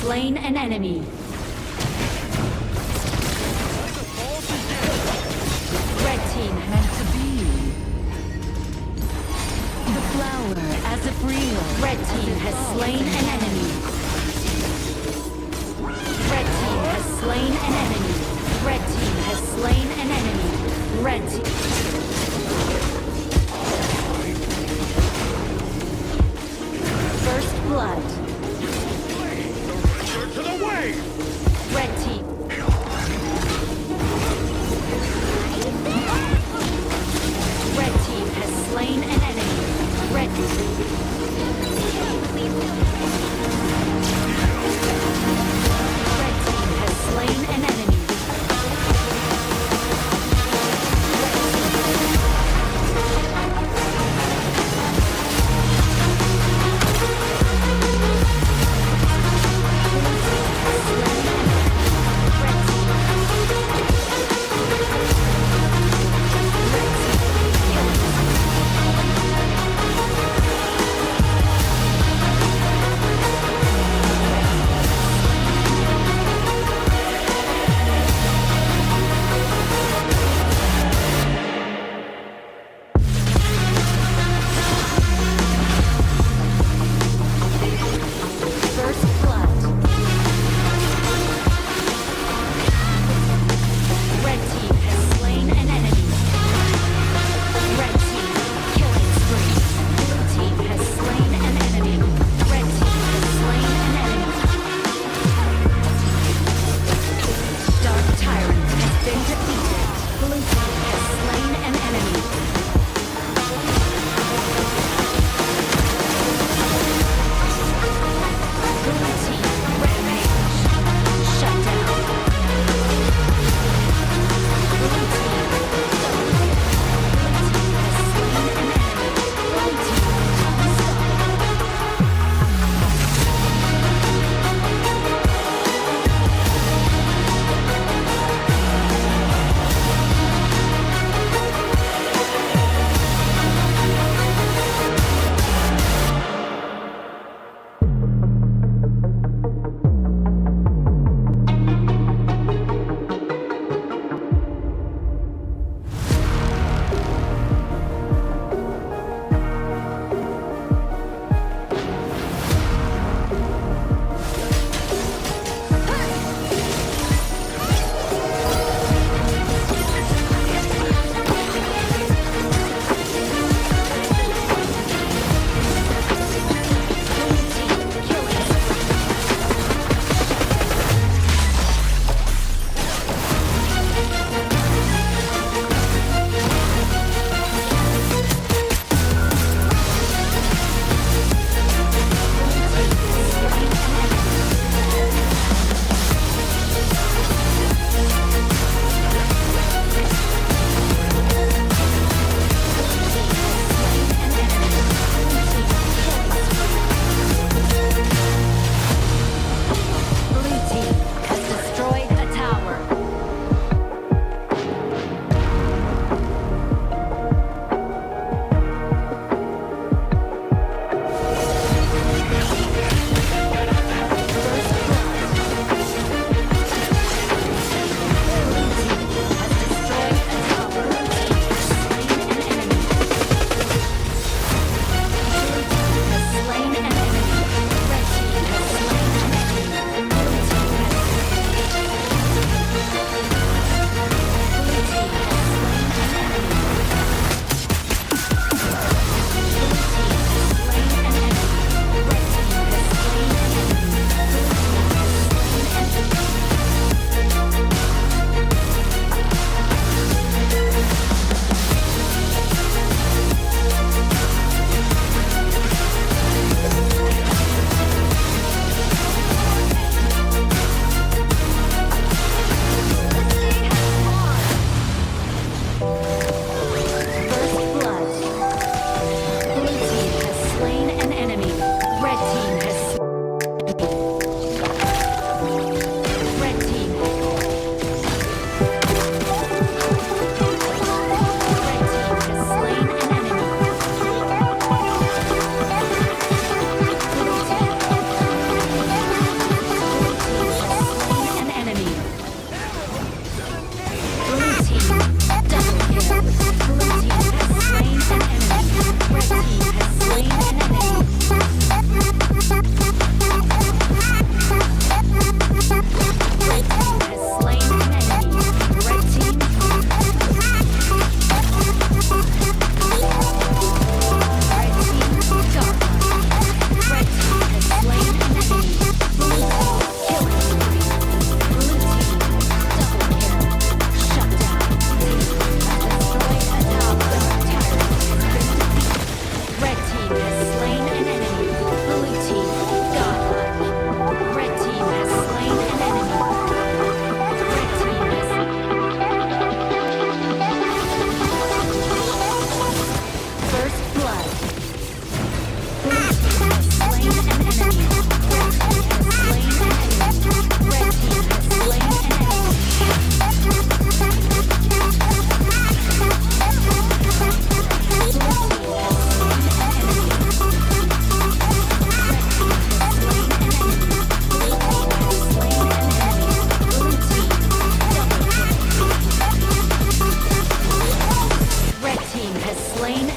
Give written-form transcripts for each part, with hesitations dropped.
slain an enemy. Red team meant to be. The flower as a real. Red team has slain an enemy. Red team has slain an enemy. Red team has slain an enemy. Red team. First blood. To the way! Red team. Red team has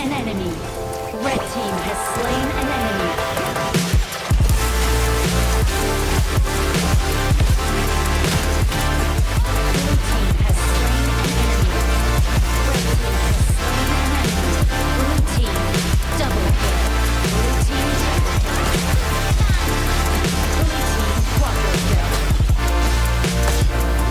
an enemy. Red team has slain an enemy. Blue team has slain an enemy. Red team has slain an enemy. Blue team double kill. Blue team triple kill. Blue team quadra kill. Nice kill.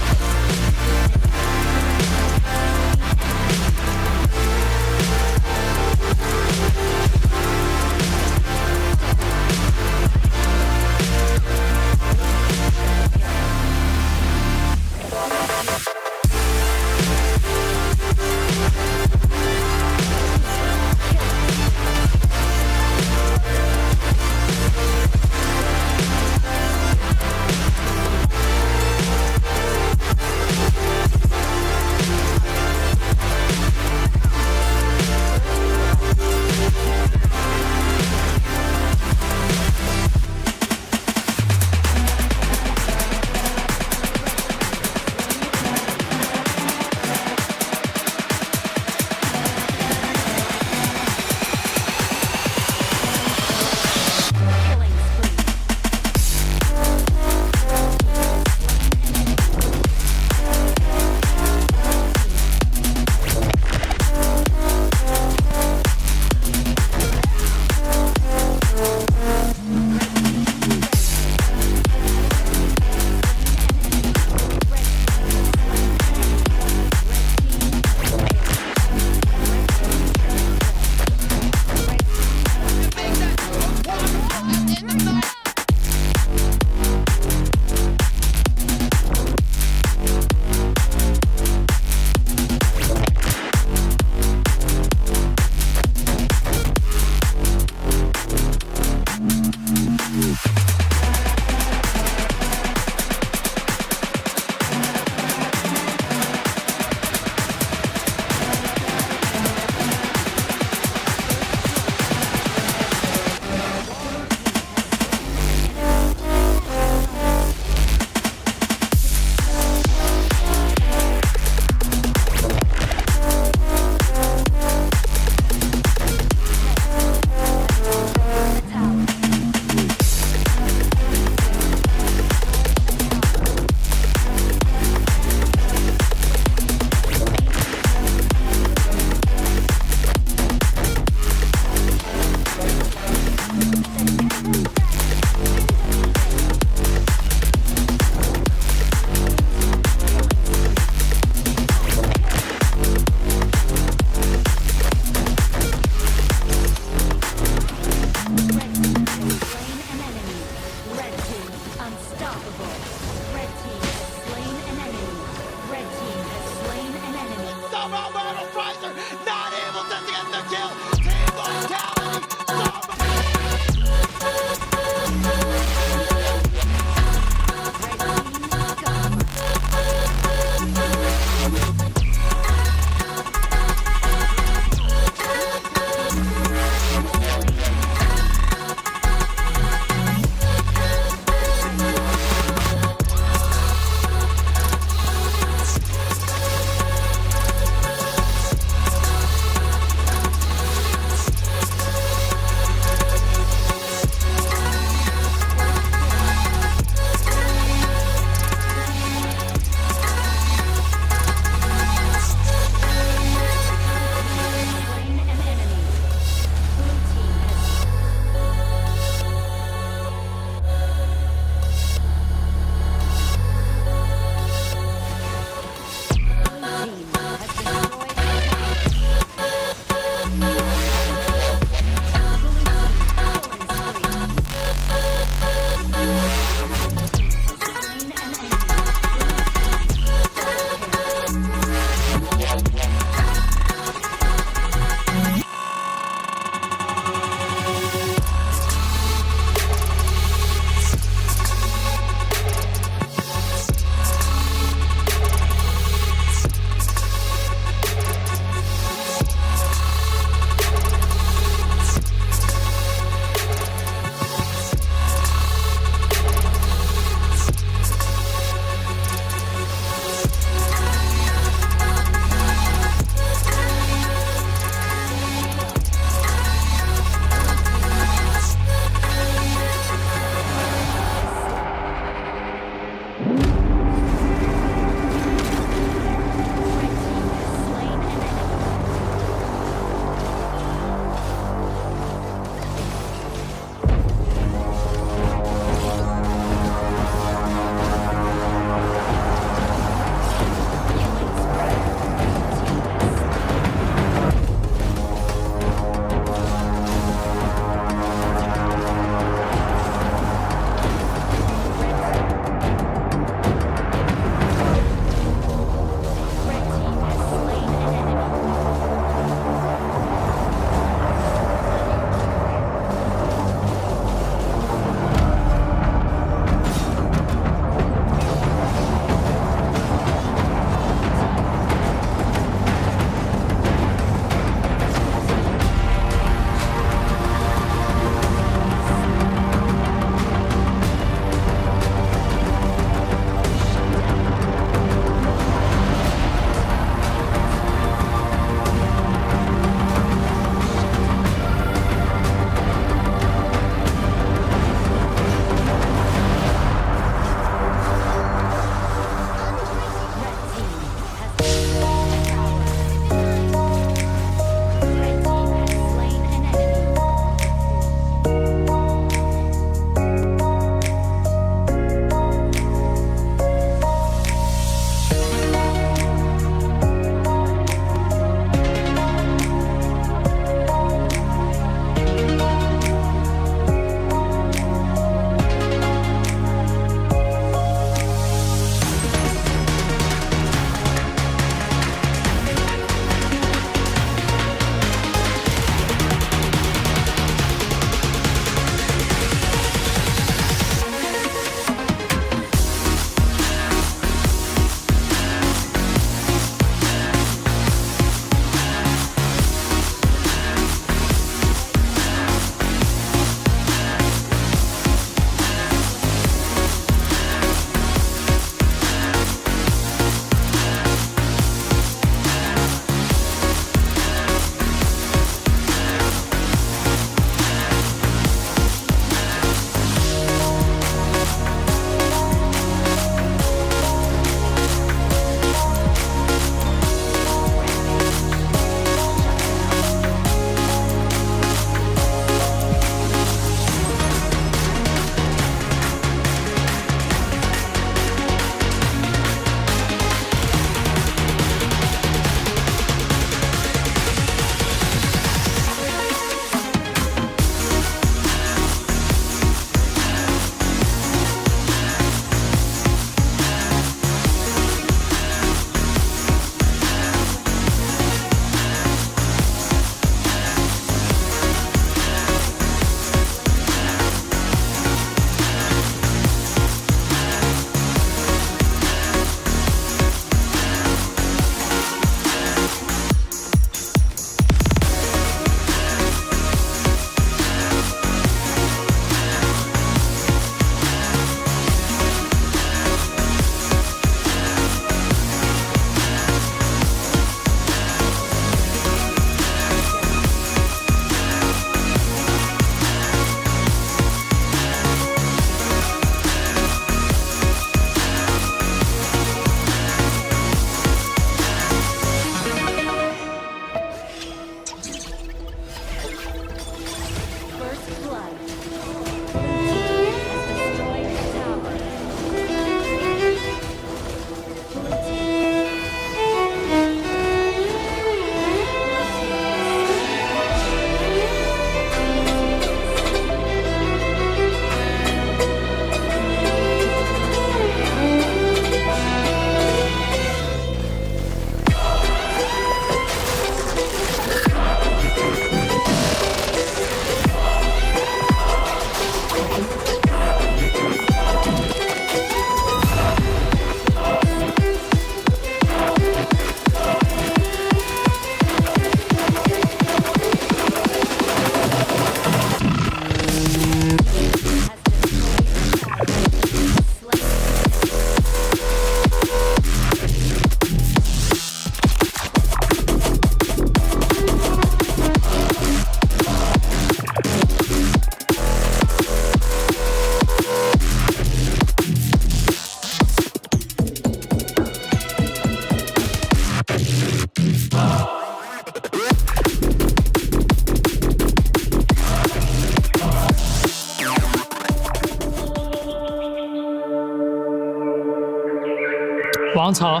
王朝。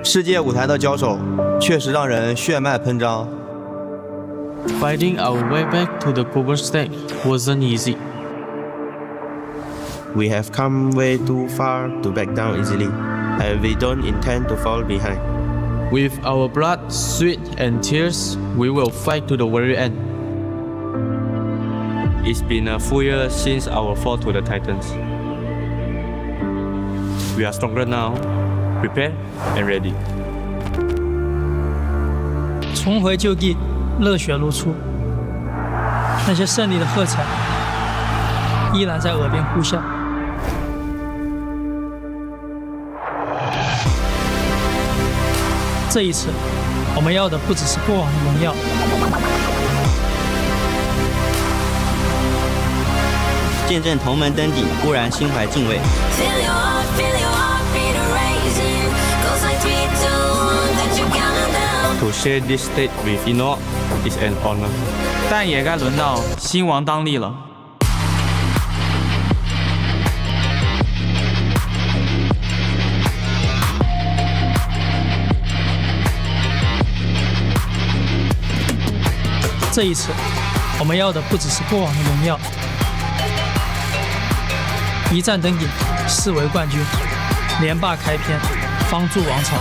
世界舞台的交手确实让人血脉喷张。Fighting our way back to the global stage wasn't easy. We have come way too far to back down easily, and we don't intend to fall behind. With our blood, sweat, and tears, we will fight to the very end. It's been a full year since our fall to the Titans. We are stronger now, prepared and ready. 重回旧地，热血如初，那些胜利的喝彩依然在耳边呼啸。这一次，我们要的不只是过往的荣耀，见证同门登顶，固然心怀敬畏。Feel your heartbeat raising. Goes like 3, 2, 1, that you counting down. To share this stage with Enoch is an honor. 但也该轮到新王当立了。这一次，我们要的不只是过往的荣耀，一战登顶，视为冠军，连霸开篇，方筑王朝。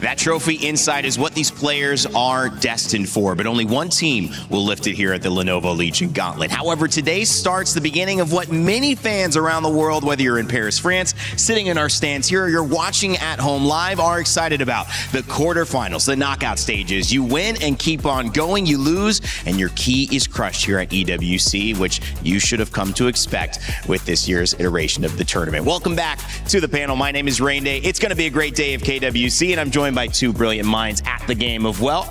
That trophy inside is what these players are destined for, but only one team will lift it here at the Lenovo Legion Gauntlet. However, today starts the beginning of what many fans around the world, whether you're in Paris, France, sitting in our stands here, or you're watching at home live, are excited about. The quarterfinals, the knockout stages. You win and keep on going, you lose, and your key is crushed here at EWC, which you should have come to expect with this year's iteration of the tournament. Welcome back to the panel. My name is Rain Day. It's going to be a great day of KWC, and I'm joined by two brilliant minds at the game as well,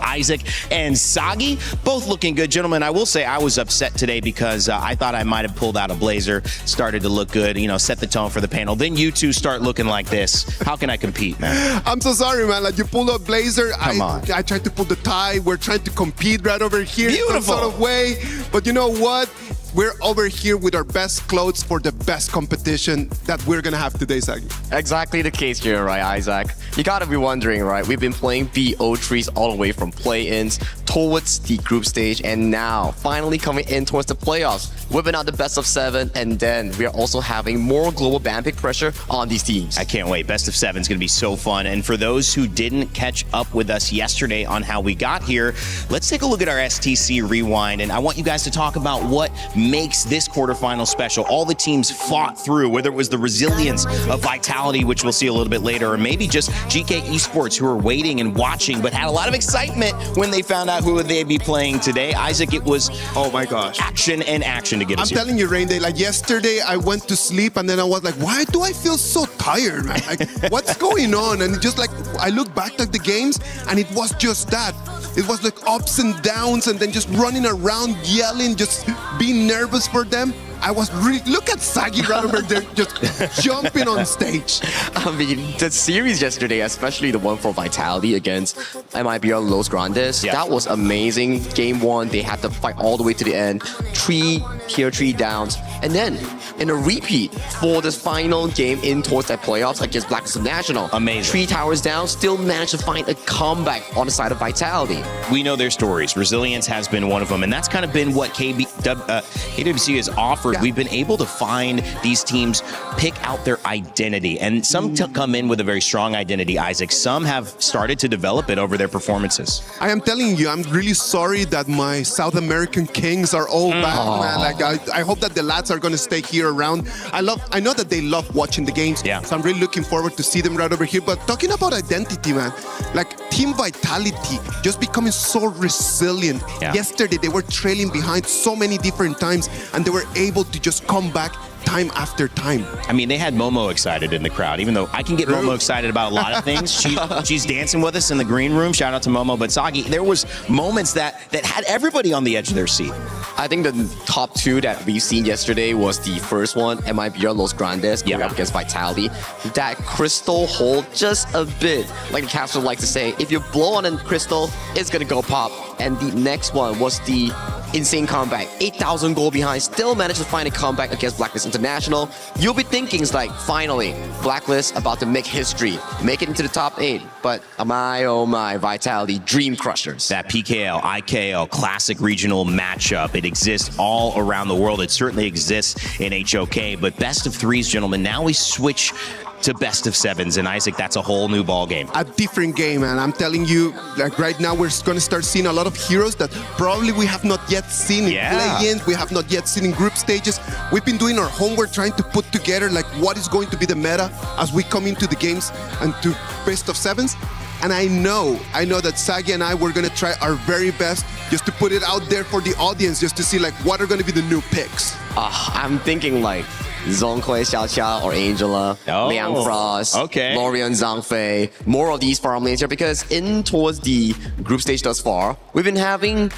Isaac and Sagi, both looking good. Gentlemen, I will say I was upset today because I thought I might have pulled out a blazer, started to look good, set the tone for the panel. Then you two start looking like this. How can I compete, man? I'm so sorry, man. Like, you pulled a blazer. Come on. I tried to pull the tie. We're trying to compete right over here in Beautiful. some sort of way. But you know what? We're over here with our best clothes for the best competition that we're gonna have today, Sagi. Exactly the case here, right, Isaac? You gotta be wondering, right? We've been playing BO3s all the way from play-ins towards the group stage, and now finally coming in towards the playoffs, whipping out the best of 7, and then we are also having more global ban pick pressure on these teams. I can't wait. Best of 7 is going to be so fun. And for those who didn't catch up with us yesterday on how we got here, let's take a look at our STC rewind. And I want you guys to talk about what makes this quarterfinal special. All the teams fought through, whether it was the resilience of Vitality, which we'll see a little bit later, or maybe just Geekay Esports, who were waiting and watching, but had a lot of excitement when they found out who they'd be playing today. Isaac, it was, oh my gosh, action and action to get us I'm telling you, Rain Day, like yesterday I went to sleep and then I was like, why do I feel so tired, man? Like, what's going on? And just like, I look back at the games and it was just that. It was like ups and downs and then just running around, yelling, just being nervous for them. I was really, look at Sagi right over there just jumping on stage. I mean, the series yesterday, especially the one for Vitality against MIBR Los Grandes, that was amazing. Game 1, they had to fight all the way to the end. 3 tier 3 downs. And then, in a repeat for this final game in towards that playoffs against Black National. Amazing. 3 towers down, still managed to find a comeback on the side of Vitality. We know their stories. Resilience has been one of them, and that's kind of been what KWC has offered. We've been able to find these teams pick out their identity, and some come in with a very strong identity, Isaac. Some have started to develop it over their performances. I am telling you, I'm really sorry that my South American kings are all back, man. Like, I hope that the lads are going to stay here around. I know that they love watching the games, so I'm really looking forward to see them right over here. But talking about identity, man, like Team Vitality just becoming so resilient. Yesterday, they were trailing behind so many different times, and they were able to just come back, time after time. I mean, they had Momo excited in the crowd, even though I can get Momo excited about a lot of things. She's dancing with us in the green room. Shout out to Momo. But Sagi, there was moments that had everybody on the edge of their seat. I think the top two that we've seen yesterday was the first one, MIBR Los Grandes, going up against Vitality. That crystal hold just a bit, like the caster like to say, if you blow on a crystal, it's gonna go pop. And the next one was the insane comeback. 8,000 goal behind, still managed to find a comeback against Blacklist International. You'll be thinking, it's like, finally, Blacklist about to make history, make it into the top 8. But oh my, Vitality, Dream Crushers. That PKL, IKL, classic regional matchup, it exists all around the world. It certainly exists in HOK, but best of threes, gentlemen. Now we switch to best of sevens, and Isaac, that's a whole new ball game. A different game, and I'm telling you, like right now we're going to start seeing a lot of heroes that probably we have not yet seen in play-ins, we have not yet seen in group stages. We've been doing our homework, trying to put together like what is going to be the meta as we come into the games and to best of sevens. And I know that Sagi and I, we're going to try our very best just to put it out there for the audience, just to see like what are going to be the new picks. I'm thinking like Zhonghui Xiaoqiao or Angela, Liang Frost, Lorian Zhangfei, more of these farm lanes here, because towards the group stage thus far, we've been having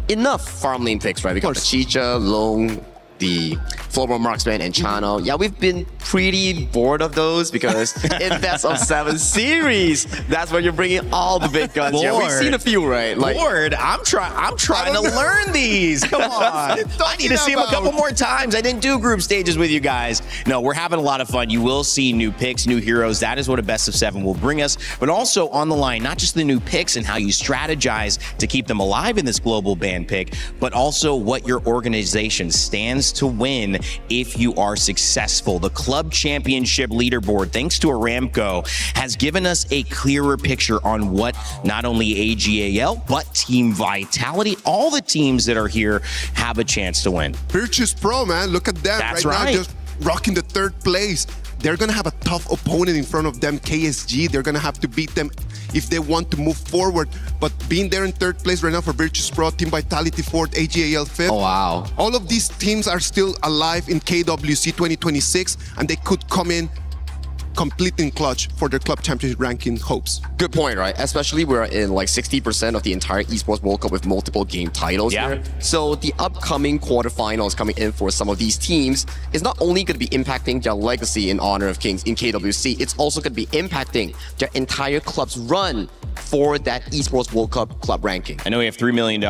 enough farm lane picks, right? We got the Chicha, Long, the Floorboard Marksman, and Chano. Yeah, we've been pretty bored of those because in best of 7 series, that's when you're bringing all the big guns here. We've seen a few, right? Like, bored? I'm trying to learn these. Come on. I need to see them a couple more times. I didn't do group stages with you guys. No, we're having a lot of fun. You will see new picks, new heroes. That is what a best of 7 will bring us. But also on the line, not just the new picks and how you strategize to keep them alive in this global ban pick, but also what your organization stands to win if you are successful. The club championship leaderboard, thanks to Aramco, has given us a clearer picture on what not only AGAL, but Team Vitality, all the teams that are here have a chance to win. Virtus Pro, man, look at them. That's right right. Now, just rocking the 3rd place. They're going to have a tough opponent in front of them, KSG. They're going to have to beat them if they want to move forward. But being there in 3rd place right now for Virtus Pro, Team Vitality 4th, AGAL 5th. Oh, wow. All of these teams are still alive in KWC 2026, and they could come in complete in clutch for their club championship ranking hopes. Good point, right? Especially we're in like 60% of the entire Esports World Cup with multiple game titles here. So the upcoming quarterfinals coming in for some of these teams is not only going to be impacting their legacy in honor of Kings in KWC, it's also going to be impacting their entire club's run for that Esports World Cup club ranking. I know we have $3 million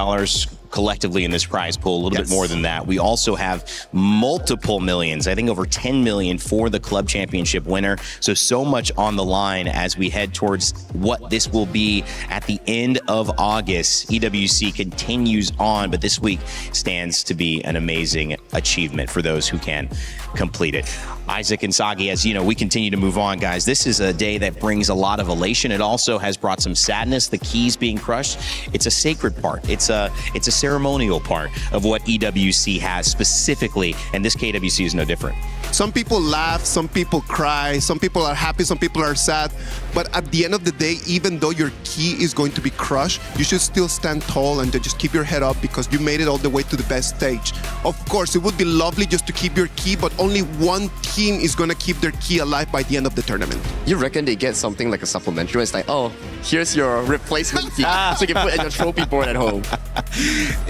collectively in this prize pool, a little bit more than that. We also have multiple millions, I think over 10 million for the club championship winner. So much on the line as we head towards what this will be at the end of August. EWC continues on, but this week stands to be an amazing achievement for those who can complete it. Isaac and Sagi, as you know, we continue to move on, guys. This is a day that brings a lot of elation. It also has brought some sadness. The keys being crushed. It's a sacred part. It's a ceremonial part of what EWC has specifically, and this KWC is no different. Some people laugh, some people cry, some people are happy, some people are sad. But at the end of the day, even though your key is going to be crushed, you should still stand tall and just keep your head up because you made it all the way to the best stage. Of course, it would be lovely just to keep your key, but only one team is going to keep their key alive by the end of the tournament. You reckon they get something like a supplementary? It's like, oh, here's your replacement key so you can put in your trophy board at home.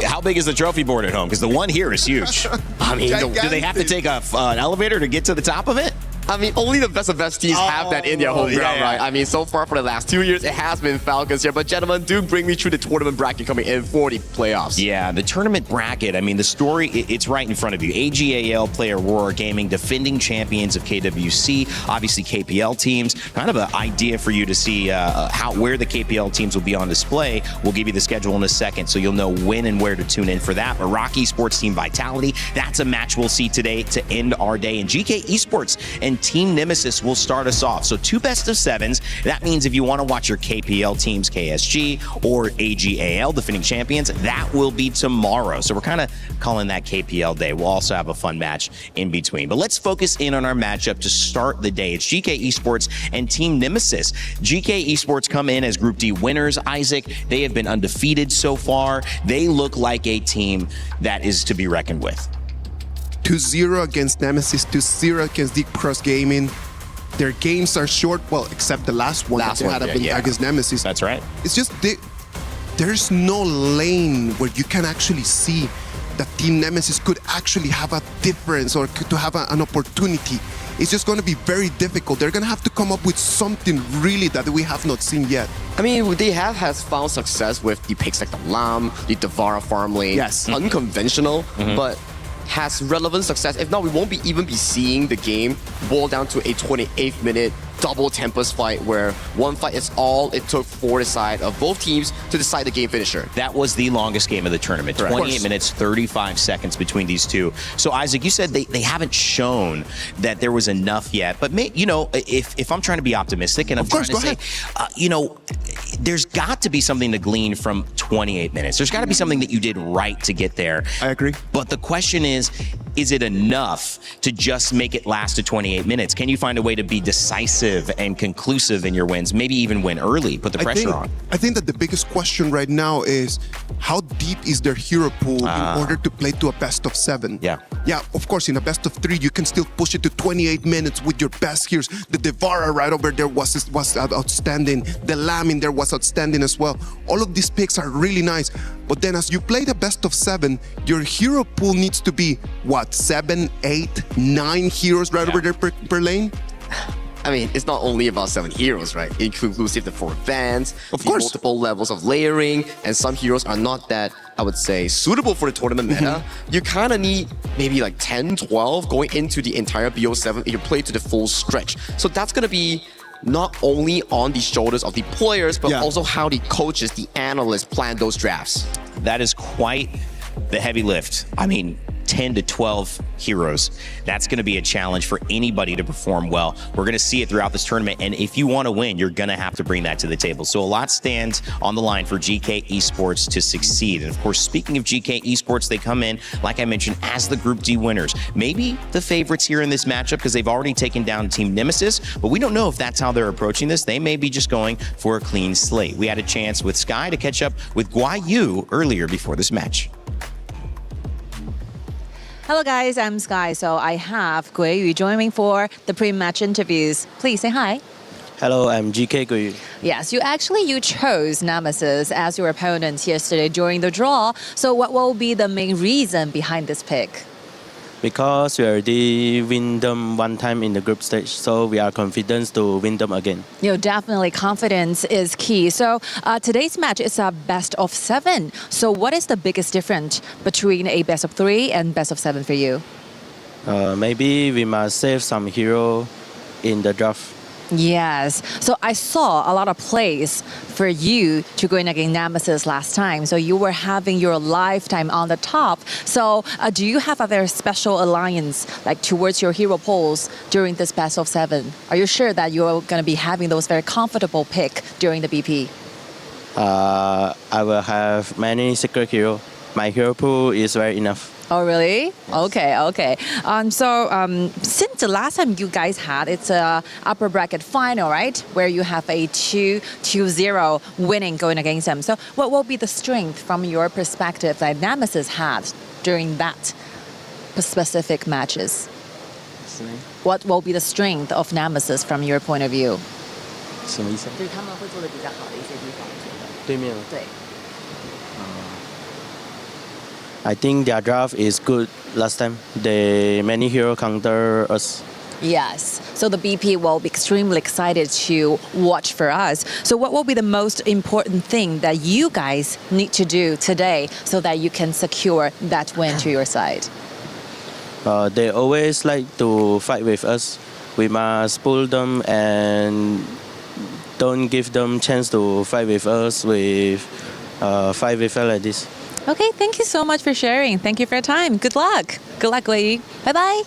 How big is the trophy board at home? Because the one here is huge. I mean, do they have to take an elevator to get to the top of it? I mean, only the best of best teams have that in their home ground, right? I mean, so far for the last 2 years, it has been Falcons here. But gentlemen, do bring me through the tournament bracket coming in for the playoffs. Yeah, the tournament bracket, I mean, the story, it's right in front of you. AGAL play Aurora Gaming, defending champions of KWC, obviously KPL teams. Kind of an idea for you to see where the KPL teams will be on display. We'll give you the schedule in a second so you'll know when and where to tune in for that. But Rocky Sports Team Vitality, that's a match we'll see today to end our day. And Geekay Esports and Team Nemesis will start us off. So 2 best of 7s. That means if you want to watch your KPL teams, KSG or AGAL, defending champions, that will be tomorrow. So we're kind of calling that KPL day. We'll also have a fun match in between. But let's focus in on our matchup to start the day. It's Geekay Esports and Team Nemesis. Geekay Esports come in as Group D winners. Isaac, they have been undefeated so far. They look like a team that is to be reckoned with. 2-0 against Nemesis, 2-0 against Deep Cross Gaming. Their games are short, well, except the last one that they had against Nemesis. That's right. It's just there's no lane where you can actually see that Team Nemesis could actually have a difference or to have an opportunity. It's just going to be very difficult. They're going to have to come up with something really that we have not seen yet. I mean, they has found success with the picks like the Lam, the Devara farm lane. Yes. Unconventional, but has relevant success. If not, we won't even be seeing the game boil down to a 28th minute double Tempest fight where one fight is all it took for the side of both teams to decide the game finisher. That was the longest game of the tournament. 28 minutes, 35 seconds between these two. So Isaac, you said they haven't shown that there was enough yet. But if I'm trying to be optimistic and I'm trying to say, there's got to be something to glean from 28 minutes. There's got to be something that you did right to get there. I agree. But the question is it enough to just make it last to 28 minutes? Can you find a way to be decisive and conclusive in your wins? Maybe even win early, put the pressure on. I think that the biggest question right now is how deep is their hero pool in order to play to a best of 7? Yeah. Yeah, of course, in a best of 3, you can still push it to 28 minutes with your best heroes. The Devara right over there was outstanding. The Lam in there was outstanding as well. All of these picks are really nice. But then as you play the best of 7, your hero pool needs to be, 7, 8, 9 heroes right over there per lane? I mean, it's not only about 7 heroes, right? Inclusive the 4 Vans, of course, multiple levels of layering, and some heroes are not that, I would say, suitable for the tournament meta. You kind of need maybe like 10, 12 going into the entire BO7 if you play to the full stretch. So that's going to be not only on the shoulders of the players, but also how the coaches, the analysts plan those drafts. That is quite the heavy lift. I mean, 10 to 12 heroes. That's going to be a challenge for anybody to perform well. We're going to see it throughout this tournament, and if you want to win, you're going to have to bring that to the table. So a lot stands on the line for Geekay Esports to succeed. And of course, speaking of Geekay Esports, they come in, like I mentioned, as the Group D winners. Maybe the favorites here in this matchup because they've already taken down Team Nemesis, but we don't know if that's how they're approaching this. They may be just going for a clean slate. We had a chance with Sky to catch up with Guai Yu earlier before this match. Hello guys, I'm Sky. So I have Gui Yu joining for the pre-match interviews. Please say hi. Hello, I'm GK Gui. Yes, you chose Nemesis as your opponent yesterday during the draw. So what will be the main reason behind this pick? Because we already win them one time in the group stage, so we are confident to win them again. Definitely confidence is key. So today's match is a best of 7. So what is the biggest difference between a best of 3 and best of 7 for you? Maybe we must save some hero in the draft. Yes. So I saw a lot of plays for you to go in against Nemesis last time. So you were having your lifetime on the top. So do you have a very special alliance like towards your hero pools during this best of 7? Are you sure that you're going to be having those very comfortable pick during the BP? I will have many secret hero. My hero pool is very enough. Oh, really? Yes. Okay. Since the last time you guys had, it's a upper bracket final, right? Where you have a 2-0 winning going against them. So what will be the strength from your perspective that Nemesis had during that specific matches? What will be the strength of Nemesis from your point of view? 什么意思？对他们会做得比较好的一些地方。对面。对。I think their draft is good last time. They many hero counter us. Yes. So the BP will be extremely excited to watch for us. So what will be the most important thing that you guys need to do today so that you can secure that win to your side? They always like to fight with us. We must pull them and don't give them chance to fight with us with fight with us like this. Okay, thank you so much for sharing. Thank you for your time. Good luck. Good luck, Wei. Bye-bye.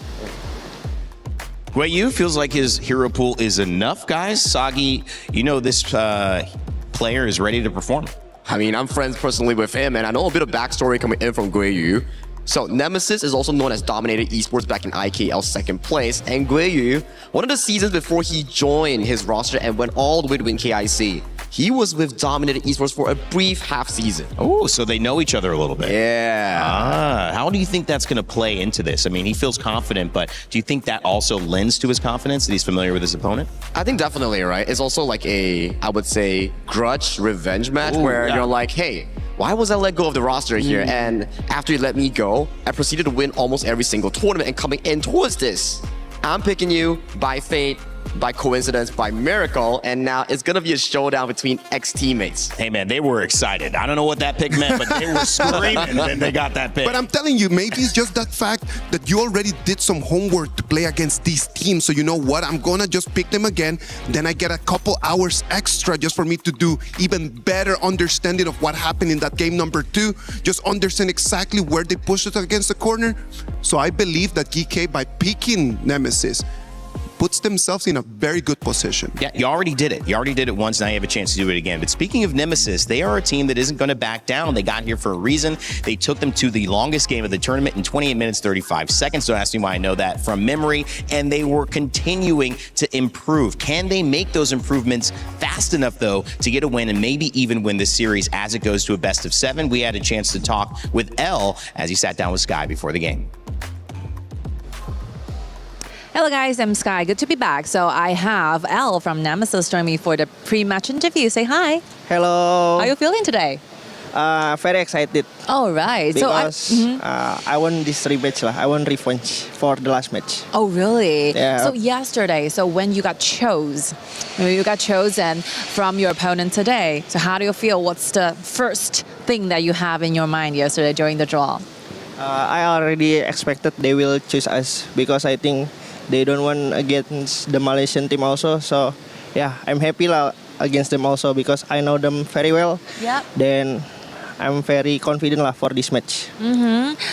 Guai Yu feels like his hero pool is enough, guys. Sagi, you know this player is ready to perform. I mean, I'm friends personally with him, and I know a bit of backstory coming in from Guai Yu. So Nemesis is also known as Dominated Esports back in IKL 2nd place, and Guai Yu, one of the seasons before he joined his roster and went all the way to win KIC, He was with Dominator Esports for a brief half season. Oh, so they know each other a little bit. Yeah. How do you think that's going to play into this? I mean, he feels confident, but do you think that also lends to his confidence that he's familiar with his opponent? I think definitely, right? It's also like a, I would say, grudge revenge match where you're like, hey, why was I let go of the roster here? And after you let me go, I proceeded to win almost every single tournament, and coming in towards this, I'm picking you by fate, by coincidence, by miracle, and now it's gonna be a showdown between ex-teammates. Hey man, they were excited. I don't know what that pick meant, but they were screaming when they got that pick. But I'm telling you, maybe it's just that fact that you already did some homework to play against these teams. So you know what? I'm gonna just pick them again. Then I get a couple hours extra just for me to do even better understanding of what happened in that game number 2. Just understand exactly where they pushed it against the corner. So I believe that Geekay, by picking Nemesis, puts themselves in a very good position. Yeah, you already did it. You already did it once, now you have a chance to do it again. But speaking of Nemesis, they are a team that isn't going to back down. They got here for a reason. They took them to the longest game of the tournament in 28 minutes, 35 seconds. Don't ask me why I know that from memory. And they were continuing to improve. Can they make those improvements fast enough, though, to get a win and maybe even win this series as it goes to a best of 7? We had a chance to talk with L as he sat down with Sky before the game. Hello guys, I'm Sky. Good to be back. So I have Elle from Nemesis joining me for the pre-match interview. Say hi. Hello. How are you feeling today? Very excited All right. because I won this rematch lah. I won revenge for the last match. Oh, really? Yeah. So yesterday, when you got chosen from your opponent today, so how do you feel? What's the first thing that you have in your mind yesterday during the draw? I already expected they will choose us because I think they don't win against the Malaysian team also. So yeah, I'm happy lah against them also because I know them very well. Yep. Then I'm very confident lah for this match.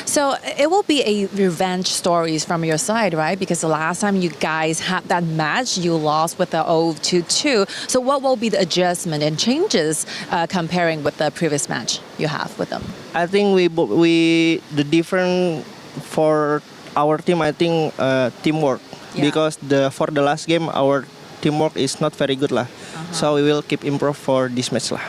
So it will be a revenge stories from your side, right? Because the last time you guys had that match, you lost with the 0-2. So what will be the adjustment and changes comparing with the previous match you have with them? I think we the different for our team, I think teamwork, because for the last game our teamwork is not very good lah. So we will keep improve for this match lah.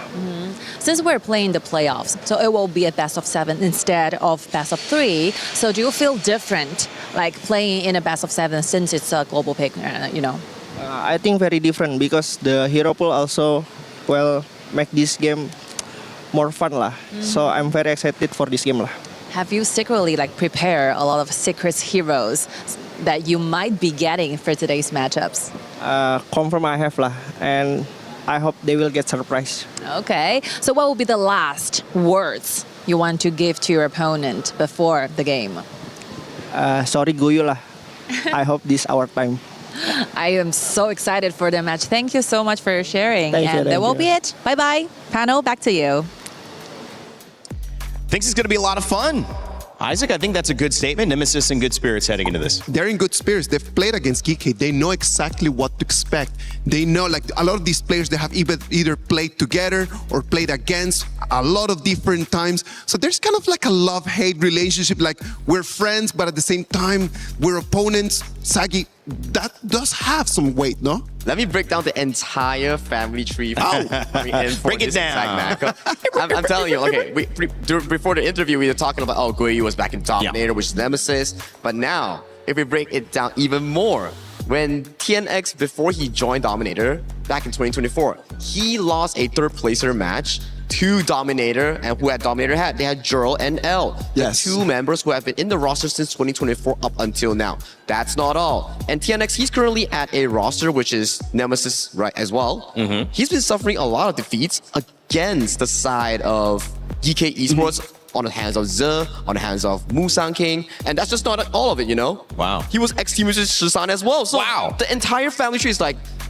Since we're playing the playoffs, so it will be a best of 7 instead of best of 3. So do you feel different, like playing in a best of 7 since it's a global pick? I think very different because the hero pool also make this game more fun lah. So I'm very excited for this game lah. Have you secretly prepare a lot of secret heroes that you might be getting for today's matchups? Confirm I have lah, and I hope they will get surprised. Okay, so what will be the last words you want to give to your opponent before the game? Sorry Guyu lah. I hope this our time. I am so excited for the match. Thank you so much for sharing. Thank that will you. be it. Bye-bye. Panel, back to you. Thinks it's going to be a lot of fun. Isaac, I think that's a good statement. Nemesis in good spirits heading into this. They're in good spirits. They've played against Geekay. They know exactly what to expect. They know, a lot of these players, they have either played together or played against a lot of different times. So there's kind of a love-hate relationship. We're friends, but at the same time, we're opponents. Sagi, that does have some weight, no? Let me break down the entire family tree. Break it down. I'm telling you, okay, before the interview, we were talking about, Guyu was back in Dominator, which is Nemesis. But now, if we break it down even more, when TNX, before he joined Dominator, back in 2024, he lost a third placer match to Dominator, and who had Dominator had? They had Jurl and L. Yes. The 2 members who have been in the roster since 2024 up until now. That's not all. And TNX, he's currently at a roster which is Nemesis right as well. He's been suffering a lot of defeats against the side of Geekay Esports. On the hands of Ze, on the hands of Musang King, and that's just not all of it, Wow. He was ex-team with Shisan as well. So Wow. the entire family tree is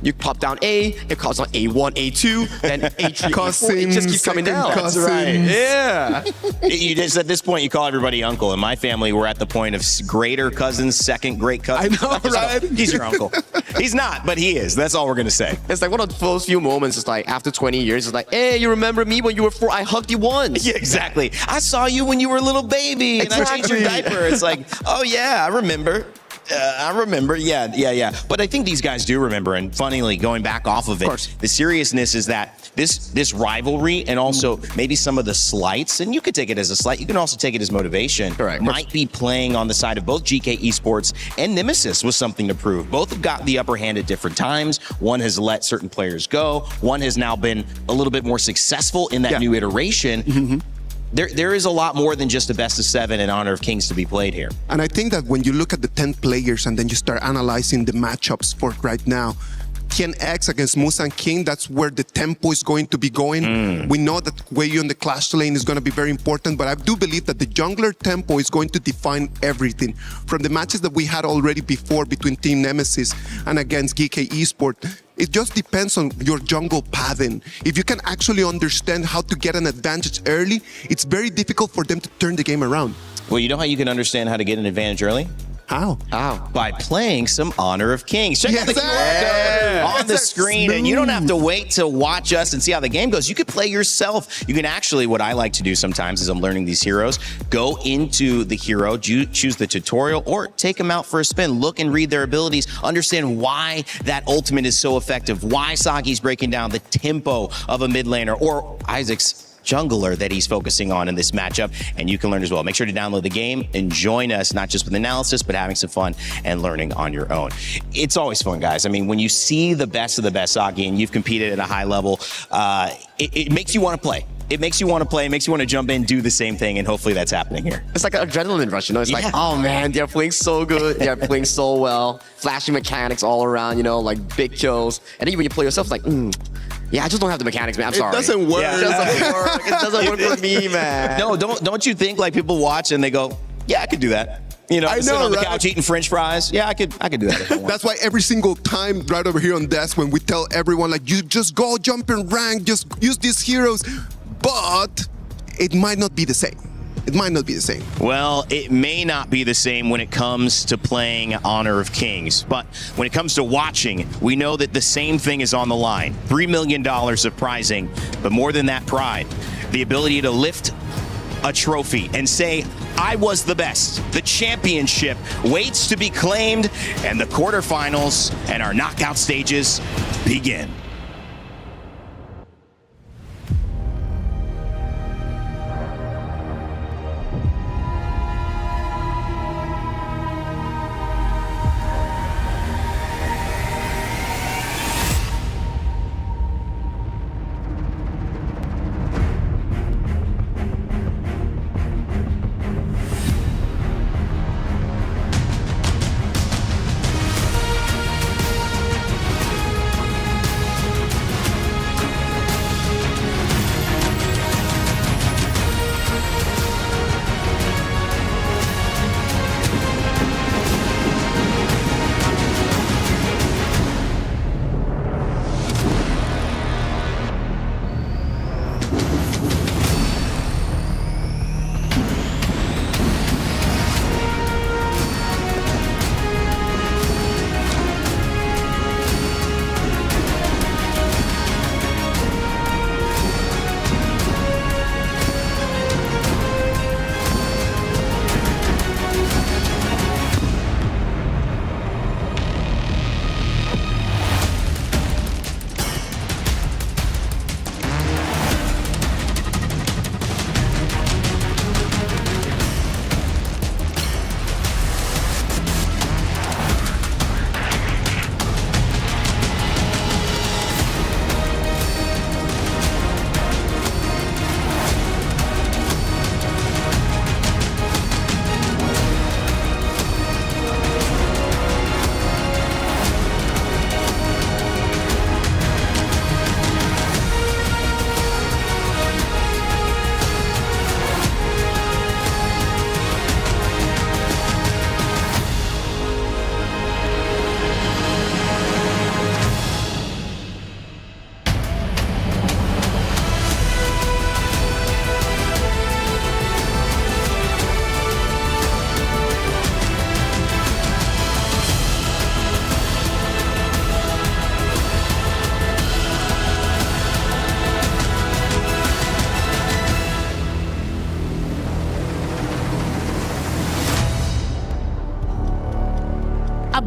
you pop down A, it calls on A1, A2, then A3, A4, it just keeps coming down. Cousins. Right. Yeah. You just, at this point, you call everybody uncle. In my family, we're at the point of greater cousins, second great cousins. I know, right? He's your uncle. He's not, but he is. That's all we're going to say. It's one of those few moments, it's after 20 years, it's hey, you remember me when you were 4? I hugged you once. Yeah, exactly. I saw you when you were a little baby and I changed your diaper. It's oh yeah, I remember. I remember, yeah. But I think these guys do remember, and funnily, going back off of it, the seriousness is that this rivalry and also maybe some of the slights, and you could take it as a slight, you can also take it as motivation, might be playing on the side of both GK Esports and Nemesis with something to prove. Both have got the upper hand at different times. One has let certain players go. One has now been a little bit more successful in that new iteration. There is a lot more than just a best of 7 in Honor of Kings to be played here. And I think that when you look at the 10 players and then you start analyzing the matchups for right now, TNX against Musan King, that's where the tempo is going to be going. We know that Wayu on the Clash lane is going to be very important, but I do believe that the jungler tempo is going to define everything. From the matches that we had already before between Team Nemesis and against Geekay Esports, it just depends on your jungle pattern. If you can actually understand how to get an advantage early, it's very difficult for them to turn the game around. Well, you know how you can understand how to get an advantage early? How? By playing some Honor of Kings. Check out the QR code on the screen, and you don't have to wait to watch us and see how the game goes. You can play yourself. You can actually, what I like to do sometimes as I'm learning these heroes, go into the hero, choose the tutorial, or take them out for a spin. Look and read their abilities. Understand why that ultimate is so effective, why Sagi's breaking down the tempo of a mid laner, or Isaac's jungler that he's focusing on in this matchup, and you can learn as well. Make sure to download the game and join us, not just with analysis, but having some fun and learning on your own. It's always fun, guys. I mean, when you see the best of the best Sagi and you've competed at a high level, it makes you want to play. It makes you want to play, it makes you want to jump in, do the same thing, and hopefully that's happening here. It's like an adrenaline rush, you know? It's like, oh man, they're playing so good, they're playing so well, flashing mechanics all around, you know, like big kills. And then when you play yourself, it's like, yeah, I just don't have the mechanics, man. I'm sorry. It doesn't work. It doesn't work. It doesn't work for me, man. No, don't you think like people watch and they go, yeah, I could do that. You know, sitting on the couch eating French fries. Yeah, I could do that if I want. That's why every single time right over here on desk when we tell everyone like, you just go jump in rank, just use these heroes, but it might not be the same. It might not be the same. Well, it may not be the same when it comes to playing Honor of Kings, but when it comes to watching, we know that the same thing is on the line. $3 million of prizing, but more than that pride, the ability to lift a trophy and say, I was the best. The championship waits to be claimed, and the quarterfinals and our knockout stages begin.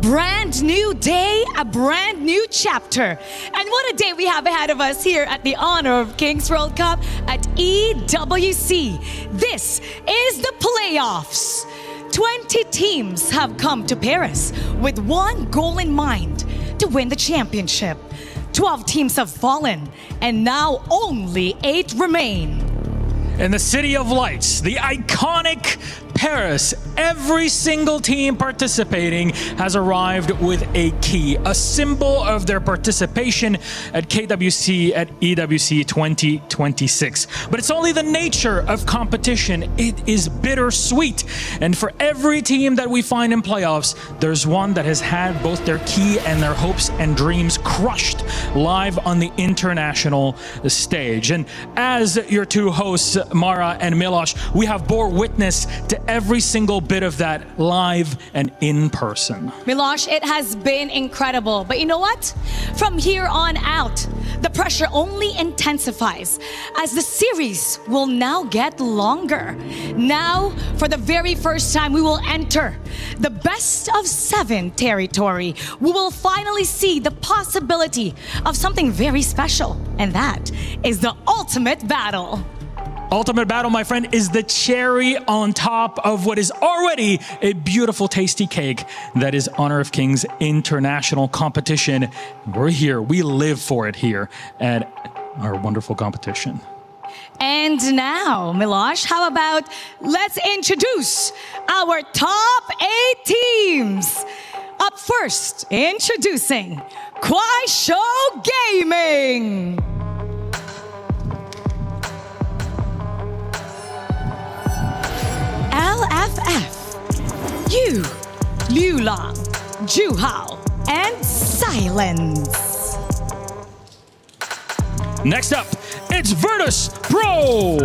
brand new day, a brand new chapter. And what a day we have ahead of us here at the Honor of Kings World Cup at EWC. This is the playoffs. 20 teams have come to Paris with one goal in mind: to win the championship. 12 teams have fallen, and now only 8 remain. In the City of Lights, the iconic Paris, every single team participating has arrived with a key, a symbol of their participation at KWC at EWC 2026. But it's only the nature of competition. It is bittersweet. And for every team that we find in playoffs, there's one that has had both their key and their hopes and dreams crushed live on the international stage. And as your two hosts, Mara and Milosh, we have bore witness to every single bit of that live and in person. Milosh, it has been incredible. But you know what? From here on out, the pressure only intensifies as the series will now get longer. Now, for the very first time, we will enter the best of 7 territory. We will finally see the possibility of something very special, and that is the ultimate battle. Ultimate Battle, my friend, is the cherry on top of what is already a beautiful, tasty cake that is Honor of Kings international competition. We're here. We live for it here at our wonderful competition. And now, Milosh, how about let's introduce our top 8 teams. Up first, introducing Kwai Show Gaming. LFF, Yu, Liu Lang, Ju Hao, and Silence. Next up, it's Virtus Pro,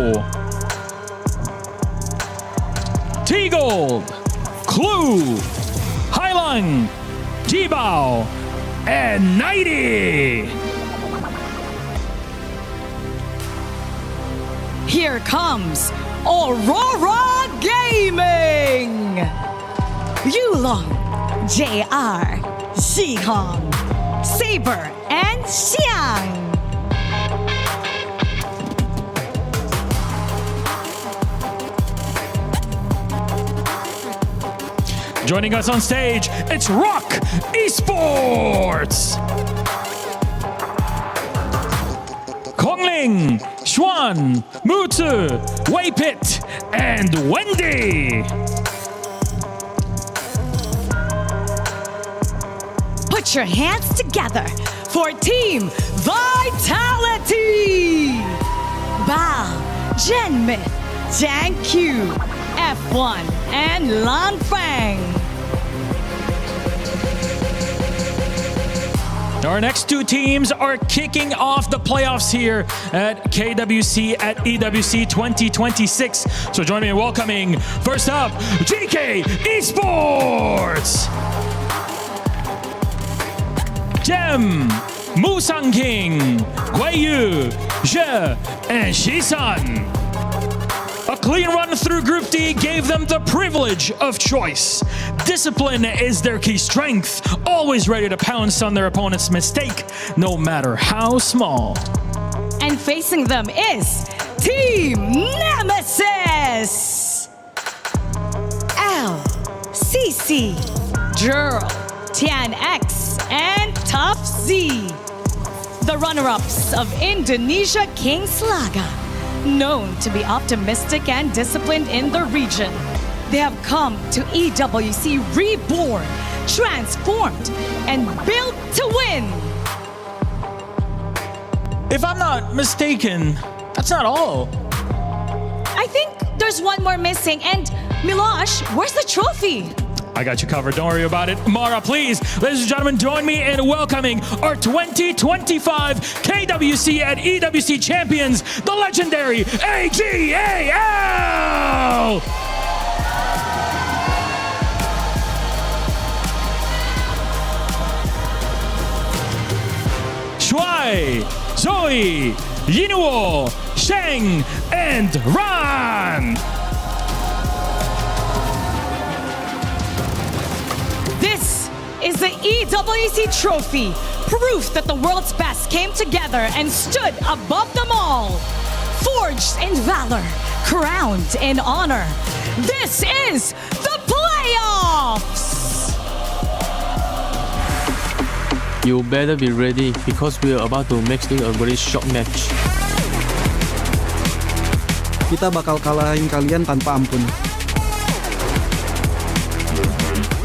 T-Gold, Clue, Hailang, Jibao, and Nighty. Here comes Aurora Gaming, Yulong, JR, Xihong, Saber, and Xiang. Joining us on stage, it's Rock Esports, Kongling, Xuan, Mutsu, Weipit, and Wendy. Put your hands together for Team Vitality. Bao, Zhenmith, Jiang Q, F1, and Lan Fang. Our next 2 teams are kicking off the playoffs here at KWC at EWC 2026. So join me in welcoming, first up, Geekay Esports, Jem, Musang King, Guiyu, Je, and Shisan. A clean run through Group D gave them the privilege of choice. Discipline is their key strength, always ready to pounce on their opponent's mistake, no matter how small. And facing them is Team Nemesis. L, CC, Jurl, Tian X, and Tough Z. The runner-ups of Indonesia Kings Laga, known to be optimistic and disciplined in the region. They have come to EWC reborn, transformed, and built to win. If I'm not mistaken, that's not all. I think there's one more missing, and Milosh, where's the trophy? I got you covered, don't worry about it. Mara, please, ladies and gentlemen, join me in welcoming our 2025 KWC at EWC champions, the legendary AGAL! Shuai, Zoe, Yinuo, Sheng, and Ran! This is is the EWC Trophy, proof that the world's best came together and stood above them all. Forged in valor, crowned in honor. This is the playoffs! You better be ready because we are about to make this a very short match. Kita bakal kalahin kalian tanpa ampun.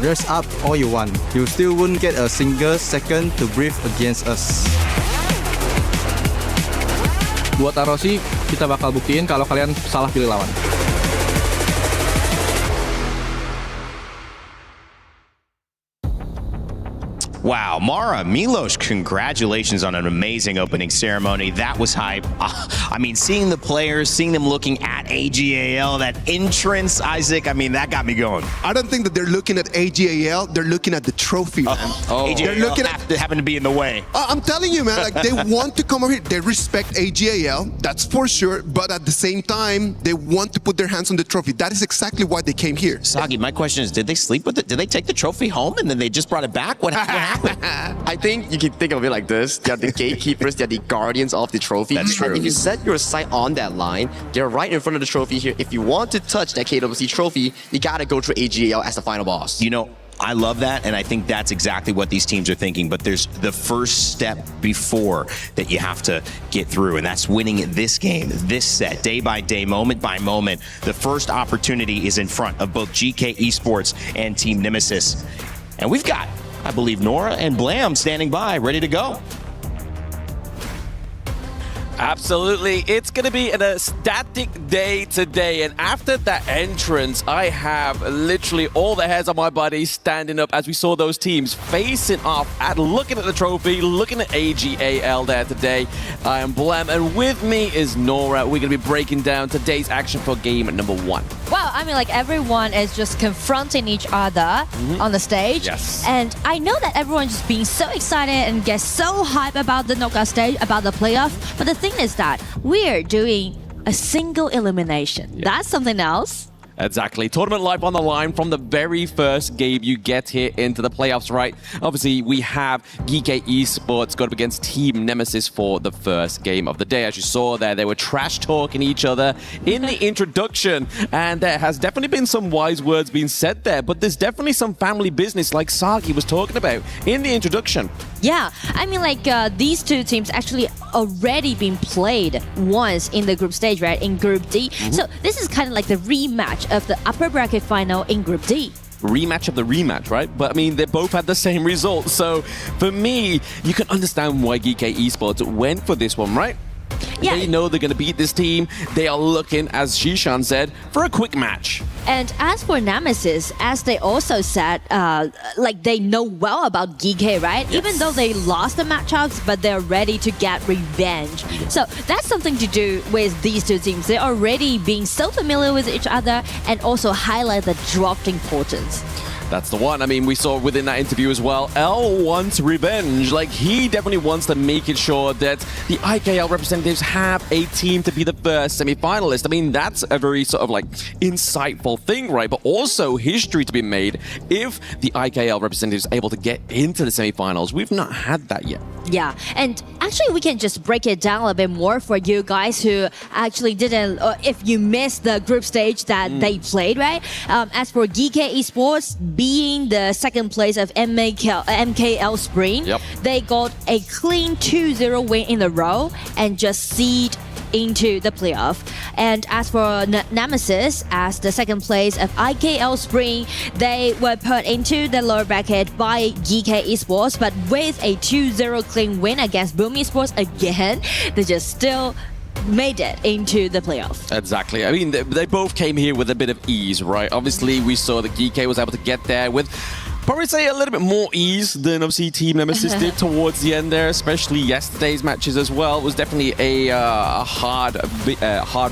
Dress up all you want. You still won't get a single second to breathe against us. Buat Arosi, kita bakal buktiin kalau kalian salah pilih lawan. Wow, Mara, Milos, congratulations on an amazing opening ceremony. That was hype. I mean, seeing the players, seeing them looking at AGAL, that entrance, Isaac, I mean, that got me going. I don't think that they're looking at AGAL, they're looking at the trophy, man. AGAL They're looking at happen to be in the way. I'm telling you, man, like they want to come over here. They respect AGAL, that's for sure. But at the same time, they want to put their hands on the trophy. That is exactly why they came here. Sagi, my question is, did they sleep with it? Did they take the trophy home and then they just brought it back? What happened? I think you can think of it like this. They're the gatekeepers, they're the guardians of the trophy. That's true. And if you set your sight on that line, they're right in front of the trophy here. If you want to touch that KWC trophy, you gotta go through AGAL as the final boss. You know, I love that, and I think that's exactly what these teams are thinking, but there's the first step before that you have to get through, and that's winning this game, this set, day by day, moment by moment. The first opportunity is in front of both Geekay Esports and Team Nemesis. And we've got, I believe, Nora and Blam standing by, ready to go. Absolutely. It's going to be an ecstatic day today. And after that entrance, I have literally all the hairs on my body standing up as we saw those teams facing off at looking at the trophy, looking at AGAL there today. I am Blam, and with me is Nora. We're going to be breaking down today's action for game number 1. Well, I mean, like everyone is just confronting each other on the stage. Yes. And I know that everyone's just being so excited and gets so hyped about the knockout stage, about the playoff. But the thing is that we're doing a single elimination. Yeah. That's something else. Exactly. Tournament life on the line from the very first game you get here into the playoffs, right? Obviously, we have Geekay Esports going up against Team Nemesis for the first game of the day. As you saw there, they were trash talking each other in the introduction, and there has definitely been some wise words being said there, but there's definitely some family business like Sagi was talking about in the introduction. Yeah, I mean, like these two teams actually already been played once in the group stage, right? In Group D. So this is kind of like the rematch of the upper bracket final in Group D. Rematch of the rematch, right? But I mean, they both had the same result. So for me, you can understand why Geekay Esports went for this one, right? Yeah. They know they're going to beat this team. They are looking, as Shishan said, for a quick match. And as for Nemesis, as they also said, like they know well about Geekay, right? Yes. Even though they lost the matchups, but they're ready to get revenge. So that's something to do with these two teams. They're already being so familiar with each other and also highlight the draft importance. That's the one. I mean, we saw within that interview as well, L wants revenge. Like, he definitely wants to make it sure that the IKL representatives have a team to be the first semi-finalist. I mean, that's a very sort of like insightful thing, right? But also history to be made if the IKL representatives are able to get into the semi-finals. We've not had that yet. Yeah, and actually we can just break it down a bit more for you guys who actually didn't, or if you missed the group stage that they played, right? As for Geekay Esports, being the second place of MKL Spring, they got a clean 2-0 win in a row and just seed into the playoff. And as for Nemesis, as the second place of IKL Spring, they were put into the lower bracket by Geekay Esports, but with a 2-0 clean win against Boom Esports again, they just still made it into the playoff. Exactly. I mean, they both came here with a bit of ease, right? Obviously, we saw that Geekay was able to get there with probably say a little bit more ease than obviously Team Nemesis did towards the end there, especially yesterday's matches as well. It was definitely a hard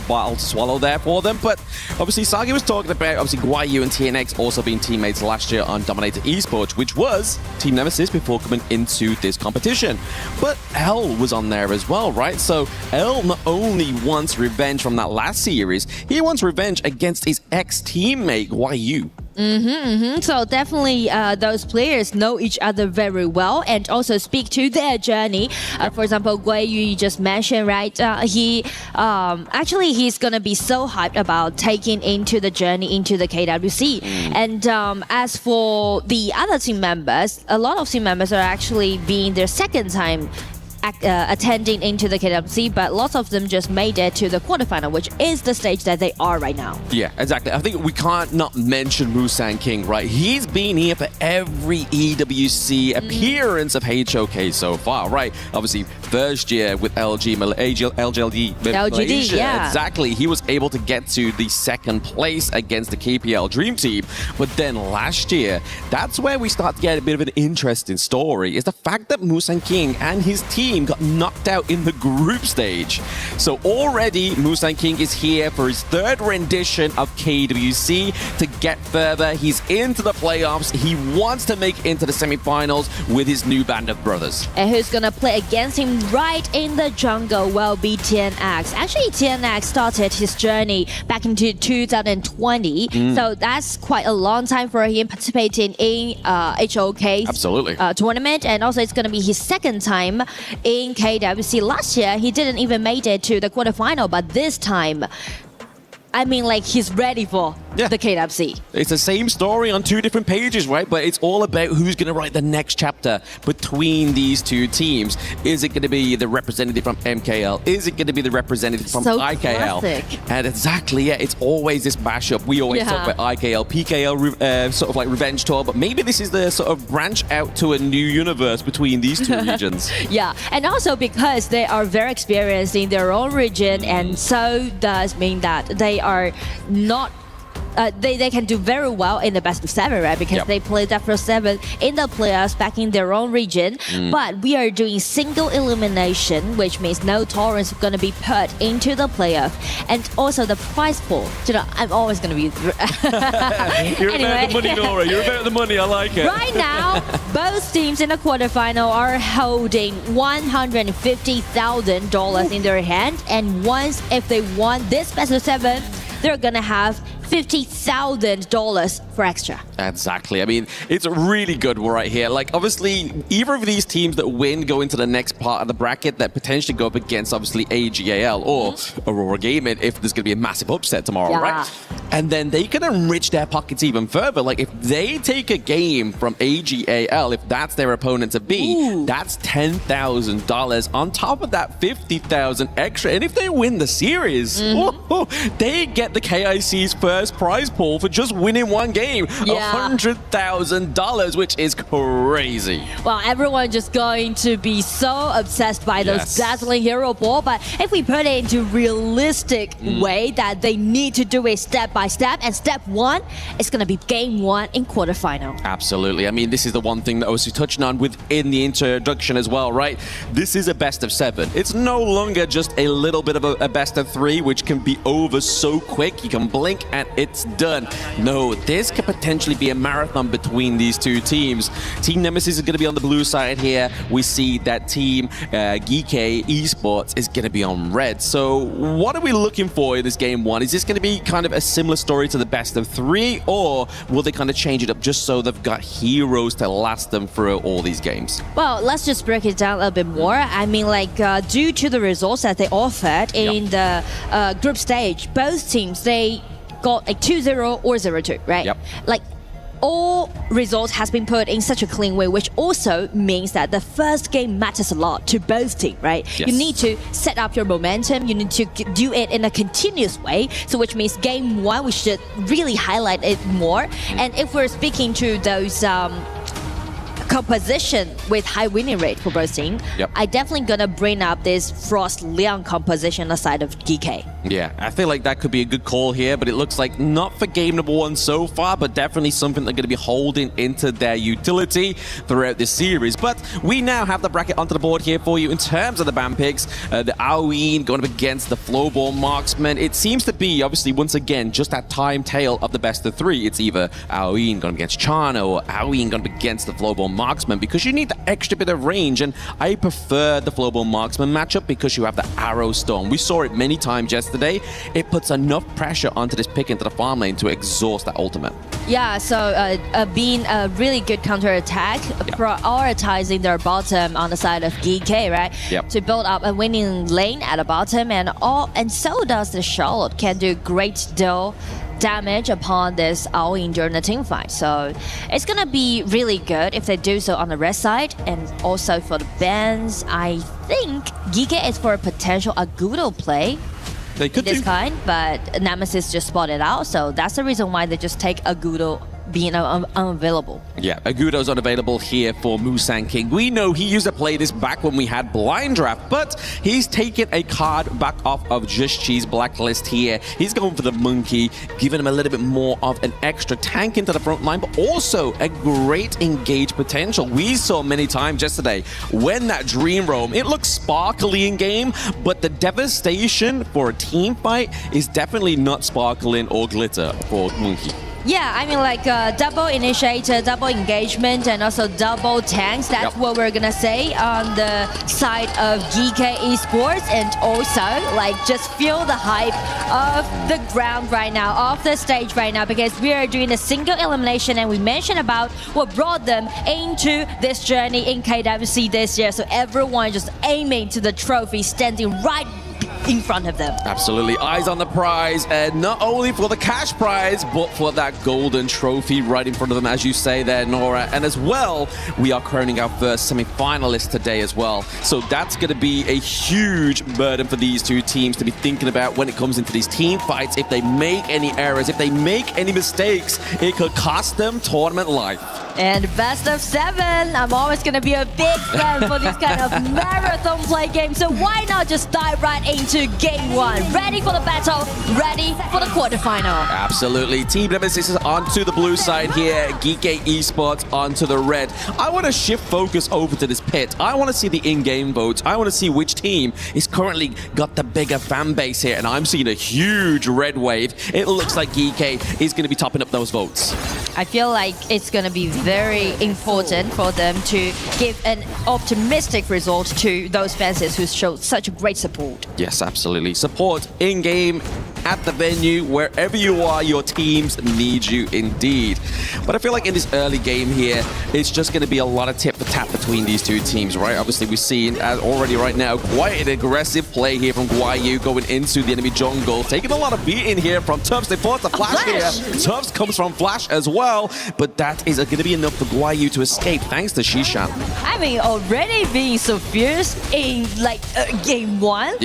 bottle to swallow there for them. But obviously, Sagi was talking about obviously Guayu and TNX also being teammates last year on Dominator Esports, which was Team Nemesis before coming into this competition. But L was on there as well, right? So L not only wants revenge from that last series, he wants revenge against his ex-teammate Guayu. So definitely those players know each other very well and also speak to their journey. For example, Gui, you just mentioned, right? He's gonna be so hyped about taking into the journey into the KWC. And as for the other team members, a lot of team members are actually being their second time attending into the KWC, but lots of them just made it to the quarterfinal, which is the stage that they are right now. Yeah, exactly. I think we can't not mention Musang King, right? He's been here for every EWC appearance of HOK so far, right? Obviously, first year with LGD Malaysia. Yeah. Exactly. He was able to get to the second place against the KPL Dream Team. But then last year, that's where we start to get a bit of an interesting story, is the fact that Musang King and his team got knocked out in the group stage. So already Musang King is here for his third rendition of KWC to get further. He's into the playoffs. He wants to make it into the semifinals with his new band of brothers. And who's gonna play against him right in the jungle will be TNX. Actually, TNX started his journey back into 2020. So that's quite a long time for him participating in HOK's Absolutely. tournament. And also it's gonna be his second time in KWC. Last year, he didn't even make it to the quarterfinal, but this time, I mean, like, he's ready for the KWC. It's the same story on two different pages, right? But it's all about who's going to write the next chapter between these two teams. Is it going to be the representative from MKL? Is it going to be the representative from IKL? Classic. And exactly, yeah, it's always this mashup. We always talk about IKL, PKL, sort of like revenge tour, but maybe this is the sort of branch out to a new universe between these two regions. Yeah, and also because they are very experienced in their own region, and so does mean that they are not they can do very well in the best of 7, right? Because they played that first 7 in the playoffs back in their own region. But we are doing single elimination, which means no tolerance is going to be put into the playoff. And also the prize pool. You know, I'm always going to be... You're about the money, Nora. You're about the money. I like it. Right now, both teams in the quarterfinal are holding $150,000 in their hand. And once, if they won this best of 7, they're going to have $50,000 for extra. Exactly. I mean, it's really good right here. Like, obviously, either of these teams that win go into the next part of the bracket that potentially go up against, obviously, AGAL or Aurora Gaming if there's going to be a massive upset tomorrow, right? And then they can enrich their pockets even further. Like, if they take a game from AGAL, if that's their opponent to be, that's $10,000 on top of that $50,000 extra. And if they win the series, they get the KIC's first prize pool for just winning one game. $100,000, which is crazy. Well, everyone just going to be so obsessed by those dazzling hero ball. But if we put it into realistic way that they need to do it step by step, and step 1 is going to be game 1 in quarterfinal. Absolutely. I mean, this is the one thing that I was touching on within the introduction as well, right? This is a best of 7. It's no longer just a little bit of a best of 3, which can be over so quick. You can blink and it's done. No, this could potentially be a marathon between these two teams. Team Nemesis is going to be on the blue side here. We see that team Geekay Esports is going to be on red. So what are we looking for in this game 1? Is this going to be kind of a similar story to the best of 3, or will they kind of change it up just so they've got heroes to last them through all these games? Well, let's just break it down a little bit more. I mean, like, due to the results that they offered in the group stage, both teams, they got a 2-0 or 0-2, right? Like, all results has been put in such a clean way, which also means that the first game matters a lot to both teams, right? You need to set up your momentum. You need to do it in a continuous way. So which means game 1, we should really highlight it more. And if we're speaking to those composition with high winning rate for both teams, I definitely gonna bring up this Frost Leon composition aside of Geekay. Yeah, I feel like that could be a good call here, but it looks like not for game number 1 so far, but definitely something they're going to be holding into their utility throughout this series. But we now have the bracket onto the board here for you in terms of the band picks. The Aoin going up against the Flowball Marksman. It seems to be, obviously, once again, just that time tail of the best of 3. It's either Aoin going up against Chana or Aoin going up against the Flowball Marksman, because you need the extra bit of range, and I prefer the Flowball Marksman matchup because you have the Arrow Storm. We saw it many times yesterday. It puts enough pressure onto this pick into the farm lane to exhaust that ultimate. Yeah, so being a really good counter-attack, prioritizing their bottom on the side of Geekay, right? Yep. To build up a winning lane at the bottom, and so does the Charlotte, can do great deal damage upon this all-in during the team fight. So it's gonna be really good if they do so on the red side, and also for the bans, I think Geekay is for a potential Agudo play. They could this do. kind, but Nemesis just spotted out, so that's the reason why they just take Agudo being unavailable. Yeah, Agudo's unavailable here for Musang King. We know he used to play this back when we had Blind Draft, but he's taken a card back off of Just Cheese blacklist here. He's going for the Monkey, giving him a little bit more of an extra tank into the front line, but also a great engage potential. We saw many times yesterday when that Dream Roam, it looks sparkly in game, but the devastation for a team fight is definitely not sparkling or glitter for Monkey. Yeah, I mean like double initiator, double engagement, and also double tanks. That's what we're gonna say on the side of Geekay Esports, and also like just feel the hype of the ground right now, of the stage right now, because we are doing a single elimination, and we mentioned about what brought them into this journey in KWC this year. So everyone just aiming to the trophy, standing right in front of them. Absolutely, eyes on the prize, and not only for the cash prize, but for that golden trophy right in front of them, as you say there, Nora. And as well, we are crowning our first semi-finalist today as well. So that's going to be a huge burden for these two teams to be thinking about when it comes into these team fights. If they make any errors, if they make any mistakes, it could cost them tournament life. And best of 7, I'm always going to be a big fan for this kind of marathon play game. So why not just dive right into game 1? Ready for the battle, ready for the quarterfinal. Absolutely. Team Nemesis is onto the blue side here. Geekay Esports onto the red. I want to shift focus over to this pit. I want to see the in-game votes. I want to see which team is currently got the bigger fan base here. And I'm seeing a huge red wave. It looks like Geekay is going to be topping up those votes. I feel like it's going to be very important for them to give an optimistic result to those fans who showed such great support. Yes, absolutely. Support in-game, at the venue, wherever you are, your teams need you indeed. But I feel like in this early game here, it's just going to be a lot of tip for tap between these two teams, right? Obviously, we've seen already right now quite an aggressive play here from Guayu going into the enemy jungle, taking a lot of beating here from Tufts. They forced the flash here. Tufts comes from flash as well, but that is going to be enough for Guayu to escape thanks to Shishan. I mean, already being so fierce in like game 1,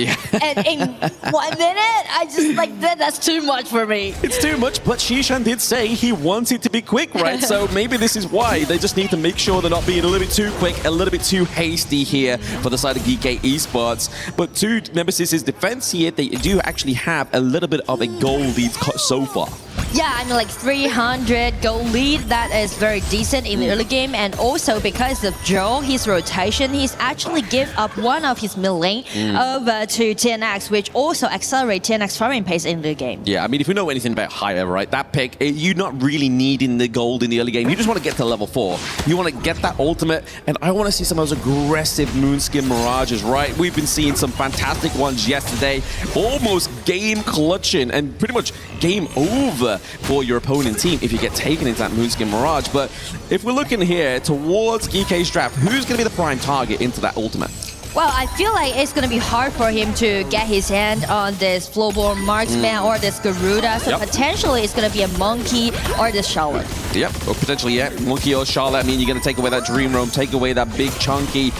and in 1 minute, I just like that's too much for me. It's too much, but Shishan did say he wants it to be quick, right? So maybe this is why they just need to make sure they're not being a little bit too quick, a little bit too hasty here for the side of Geekay Esports. But to Nemesis' defense here, they do actually have a little bit of a goal lead so far. Yeah, I mean like 300 goal lead, that is very decent in the early game, and also because of Joe, his rotation, he's actually give up one of his mid lane over to TNX, which also accelerate TNX farming pace in the game. Yeah, I mean, if you know anything about Higher, right, that pick, you're not really needing the gold in the early game. You just want to get to level 4. You want to get that ultimate, and I want to see some of those aggressive Moonskin Mirages, right? We've been seeing some fantastic ones yesterday, almost game clutching and pretty much game over for your opponent team if you get taken into that Moonskin Mirage. But if we're looking here towards Geekay's draft, who's going to be the prime target into that ultimate? Well, I feel like it's going to be hard for him to get his hand on this Flowborn Marksman or this Garuda, so potentially it's going to be a Monkey or this Charlotte. Yep, or potentially, yeah, Monkey or Charlotte. I mean, you're going to take away that Dream Roam, take away that big chunky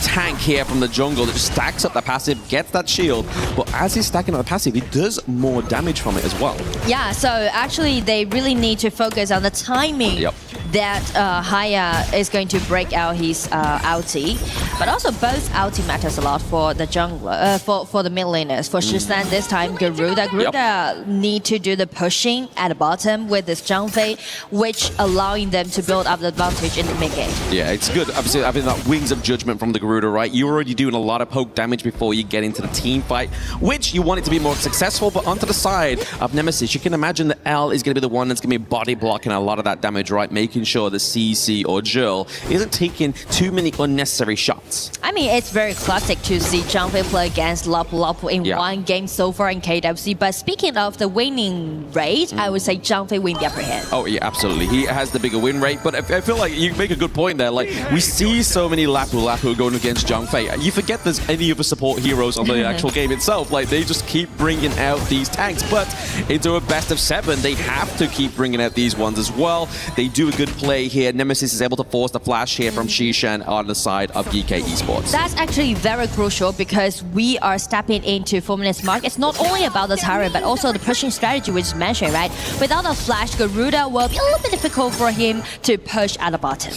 tank here from the jungle that just stacks up that passive, gets that shield, but as he's stacking up the passive, he does more damage from it as well. Yeah, so actually they really need to focus on the timing that Haya is going to break out his ulti, but also both ulti matters a lot for the jungler, for the mid laners. For Shisan this time, Garuda need to do the pushing at the bottom with this Zhangfei, which allowing them to build up the advantage in the mid game. Yeah, it's good. Obviously, having that Wings of Judgment from the Garuda, right? You're already doing a lot of poke damage before you get into the team fight, which you want it to be more successful, but onto the side of Nemesis, you can imagine that L is going to be the one that's going to be body blocking a lot of that damage, right? Making making sure that CC or Jill isn't taking too many unnecessary shots. I mean, it's very classic to see Zhangfei play against Lapu Lapu in Yeah. one game so far in KWC. But speaking of the winning rate, I would say Zhangfei win the upper hand. Oh, yeah, absolutely. He has the bigger win rate, but I feel like you make a good point there. Like, we see so many Lapu Lapu going against Zhangfei. You forget there's any other support heroes on the actual game itself. Like, they just keep bringing out these tanks, but into a best of 7, they have to keep bringing out these ones as well. They do a good play here. Nemesis is able to force the flash here from Shishan on the side of Geekay Esports. That's actually very crucial because we are stepping into 4 minutes mark. It's not only about the tyrant, but also the pushing strategy, which is mentioned, right? Without a flash, Garuda will be a little bit difficult for him to push at the bottom.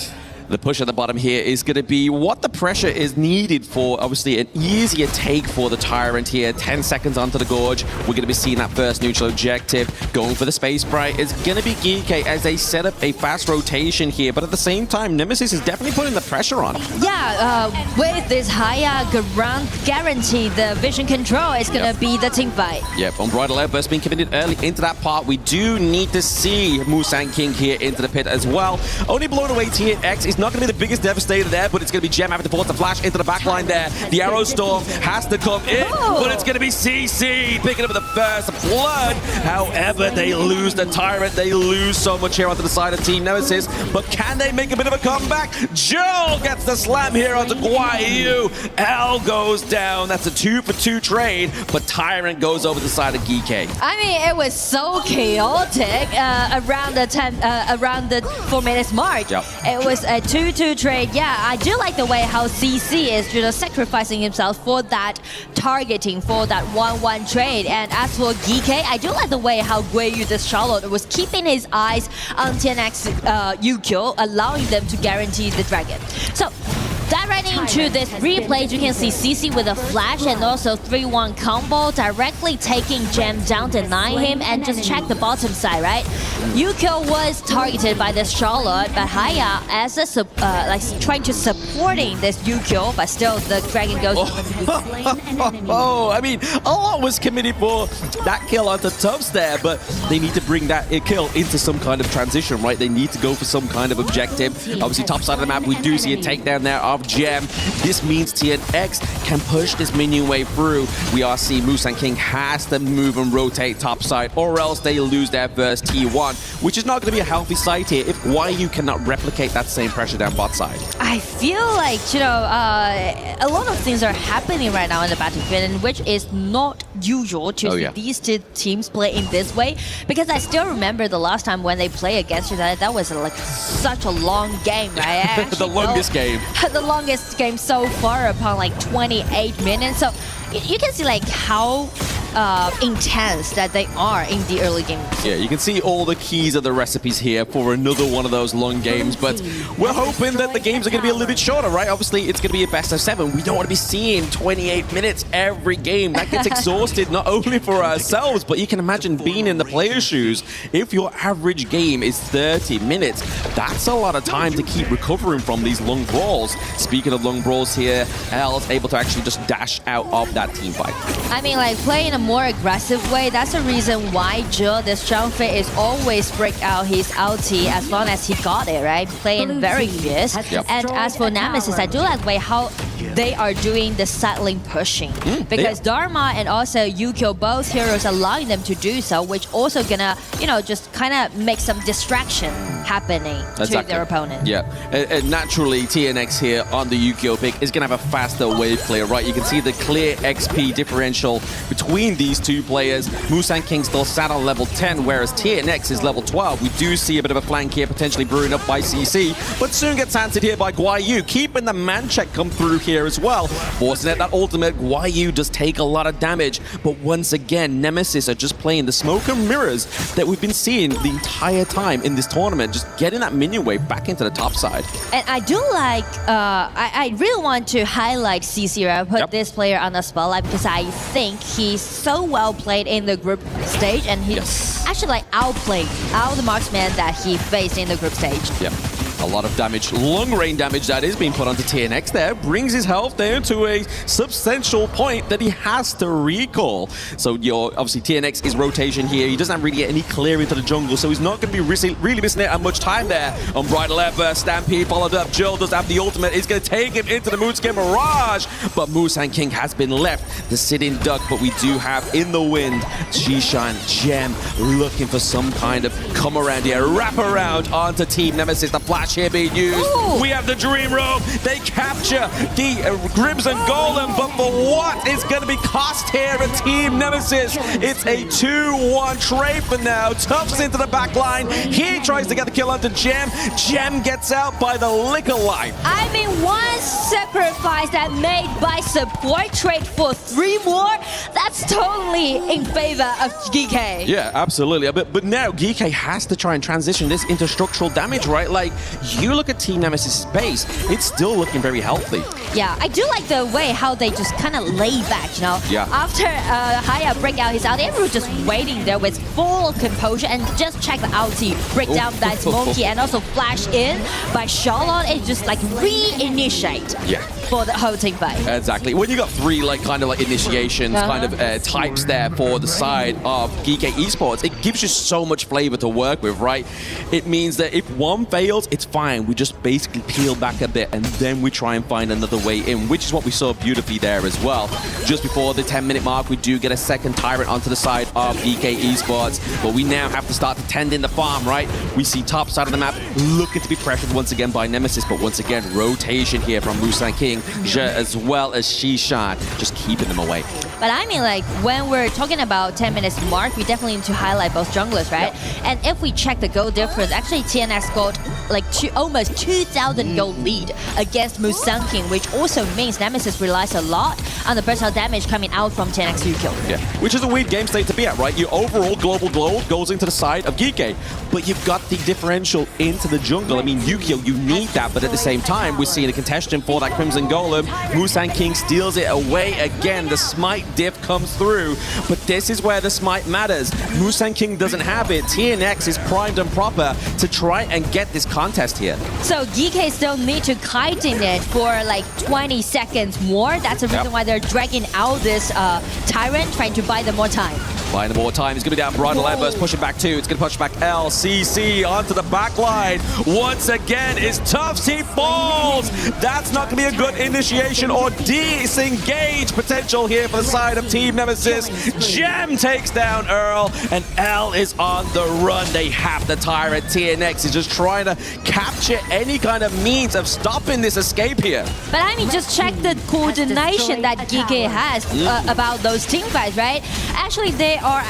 The push at the bottom here is going to be what the pressure is needed for, obviously, an easier take for the Tyrant here. 10 seconds onto the Gorge. We're going to be seeing that first neutral objective. Going for the Space Sprite is going to be Geekay as they set up a fast rotation here. But at the same time, Nemesis is definitely putting the pressure on. Yeah, with this higher guarantee, the vision control is going to be the team fight. Yep, Unbridled Outburst being committed early into that part. We do need to see Musang King here into the pit as well. Only blown away TNX is not going to be the biggest devastator there, but it's going to be Gem having to force the flash into the backline there. The Arrow Storm has to come in, but it's going to be CC picking up the first blood. However, they lose the Tyrant. They lose so much here onto the side of Team Nemesis, but can they make a bit of a comeback? Joel gets the slam here onto Guayu. L goes down. That's a 2-for-2 trade, but Tyrant goes over the side of Geekay. I mean, it was so chaotic around the 4 minutes mark. Yep. It was a 2-2 trade. Yeah, I do like the way how CC is sacrificing himself for that targeting, for that 1-1 trade. And as for Geekay, I do like the way how Guayu, the Charlotte, was keeping his eyes on TNX Yukio, allowing them to guarantee the dragon. So, directly into this replay, you can see CC with a flash and also 3-1 combo, directly taking Gem down, denying him, and just check the bottom side, right? Yukio was targeted by this Charlotte, but Haya as a trying to supporting this Yukio, but still the dragon goes. Oh, I mean, a lot was committed for that kill onto Tubbs there, but they need to bring that kill into some kind of transition, right? They need to go for some kind of objective. Obviously, top side of the map, we do see a takedown there of Gem. This means TNX can push this minion wave through. We are seeing Musang King has to move and rotate top side, or else they lose their first T1, which is not going to be a healthy sight here if YU cannot replicate that same pressure down bot side. I feel like, a lot of things are happening right now in the battlefield, and which is not usual to see these two teams play in this way, because I still remember the last time when they play against each other, that was like such a long game, right? The longest game. The longest game so far, upon like 28 minutes. So you can see like how intense that they are in the early game. Yeah, you can see all the keys of the recipes here for another one of those long games, but we're hoping that the games are going to be a little bit shorter, right? Obviously, it's going to be a best of 7. We don't want to be seeing 28 minutes every game. That gets exhausted not only for ourselves, but you can imagine being in the player's shoes. If your average game is 30 minutes, that's a lot of time to keep recovering from these long brawls. Speaking of long brawls here, L's able to actually just dash out of that team fight. I mean, like, playing a more aggressive way, that's the reason why Jill, this Zhangfei, is always break out his ulti as long as he got it, right? Playing very fierce. Yep. And as for Nemesis, I do like the way how they are doing the settling pushing. Because Dharma and also Yukio, both heroes, allowing them to do so, which also gonna, just kind of make some distraction happening to their opponent. Yeah, and naturally, TNX here on the Yukio pick is going to have a faster wave clear, right? You can see the clear XP differential between these two players. Musang King still sat on level 10, whereas TNX is level 12. We do see a bit of a flank here, potentially brewing up by CC, but soon gets answered here by Guayu, keeping the man check come through here as well. Forcing out that ultimate, Guayu does take a lot of damage, but once again, Nemesis are just playing the smoke and mirrors that we've been seeing the entire time in this tournament, just getting that minion wave back into the top side. And I do like, I really want to highlight CC, right? Put this player on the spotlight because I think he's so well played in the group stage, and he actually outplayed all the marksmen that he faced in the group stage. Yeah. A lot of damage, long-range damage that is being put onto TNX there, brings his health down to a substantial point that he has to recall. So obviously TNX is rotation here. He doesn't really get any clear into the jungle, so he's not going to be really missing out on much time there. Unbridled Ever, Stampede followed up. Jill does have the ultimate. It's going to take him into the Moonscape Mirage, but Musang King has been left. The sitting duck, but we do have in the wind Shishan, Gem, looking for some kind of come around here, wrap around onto Team Nemesis. The flash here being used. Ooh. We have the Dream Robe. They capture the Crimson Golem, but for what is going to be cost here at Team Nemesis? It's a 2-1 trade for now. Tufts into the back line. He tries to get the kill onto Gem. Gem gets out by the liquor life. I mean, one sacrifice that made by support trade for 3 more, that's totally in favor of Geekay. Yeah, absolutely. But now Geekay has to try and transition this into structural damage, right? Like, you look at Team Nemesis' base, it's still looking very healthy. Yeah, I do like the way how they just kind of lay back, you know? Yeah. After Haya break out his ulti, everyone just waiting there with full composure and just check the ulti, break down that monkey and also flash in by Charlotte and just like re-initiate for the whole team fight. Exactly. When you got 3 initiations, types there for the side of Geekay Esports, it gives you so much flavor to work with, right? It means that if one fails, it's fine. We just basically peel back a bit and then we try and find another way in, which is what we saw beautifully there as well. Just before the 10-minute mark, we do get a second Tyrant onto the side of Geekay Esports, but we now have to start to tend in the farm, right? We see top side of the map looking to be pressured once again by Nemesis, but once again, rotation here from Musang King, as well as Shishan, just keeping them away. But I mean, like, when we're talking about 10 minutes mark, we definitely need to highlight both junglers, right? And if we check the goal difference, actually TNX got like almost 2,000 gold lead against Musang King, which also means Nemesis relies a lot on the versatile damage coming out from TNX Yukio. Yeah, which is a weird game state to be at, right? Your overall global gold goes into the side of Geekay, but you've got the differential into the jungle. I mean, Yukio, you need that, but at the same time, we're seeing a contestant for that Crimson Golem. Musang King steals it away again. The Smite diff comes through, but this is where the Smite matters. Musang King doesn't have it. TNX is primed and proper to try and get this contest here. So Geekay still need to kite in it for like 20 seconds more. That's the reason why they're dragging out this Tyrant, trying to buy them more time. Buying them more time. He's going to be down Bridal Embers, pushing back 2. It's going to push back LCC onto the back line. Once again, is Tufts. He falls. That's not going to be a good initiation or disengage potential here for the side of Team Nemesis. Gem takes down Earl, and L is on the run. They have the Tyrant. TNX is just trying to capture any kind of means of stopping this escape here. But I mean, just check the coordination that Geekay has about those team fights, right? Actually, they are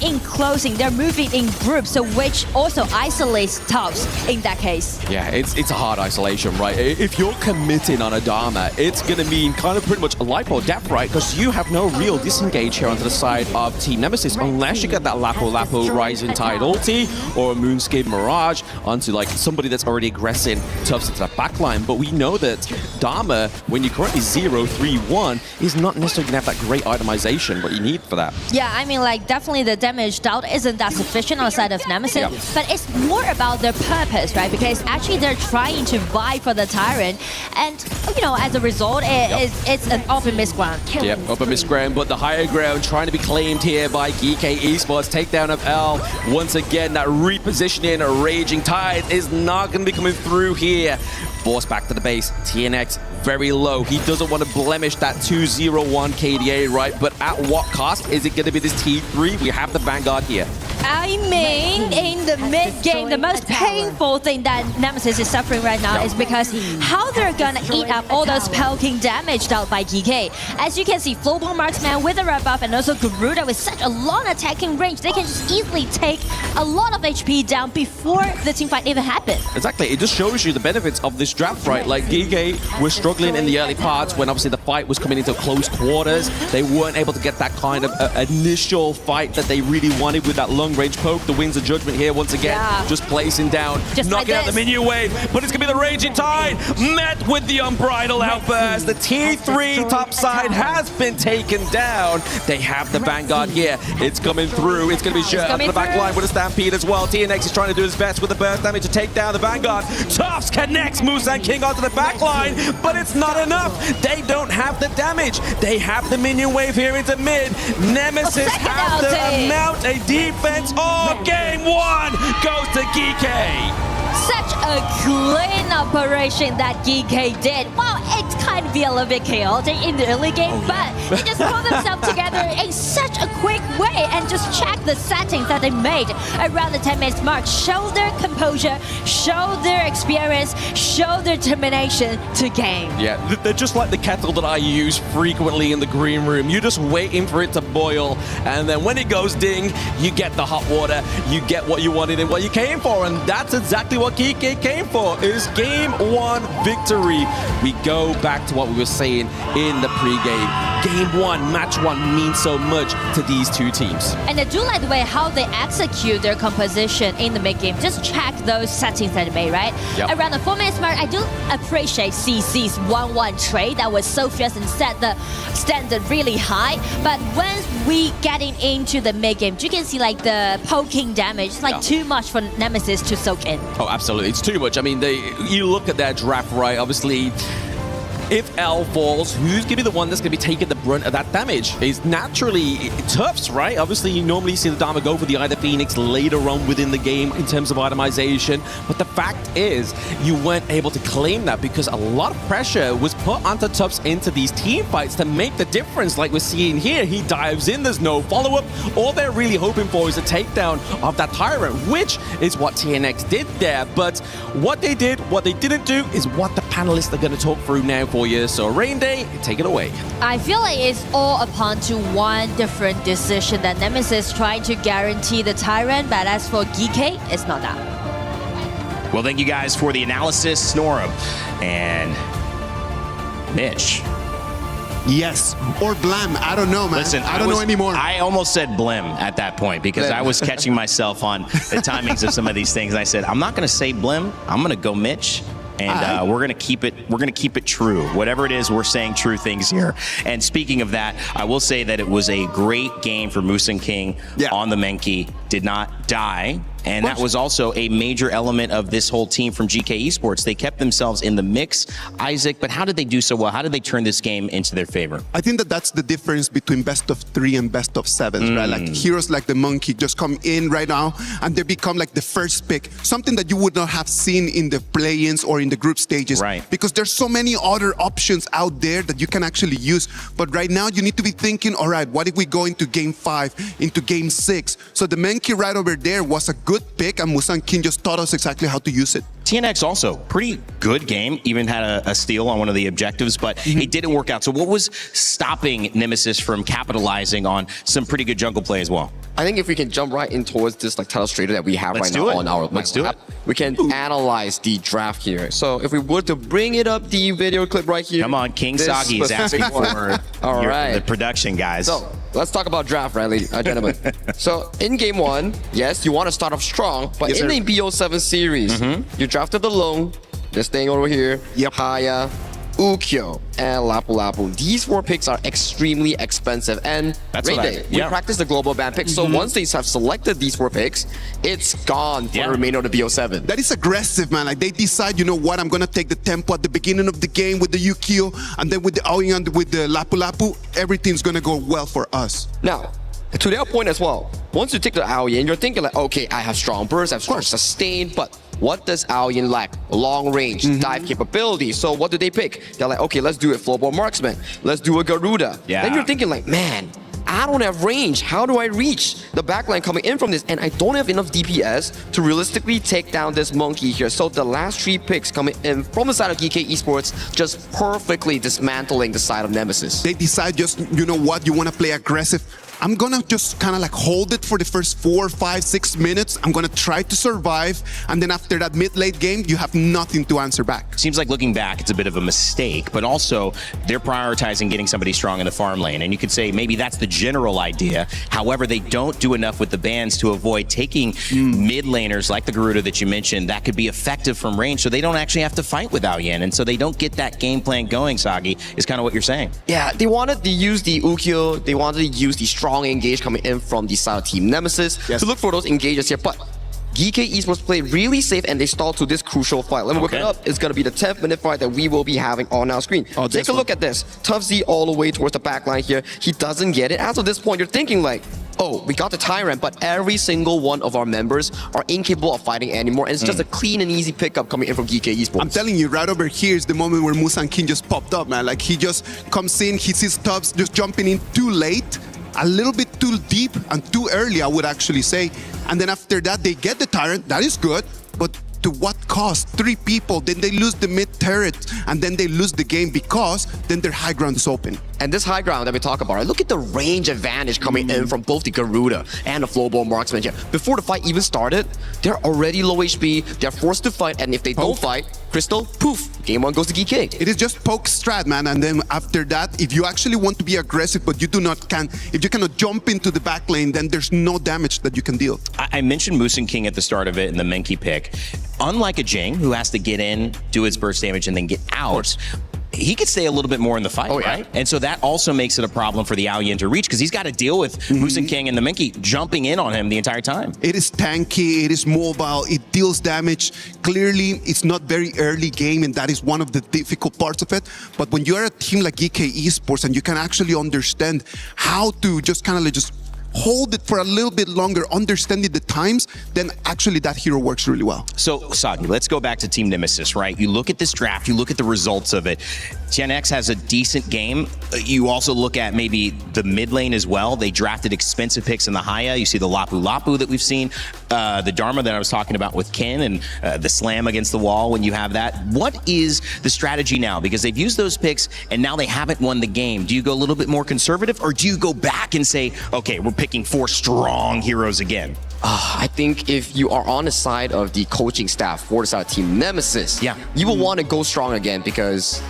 in closing. They're moving in groups, so which also isolates Tufts in that case. Yeah, it's a hard isolation, right? If you're committing on a Dharma, it's going to mean kind of pretty much a life or death, right? Because you have no real disengage here onto the side of Team Nemesis unless you get that Lapu Rising Tide ulti or a Moonscape Mirage onto like somebody that's already aggressing Tufts into that backline. But we know that Dharma, when you're currently 0-3-1, is not necessarily going to have that great itemization what you need for that. Yeah, I mean, like, definitely the damage dealt isn't that sufficient on the side of Nemesis, but it's more about their purpose, right? Because actually they're trying to vie for the Tyrant, and, you know, as a result, it's an open misground. Yep, open misground, but the higher ground trying to be claimed here by Geekay Esports. Takedown of L. Once again, that repositioning, a Raging Tide is not going to be coming through here. Forced back to the base. TNX very low. He doesn't want to blemish that 2-0-1 KDA, right? But at what cost is it going to be this T3? We have the Vanguard here. I mean, in the mid-game, the most painful thing that Nemesis is suffering right now is because how they're gonna eat up all those poking damage dealt by Geekay. As you can see, Flowball Marksman with a red buff and also Garuda with such a long attacking range, they can just easily take a lot of HP down before the teamfight even happens. Exactly. It just shows you the benefits of this draft, right? Like, Geekay was struggling in the early parts when obviously the fight was coming into close quarters. They weren't able to get that kind of initial fight that they really wanted with that long-range damage poke, the Winds of Judgment here once again. Yeah. Just placing down, Just knocking like out the this. minion wave, but it's going to be the Raging Tide met with the Unbridled Outburst. The T3 top side has been taken down. They have the Vanguard here. It's coming through. It's going to be shut up to the back line with a Stampede as well. TNX is trying to do his best with the burst damage to take down the Vanguard. Tufts connects Musan King onto the back line, but it's not enough. They don't have the damage. They have the minion wave here into mid. Nemesis have to mount a defense. Oh, game one goes to Geekay. Such a clean operation that Geekay did. Well, it kind of be a little bit chaotic in the early game, but they just pulled themselves together in such a quick way and just check the settings that they made around the 10 minutes mark. Show their composure, show their experience, show their determination to game. Yeah, they're just like the kettle that I use frequently in the green room. You're just waiting for it to boil, and then when it goes ding, you get the hot water, you get what you wanted and what you came for, and that's exactly what Geekay came for, is game one victory. We go back to what we were saying in the pregame. Game one, match one means so much to these two teams. And I do like the way how they execute their composition in the mid-game. Just check those settings that they made, right? Yep. Around the 4 minutes mark, I do appreciate CC's 1-1 trade that was so fierce and set the standard really high. But once we getting into the mid-game, you can see like the poking damage, it's like too much for Nemesis to soak in. Oh, absolutely. It's too much. I mean, you look at their draft, right? Obviously, if L falls, who's going to be the one that's going to be taking the brunt of that damage? It's naturally Tufts, right? Obviously, you normally see the Dharma go for the Either Phoenix later on within the game in terms of itemization. But the fact is, you weren't able to claim that because a lot of pressure was put onto Tufts into these team fights to make the difference. Like we're seeing here, he dives in, there's no follow-up. All they're really hoping for is a takedown of that Tyrant, which is what TNX did there. But what they did, what they didn't do, is what the panelists are going to talk through now for you. So Rain Day, take it away. I feel like it's all upon to one different decision that Nemesis trying to guarantee the Tyrant, but as for Geekay, it's not that. Well, thank you guys for the analysis, Snorum and Mitch. Yes, or Blam. I don't know, man. Listen, I don't know anymore. I almost said Blim at that point because I was catching myself on the timings of some of these things. I said, I'm not going to say Blim. I'm going to go Mitch. And we're gonna keep it true. Whatever it is, we're saying true things here. And speaking of that, I will say that it was a great game for Musan King on the Menki. Did not die. And that was also a major element of this whole team from Geekay Esports. They kept themselves in the mix, Isaac, but how did they do so well? How did they turn this game into their favor? I think that that's the difference between best of 3 and best of 7, right? Like heroes like the Monkey just come in right now and they become like the first pick, something that you would not have seen in the play-ins or in the group stages, right? Because there's so many other options out there that you can actually use. But right now you need to be thinking, all right, what if we go into game 5, into game 6? So the Monkey right over there was a good pick, and Musan King just taught us exactly how to use it. TNX also, pretty good game, even had a steal on one of the objectives, but it didn't work out. So what was stopping Nemesis from capitalizing on some pretty good jungle play as well? I think if we can jump right in towards this like illustrator that we have right now on our lap, we can analyze the draft here. So if we were to bring it up, the video clip right here. Come on, King Sagi is asking for the production, guys. So let's talk about draft, right, gentlemen. So in game 1, yes, you want to start off strong, but in the BO7 series, you drafted the lone, this thing over here, Haya, Ukyo, and Lapu Lapu. These 4 picks are extremely expensive, and we practice the global ban pick, so once they have selected these 4 picks, it's gone for the remainder of the BO7. That is aggressive, man. Like they decide, you know what, I'm gonna take the tempo at the beginning of the game with the Ukyo, and then with the Aoyan, with the Lapu Lapu, everything's gonna go well for us. Now, to their point as well, once you take the Aoyan, you're thinking like, okay, I have strong burst, I have strong sustain, but what does Aoyan lack? Long range, dive capability. So what do they pick? They're like, okay, let's do a flowball marksman. Let's do a Garuda. Then you're thinking like, man, I don't have range. How do I reach the backline coming in from this? And I don't have enough DPS to realistically take down this Monkey here. So the last 3 picks coming in from the side of Geekay Esports, just perfectly dismantling the side of Nemesis. They decide just, you know what, you want to play aggressive. I'm gonna just kind of like hold it for the first 4, 5, 6 minutes. I'm gonna try to survive, and then after that mid-late game, you have nothing to answer back. Seems like looking back, it's a bit of a mistake, but also they're prioritizing getting somebody strong in the farm lane. And you could say maybe that's the general idea. However, they don't do enough with the bans to avoid taking mid laners like the Garuda that you mentioned that could be effective from range, so they don't actually have to fight with Aoyan, and so they don't get that game plan going, Sagi, is kind of what you're saying. Yeah, they wanted to use the Ukyo, they wanted to use the strong engage coming in from the side of Team Nemesis to look for those engages here, but Geekay Esports played really safe and they stalled to this crucial fight. Let me look it up. It's going to be the 10th minute fight that we will be having on our screen. Take a look at this. Tough Z all the way towards the back line here. He doesn't get it. As of this point, you're thinking like, oh, we got the Tyrant, but every single one of our members are incapable of fighting anymore, and it's just a clean and easy pickup coming in from Geekay Esports. I'm telling you, right over here is the moment where Musan King just popped up, man. Like, he just comes in, he sees Tubbs just jumping in too late, a little bit too deep and too early, I would actually say. And then after that, they get the Tyrant. That is good, but to what cost? 3 people, then they lose the mid turret, and then they lose the game because then their high ground is open. And this high ground that we talk about, right? Look at the range advantage coming in from both the Garuda and the Flowball Marksman here. Before the fight even started, they're already low HP, they're forced to fight, and if they don't fight, Crystal, poof, game 1 goes to Geekay. It is just poke strat, man, and then after that, if you actually want to be aggressive, but you if you cannot jump into the back lane, then there's no damage that you can deal. I mentioned Musan King at the start of it in the Menki pick. Unlike a Jing, who has to get in, do his burst damage, and then get out, he could stay a little bit more in the fight, right? And so that also makes it a problem for the Aoyan to reach, because he's got to deal with Musan King and the Menki jumping in on him the entire time. It is tanky, it is mobile, it deals damage. Clearly, it's not very early game, and that is one of the difficult parts of it. But when you're a team like Geekay Esports and you can actually understand how to just kind of like just hold it for a little bit longer, understanding the times, then actually that hero works really well. So, Sagi, let's go back to Team Nemesis, right? You look at this draft, you look at the results of it. TNX has a decent game. You also look at maybe the mid lane as well. They drafted expensive picks in the Haya. You see the Lapu Lapu that we've seen, the Dharma that I was talking about with Ken, and the slam against the wall when you have that. What is the strategy now? Because they've used those picks and now they haven't won the game. Do you go a little bit more conservative, or do you go back and say, okay, we're picking 4 strong heroes again? I think if you are on the side of the coaching staff for the side of Team Nemesis, you will want to go strong again, because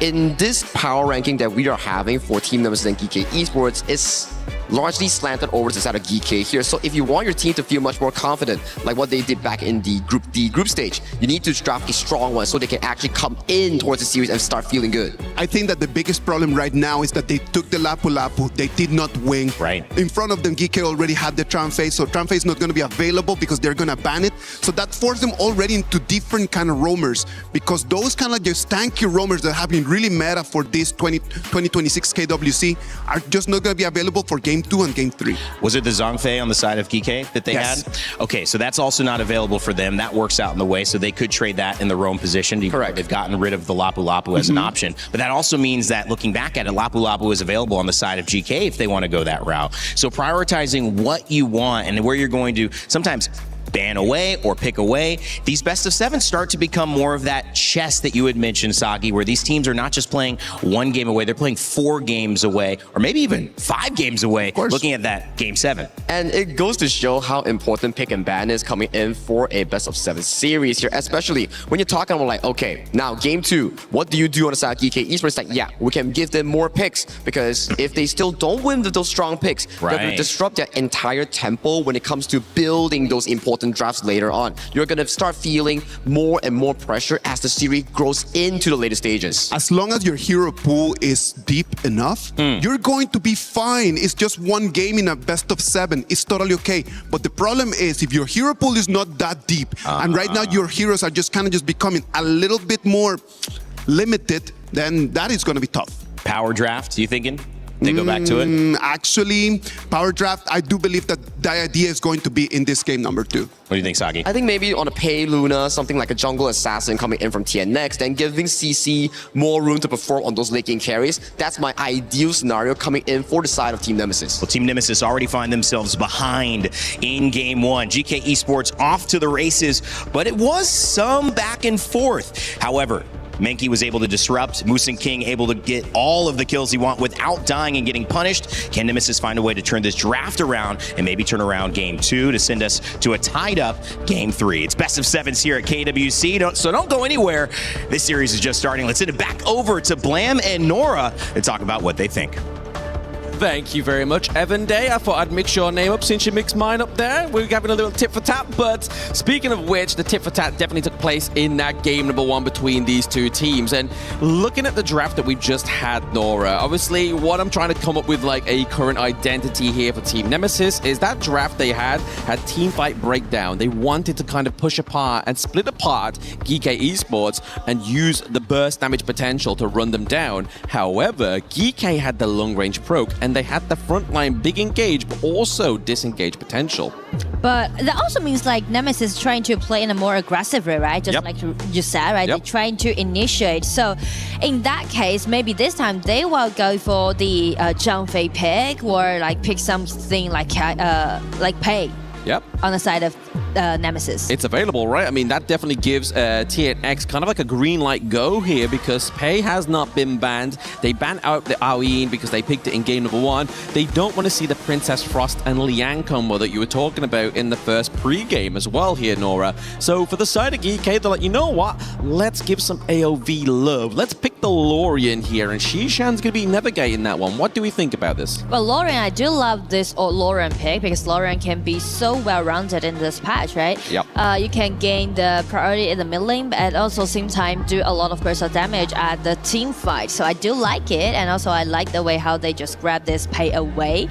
in this power ranking that we are having for Team Nemesis and Geekay Esports, it's largely slanted over to the side of Geekay here. So if you want your team to feel much more confident, like what they did back in the group stage, you need to draft a strong one so they can actually come in towards the series and start feeling good. I think that the biggest problem right now is that they took the Lapu Lapu, they did not win. Right. In front of them, Geekay already had the Tramface, so Tramface is not going to be available because they're going to ban it. So that forced them already into different kind of roamers, because those kind of just tanky roamers that have been really meta for this 2026 KWC are just not going to be available for Game 2 and Game 3. Was it the Zhongfei on the side of Geekay that they had? Okay, so that's also not available for them. That works out in the way, so they could trade that in the roam position. Correct. They've gotten rid of the Lapu Lapu as an option. But that also means that looking back at it, Lapu Lapu is available on the side of GK if they want to go that route. So prioritizing what you want and where you're going to sometimes ban away or pick away. These best of 7 start to become more of that chess that you had mentioned, Sagi, where these teams are not just playing 1 game away, they're playing 4 games away, or maybe even 5 games away, looking at that Game 7. And it goes to show how important pick and ban is coming in for a best of 7 series here, especially when you're talking about like, okay, now Game 2, what do you do on the side of Geekay Esports? Like, yeah, we can give them more picks, because if they still don't win with those strong picks, they're going to disrupt their entire tempo when it comes to building those important drafts later on. You're going to start feeling more and more pressure as the series grows into the later stages. As long as your hero pool is deep enough, you're going to be fine. It's just 1 game in a best of 7. It's totally okay. But the problem is if your hero pool is not that deep, and right now your heroes are just kind of just becoming a little bit more limited, then that is going to be tough. Power draft, you thinking? They go back to it? Actually, power draft, I do believe that the idea is going to be in this game number 2. What do you think, Sagi? I think maybe on a Pei Luna, something like a jungle assassin coming in from TNX, then giving CC more room to perform on those late game carries. That's my ideal scenario coming in for the side of Team Nemesis. Well, Team Nemesis already find themselves behind in Game 1. Geekay Esports off to the races, but it was some back and forth. However, Menki was able to disrupt. Musin King able to get all of the kills he want without dying and getting punished. Can Nemesis find a way to turn this draft around and maybe turn around game 2 to send us to a tied up game 3? It's best of 7s here at KWC, so don't go anywhere. This series is just starting. Let's send it back over to Blam and Nora to talk about what they think. Thank you very much, Evan Day. I thought I'd mix your name up since you mixed mine up there. We're having a little tit for tat, but speaking of which, the tit for tat definitely took place in that game number 1 between these two teams. And looking at the draft that we just had, Nora, obviously what I'm trying to come up with like a current identity here for Team Nemesis is that draft they had team fight breakdown. They wanted to kind of push apart and split apart Geekay Esports and use the burst damage potential to run them down. However, Geekay had the long range proc, and they had the frontline big engage, but also disengage potential. But that also means like Nemesis trying to play in a more aggressive way, right? Just like you said, right? They're trying to initiate. So in that case, maybe this time they will go for the Zhang Fei pick or like pick something like Pei. Yep. On the side of Nemesis. It's available, right? I mean, that definitely gives TNX kind of like a green light go here because Pei has not been banned. They banned out the Aoyin because they picked it in game number 1. They don't want to see the Princess Frost and Liang combo that you were talking about in the first pre-game as well here, Nora. So for the side of Geekay, they're like, you know what? Let's give some AOV love. Let's pick the Lorian here, and Shishan's going to be navigating that one. What do we think about this? Well, Lorian, I do love this Lorian pick because Lorian can be so well-rounded in this patch, right? Yep. You can gain the priority in the mid lane, but at also same time do a lot of burst of damage at the team fight. So I do like it, and also I like the way how they just grab this Pei away.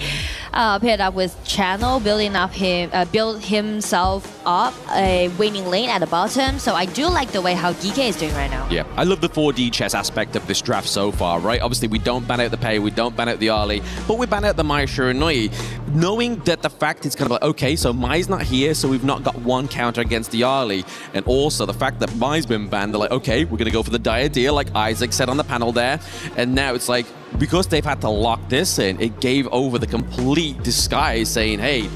Paired up with Channel, build himself up a winning lane at the bottom. So I do like the way how Geekay is doing right now. Yeah, I love the 4D chess aspect of this draft so far, right? Obviously, we don't ban out the Pei, we don't ban out the Ali, but we ban out the Mai Shiranui. Knowing that the fact is kind of like, okay, so Mai's not here, so we've not got one counter against the Ali. And also the fact that Mai's been banned, they're like, okay, we're going to go for the dire deal, like Isaac said on the panel there. And now it's like, because they've had to lock this in, it gave over the complete disguise saying, hey,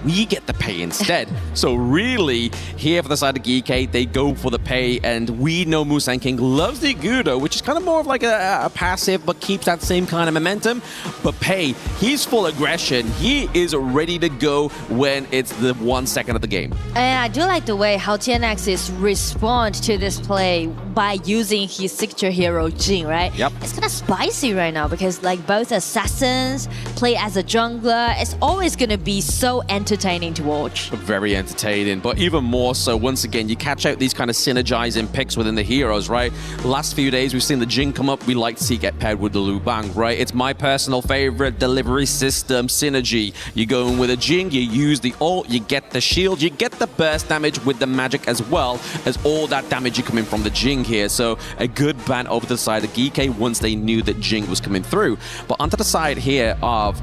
we get the Pei instead. So really, here for the side of Geekay, they go for the Pei, and we know Musin King loves the Gudo, which is kind of more of like a passive, but keeps that same kind of momentum. But Pei, he's full aggression. He is ready to go when it's the 1 second of the game. And I do like the way how TNX is respond to this play by using his signature hero Jhin, right? Yep. It's kind of spicy right now because like both assassins play as a jungler. It's always going to be so entertaining to watch. Very entertaining, but even more so, once again, you catch out these kind of synergizing picks within the heroes, right? Last few days, we've seen the Jhin come up. We like to see get paired with the Lu Bang, right? It's my personal favorite delivery system synergy. You go in with a Jhin, you use the ult, you get the shield, you get the burst damage with the magic as well as all that damage you coming from the Jhin here. So a good ban over to the side of Geekay once they knew that Jhin was coming through. But onto the side here of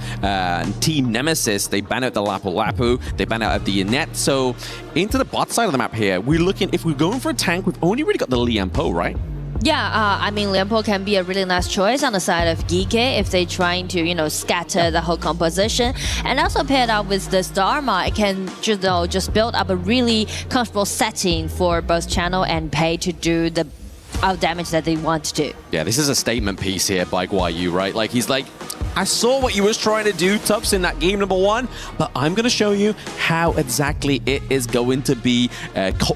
Team Nemesis, they ban out the Lapu Lapu, they ban out the Yanet. So into the bot side of the map here, we're looking, if we're going for a tank, we've only really got the Liang Po, right? Yeah, I mean, Liang Po can be a really nice choice on the side of Geekay if they're trying to, you know, scatter the whole composition. And also paired up with this Dharma, it can just build up a really comfortable setting for both Channel and Pei to do the damage that they want to do. Yeah, this is a statement piece here by Guayu, right? Like, he's like, I saw what you was trying to do, Tubbs, in that game number 1, but I'm going to show you how exactly it is going to be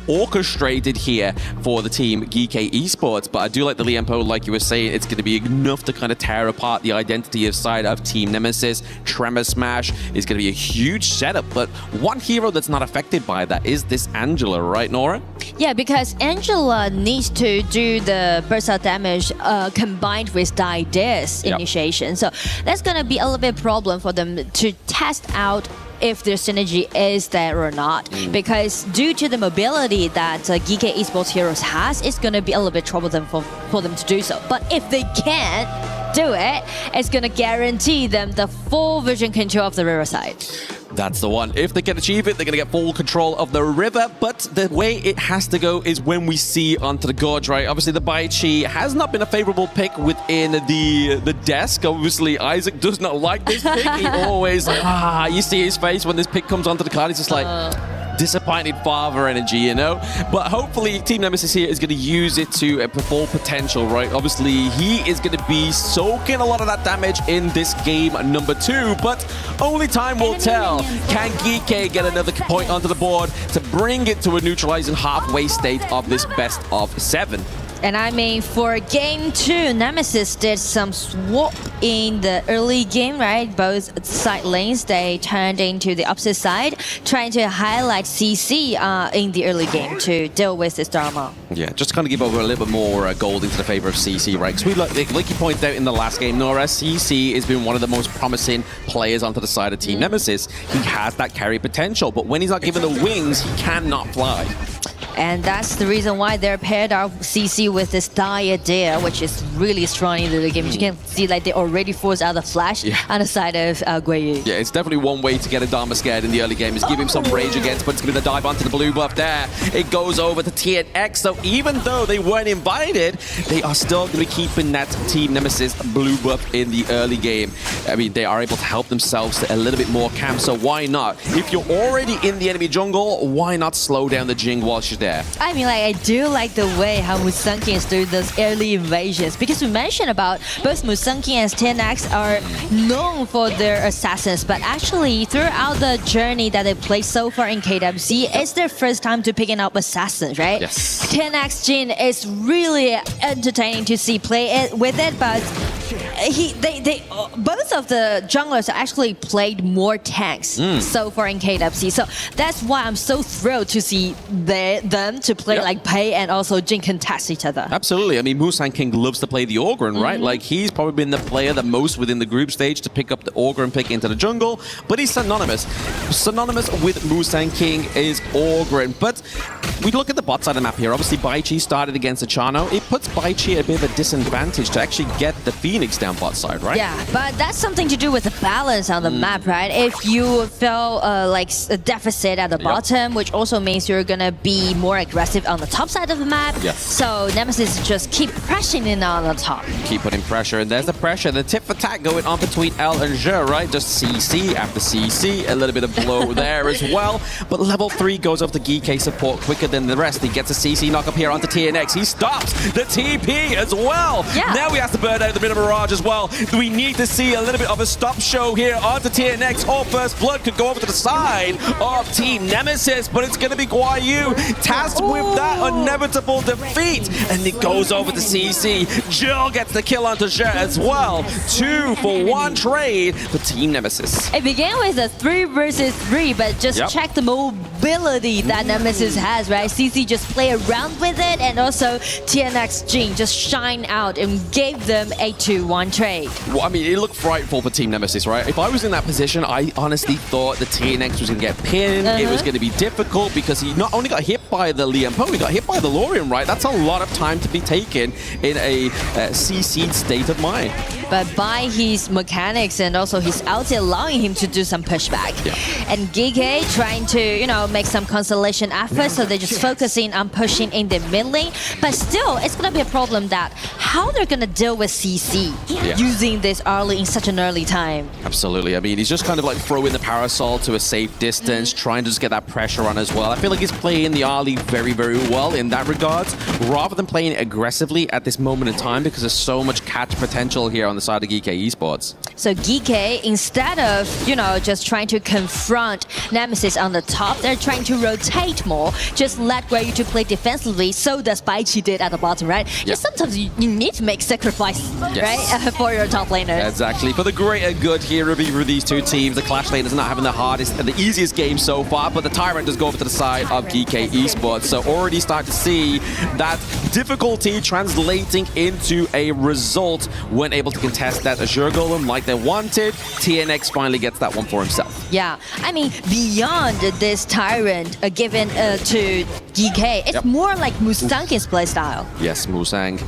orchestrated here for the team Geekay Esports. But I do like the Liang Po, like you were saying, it's going to be enough to kind of tear apart the identity of side of Team Nemesis. Tremor Smash is going to be a huge setup, but one hero that's not affected by that is this Angela, right, Nora? Yeah, because Angela needs to do the burst of damage combined with Die Dis initiation. So that's going to be a little bit problem for them to test out if their synergy is there or not. Because due to the mobility that Geekay Esports Heroes has, it's going to be a little bit troublesome for them to do so. But if they can't do it, it's going to guarantee them the full vision control of the riverside. That's the one. If they can achieve it, they're going to get full control of the river. But the way it has to go is when we see onto the gorge, right? Obviously, the Baichi has not been a favorable pick within the desk. Obviously, Isaac does not like this pick. He always, you see his face when this pick comes onto the card. He's just like, disappointed father energy, you know? But hopefully Team Nemesis here is going to use it to full potential, right? Obviously, he is going to be soaking a lot of that damage in this game number 2, but only time will tell. Can Geekay get another point onto the board to bring it to a neutralizing halfway state of this best of 7? And I mean, for game 2, Nemesis did some swap in the early game, right? Both side lanes, they turned into the opposite side, trying to highlight CC in the early game to deal with this drama. Yeah, just to kind of give over a little bit more gold into the favor of CC, right? Because like you pointed out in the last game, Nora, CC has been one of the most promising players onto the side of Team Nemesis. He has that carry potential, but when he's not given the wings, he cannot fly. And that's the reason why they're paired up CC with this Diadea, which is really strong into the game. You can see like they already forced out the flash on the side of Guiyu. Yeah, it's definitely one way to get a Dharma scared in the early game is give him some rage against, but it's going to be the dive onto the blue buff there. It goes over to TNX, so even though they weren't invited, they are still going to be keeping that Team Nemesis blue buff in the early game. I mean, they are able to help themselves to a little bit more camp, so why not? If you're already in the enemy jungle, why not slow down the Jing while she's there? I mean, like, I do like the way how Musunki is doing those early invasions, because we mentioned about both Musunki and TNX are known for their assassins, but actually throughout the journey that they played so far in KWC, it's their first time to picking up assassins, right? Yes. TNX Jin is really entertaining to see play it with it, but both of the junglers actually played more tanks so far in KWC, so that's why I'm so thrilled to see them to play like Pei and also Jin contest each other. Absolutely. I mean, Musang King loves to play the Ogryn, right? Like, he's probably been the player the most within the group stage to pick up the Ogryn pick into the jungle, but he's synonymous. Synonymous with Musang King is Ogryn, but we look at the bot side of the map here. Obviously, Baichi started against Achano. It puts Baichi at a bit of a disadvantage to actually get the Phoenix down bot side, right? Yeah, but that's something to do with the balance on the map, right? If you feel like a deficit at the bottom, which also means you're gonna be more aggressive on the top side of the map. Yes. So Nemesis just keep pressing in on the top. Keep putting pressure, and there's the pressure. The tip for tack going on between L and Zhe, right? Just CC after CC, a little bit of blow there as well. But level 3 goes off the Geekay support quicker than the rest. He gets a CC knock up here onto TNX. He stops the TP as well. Yeah. Now he has to burn out the bit of Mirage as well. We need to see a little bit of a stop show here onto TNX. Or First Blood could go over to the side of Team Nemesis, but it's going to be Guiyu tasked with that inevitable defeat. And it goes over to CC. Jill gets the kill onto Zhe as well. 2 for 1 trade for Team Nemesis. It began with a 3 versus 3, but just check the mobility that Nemesis has, right? CC just play around with it, and also TNX Jin just shine out and gave them a 2-1 trade. Well, I mean, it looked frightful for Team Nemesis, right? If I was in that position, I honestly thought the TNX was going to get pinned. It was going to be difficult because he not only got hit by the Liam Poe, he got hit by the Lorian, right? That's a lot of time to be taken in a CC'd state of mind. But by his mechanics and also his ulti allowing him to do some pushback. And Geekay trying to, you know, make some consolation efforts, so they're just focusing on pushing in the mid lane. But still, it's going to be a problem that how they're going to deal with CC using this early in such an early time. Absolutely. I mean, he's just kind of like throwing the parasol to a safe distance, trying to just get that pressure on as well. I feel like he's playing the early very, very well in that regard, rather than playing aggressively at this moment in time, because there's so much catch potential here on the side of Geekay Esports. So Geekay, instead of, you know, just trying to confront Nemesis on the top, they're trying to rotate more, just let Guiyu to play defensively. So does Baichi did at the bottom, right? Because sometimes you need to make sacrifice, right, for your top laner. Exactly. For the greater good here of either of these two teams, the Clash lane is not having the hardest and the easiest game so far, but the Tyrant does go over to the side of Geekay Esports. So already start to see that difficulty translating into a result when able to contest that Azure Golem like they wanted. TNX finally gets that one for himself. Yeah, I mean, beyond this Tyrant given to Geekay, it's more like Musang's playstyle. Yes, Musang.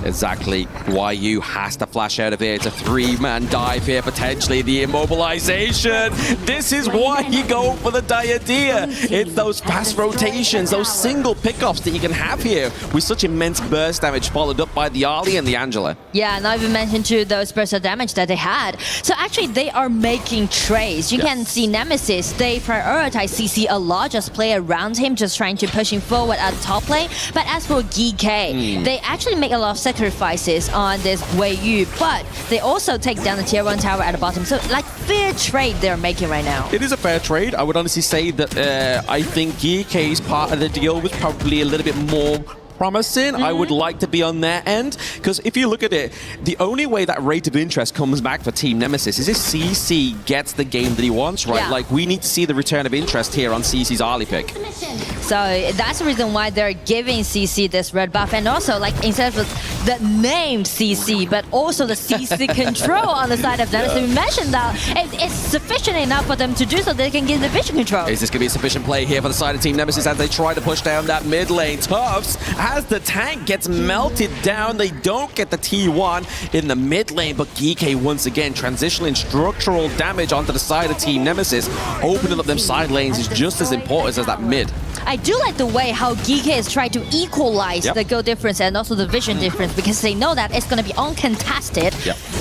Exactly. YU has to flash out of here. It's a 3-man dive here, potentially the immobilization. This is why you go for the Diadea. It's those fast rotations, those single pickoffs that you can have here with such immense burst damage followed up by the Ali and the Angela. Yeah, not even mention to those bursts of damage that they had. So actually they are making trades. You can see Nemesis, they prioritize CC a lot, just play around him, just trying to push him forward at top lane. But as for Geekay, they actually make a lot of sacrifices on this Wei, but they also take down the tier 1 tower at the bottom. So like fair trade they're making right now. It is a fair trade. I would honestly say that I think Geekay's part of the deal was probably a little bit more promising. I would like to be on their end, because if you look at it, the only way that rate of interest comes back for Team Nemesis is if CC gets the game that he wants, right? Like, we need to see the return of interest here on CC's early pick. So that's the reason why they're giving CC this red buff, and also like instead of the name CC, but also the CC control on the side of Nemesis. We mentioned that it's sufficient enough for them to do so they can get the vision control. Is this going to be a sufficient play here for the side of Team Nemesis as they try to push down that mid lane? Tufts, as the tank gets melted down, they don't get the T1 in the mid lane, but Geekay once again transitioning structural damage onto the side of Team Nemesis. Opening up them side lanes is just as important as that mid. I do like the way how Geekay is trying to equalize the goal difference and also the vision difference, because they know that it's going to be uncontested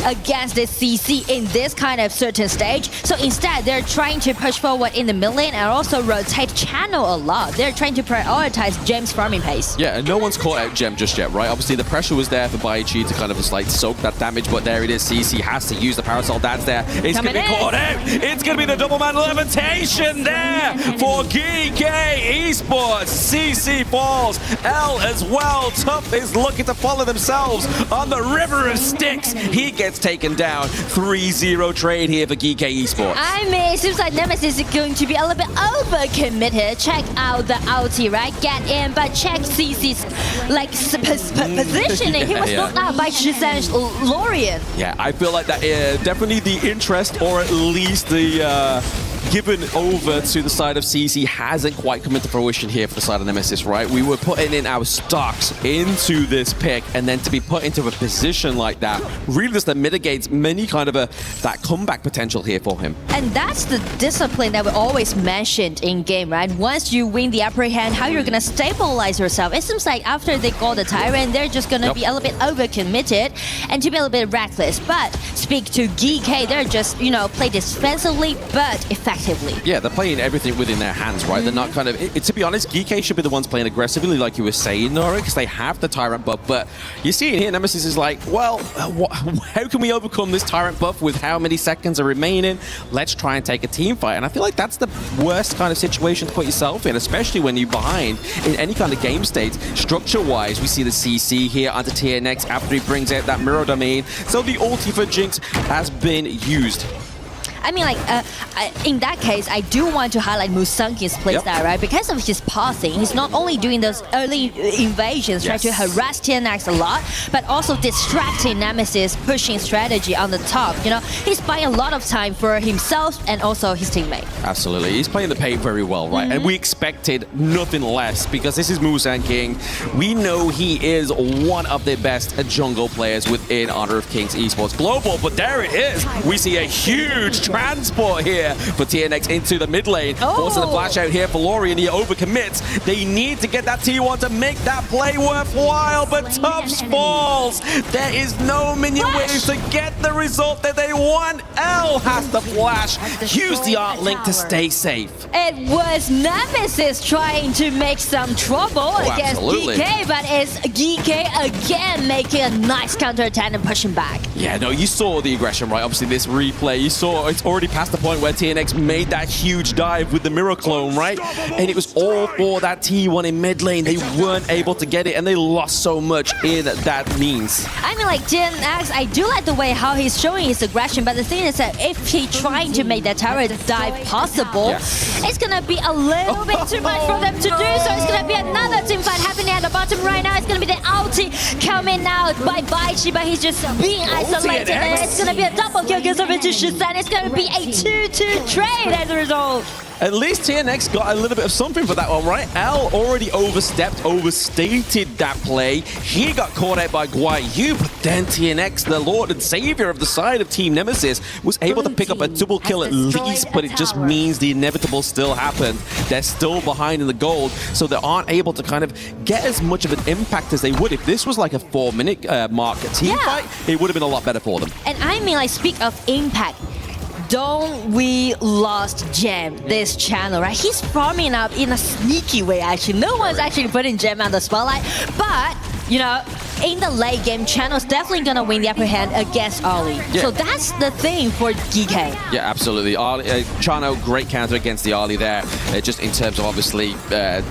against this CC in this kind of certain stage. So instead, they're trying to push forward in the mid lane and also rotate channel a lot. They're trying to prioritize Gem's farming pace. Yeah, and no one's caught out Gem just yet, right? Obviously, the pressure was there for Baichi to kind of just like soak that damage, but there it is. CC has to use the Parasol dance there. It's going to be caught out. It's going to be the double man levitation there for Geekay Esports. CC falls. L as well. Tough is looking to follow themselves on the river of sticks. He gets taken down. 3-0 trade here for Geekay Esports. I mean, it seems like Nemesis is going to be a little bit overcommitted. Check out the ulti, right? Get in, but check CC's like positioning. He was knocked out by Shizan's Lorien. Yeah, I feel like that definitely the interest, or at least the given over to the side of CC hasn't quite come into fruition here for the side of Nemesis, right? We were putting in our stocks into this pick, and then to be put into a position like that really just mitigates many kind of that comeback potential here for him. And that's the discipline that we always mentioned in game, right? Once you win the upper hand, how you're gonna stabilize yourself. It seems like after they got the Tyrant, they're just gonna be a little bit overcommitted and to be a little bit reckless. But speak to Geekay, they're just, you know, play defensively but effectively. Yeah, they're playing everything within their hands, right? They're not kind of... to be honest, Geekay should be the ones playing aggressively, like you were saying, Nora, because they have the Tyrant buff. But you see it here, Nemesis is like, well, how can we overcome this Tyrant buff with how many seconds are remaining? Let's try and take a team fight. And I feel like that's the worst kind of situation to put yourself in, especially when you're behind in any kind of game state. Structure-wise, we see the CC here onto TNX after he brings out that mirror domain. So the ulti for Jinx has been used. I mean, like, in that case, I do want to highlight Musanki's playstyle, right? Because of his pathing, he's not only doing those early invasions, trying to harass TNX a lot, but also distracting Nemesis, pushing strategy on the top. You know, he's buying a lot of time for himself and also his teammate. Absolutely. He's playing the paint very well, right? And we expected nothing less, because this is Musan King. We know he is one of the best jungle players within Honor of Kings Esports Global, but there it is. We see a huge transport here for TNX into the mid lane. Forcing the flash out here for Lorien. He overcommits. They need to get that T1 to make that play worthwhile, but Tufts falls. There is no minion waves to get the result that they want. L has to flash. Use the art link to stay safe. It was Nemesis trying to make some trouble against Geekay, but it's Geekay again making a nice counterattack and pushing back. Yeah, no, you saw the aggression, right? Obviously, this replay, you saw it's already past the point where TNX made that huge dive with the mirror clone, right? And it was all for that T1 in mid lane. They weren't able to get it, and they lost so much in that means. I mean, like, TNX, I do like the way how he's showing his aggression, but the thing is that if he trying to make that tower dive possible, it's gonna be a little bit too much for them to do, so it's gonna be another team fight happening at the bottom right now. It's gonna be the ulti coming out by Baichi, but he's just being isolated, and it's gonna be a double kill because of it to Shizan. It's gonna be a 2-2 trade as a result. At least TNX got a little bit of something for that one, right? L already overstated that play. He got caught out by Guayu, but then TNX, the Lord and Savior of the side of Team Nemesis, was able to pick up a double kill at least, but it just means the inevitable still happened. They're still behind in the gold, so they aren't able to kind of get as much of an impact as they would. If this was like a 4-minute mark team fight, it would have been a lot better for them. And I mean, like, speak of impact. Don't we lost Gem this channel, right? He's farming up in a sneaky way, actually. No one's actually putting Gem on the spotlight. But, you know, in the late game, Channel's definitely gonna win the upper hand against Ollie. Yeah. So that's the thing for Geekay. Yeah, absolutely. Chano, great counter against the Ollie there, just in terms of obviously the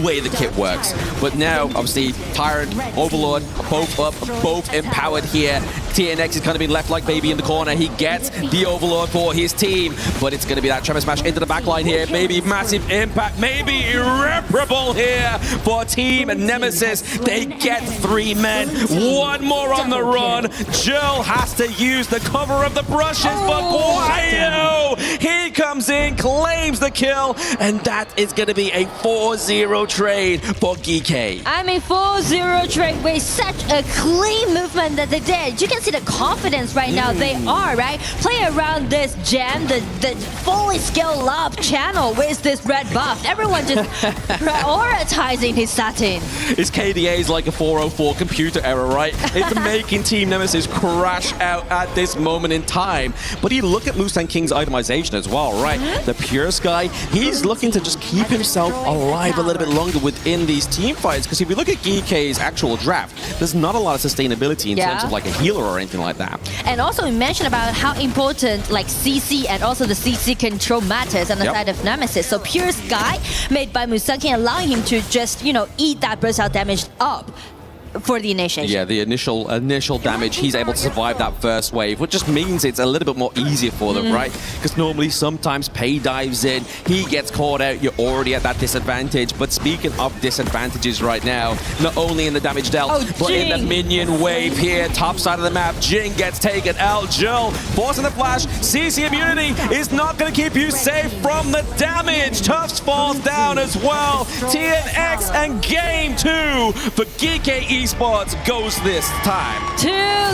way the kit works. But now, obviously, Tyrant, Overlord, both up, both empowered here. TNX is kind of being left like baby in the corner. He gets the Overlord for his team, but it's going to be that Tremor Smash into the backline here. Maybe massive impact, maybe irreparable here for Team Nemesis. They get 3 men, 1 more on the run. Jill has to use the cover of the brushes, but Guayu, he comes in, claims the kill, and that is going to be a 4-0 trade for Geekay. I mean, 4-0 trade with such a clean movement that they did. You can see the confidence right now they are, right? Play around this Gem, the fully scaled up channel with this red buff. Everyone just prioritizing his satin. His KDA is like a 404 computer error, right? It's making Team Nemesis crash out at this moment in time. But you look at Mustang King's itemization as well, right? The Pure Sky, he's looking to just keep himself alive a little bit longer within these team fights. Because if you look at Geekay's actual draft, there's not a lot of sustainability in terms of like a healer or anything like that. And also we mentioned about how important like CC and also the CC control matters on the side of Nemesis. So Pure Sky made by Mustang King, allowing him to just, you know, eat that burst out damage up for the initiation. Yeah, the initial damage, he's able to survive that first wave, which just means it's a little bit more easier for them, right? Because normally sometimes Pei dives in, he gets caught out, you're already at that disadvantage. But speaking of disadvantages right now, not only in the damage dealt, but in the minion wave here, top side of the map, Jing gets taken out. Jill forcing the flash, CC immunity is not going to keep you safe from the damage. Tufts falls down as well. TNX and game 2 for Geekay Esports goes this time. 2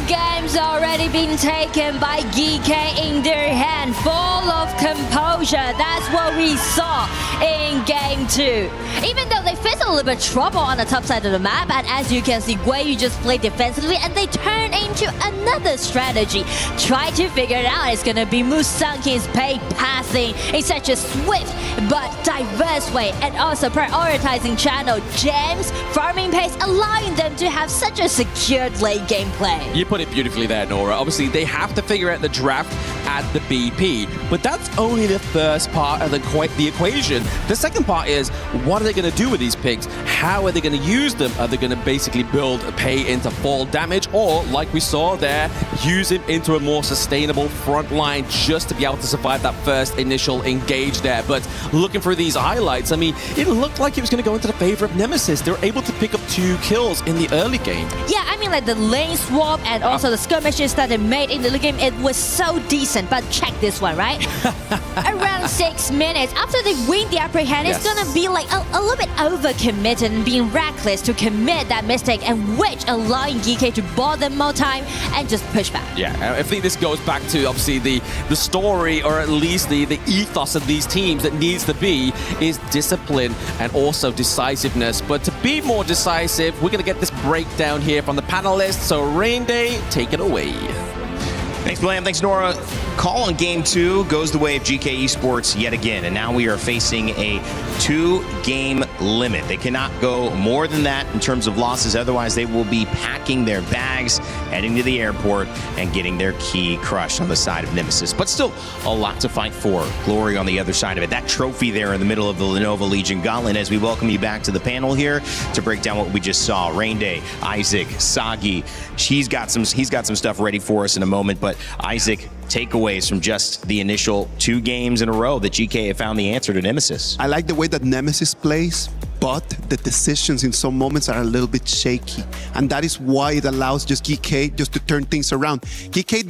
games already been taken by Geekay in their hand, full of composure. That's what we saw in game 2. Even though they faced a little bit of trouble on the top side of the map, and as you can see, Guayu just played defensively and they turn into another strategy. Try to figure it out. It's gonna be Mustang King's Pei passing in such a swift but diverse way, and also prioritizing channel gems, farming pace, allowing them to have such a secured late gameplay. You put it beautifully there, Nora. Obviously, they have to figure out the draft at the BP, but that's only the first part of the equation. The second part is, what are they going to do with these picks? How are they going to use them? Are they going to basically build Pei into fall damage, or like we saw there, use him into a more sustainable front line just to be able to survive that first initial engage there? But looking through these highlights, I mean, it looked like it was going to go into the favor of Nemesis. They were able to pick up 2 kills in the early game. Yeah, I mean, like the lane swap and also the skirmishes that they made in the early game, it was so decent. But check this one, right? Around 6 minutes after they win the upper hand, it's gonna be like a little bit overcommitted and being reckless to commit that mistake, and which allowing Geekay to ball them more time and just push back. Yeah, I think this goes back to obviously the story, or at least the ethos of these teams that needs to be is discipline and also decisiveness. But to be more decisive, we're gonna get this breakdown here from the panelists. So Rain Day, take it away. Thanks, Blam. Thanks, Nora. Call on game 2 goes the way of Geekay Esports yet again, and now we are facing a 2-game limit. They cannot go more than that in terms of losses, otherwise they will be packing their bags, heading to the airport, and getting their key crushed on the side of Nemesis. But still, a lot to fight for. Glory on the other side of it. That trophy there in the middle of the Lenovo Legion Gauntlet, as we welcome you back to the panel here to break down what we just saw. Rain Day, Isaac, Sagi, he's got some stuff ready for us in a moment, but Isaac, takeaways from just the initial 2 games in a row that GK have found the answer to Nemesis. I like the way that Nemesis plays. but the decisions in some moments are a little bit shaky. And that is why it allows just Geekay just to turn things around. Geekay,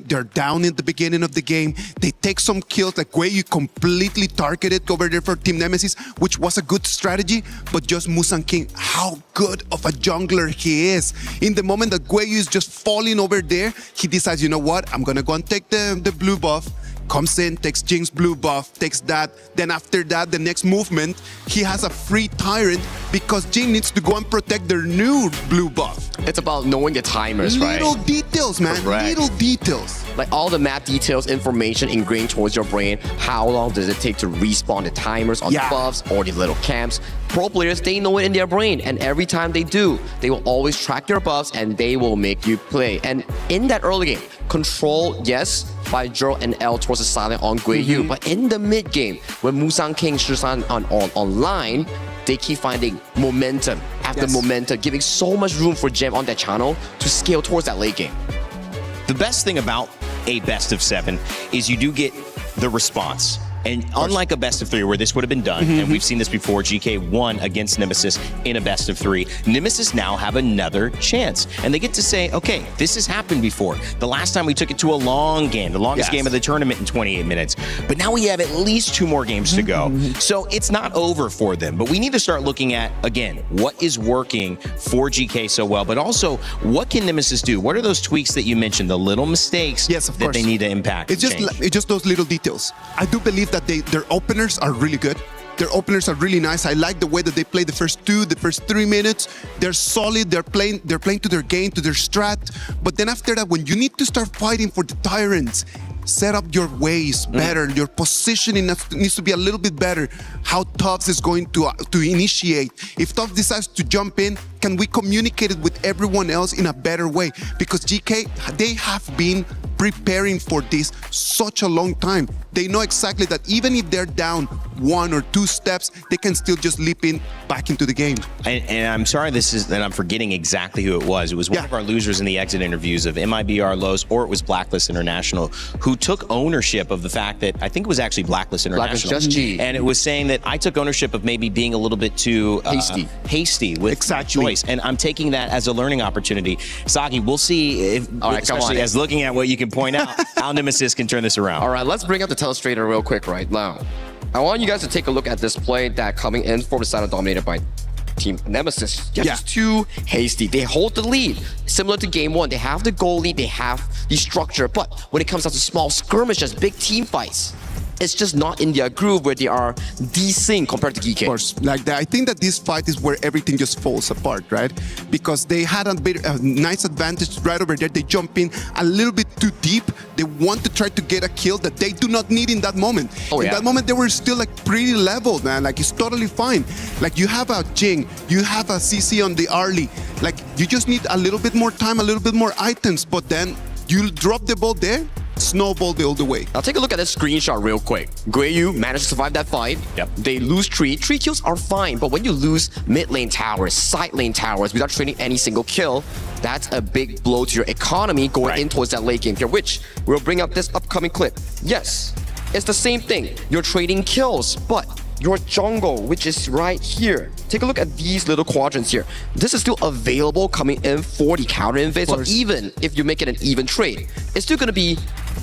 they're down in the beginning of the game. They take some kills, like Gueyu completely targeted over there for Team Nemesis, which was a good strategy, but just Musang King, how good of a jungler he is. In the moment that Gueyu is just falling over there, he decides, you know what, I'm gonna go and take the blue buff, comes in, takes Jing's blue buff, takes that. Then after that, the next movement, he has a free Tyrant because Jing needs to go and protect their new blue buff. It's about knowing the timers, right? Little details, man. Correct. Little details. Like all the map details, information ingrained towards your brain. How long does it take to respawn the timers on the buffs or the little camps? Pro players, they know it in their brain, and every time they do, they will always track your buffs and they will make you play. And in that early game, control, yes, by Zero and L towards the silent on Gueyu, but in the mid game, when Musang King Shisan on online, they keep finding momentum after momentum, giving so much room for Gem on that channel to scale towards that late game. The best thing about a best of 7 is you do get the response. And unlike a best of 3 where this would have been done, and we've seen this before, GK won against Nemesis in a best of 3. Nemesis now have another chance. And they get to say, okay, this has happened before. The last time we took it to a long game, the longest game of the tournament in 28 minutes. But now we have at least 2 more games to go. So it's not over for them. But we need to start looking at, again, what is working for GK so well, but also what can Nemesis do? What are those tweaks that you mentioned, the little mistakes that they need to impact? It's just those little details. I do believe that their openers are really good. Their openers are really nice. I like the way that they play the first 3 minutes. They're solid. They're playing to their game, to their strat. But then after that, when you need to start fighting for the Tyrants, set up your ways better. Your positioning needs to be a little bit better. How Tubbs is going to initiate. If Tubbs decides to jump in, can we communicate it with everyone else in a better way? Because GK, they have been preparing for this such a long time. They know exactly that even if they're down 1 or 2 steps, they can still just leap in back into the game. And I'm sorry that I'm forgetting exactly who it was. It was one of our losers in the exit interviews of MIBR Lows, or it was Blacklist International, who took ownership of the fact that, I think it was actually Blacklist International. Blacklist, just G. And it was saying that I took ownership of maybe being a little bit too hasty with choice. And I'm taking that as a learning opportunity. Saki, we'll see, if, especially as looking at what you can point out, how Nemesis can turn this around. All right, let's bring up the telestrator real quick right now. I want you guys to take a look at this play that coming in for the side of dominated by Team Nemesis. Just too hasty. They hold the lead. Similar to game 1, they have the goal lead, they have the structure, but when it comes down to small skirmishes, big team fights, it's just not in their groove where they are desync compared to Geekay. Of course, like that. I think that this fight is where everything just falls apart, right? Because they had a nice advantage right over there. They jump in a little bit too deep. They want to try to get a kill that they do not need in that moment. In that moment, they were still like pretty leveled, man. Like it's totally fine. Like you have a Jing, you have a CC on the early. Like you just need a little bit more time, a little bit more items, but then you drop the ball there, snowballed all the way. Now take a look at this screenshot real quick. Gueyu managed to survive that fight. They lose 3 kills are fine, but when you lose mid lane towers, side lane towers without trading any single kill, that's a big blow to your economy going in towards that late game here, which we'll bring up this upcoming clip. Yes, it's the same thing. You're trading kills, but your jungle, which is right here. Take a look at these little quadrants here. This is still available coming in for the counter invade. So even if you make it an even trade, it's still going to be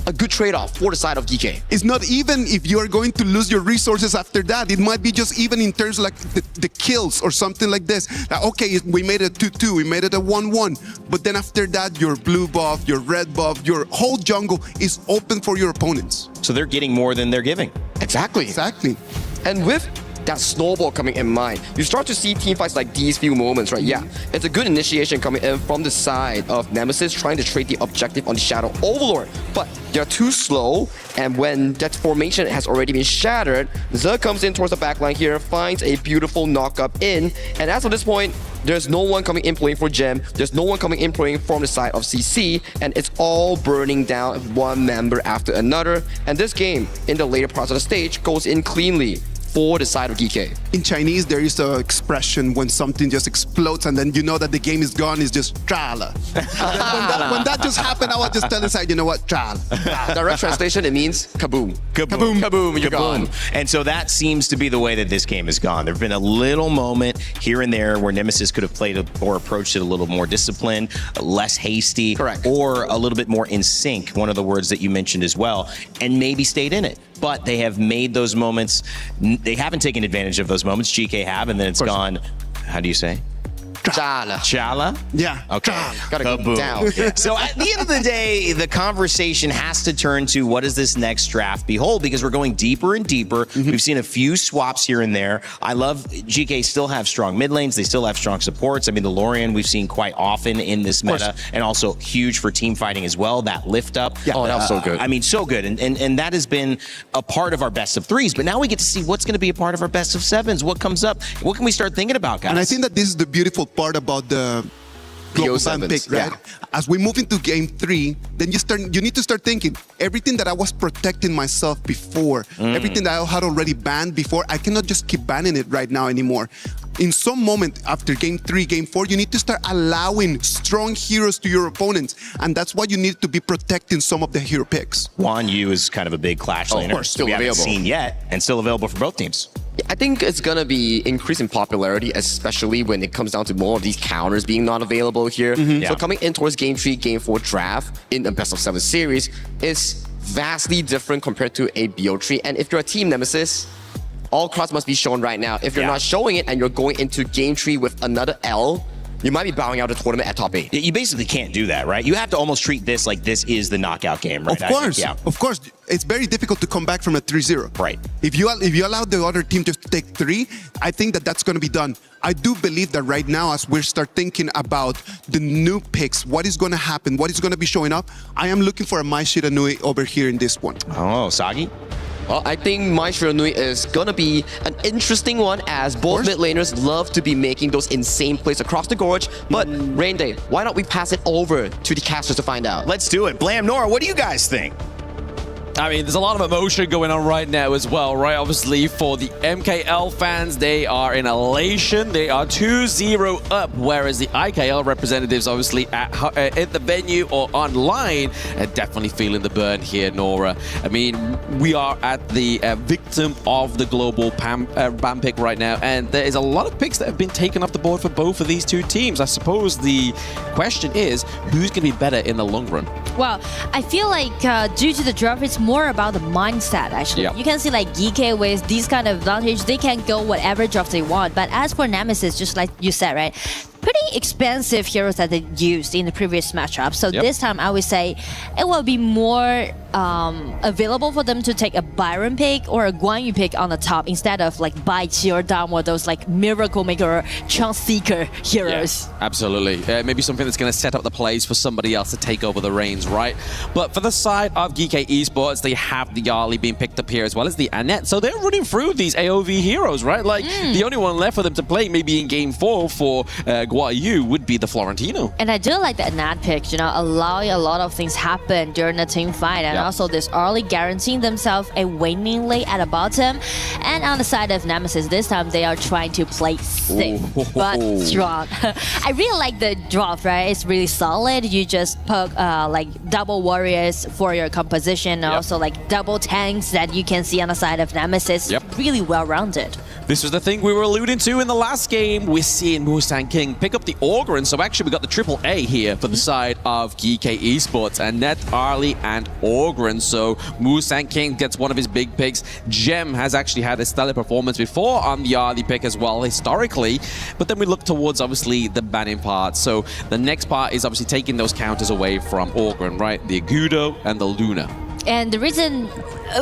a good trade-off for the side of Geekay. It's not even if you are going to lose your resources after that. It might be just even in terms of like the kills or something like this. Like, okay, we made it a 2-2, we made it a 1-1. But then after that, your blue buff, your red buff, your whole jungle is open for your opponents. So they're getting more than they're giving. Exactly. Exactly. And with that snowball coming in mind, you start to see team fights like these few moments, right? Yeah, it's a good initiation coming in from the side of Nemesis trying to trade the objective on the Shadow Overlord, but they're too slow, and when that formation has already been shattered, Ze comes in towards the backline here, finds a beautiful knock-up in, and as of this point, there's no one coming in playing for Gem, there's no one coming in playing from the side of CC, and it's all burning down one member after another, and this game, in the later parts of the stage, goes in cleanly. for the side of Geekay. In Chinese, there is an expression when something just explodes and then you know that the game is gone, is just trala. when that just happened, I was just telling the side, you know what, trala. Direct translation, it means kaboom. Kaboom. Kaboom, you're Kaboom. gone. And so that seems to be the way that this game has gone. There have been a little moment here and there where Nemesis could have played or approached it a little more disciplined, less hasty, correct, or a little bit more in sync, one of the words that you mentioned as well, and maybe stayed in it. But they have made those moments, they haven't taken advantage of those moments. GK have, and then it's gone, how do you say? Chala. Chala? Yeah. Okay. Gotta go Kaboom. down. So at the end of the day, the conversation has to turn to what does this next draft behold? Because we're going deeper and deeper. We've seen a few swaps here and there. I love GK still have strong mid lanes. They still have strong supports. I mean, the Lorian we've seen quite often in this meta, and also huge for team fighting as well. That lift up. Yeah. Oh, that was so good. I mean, so good. And that has been a part of our best of threes. But now we get to see what's going to be a part of our best of sevens. What comes up? What can we start thinking about, guys? And I think that this is the beautiful part about the global ban pick, right? Yeah. As we move into game 3, then you need to start thinking, everything that I was protecting myself before, everything that I had already banned before, I cannot just keep banning it right now anymore. In some moment after game 3, game 4, you need to start allowing strong heroes to your opponents. And that's why you need to be protecting some of the hero picks. Juan Yu is kind of a big clash laner. Of course, still we haven't available. seen yet, and still available for both teams. I think it's gonna be increasing popularity, especially when it comes down to more of these counters being not available here. Yeah. So coming in towards game 3, game 4 draft in a best of 7 series is vastly different compared to a BO3. And if you're a team Nemesis, all cards must be shown right now. If you're not showing it and you're going into game 3 with another L, you might be bowing out the tournament at top 8. You basically can't do that, right? You have to almost treat this like this is the knockout game, right? Of course, of course. It's very difficult to come back from a 3-0. Right. If you allow the other team just to take 3, I think that that's going to be done. I do believe that right now, as we start thinking about the new picks, what is going to happen, what is going to be showing up, I am looking for a Mai Shiranui over here in this one. Oh, Sagi? Well, I think Mai Shiranui is gonna be an interesting one, as both mid laners love to be making those insane plays across the gorge. But Rain Day, why don't we pass it over to the casters to find out? Let's do it. Blam, Nora, what do you guys think? I mean, there's a lot of emotion going on right now as well, right? Obviously, for the MKL fans, they are in elation. They are 2-0 up, whereas the IKL representatives, obviously, at the venue or online, are definitely feeling the burn here, Nora. I mean, we are at the victim of the global ban pick right now, and there is a lot of picks that have been taken off the board for both of these two teams. I suppose the question is, who's going to be better in the long run? Well, I feel like due to the draft, it's more about the mindset, actually. Yeah. You can see like Geekay with these kind of advantage, they can go whatever draft they want. But as for Nemesis, just like you said, right? Pretty expensive heroes that they used in the previous matchup. So this time, I would say it will be more available for them to take a Byron pick or a Guan Yu pick on the top instead of like Bai Qi or Dam or those like Miracle Maker or Chance Seeker heroes. Yeah, absolutely. Maybe something that's going to set up the plays for somebody else to take over the reins, right? But for the side of Geekay Esports, they have the Yarli being picked up here as well as the Annette. So they're running through these AOV heroes, right? Like the only one left for them to play maybe in game 4 for Guan Yu would be the Florentino. And I do like the Annette pick, you know, allowing a lot of things happen during the team fight, and also this early guaranteeing themselves a winning lane at the bottom. And on the side of Nemesis, this time they are trying to play safe but strong. I really like the draft, right? It's really solid. You just poke like double warriors for your composition, also like double tanks that you can see on the side of Nemesis. Really well-rounded. This was the thing we were alluding to in the last game. We're seeing Mustang King pick up the Orgrin. So actually we got the triple A here for the side of Geekay Esports. Annette, Arlie, and Orgrin. So Mustang King gets one of his big picks. Gem has actually had a stellar performance before on the Arlie pick as well, historically. But then we look towards, obviously, the banning part. So the next part is obviously taking those counters away from Orgrin, right? The Agudo and the Luna. And the reason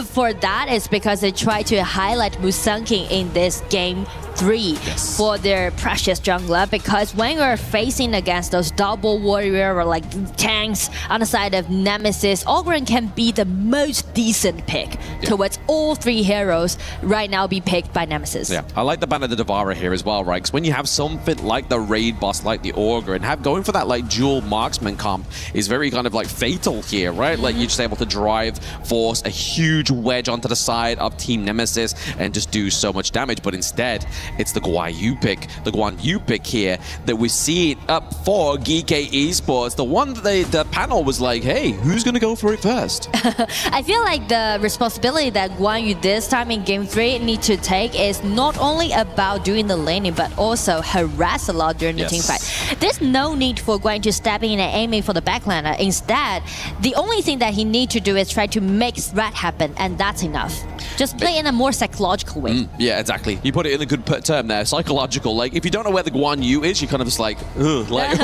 for that is because they try to highlight Mustang King in this game 3 for their precious jungler, because when you're facing against those double warrior or like tanks on the side of Nemesis, Ogren can be the most decent pick towards all 3 heroes right now be picked by Nemesis. Yeah, I like the ban of the Devourer here as well, right? Because when you have something like the raid boss, like the Ogre, and going for that like dual marksman comp is very kind of like fatal here, right? Like you're just able to drive, force a huge wedge onto the side of Team Nemesis and just do so much damage. But instead, it's the Guan Yu pick here that we see up for Geekay Esports. The one that the panel was like, hey, who's going to go for it first? I feel like the responsibility that Guan Yu this time in Game 3 need to take is not only about doing the laning, but also harass a lot during the team fight. There's no need for Guan Yu to step in and aiming for the backlaner. Instead, the only thing that he needs to do is try to make threat happen, and that's enough. Just play in a more psychological way. Yeah, exactly. You put it in a good term there, psychological. Like, if you don't know where the Guan Yu is, you're kind of just like, ugh, like,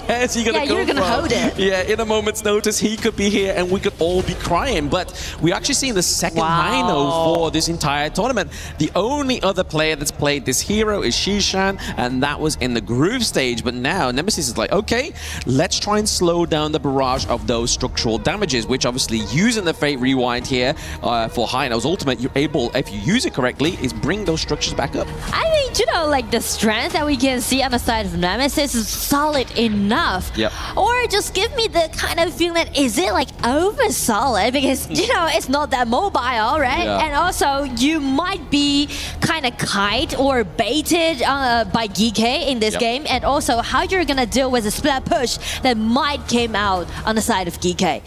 where's he going to go you're going to hold it. Yeah, in a moment's notice, he could be here and we could all be crying. But we're actually seeing the second Hino for this entire tournament. The only other player that's played this hero is Shishan, and that was in the group stage. But now Nemesis is like, okay, let's try and slow down the barrage of those structural damages, which obviously using the Fate Rewind here for Hino's ultimate, you're able, if you use it correctly, is bring those structures back up. I mean, you know, like the strength that we can see on the side of Nemesis is solid enough. Or just give me the kind of feeling that is it like over solid, because you know it's not that mobile, right? And also you might be kind of kite or baited by Geekay in this game, and also how you're gonna deal with a split push that might came out on the side of Geekay.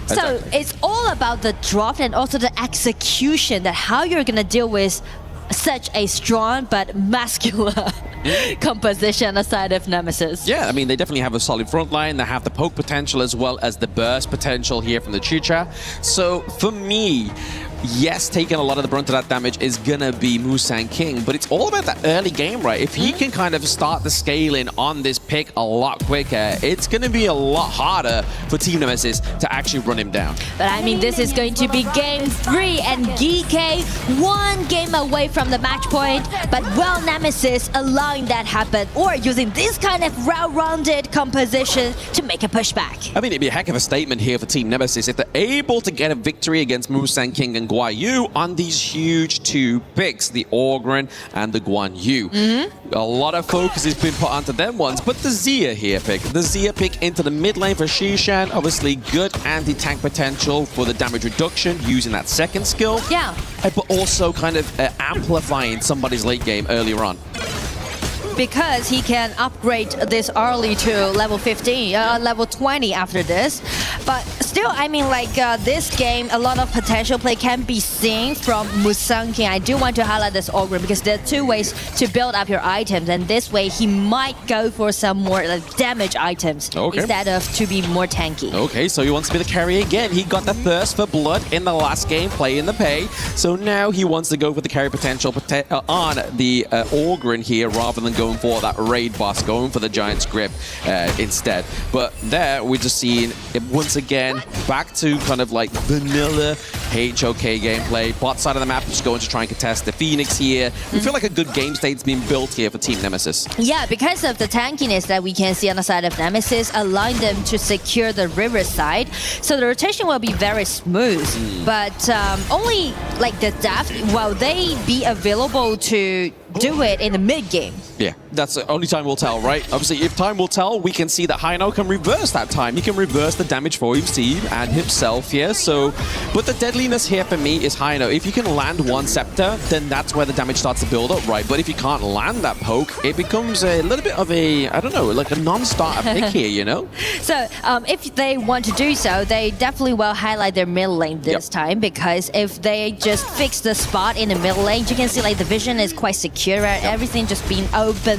So it's all about the drop and also the execution, that how you're gonna deal with such a strong but muscular composition aside of Nemesis. Yeah, I mean, they definitely have a solid front line. They have the poke potential as well as the burst potential here from the Chicha. So for me, yes, taking a lot of the brunt of that damage is gonna be Musang King, but it's all about that early game, right? If he can kind of start the scaling on this pick a lot quicker, it's gonna be a lot harder for Team Nemesis to actually run him down. But I mean, this is going to be Game 3, and Geekay 1 game away from the match point, but will Nemesis allowing that happen, or using this kind of well-rounded composition to make a pushback? I mean, it'd be a heck of a statement here for Team Nemesis if they're able to get a victory against Musang King and Guan Yu on these huge 2 picks, the Ogren and the Guan Yu. A lot of focus has been put onto them ones, but the Xia here pick. The Xia pick into the mid lane for Shishan, obviously good anti-tank potential for the damage reduction using that second skill. But also kind of amplifying somebody's late game earlier on. Because he can upgrade this early to level 15, level 20 after this. But still, I mean, like this game, a lot of potential play can be seen from Musang King. I do want to highlight this Ogre because there are 2 ways to build up your items, and this way he might go for some more damage items instead of to be more tanky. Okay, so he wants to be the carry again. He got the thirst for blood in the last game, play in the pay. So now he wants to go for the carry potential on the Ogre here rather than going for that raid boss, going for the Giant's Grip instead. But there we're just seeing it once again back to kind of like vanilla HOK gameplay. Bot side of the map just going to try and contest the Phoenix here. We feel like a good game state's been built here for Team Nemesis. Yeah, because of the tankiness that we can see on the side of Nemesis, allowing them to secure the river side. So the rotation will be very smooth. But only like the depth, will they be available to do it in the mid game? Yeah, that's the only time will tell, right? Obviously, if time will tell, we can see that Hino can reverse that time. He can reverse the damage for his team and himself here. So, but the deadliness here for me is Hino. If you can land one scepter, then that's where the damage starts to build up, right? But if you can't land that poke, it becomes a little bit of a, I don't know, like a non-starter pick here, you know? So, if they want to do so, they definitely will highlight their mid lane this time, because if they just fix the spot in the mid lane, you can see like the vision is quite secure, right? Everything just being open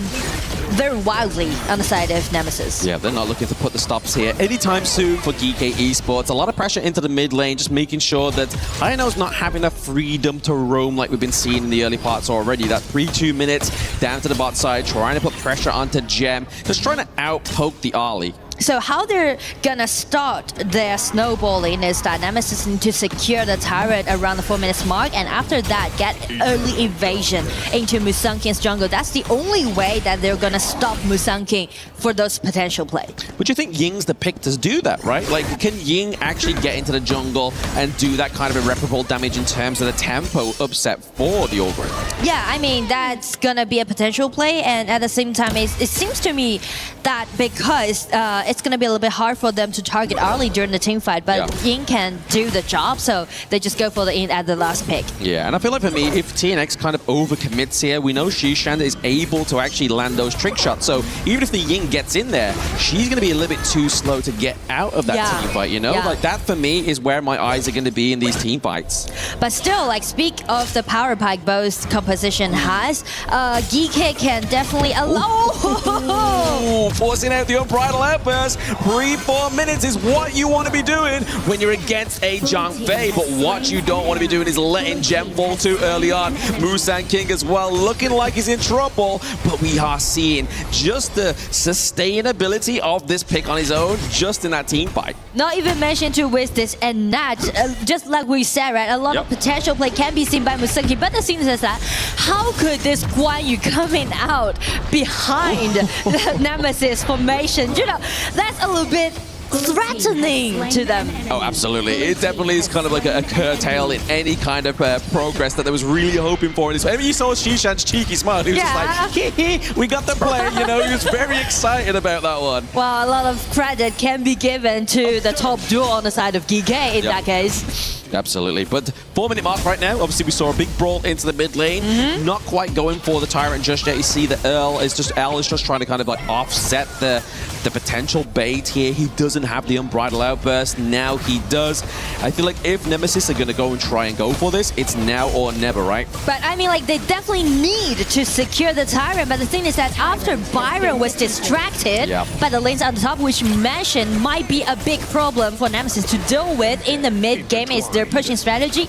very wildly on the side of Nemesis. Yeah, they're not looking to put the stops here anytime soon for Geekay Esports. A lot of pressure into the mid lane, just making sure that Hino's not having the freedom to roam like we've been seeing in the early parts already. That 3-2 minutes down to the bot side, trying to put pressure onto Gem, just trying to out-poke the Arlie. So how they're gonna start their snowballing is that Nemesis need to secure the turret around the 4 minutes mark, and after that get early invasion into Musangking's jungle. That's the only way that they're gonna stop Musangking for those potential play. But you think Ying's the pick to do that, right? Like, can Ying actually get into the jungle and do that kind of irreparable damage in terms of the tempo upset for the Ogre? Yeah, I mean, that's gonna be a potential play, and at the same time, it seems to me that because it's gonna be a little bit hard for them to target early during the team fight, but Ying can do the job, so they just go for the in at the last pick. Yeah, and I feel like for me, if TNX kind of overcommits here, we know Shishan is able to actually land those trick shots, so even if the Ying gets in there, she's gonna be a little bit too slow to get out of that team fight, you know? Like, that for me is where my eyes are gonna be in these team fights. But still, like, speak of the power pike both composition has, Geekay can definitely allow... Ooh, forcing out the unbridled outburst. 3-4 minutes is what you want to be doing when you're against a Zhang Fei, but what you don't want to be doing is letting Gem fall too early on. Musangking as well, looking like he's in trouble, but we are seeing just the sustainability of this pick on his own, just in that team fight. Not even mention to with this and that, just like we said, right? A lot of potential play can be seen by Musangking, but the thing is that how could this Guan Yu coming out behind the Nemesis formation? You know, that's a little bit threatening to them. Oh, absolutely. It definitely is kind of like a curtail in any kind of progress that they was really hoping for in this. I mean, you saw Shishan's cheeky smile. He was just like, hee, we got the play, you know. He was very excited about that one. Well, a lot of credit can be given to the top duo on the side of Geekay in that case. Absolutely. But 4 minute mark right now. Obviously, we saw a big brawl into the mid lane. Not quite going for the Tyrant just yet. You see that Earl is just trying to kind of like offset the potential bait here. He doesn't have the unbridled outburst. Now he does. I feel like if Nemesis are going to go and try and go for this, it's now or never, right? But I mean, like, they definitely need to secure the Tyrant. But the thing is that after Byron was distracted by the lanes on the top, which you mentioned might be a big problem for Nemesis to deal with in the mid game, is their pushing strategy.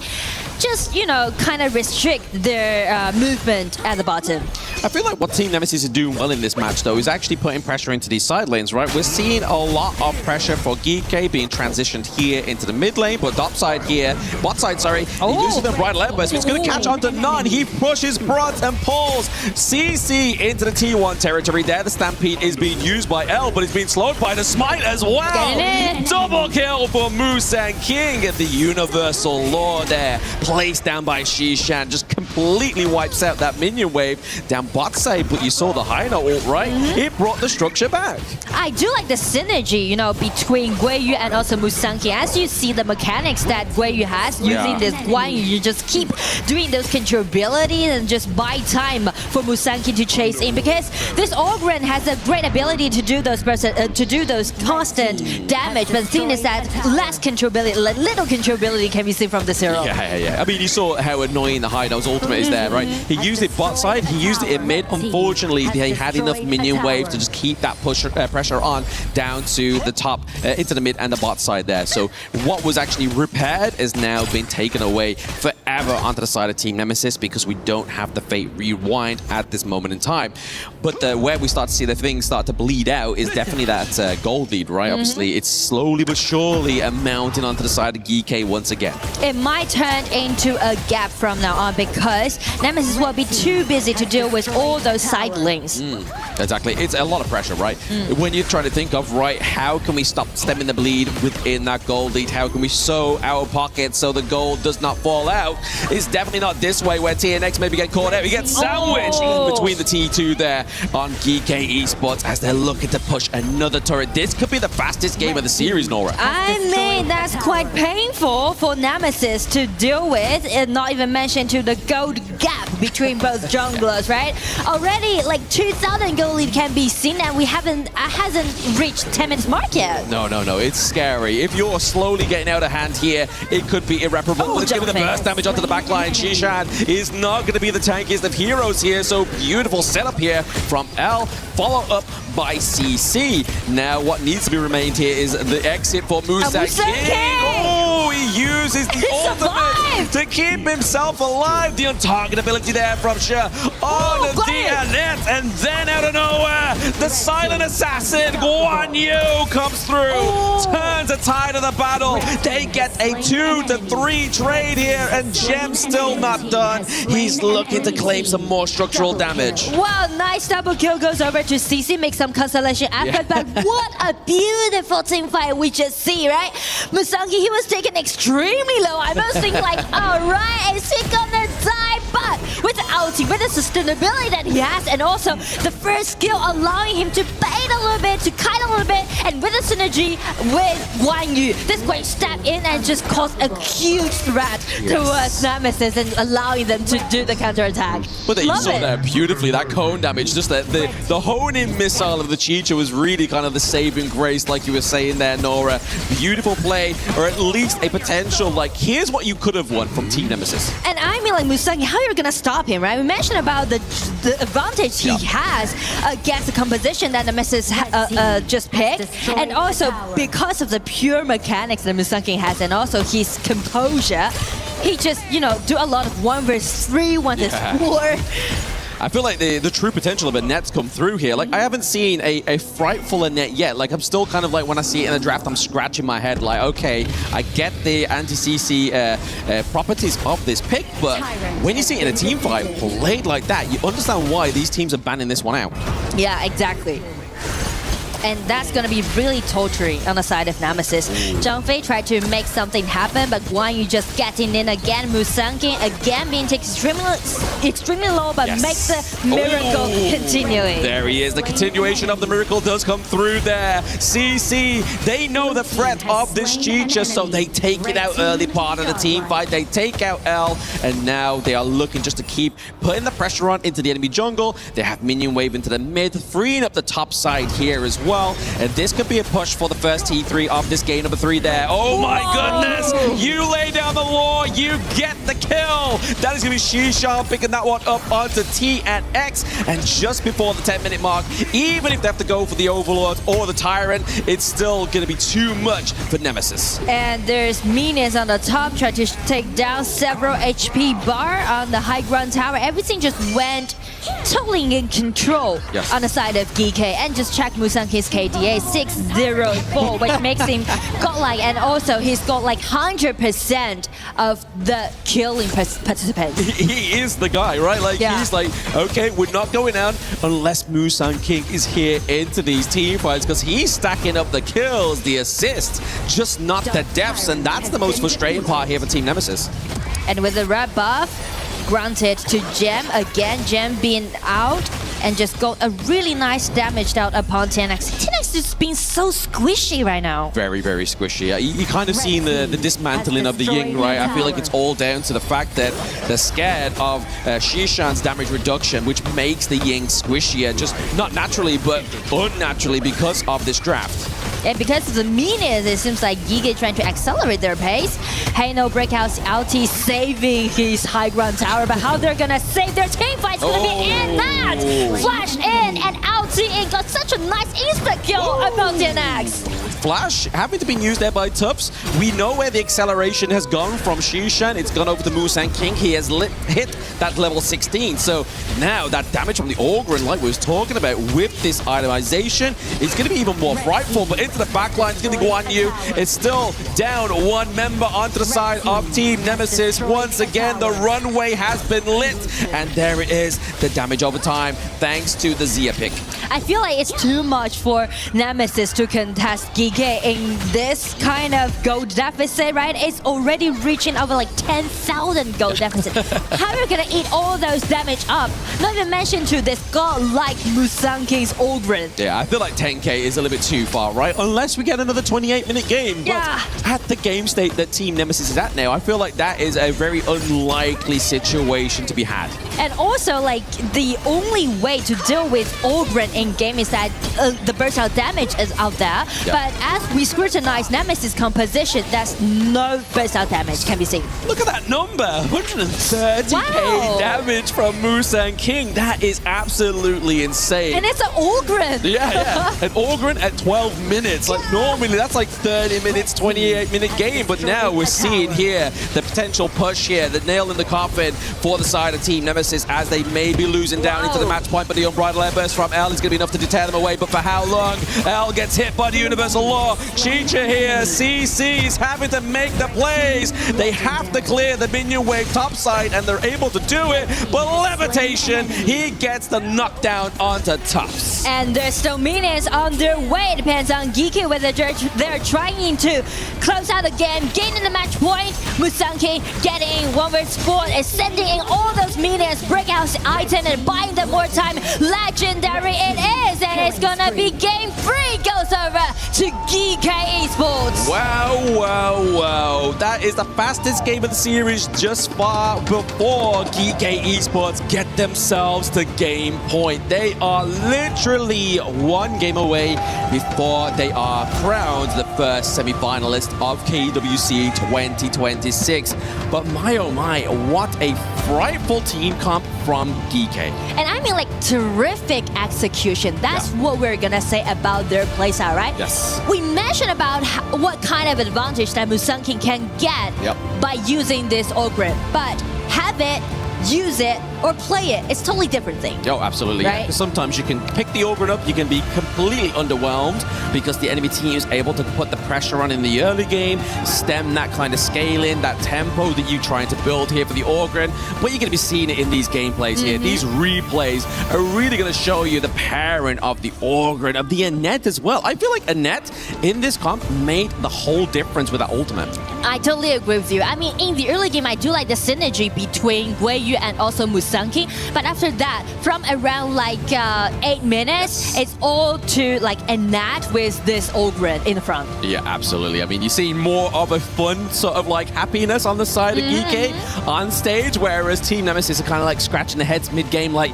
Just, you know, kind of restrict their movement at the bottom. I feel like what Team Nemesis is doing well in this match, though, is actually putting pressure into these side lanes, right? We're seeing a lot of pressure for Geekay being transitioned here into the mid lane, but bot side, he uses the bridle outburst. He's going to catch onto none. He pushes Brot and pulls CC into the T1 territory there. The Stampede is being used by L, but it's being slowed by the Smite as well. Double kill for Musangking, and the Universal Law there, placed down by Shishan, just completely wipes out that minion wave down bot side, but you saw the high note ult, right? It brought the structure back. I do like the synergy, you know, between Guiyu and also Musangking. As you see the mechanics that Guiyu has using this Guan Yu, you just keep doing those controllabilities and just buy time for Musangking to chase in, because this Ogren has a great ability to do those constant damage, but the thing is that less controllability, little controllability can be seen from the hero. Yeah. I mean, you saw how annoying the high note's ultimate is there, right? He used it bot side, he used it in mid. Unfortunately, they had enough minion waves to just keep that pressure on down to the top, into the mid and the bot side there. So what was actually repaired is now been taken away forever onto the side of Team Nemesis, because we don't have the Fate Rewind at this moment in time. But where we start to see the things start to bleed out is definitely that gold lead, right? Obviously, it's slowly but surely mounting onto the side of Geekay once again. It might turn into a gap from now on, because Nemesis will be too busy to deal with all those side lanes. Exactly. It's a lot of pressure, right? When you're trying to think of, right, how can we stop stemming the bleed within that gold lead? How can we sew our pockets so the gold does not fall out? It's definitely not this way where TNX maybe get caught out. We get sandwiched between the T2 there on Geekay Esports as they're looking to push another turret. This could be the fastest game of the series, Nora. I mean, that's quite painful for Nemesis to deal with, and not even mention to the gold gap between both junglers, right? Already, like 2,000 gold lead can be seen, and hasn't reached 10 minutes mark yet. No. It's scary. If you're slowly getting out of hand here, it could be irreparable. Let's give it the burst damage onto the back line. Shishan is not going to be the tankiest of heroes here, so beautiful setup here from L, follow up by CC. Now, what needs to be remained here is the exit for Musangking. Oh, he uses the ultimate to keep himself alive. The untarget ability there from Shi on the DNS, and then out of nowhere, the silent assassin Guan Yu comes through, turns the tide of the battle. They get a 2-3 trade here, and Gem's still not done. He's looking to claim some more structural damage. Wow, nice double kill goes over to CC, make some consolation effort, but what a beautiful team fight we just see, right? Musongi, he was taken extremely low. I was thinking like, alright, is he gonna die? But with the ulti, with the sustainability that he has, and also the first skill allowing him to bait a little bit, to kite a little bit, and with the synergy with Guan Yu, this guy step in and just cause a huge threat towards Nemesis and allowing them to do the counterattack. But you saw there beautifully, that cone damage, just the hone-in missile of the Chicha was really kind of the saving grace, like you were saying there, Nora. Beautiful play, or at least a potential, like, here's what you could have won from Team Nemesis. And I mean, like, Musongi, how you're gonna stop him, right? We mentioned about the advantage he has against the composition that Nemesis just picked, and also because of the pure mechanics that Musongi has, and also his composure, he just, you know, do a lot of 1 versus 3, 1 versus 4. I feel like the true potential of Annette's come through here. Like, I haven't seen a frightful Annette yet. Like, I'm still kind of like, when I see it in the draft, I'm scratching my head like, okay, I get the anti-CC properties of this pick, but when you see it in a team fight played like that, you understand why these teams are banning this one out. Yeah, exactly. And that's going to be really torturing on the side of Nemesis. Zhang Fei tried to make something happen, but Guan Yu just getting in again. Musongi again being taken extremely low, but makes the miracle continuing. There he is. The continuation of the miracle does come through there. CC, they know the threat of this Chicha, so they take it out early part of the team fight. They take out L, and now they are looking just to keep putting the pressure on into the enemy jungle. They have minion wave into the mid, freeing up the top side here as well. And this could be a push for the first T3 of this game number 3 there. Oh my goodness! You lay down the law, you get the kill! That is going to be Shishan picking that one up onto T and X. And just before the 10-minute mark, even if they have to go for the Overlord or the Tyrant, it's still going to be too much for Nemesis. And there's minions on the top, trying to take down several HP bar on the high ground tower. Everything just went totally in control on the side of Geekay. And just check Musongi's KDA, 604, which makes him godlike, and also he's got like 100% of the killing participants. He is the guy, right? Like, he's like, okay, we're not going out unless Musongi is here into these team fights, because he's stacking up the kills, the assists, just not the deaths, and that's the most frustrating part here for Team Nemesis. And with the red buff granted to Gem, again, Gem being out, and just got a really nice damage out upon TNX. TNX is being so squishy right now. Very, very squishy. You kind of seen the dismantling of the Ying, right? I feel like it's all down to the fact that they're scared of Shishan's damage reduction, which makes the Ying squishier, just not naturally, but unnaturally because of this draft. And because of the minions, it seems like Geekay trying to accelerate their pace. Heino breakouts LT saving his high ground tower, but how they're gonna save their team fight's gonna be in that! Flash in and LT in, got such a nice insta kill upon DNX. Flash having to be used there by Tufts. We know where the acceleration has gone from Shishan. It's gone over to Musongi. He has hit that level 16. So now that damage from the Ogryn, like we was talking about, with this itemization, it's going to be even more frightful. But into the backline, it's going to be Guan Yu. It's still down 1 member onto the side of Team Nemesis. Once again, the runway has been lit. And there it is, the damage over time, thanks to the Zia pick. I feel like it's too much for Nemesis to contest Geekay in this kind of gold deficit, right? It's already reaching over like 10,000 gold deficit. How are you gonna eat all those damage up? Not even mention to this god-like Musongi's Ogryn. Yeah, I feel like 10k is a little bit too far, right? Unless we get another 28-minute game. But at the game state that Team Nemesis is at now, I feel like that is a very unlikely situation to be had. And also, like, the only way to deal with Ogryn in game is that the burst out damage is out there. But as we scrutinize Nemesis composition, there's no burst out damage can be seen. Look at that number, 130k Wow. damage from Musang King. That is absolutely insane. And it's an Ogryn. Yeah. An Ogryn at 12 minutes. Like normally that's like 30 minutes, 28-minute game. But now we're seeing here the potential push here, the nail in the coffin for the side of Team Nemesis as they may be losing down into the match point. But the unbridled airburst from L is going to be enough to deter them away. But for how long? L gets hit by the Universal Law. Chicha here, CC's having to make the plays. They have to clear the minion wave topside and they're able to do it. But Levitation, he gets the knockdown onto Tufts. And there's still minions on their way. Depends on Geekay whether they're trying to close out the game, gaining the match point. Musang King getting 1v4 and sending in all those minions, breakout item and buying them more time. Legendary it is, and it's gonna be game 3 goes over to Geekay Esports. Wow. That is the fastest game of the series just far before Geekay Esports get themselves to game point. They are literally one game away before they are crowned the first semi-finalist of KWC 2026. But my oh my, what a frightful team comp from Geekay. And I mean like terrific execution. That's what we're gonna say about their playstyle, right? Yes. We mentioned about what kind of advantage that Musang King can get by using this Ogryn, but have it, use it, or play it, it's totally different thing. Oh, absolutely. Right? Yeah. Sometimes you can pick the Ogryn up, you can be completely underwhelmed because the enemy team is able to put the pressure on in the early game, stem that kind of scaling, that tempo that you're trying to build here for the Ogryn. But you're going to be seeing it in these gameplays here. These replays are really going to show you the pairing of the Ogryn, of the Annette as well. I feel like Annette in this comp made the whole difference with that ultimate. I totally agree with you. I mean, in the early game, I do like the synergy between Guiyu and also Musang King. But after that, from around like 8 minutes, it's all to like Annette with this Ogryn in the front. Yeah, absolutely. I mean, you see more of a fun sort of like happiness on the side of Geekay on stage, whereas Team Nemesis are kind of like scratching their heads mid-game like,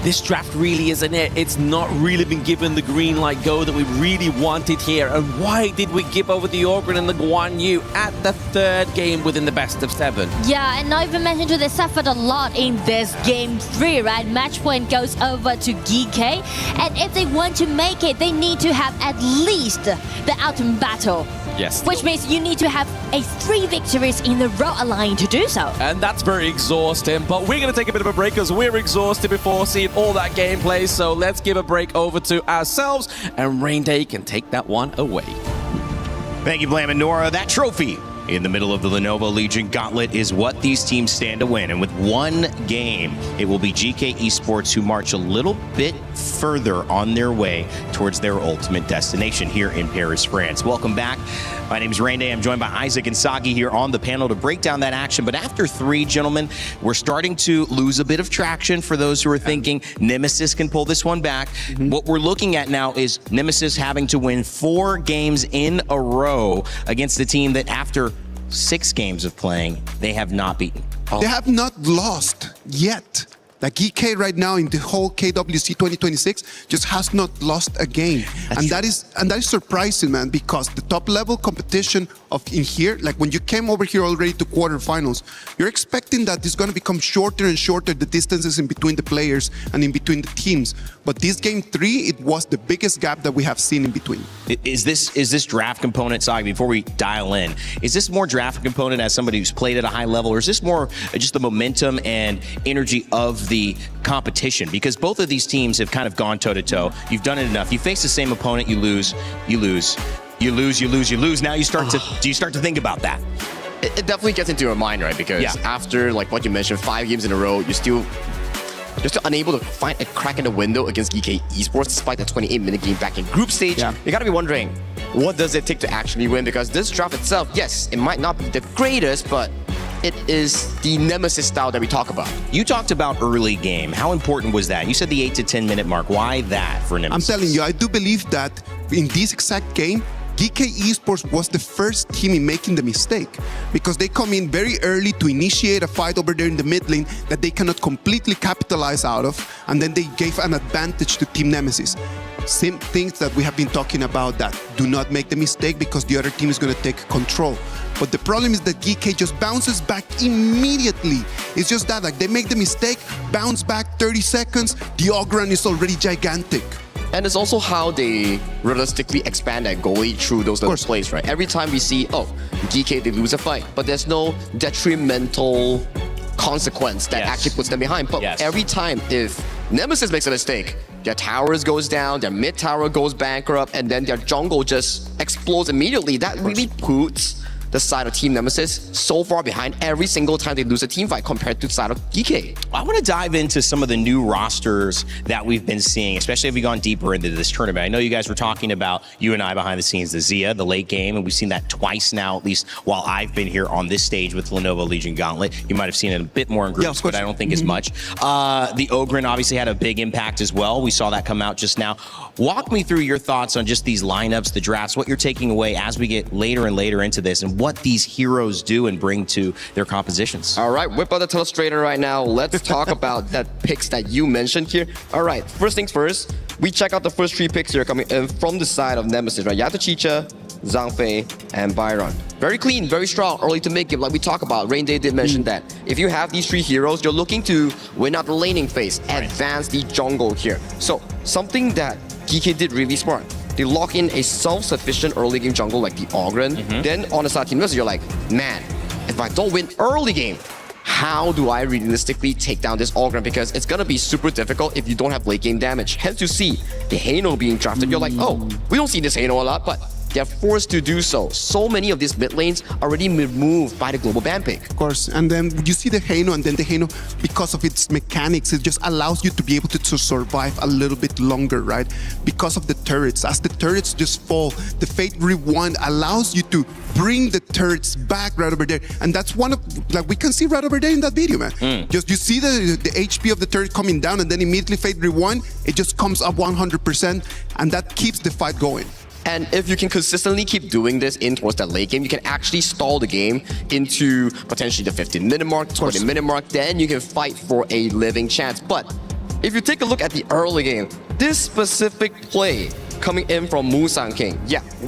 this draft really isn't it. It's not really been given the green light go that we really wanted here. And why did we give over the Ogryn and the Guan Yu at the 3rd game within the best of 7? Yeah, and not even mentioned too, they suffered a lot in this game 3, right? Match point goes over to Geekay. And if they want to make it, they need to have at least the ultimate battle. Yes. Which means you need to have 3 victories in a row aligned to do so. And that's very exhausting, but we're going to take a bit of a break because we're exhausted before seeing all that gameplay. So let's give a break over to ourselves and Rain Day can take that one away. Thank you, Blam and Nora. That trophy in the middle of the Lenovo Legion Gauntlet is what these teams stand to win. And with one game, it will be Geekay Esports who march a little bit further on their way towards their ultimate destination here in Paris, France. Welcome back. My name is Rain Day. I'm joined by Isaac and Sagi here on the panel to break down that action. But after 3, gentlemen, we're starting to lose a bit of traction for those who are thinking Nemesis can pull this one back. What we're looking at now is Nemesis having to win 4 games in a row against a team that after 6 games of playing, they have not beaten. They have not lost yet. Like Geekay right now in the whole KWC 2026 just has not lost a game. And that is surprising, man, because the top level competition of in here, like when you came over here already to quarterfinals, you're expecting that it's going to become shorter and shorter, the distances in between the players and in between the teams. But this game 3, it was the biggest gap that we have seen in between. Is this draft component, Sagi, before we dial in, is this more draft component as somebody who's played at a high level, or is this more just the momentum and energy of the competition? Because both of these teams have kind of gone toe-to-toe. You've done it enough. You face the same opponent, you lose, you lose, you lose, you lose, you lose. Now you start to, do you start to think about that? It definitely gets into your mind, right? Because after, like what you mentioned, 5 games in a row, you're still unable to find a crack in the window against Geekay Esports despite the 28-minute game back in group stage. You gotta be wondering, what does it take to actually win? Because this draft itself, yes, it might not be the greatest, but it is the Nemesis style that we talk about. You talked about early game. How important was that? You said the 8 to 10 minute mark. Why that for Nemesis? I'm telling you, I do believe that in this exact game, Geekay Esports was the first team in making the mistake because they come in very early to initiate a fight over there in the mid lane that they cannot completely capitalize out of, and then they gave an advantage to Team Nemesis. Same things that we have been talking about, that do not make the mistake because the other team is going to take control. But the problem is that Geekay just bounces back immediately. It's just that, like, they make the mistake, bounce back 30 seconds, the Ogren is already gigantic. And it's also how they realistically expand that goalie through those little plays, right? Every time we see, Geekay, they lose a fight, but there's no detrimental consequence that actually puts them behind. But every time, if Nemesis makes a mistake, their towers goes down, their mid tower goes bankrupt, and then their jungle just explodes immediately. That really puts the side of Team Nemesis so far behind every single time they lose a team fight compared to the side of Geekay. I want to dive into some of the new rosters that we've been seeing, especially if we've gone deeper into this tournament. I know you guys were talking about, you and I behind the scenes, the Zia, the late game, and we've seen that twice now, at least while I've been here on this stage with Lenovo Legion Gauntlet. You might have seen it a bit more in groups, but I don't think as much. The Ogren obviously had a big impact as well. We saw that come out just now. Walk me through your thoughts on just these lineups, the drafts, what you're taking away as we get later and later into this, and what these heroes do and bring to their compositions. All right, whip out the telestrator right now. Let's talk about that picks that you mentioned here. All right, first things first, we check out the first 3 picks here coming in from the side of Nemesis, right? Yato Chicha, Zhang Fei, and Byron. Very clean, very strong, early to mid game, like we talked about. Rain Day did mention that. If you have these 3 heroes, you're looking to win out the laning phase, advance the jungle here. So, something that Geekay did really smart. They lock in a self-sufficient early game jungle like the Ogren. Then on the side team, you're like, man, if I don't win early game, how do I realistically take down this Ogren? Because it's gonna be super difficult if you don't have late game damage. Hence you see the Hano being drafted. You're like, oh, we don't see this Hano a lot, but they're forced to do so. So many of these mid lanes already removed by the global ban pick. Of course, and then you see the Hano, and then the Hano, because of its mechanics, it just allows you to be able to survive a little bit longer, right? Because of the turrets. As the turrets just fall, the Fate Rewind allows you to bring the turrets back right over there. And that's one of, like, we can see right over there in that video, man. Just, you see the HP of the turret coming down, and then immediately Fate Rewind, it just comes up 100%, and that keeps the fight going. And if you can consistently keep doing this in towards that late game, you can actually stall the game into potentially the 15-minute mark, 20-minute mark, then you can fight for a living chance. But if you take a look at the early game, this specific play coming in from Musang King,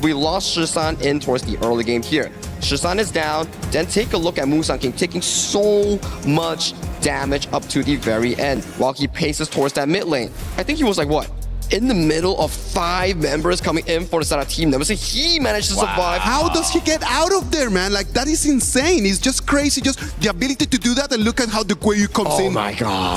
we lost Shisan in towards the early game here. Shisan is down, then take a look at Musang King taking so much damage up to the very end while he paces towards that mid lane. I think he was like, what? In the middle of 5 members coming in for the side of Team Nemesis, he managed to survive. How does he get out of there, man? Like, that is insane. It's just crazy. Just the ability to do that, and look at how the Guayu comes in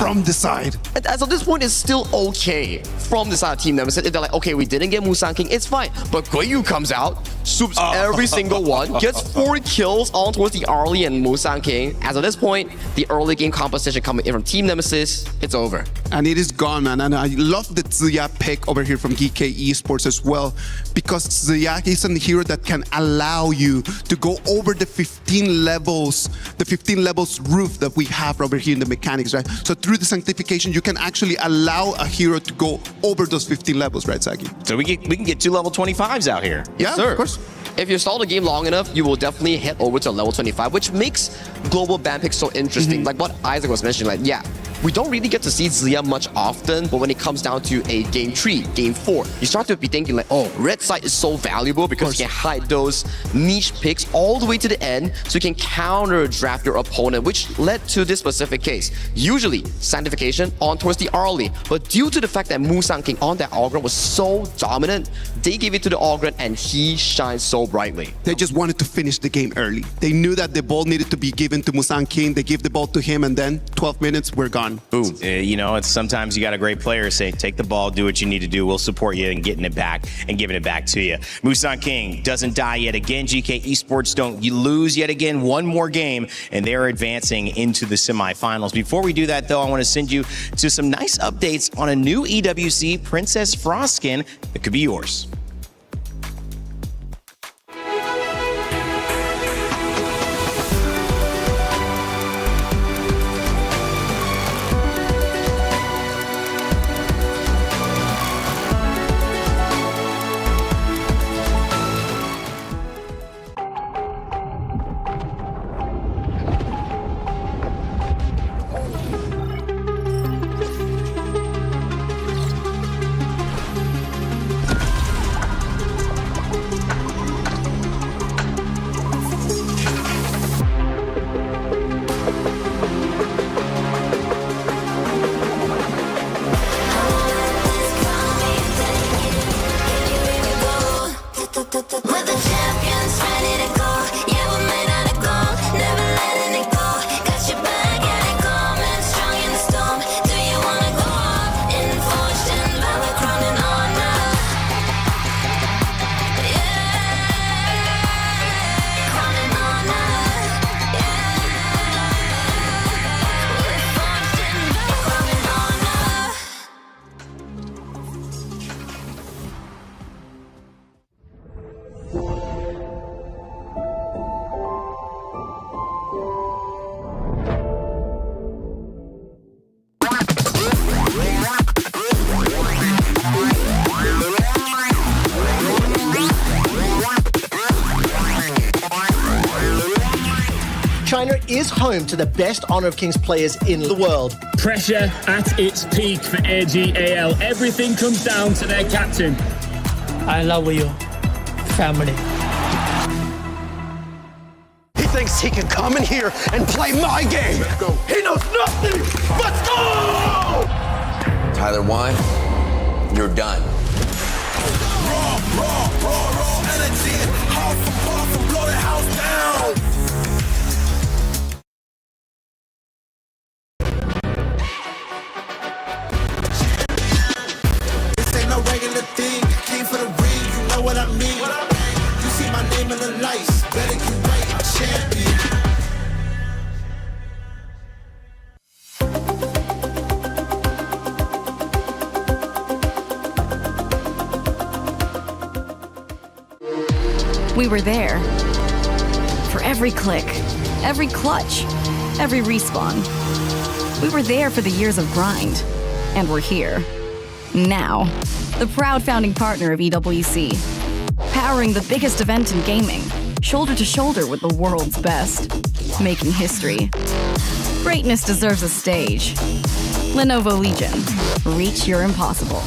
from the side. And as of this point, it's still okay from the side of Team Nemesis. If they're like, okay, we didn't get Musang King, it's fine. But Guayu comes out, swoops every single one, gets 4 kills all towards the Arlie and Musang King. As of this point, the early game composition coming in from Team Nemesis, it's over. And it is gone, man. And I love the Zia pick over here from Geekay Esports as well, because Zia is a hero that can allow you to go over the 15 levels roof that we have over here in the mechanics, right? So through the sanctification, you can actually allow a hero to go over those 15 levels, right, Sagi? So we can get 2 level 25s out here. Yeah, sir. Of course. If you stall the game long enough, you will definitely head over to level 25, which makes global ban picks so interesting. Like what Isaac was mentioning, like, we don't really get to see Zia much often, but when it comes down to a game 3, game 4, you start to be thinking like, oh, red side is so valuable because you can hide those niche picks all the way to the end so you can counter draft your opponent, which led to this specific case. Usually, sanctification on towards the Arlie, but due to the fact that Musang King on that Ogren was so dominant, they gave it to the Ogren and he shines so brightly. They just wanted to finish the game early. They knew that the ball needed to be given to Musang King. They give the ball to him, and then 12 minutes, we're gone. Boom. You know, it's sometimes you got a great player say, take the ball, do what you need to do. We'll support you in getting it back and giving it back to you. Musang King doesn't die yet again. Geekay Esports don't lose yet again. One more game, and they're advancing into the semifinals. Before we do that, though, I want to send you to some nice updates on a new EWC Princess Frost skin that could be yours. is home to the best Honor of Kings players in the world. Pressure at its peak for AGAL. Everything comes down to their captain. I love you, family. He thinks he can come in here and play my game. Let's go. He knows nothing. Let's go! Tyler 1, you're done. Raw energy. Half for half and blow the house down. This ain't no regular thing. Came for the ring, you know what I mean. You see my name in the lights. Better get right, I'm champion. We were there. For every click, every clutch, every respawn. We were there for the years of grind. And we're here. Now. The proud founding partner of EWC. Powering the biggest event in gaming. Shoulder to shoulder with the world's best. Making history. Greatness deserves a stage. Lenovo Legion. Reach your impossible.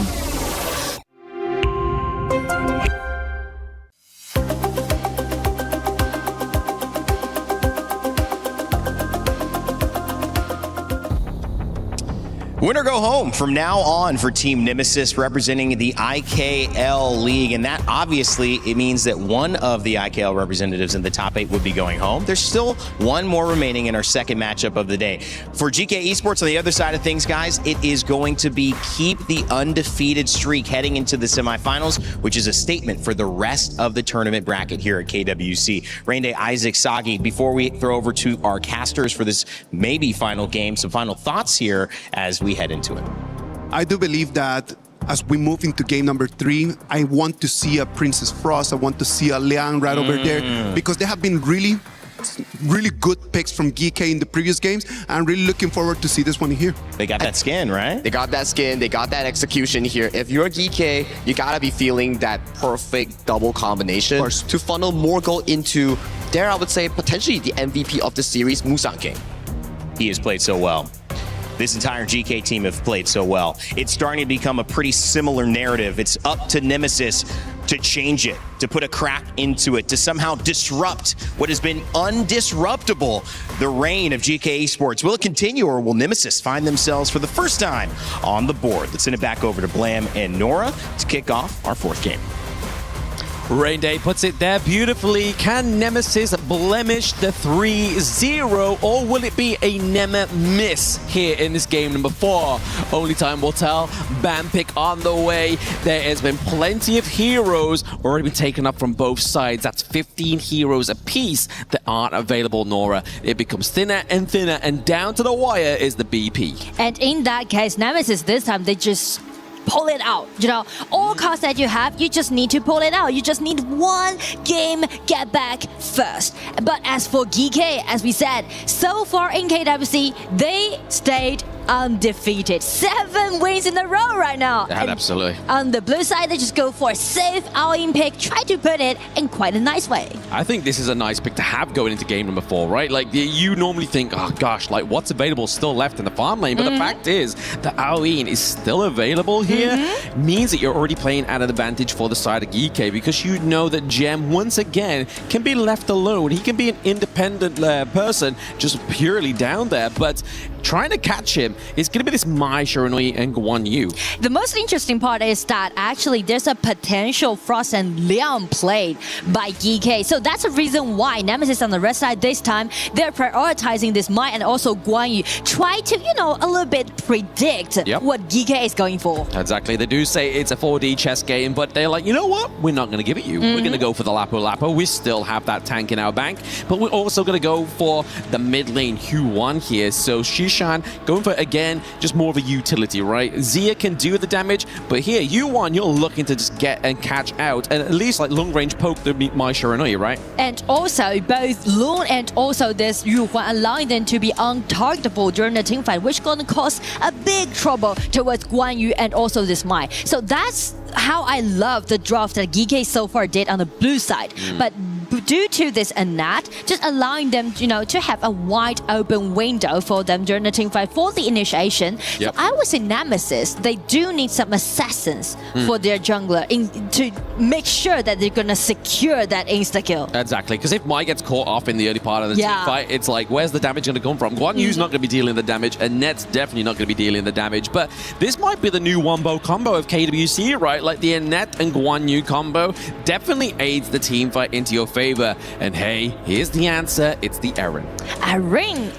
Winner go home from now on for Team Nemesis representing the IKL League. And that obviously, it means that one of the IKL representatives in the top 8 would be going home. There's still one more remaining in our second matchup of the day. For Geekay Esports on the other side of things, guys, it is going to be keep the undefeated streak heading into the semifinals, which is a statement for the rest of the tournament bracket here at KWC. Rainday, Isaac, Sagi, before we throw over to our casters for this maybe final game, some final thoughts here as we head into it. I do believe that as we move into game number 3, I want to see a Princess Frost. I want to see a Liang right over there because they have been really good picks from Geekay in the previous games. I'm really looking forward to see this one here. They got that skin, right? They got that skin. They got that execution here. If you're Geekay, you gotta be feeling that perfect double combination to funnel more goal into, dare I would say, potentially the MVP of the series, Musang King. He has played so well. This entire Geekay team have played so well. It's starting to become a pretty similar narrative. It's up to Nemesis to change it, to put a crack into it, to somehow disrupt what has been undisruptible, the reign of Geekay Esports. Will it continue, or will Nemesis find themselves for the first time on the board? Let's send it back over to Blam and Nora to kick off our 4th game. Rainday puts it there beautifully. Can Nemesis blemish the 3-0, or will it be a miss here in this game number 4? Only time will tell. Bam pick on the way. There has been plenty of heroes already been taken up from both sides. That's 15 heroes apiece that aren't available, Nora. It becomes thinner and thinner, and down to the wire is the BP. And in that case, Nemesis this time, they just pull it out. You know, all cards that you have, you just need to pull it out. You just need one game get back first. But as for Geekay, as we said, so far in KWC, they stayed undefeated. 7 wins in a row right now. Yeah, absolutely. On the blue side, they just go for a safe all-in pick, try to put it in quite a nice way. I think this is a nice pick to have going into game number 4, right? Like, you normally think, oh gosh, like what's available still left in the farm lane, but the fact is that all-in is still available here. Means that you're already playing at an advantage for the side of Geekay, because you know that Gem, once again, can be left alone. He can be an independent person, just purely down there, but trying to catch him is going to be this Mai Shiranui and Guan Yu. The most interesting part is that actually there's a potential Frost and Leon played by Geekay. So that's the reason why Nemesis on the red side this time, they're prioritizing this Mai and also Guan Yu. Try to, you know, a little bit predict what Geekay is going for. Exactly. They do say it's a 4D chess game, but they're like, you know what? We're not going to give it you. We're going to go for the Lapo Lapo. We still have that tank in our bank, but we're also going to go for the mid lane Hu1 here. So Shishan going for, again, just more of a utility, right? Zia can do the damage, but here, Hu1, you're looking to just get and catch out, and at least like long range poke the Mai Shiranui, right? And also, both Loon and also this Yu-Huan allowing them to be untargetable during the team fight, which going to cause a big trouble towards Guan Yu and also this Mai. So that's how I love the draft that Geekay so far did on the blue side. But due to this Anat, just allowing them, to have a wide open window for them during the team fight for the initiation. Yep. So I would say Nemesis, they do need some assassins for their jungler to make sure that they're going to secure that insta-kill. Exactly, because if Mai gets caught off in the early part of the team fight, it's like, where's the damage going to come from? Guan Yu's not going to be dealing the damage, and Net's definitely not going to be dealing the damage. But this might be the new wombo combo of KWC, right? Like the Net and Guan Yu combo definitely aids the team fight into your favor. And hey, here's the answer. It's the Eren. Eren.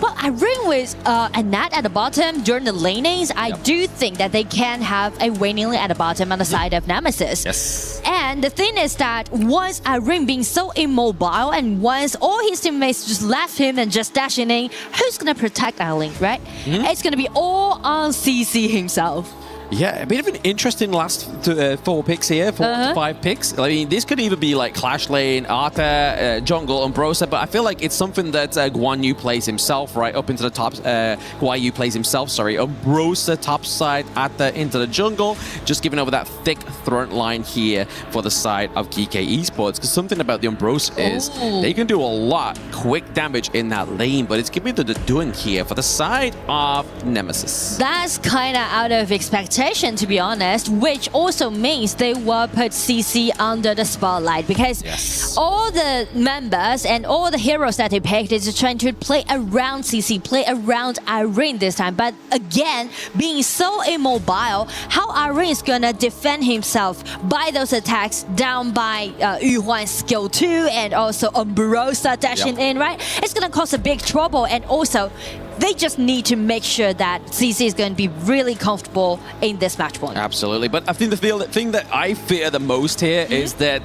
Well, Eren with Anat at the bottom during the lanings, I do think that they can have a waning lane at the bottom on the side of Nemesis. Yes. And the thing is that once Eren being so immobile and once all his teammates just left him and just dashing in, who's going to protect our lane, right? It's going to be all on CC himself. Yeah, a bit of an interesting last 4 picks here, 4 to 5 picks. I mean, this could even be like Clash Lane, Arthur, Jungle, Umbrosa, but I feel like it's something that Guan Yu plays himself, right? Up into the top, Guan Yu plays himself, sorry. Umbrosa top side, Arthur into the jungle, just giving over that thick front line here for the side of Geekay Esports. Because something about the Umbrosa is they can do a lot quick damage in that lane, but it's giving the doing here for the side of Nemesis. That's kind of out of expectation, to be honest, which also means they will put CC under the spotlight because all the members and all the heroes that they picked is trying to play around CC, play around Eren this time. But again, being so immobile, how Eren is gonna defend himself by those attacks down by Yu Huan's skill 2 and also Umbrosa dashing in, right? It's gonna cause a big trouble, and also they just need to make sure that CC is going to be really comfortable in this match point. Absolutely, but I think the thing that I fear the most here is that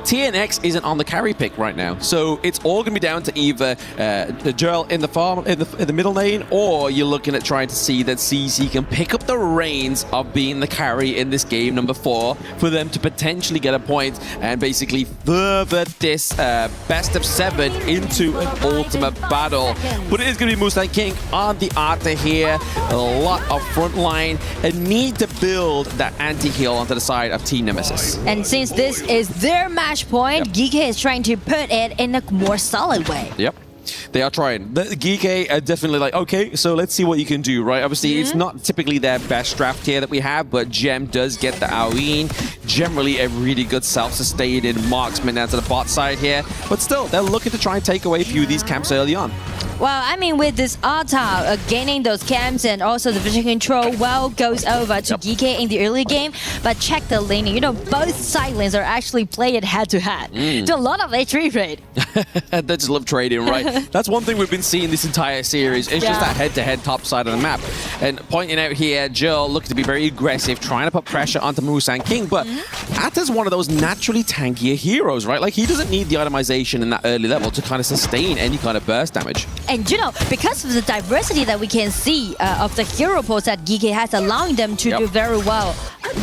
TNX isn't on the carry pick right now. So it's all going to be down to either the Joel in the farm in the middle lane, or you're looking at trying to see that CC can pick up the reins of being the carry in this game number 4 for them to potentially get a point and basically further this best of 7 into an ultimate battle. But it is going to be Mustang King on the Arthur here. A lot of front line and need to build that anti-heal onto the side of Team Nemesis. And since this is their match point, Geekay is trying to put it in a more solid way. Yep. They are trying. The Geekay are definitely like, okay, so let's see what you can do, right? Obviously, it's not typically their best draft here that we have, but Gem does get the Aoin. Generally, a really good self-sustained marksman down to the bot side here. But still, they're looking to try and take away a few of these camps early on. Well, I mean, with this Arta gaining those camps and also the vision control, well, goes over to Geekay in the early game. But check the laning. Both side lanes are actually played head-to-head. Do a lot of H3 trade. They just love trading, right? That's one thing we've been seeing this entire series. It's just that head-to-head top side of the map. And pointing out here, Jill looking to be very aggressive, trying to put pressure onto Musang King. But Ata's one of those naturally tankier heroes, right? Like, he doesn't need the itemization in that early level to kind of sustain any kind of burst damage. And because of the diversity that we can see of the hero pools that Geekay has, allowing them to do very well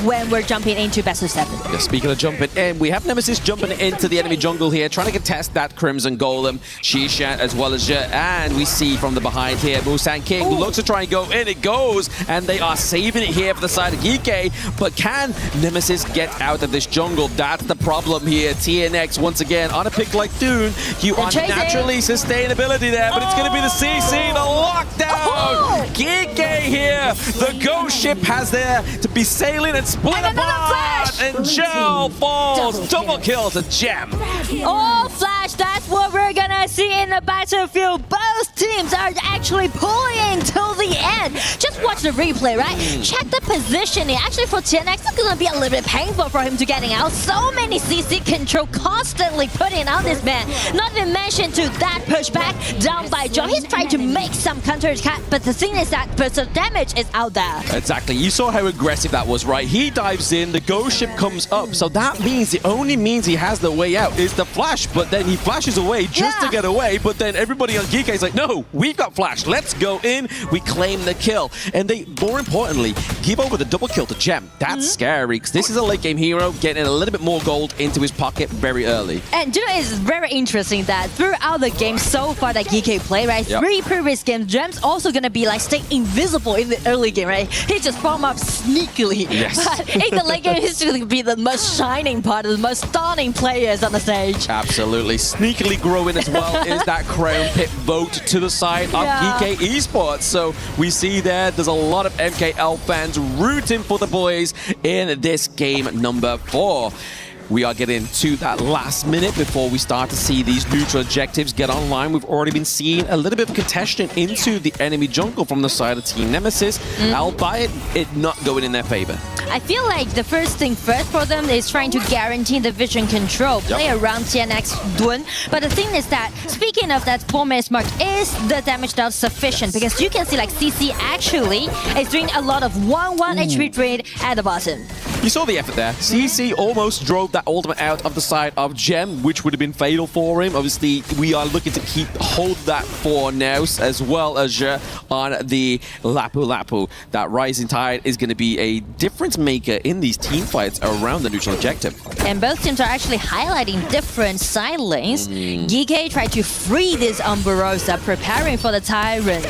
when we're jumping into best of 7. Yeah, speaking of jumping in, we have Nemesis jumping into the enemy jungle here, trying to contest that Crimson Golem, Shisha as well as Jet. And we see from the behind here, Musang King looks to try and go in. It goes, and they are saving it here for the side of Geekay. But can Nemesis get out of this jungle? That's the problem here. TNX, once again, on a pick like Dune, you are naturally sustainability there, but it's going to be the CC, the lockdown. Geekay here. The ghost ship has there to be sailing and split apart. And Joe falls. Double kill to Gem. Oh, Flash, that's what we're going to see in the battlefield. Both teams are actually pulling till the end. Just watch the replay, right? Check the positioning. Actually, for TNX, it's going to be a little bit painful for him to getting out. So many CC control constantly putting on this man. Not even mention to that pushback down by Joe. He's trying to make some counter attack, but the thing is that burst of damage is out there. Exactly. You saw how aggressive that was, right? He dives in, the ghost ship comes up, so that means the only means he has the way out is the flash, but then he flashes away just to get away, but then everybody on Geekay is like, no, we've got flash. Let's go in. We claim the kill. and they, more importantly, give over the double kill to Gem. That's scary, because this is a late game hero getting a little bit more gold into his pocket very early. And you know, it's very interesting that throughout the game so far that Geekay played, right? Yep. 3 previous games, Gem's also gonna be like stay invisible in the early game, right? He just farm up sneakily. Yes. But in the late game, he's gonna be the most shining part, the most stunning players on the stage. Absolutely. Sneakily growing as well is that Crown Pit vote to the side of Geekay Esports. So we see there's a lot of MKL fans rooting for the boys in this game number 4. We are getting to that last minute before we start to see these neutral objectives get online. We've already been seeing a little bit of contention into the enemy jungle from the side of Team Nemesis, albeit it not going in their favor. I feel like the first thing first for them is trying to guarantee the vision control, play around TNX Dun. But the thing is that, speaking of that 4-minute mark, is the damage dealt sufficient? Because you can see like CC actually is doing a lot of 1-1 HP drain at the bottom. You saw the effort there. CC almost drove that ultimate out of the side of Gem, which would have been fatal for him. Obviously, we are looking to hold that for Naus as well as on the Lapu Lapu. That Rising Tide is going to be a difference maker in these team fights around the neutral objective. And both teams are actually highlighting different side lanes. Geekay tried to free this Umberosa, preparing for the Tyrant.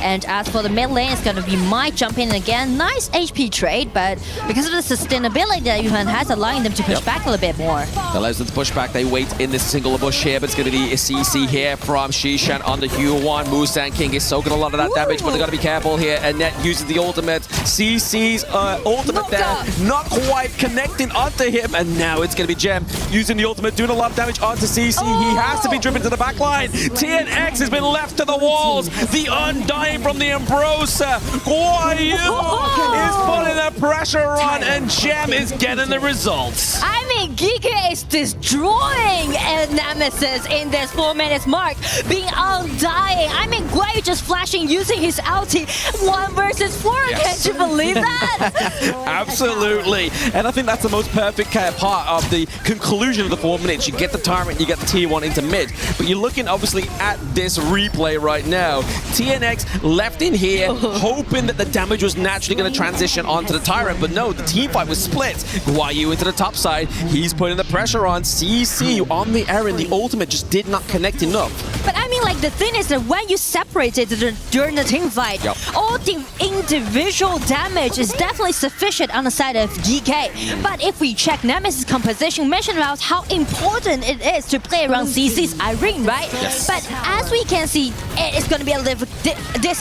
And as for the mid lane, it's going to be Mike jumping in again. Nice HP trade, but because of the sustainability that Yuhan has, allowing them to push back a little bit more. Allows them to push back. They wait in this single bush here, but it's going to be a CC here from Shishan on the Q1. Musan King is soaking a lot of that damage, but they've got to be careful here. And Net uses the ultimate. CC's ultimate there, not quite connecting onto him. And now it's going to be Gem using the ultimate, doing a lot of damage onto CC. He has to be driven to the back line. TNX has been left to the walls. The Undying from the Ambrosa. Guan Yu is putting the pressure on, and Gem is getting the results. I mean, Geekay is destroying Nemesis in this 4-minute mark, being undying. I mean, Guan Yu just flashing, using his ulti, 1 versus 4. Can't you believe that? Absolutely. And I think that's the most perfect part of the conclusion of the 4 minutes. You get the Tyrant, you get the T1 into mid. But you're looking, obviously, at this replay right now. TNX left in here, hoping that the damage was naturally going to transition onto the Tyrant. But no, the team fight was split. Guan Yu into the top side. He's putting the pressure on. CC on the Aaron. The ultimate just did not connect enough. But I mean, like, the thing is that when you separate it during the team fight, all the individual damage is definitely sufficient on the side of Geekay. But if we check Nemesis' composition, we mentioned about how important it is to play around CC's Irene, right? Yes. But as we can see, it's going to be a little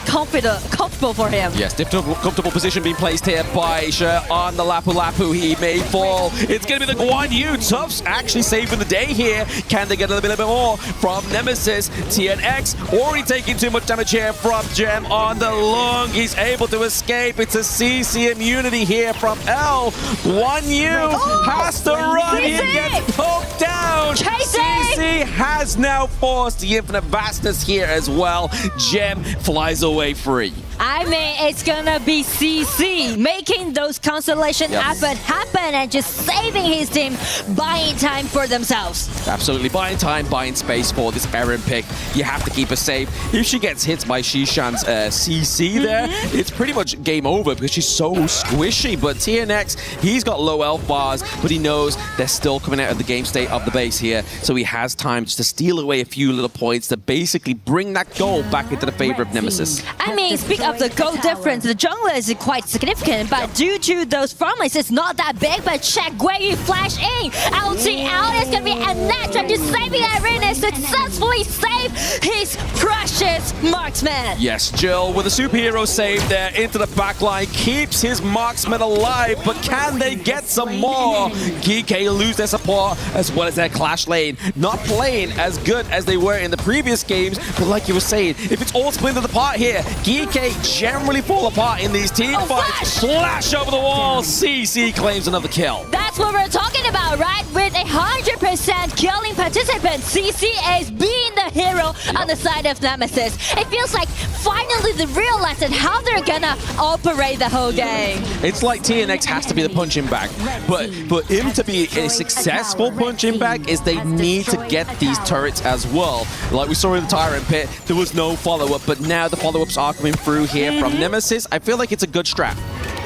comfortable for him. Yes, comfortable position being placed here by She on the Lapu Lapu. He may fall. It's going to be the Guan Yu. Tufts actually saving the day here. Can they get a little bit more from Nemesis? TNX already taking too much damage here from Gem on the Lung. He's able to escape. It's a CC immunity here from L. Guan Yu has to run. He gets poked down. CC has now forced the infinite vastness here as well. Gem flies away free. I mean, it's gonna be CC making those constellations happen and just saving his team, buying time for themselves. Absolutely, buying time, buying space for this Aaron pick. You have to keep her safe. If she gets hit by Shishan's CC there, it's pretty much game over because she's so squishy. But TNX, he's got low health bars, but he knows they're still coming out of the game state of the base here. So he has time just to steal away a few little points to basically bring that goal back into the favor of Nemesis. I mean, speak of the goal difference, the jungle is quite significant, but due to those farm lanes, it's not that big. But check where you flash in. LT out is going to be a net, trying to saving Irene, successfully save his precious marksman. Yes, Jill with a superhero save there into the backline, keeps his marksman alive, but can they get some more? Geekay lose their support as well as their clash lane. Not playing as good as they were in the previous games, but like you were saying, if it's all splintered apart here, Geekay generally fall apart in these team fights. Flash over the wall, CC claims another kill. That's that's what we're talking about, right? With 100% killing participants, CC is being the hero on the side of Nemesis. It feels like finally they realized how they're gonna operate the whole game. It's like TNX has to be the punching bag, but for him to be a successful punching bag is they need to get these turrets as well. Like we saw in the Tyrant Pit, there was no follow-up, but now the follow-ups are coming through here from Nemesis. I feel like it's a good strat.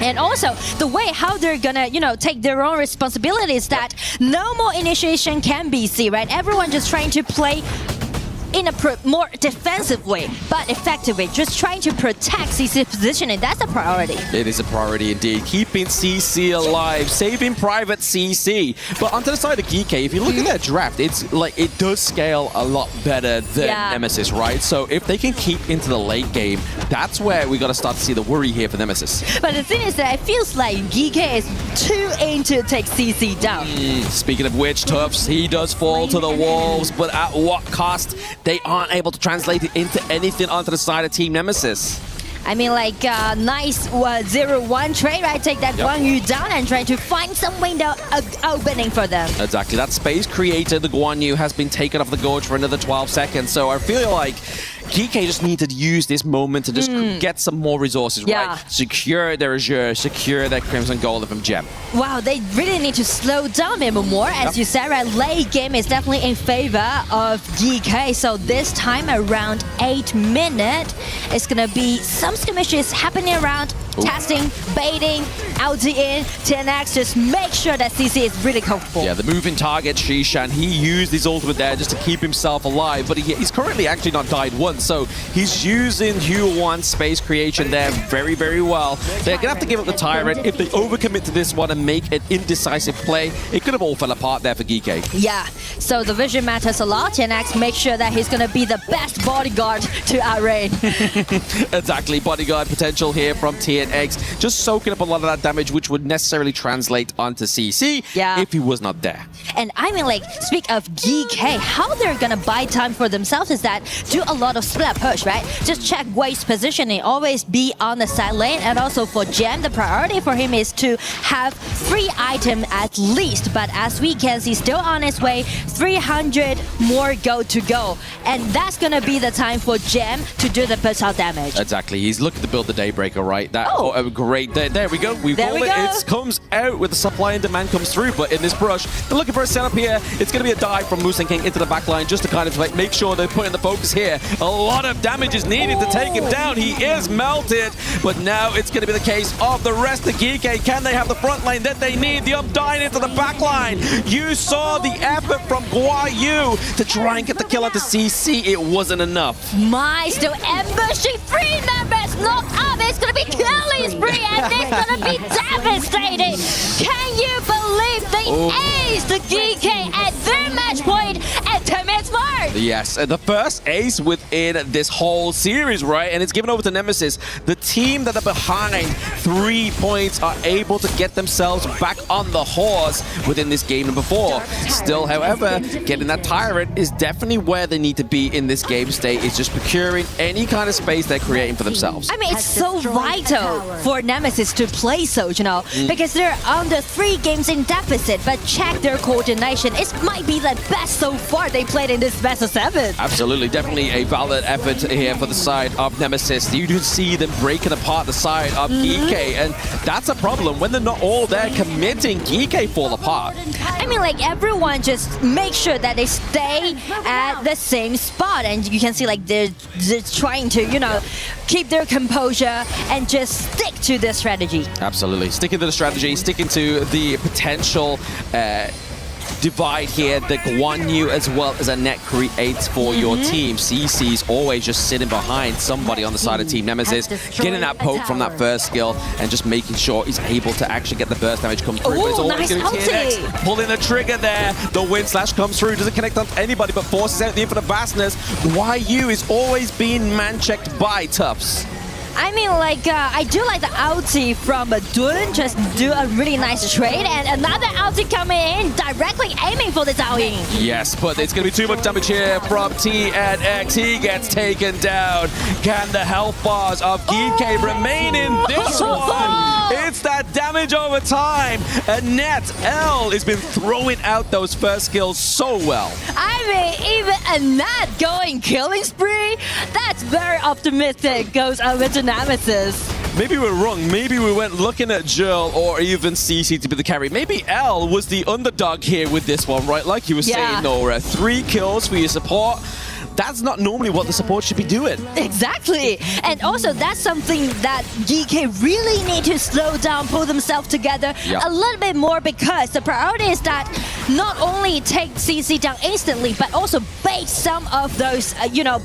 And also, the way how they're gonna, take their own responsibilities, that no more initiation can be seen, right? Everyone just trying to play in a more defensive way, but effective way, just trying to protect CC's positioning. That's a priority. It is a priority indeed. Keeping CC alive, saving Private CC. But onto the side of Geekay, if you look at their draft, it's like it does scale a lot better than Nemesis, right? So if they can keep into the late game, that's where we got to start to see the worry here for Nemesis. But the thing is that it feels like Geekay is too in to take CC down. Speaking of which, Tufts, he does fall to the walls, but at what cost? They aren't able to translate it into anything onto the side of Team Nemesis. I mean, like, nice 0-1 trade, right? Take that Guan Yu down and try to find some window opening for them. Exactly. That space created, the Guan Yu, has been taken off the gorge for another 12 seconds. So I feel like Geekay just need to use this moment to just get some more resources, right? Secure their Azure, secure their Crimson Golden from Gem. Wow, they really need to slow down even more. As you said, right, late game is definitely in favor of Geekay. So this time around 8 minutes, it's going to be some skirmishes happening around, testing, baiting, LT in, 10x, just make sure that CC is really comfortable. Yeah, the moving target, Shishan, he used his ultimate there just to keep himself alive, but he's currently actually not died once, so he's using Hue 1 space creation there very, very well. They're going to have to give up the Tyrant. If they overcommit to this one and make an indecisive play, it could have all fell apart there for Geekay. Yeah, so the vision matters a lot. 10x make sure that he's going to be the best bodyguard to outrain. Exactly, bodyguard potential here from TNX, just soaking up a lot of that damage, which would necessarily translate onto CC if he was not there. And I mean, like, speak of Geekay, how they're gonna buy time for themselves is that do a lot of split push, right? Just check Wave's positioning, always be on the side lane, and also for Gem, the priority for him is to have 3 items at least, but as we can see, still on his way, 300 more gold to go, and that's gonna be the time for Gem to do the push out damage. Exactly, he's looking to build the Daybreaker, right? That great, there we go, we there call we it, go. it comes out with the supply and demand comes through, but in this brush, they're looking for a setup here. It's going to be a dive from Moose and King into the backline just to kind of like make sure they're putting the focus here. A lot of damage is needed to take him down. He is melted, but now it's going to be the case of the rest of Geekay. Can they have the front line that they need? The Undying into the backline. You saw the effort from Guan Yu to try and get the kill onto CC. It wasn't enough. My still ambushing 3 members knocked up. It's going to be killing spree and it's going to be devastating. Can you believe they ace the Geekay at their match point at 10 minutes mark? Yes, the first ace within this whole series, right? And it's given over to Nemesis. The team that are behind 3 points are able to get themselves back on the horse within this game number 4. Still, however, getting that Tyrant is definitely where they need to be in this game state. It's just procuring any kind of space they're creating for themselves. I mean, it's so vital for Nemesis to play so, because they're under 3 games in deficit, but check their coordination. It might be the best so far they played in this best of 7. Absolutely, definitely a valid effort here for the side of Nemesis. You do see them breaking apart the side of Geekay, and that's a problem. When they're not all there committing, Geekay fall apart. I mean, like, everyone just make sure that they stay at the same spot, and you can see, like, they're trying to, keep their composure and just stick to the strategy. Absolutely, sticking to the strategy, sticking to the potential divide here that Guan Yu as well as a net creates for your team. CC's always just sitting behind somebody on the side of Team Nemesis, getting that poke from that first skill and just making sure he's able to actually get the burst damage come through. But it's always going to be TNX pulling the trigger there. The wind slash comes through, doesn't connect on anybody but forces out the infinite vastness. Guan Yu is always being man-checked by Tufts. I mean, like, I do like the ulti from Dun, just do a really nice trade, and another ulti coming in, directly aiming for the Zhao Ying. Yes, but it's going to be too much damage here from TNX. He gets taken down. Can the health bars of Geekay remain in this one? It's that damage over time. And Net L has been throwing out those first skills so well. I mean, even a Nat going killing spree, that's very optimistic, goes over to Nemesis. Maybe we're wrong. Maybe we went looking at Jurl or even CC to be the carry. Maybe L was the underdog here with this one, right? Like you were saying, Nora. 3 kills for your support. That's not normally what the support should be doing. Exactly. And also, that's something that Geekay really need to slow down, pull themselves together a little bit more, because the priority is that not only take CC down instantly, but also bait some of those,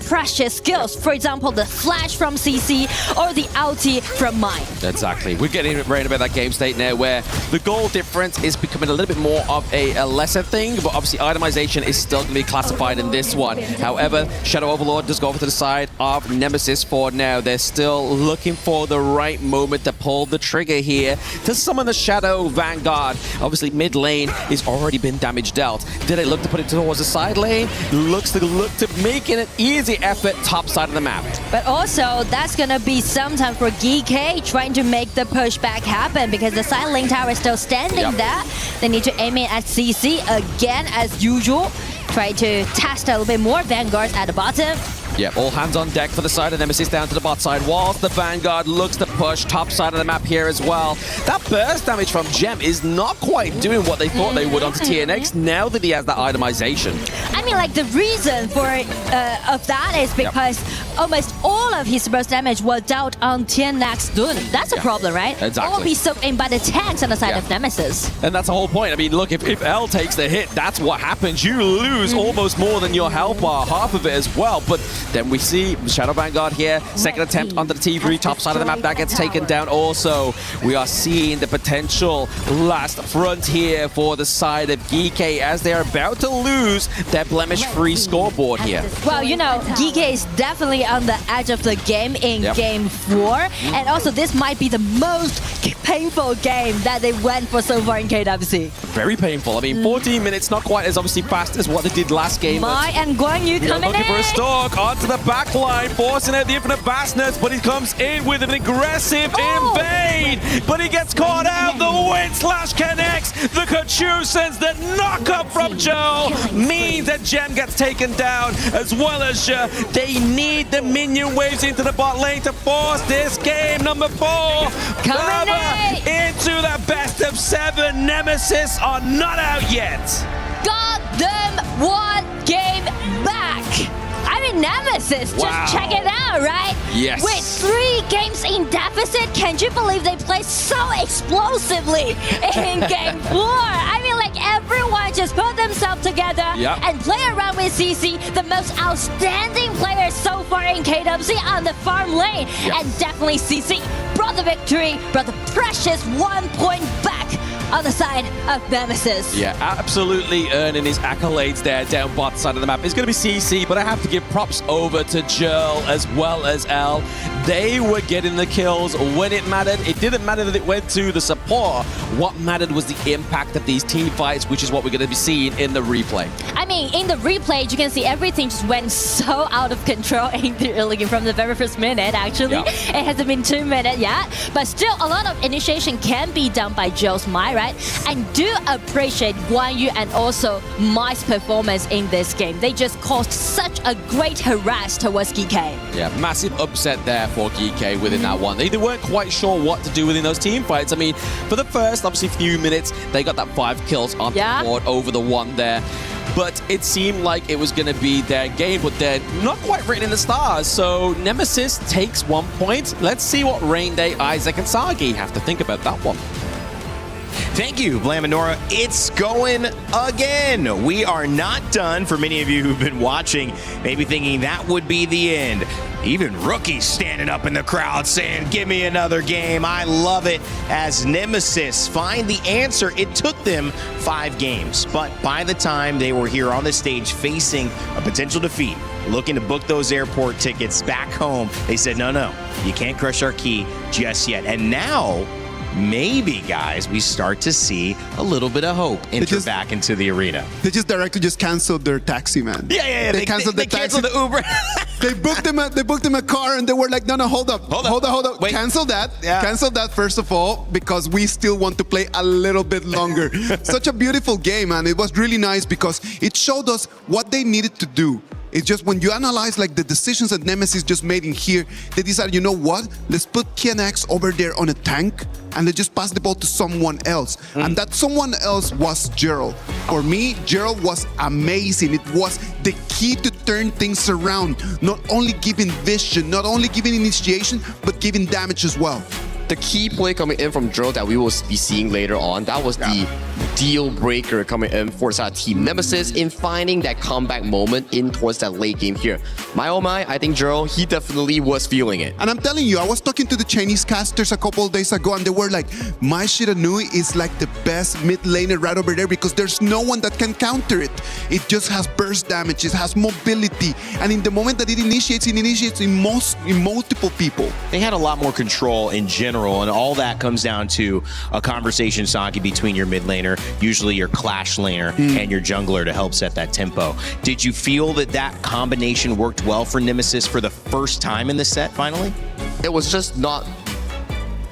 precious skills. For example, the flash from CC or the ulti from Mine. Exactly. We're getting right about that game state now where the goal difference is becoming a little bit more of a lesser thing, but obviously itemization is still going to be classified in this one. However, Shadow Overlord does go over to the side of Nemesis for now. They're still looking for the right moment to pull the trigger here to summon the Shadow Vanguard. Obviously, mid lane is already been damage dealt. Did they look to put it towards the side lane? Looks to making an easy effort top side of the map. But also, that's going to be some time for Geekay trying to make the pushback happen, because the side lane tower is still standing there. They need to aim it at CC again as usual. Try to test a little bit more Vanguards at the bottom. Yeah, all hands on deck for the side of Nemesis down to the bot side, whilst the Vanguard looks to push top side of the map here as well. That burst damage from Gem is not quite doing what they thought they would onto TNX now that he has that itemization. I mean, like, the reason for of that is because almost all of his burst damage was dealt on TNX Dun. That's a problem, right? Exactly. All be soaked in by the tanks on the side of Nemesis. And that's the whole point. I mean, look, if L takes the hit, that's what happens. You lose almost more than your health bar, half of it as well. But then we see Shadow Vanguard here, second attempt onto the T3, top side of the map, that gets taken down also. We are seeing the potential last front here for the side of Geekay as they are about to lose their blemish-free scoreboard here. Well, Geekay is definitely on the edge of the game in Game 4. And also, this might be the most painful game that they went for so far in KWC. Very painful. I mean, 14 minutes, not quite as obviously fast as what they did last game. Mai and Guan Yu coming looking in. for a stalk onto the back line, forcing out the infinite vastness, but he comes in with an aggressive invade, but he gets caught out. The win slash connects. The Kachu sends the knock-up from Joe, means that Gem gets taken down, as well as they need the minion waves into the bot lane to force this game. Number 4, into the best of 7. Nemesis are not out yet. Got them 1 game back. I mean, Nemesis, just check it out, right? Yes. With 3 games in deficit, can you believe they played so explosively in Game 4? I mean, like, everyone just put themselves together and play around with CC, the most outstanding player so far in KWC on the farm lane. And definitely CC brought the victory, brought the precious 1 point back on the side of Nemesis. Yeah, absolutely earning his accolades there down bot side of the map. It's going to be CC, but I have to give props over to Jurl as well as L. They were getting the kills when it mattered. It didn't matter that it went to the support. What mattered was the impact of these team fights, which is what we're going to be seeing in the replay. I mean, in the replay, you can see everything just went so out of control from the very first minute, actually. It hasn't been 2 minutes yet, but still a lot of initiation can be done by Jurl's Mai, right? And do appreciate Guan Yu and also Mai's performance in this game. They just caused such a great harass towards Geekay. Yeah, massive upset there for Geekay within that one. They weren't quite sure what to do within those team fights. I mean, for the first, obviously, few minutes, they got that 5 kills on the board over the 1 there. But it seemed like it was going to be their game, but they're not quite written in the stars. So Nemesis takes 1 point. Let's see what Rain Day, Isaac, and Sagi have to think about that one. Thank you, Blaminora. It's going again. We are not done. For many of you who've been watching, maybe thinking that would be the end. Even rookies standing up in the crowd saying, give me another game. I love it as Nemesis find the answer. It took them 5 games, but by the time they were here on the stage facing a potential defeat, looking to book those airport tickets back home, they said, no, you can't crush our key just yet. And now, maybe, guys, we start to see a little bit of hope enter back into the arena. They just directly canceled their taxi, man. Yeah. They canceled the taxi. Canceled the Uber. They booked them a car, and they were like, no, hold up. Wait. Cancel that. Yeah. Cancel that, first of all, because we still want to play a little bit longer. Such a beautiful game, man. It was really nice because it showed us what they needed to do. It's just when you analyze like the decisions that Nemesis just made in here, they decided, you know what? Let's put KNX over there on a tank and let's just pass the ball to someone else. And that someone else was Gerald. For me, Gerald was amazing. It was the key to turn things around. Not only giving vision, not only giving initiation, but giving damage as well. The key play coming in from Gerald that we will be seeing later on, that was the deal breaker coming in for Team Nemesis in finding that comeback moment in towards that late game here. My oh my, I think Gerald, he definitely was feeling it. And I'm telling you, I was talking to the Chinese casters a couple of days ago, and they were like, Mai Shiranui is like the best mid laner right over there because there's no one that can counter it. It just has burst damage, it has mobility, and in the moment that it initiates in multiple people. They had a lot more control in general, and all that comes down to a conversation, Saki, between your mid laner, usually your clash laner, and your jungler to help set that tempo. Did you feel that combination worked well for Nemesis for the first time in the set, finally? It was just not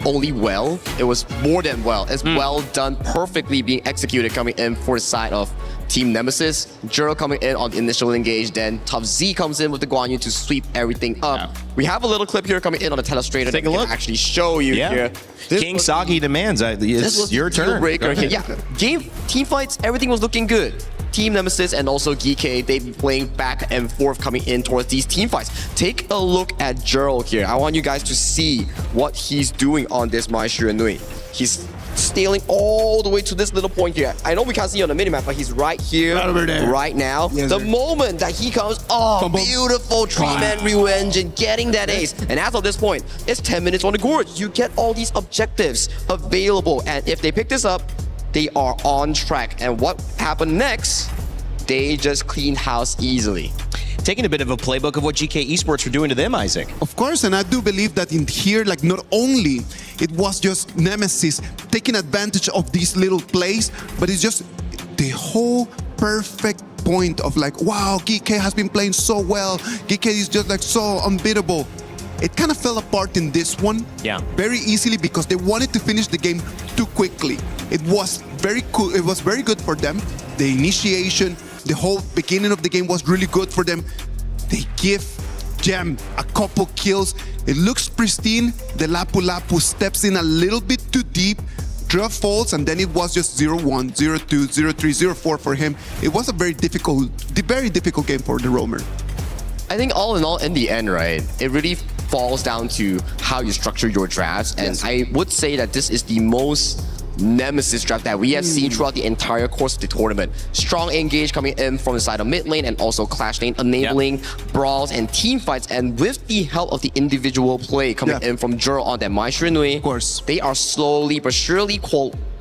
only well, it was more than well. It's well done, perfectly being executed coming in for the side of Team Nemesis. Gerald coming in on the initial engage, then Tough Z comes in with the Guan Yu to sweep everything up. Yeah. We have a little clip here coming in on the telestrator. Take a look. Actually show you here. King Saki demands. It's your turn. Breaker here. Yeah, team fights, everything was looking good. Team Nemesis and also Geekay, they've been playing back and forth coming in towards these team fights. Take a look at Gerald here. I want you guys to see what he's doing on this Mai Shiranui. He's stealing all the way to this little point here. I know we can't see on the minimap, but he's right here, right over there, right now. Yes, the moment that he comes, beautiful 3-man revenge and getting that ace. And as of this point, it's 10 minutes on the gorge. You get all these objectives available, and if they pick this up, they are on track. And what happened next? They just cleaned house easily. Taking a bit of a playbook of what Geekay Esports were doing to them, Isaac. Of course, and I do believe that in here, like not only it was just Nemesis taking advantage of these little plays, but it's just the whole perfect point of like, wow, Geekay has been playing so well. Geekay is just like so unbeatable. It kind of fell apart in this one very easily because they wanted to finish the game too quickly. It was very cool. It was very good for them. The initiation, the whole beginning of the game was really good for them. They give Gem a couple kills. It looks pristine. The Lapu Lapu steps in a little bit too deep. Drop falls, and then it was just 0-1, 0-2, 0-3, 0-4 for him. It was a very difficult game for the roamer. I think all in all, in the end, right, it really falls down to how you structure your drafts. And I would say that this is the most Nemesis draft that we have seen throughout the entire course of the tournament. Strong engage coming in from the side of mid lane and also clash lane, enabling brawls and team fights. And with the help of the individual play coming in from Gerald on that Mai Shiranui, of course, they are slowly but surely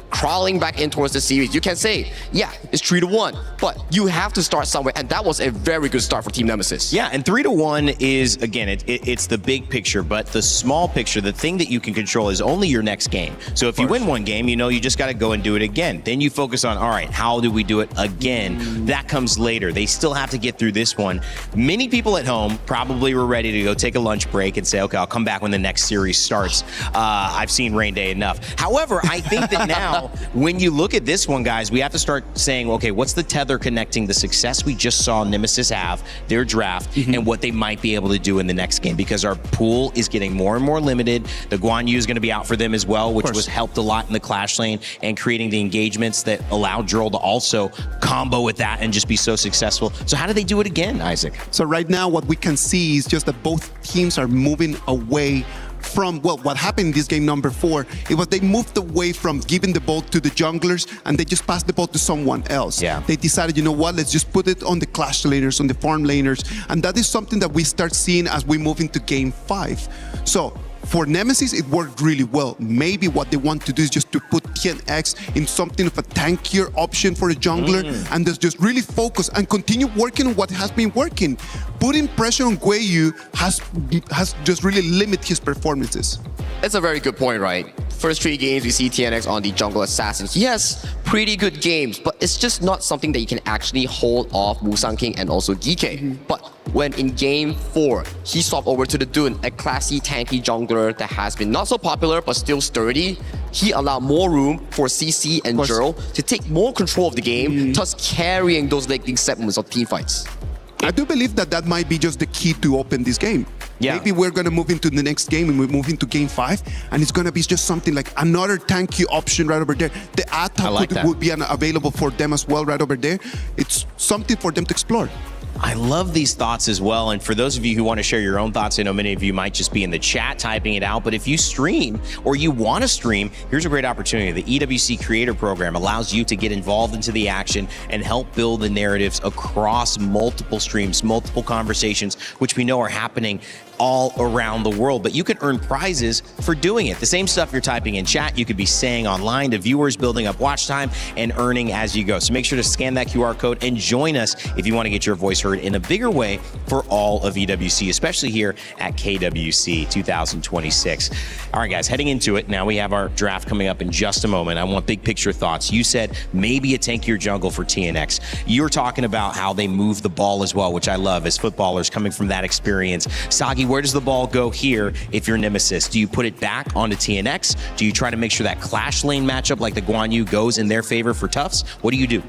crawling back in towards the series. You can say, yeah, it's 3-1, but you have to start somewhere, and that was a very good start for Team Nemesis. Yeah, and 3-1 is, again, it's the big picture, but the small picture, the thing that you can control is only your next game. So if you win one game, you know you just got to go and do it again. Then you focus on, all right, how do we do it again? That comes later. They still have to get through this one. Many people at home probably were ready to go take a lunch break and say, okay, I'll come back when the next series starts. I've seen Rain Day enough. However, I think that now, when you look at this one, guys, we have to start saying, okay, what's the tether connecting the success we just saw Nemesis have, their draft, and what they might be able to do in the next game? Because our pool is getting more and more limited. The Guan Yu is going to be out for them as well, which was helped a lot in the clash lane and creating the engagements that allow Gerald to also combo with that and just be so successful. So how do they do it again, Isaac? So right now, what we can see is just that both teams are moving away from, well, what happened in this game number 4, it was they moved away from giving the ball to the junglers and they just passed the ball to someone else. Yeah. They decided, you know what, let's just put it on the clash laners, on the farm laners. And that is something that we start seeing as we move into game 5. So for Nemesis, it worked really well. Maybe what they want to do is just to put TNX in something of a tankier option for a jungler and just really focus and continue working on what has been working. Putting pressure on Guiyu has just really limited his performances. It's a very good point, right? First 3 games, we see TNX on the jungle assassin. He has pretty good games, but it's just not something that you can actually hold off Musang King and also Geekay. But when in game 4, he swapped over to the Dune, a classy tanky jungler that has been not so popular but still sturdy, he allowed more room for CC and Jurl to take more control of the game, thus carrying those late segments of teamfights. I do believe that that might be just the key to open this game. Yeah. Maybe we're going to move into the next game and we move into game 5 and it's going to be just something like another tanky option right over there. The attack would be available for them as well right over there. It's something for them to explore. I love these thoughts as well. And for those of you who want to share your own thoughts, I know many of you might just be in the chat typing it out. But if you stream or you want to stream, here's a great opportunity. The EWC Creator Program allows you to get involved into the action and help build the narratives across multiple streams, multiple conversations, which we know are happening all around the world, but you can earn prizes for doing it. The same stuff you're typing in chat, you could be saying online to viewers, building up watch time and earning as you go. So make sure to scan that QR code and join us if you want to get your voice heard in a bigger way for all of EWC, especially here at KWC 2026. All right, guys, heading into it. Now we have our draft coming up in just a moment. I want big picture thoughts. You said maybe a tankier jungle for TNX. You're talking about how they move the ball as well, which I love as footballers coming from that experience. Sagi, where does the ball go here if you're Nemesis? Do you put it back onto TNX? Do you try to make sure that clash lane matchup like the Guan Yu goes in their favor for Tufts? What do you do?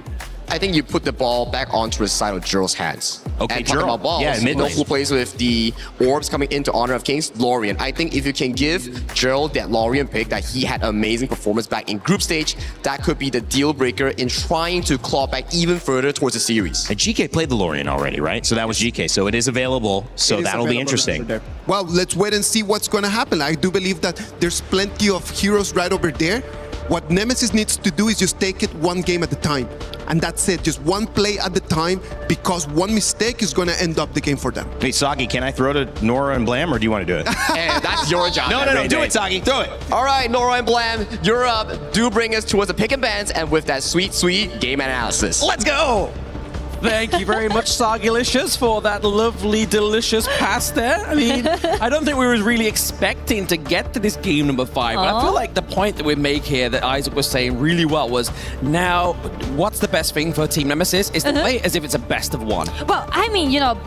I think you put the ball back onto the side of Jurl's hands. Okay, and talking about balls, mid lane. who plays with the orbs coming into Honor of Kings? Lorien. I think if you can give Jurl that Lorien pick that he had amazing performance back in group stage, that could be the deal breaker in trying to claw back even further towards the series. And GK played the Lorien already, right? So that was GK. So it is available. So that'll be interesting. Well, let's wait and see what's going to happen. I do believe that there's plenty of heroes right over there. What Nemesis needs to do is just take it one game at a time. And that's it, just one play at a time, because one mistake is going to end up the game for them. Hey, Sagi, can I throw to Nora and Blam, or do you want to do it? Hey, that's your job. No, do it, Sagi, throw it. All right, Nora and Blam, you're up. Do bring us towards the pick and bans, and with that sweet, sweet game analysis. Let's go! Thank you very much, Sagilicious, for that lovely, delicious pass there. I mean, I don't think we were really expecting to get to this game number 5. But I feel like the point that we make here that Isaac was saying really well was, now, what's the best thing for Team Nemesis is to play it as if it's a best of 1. Well, I mean, you know,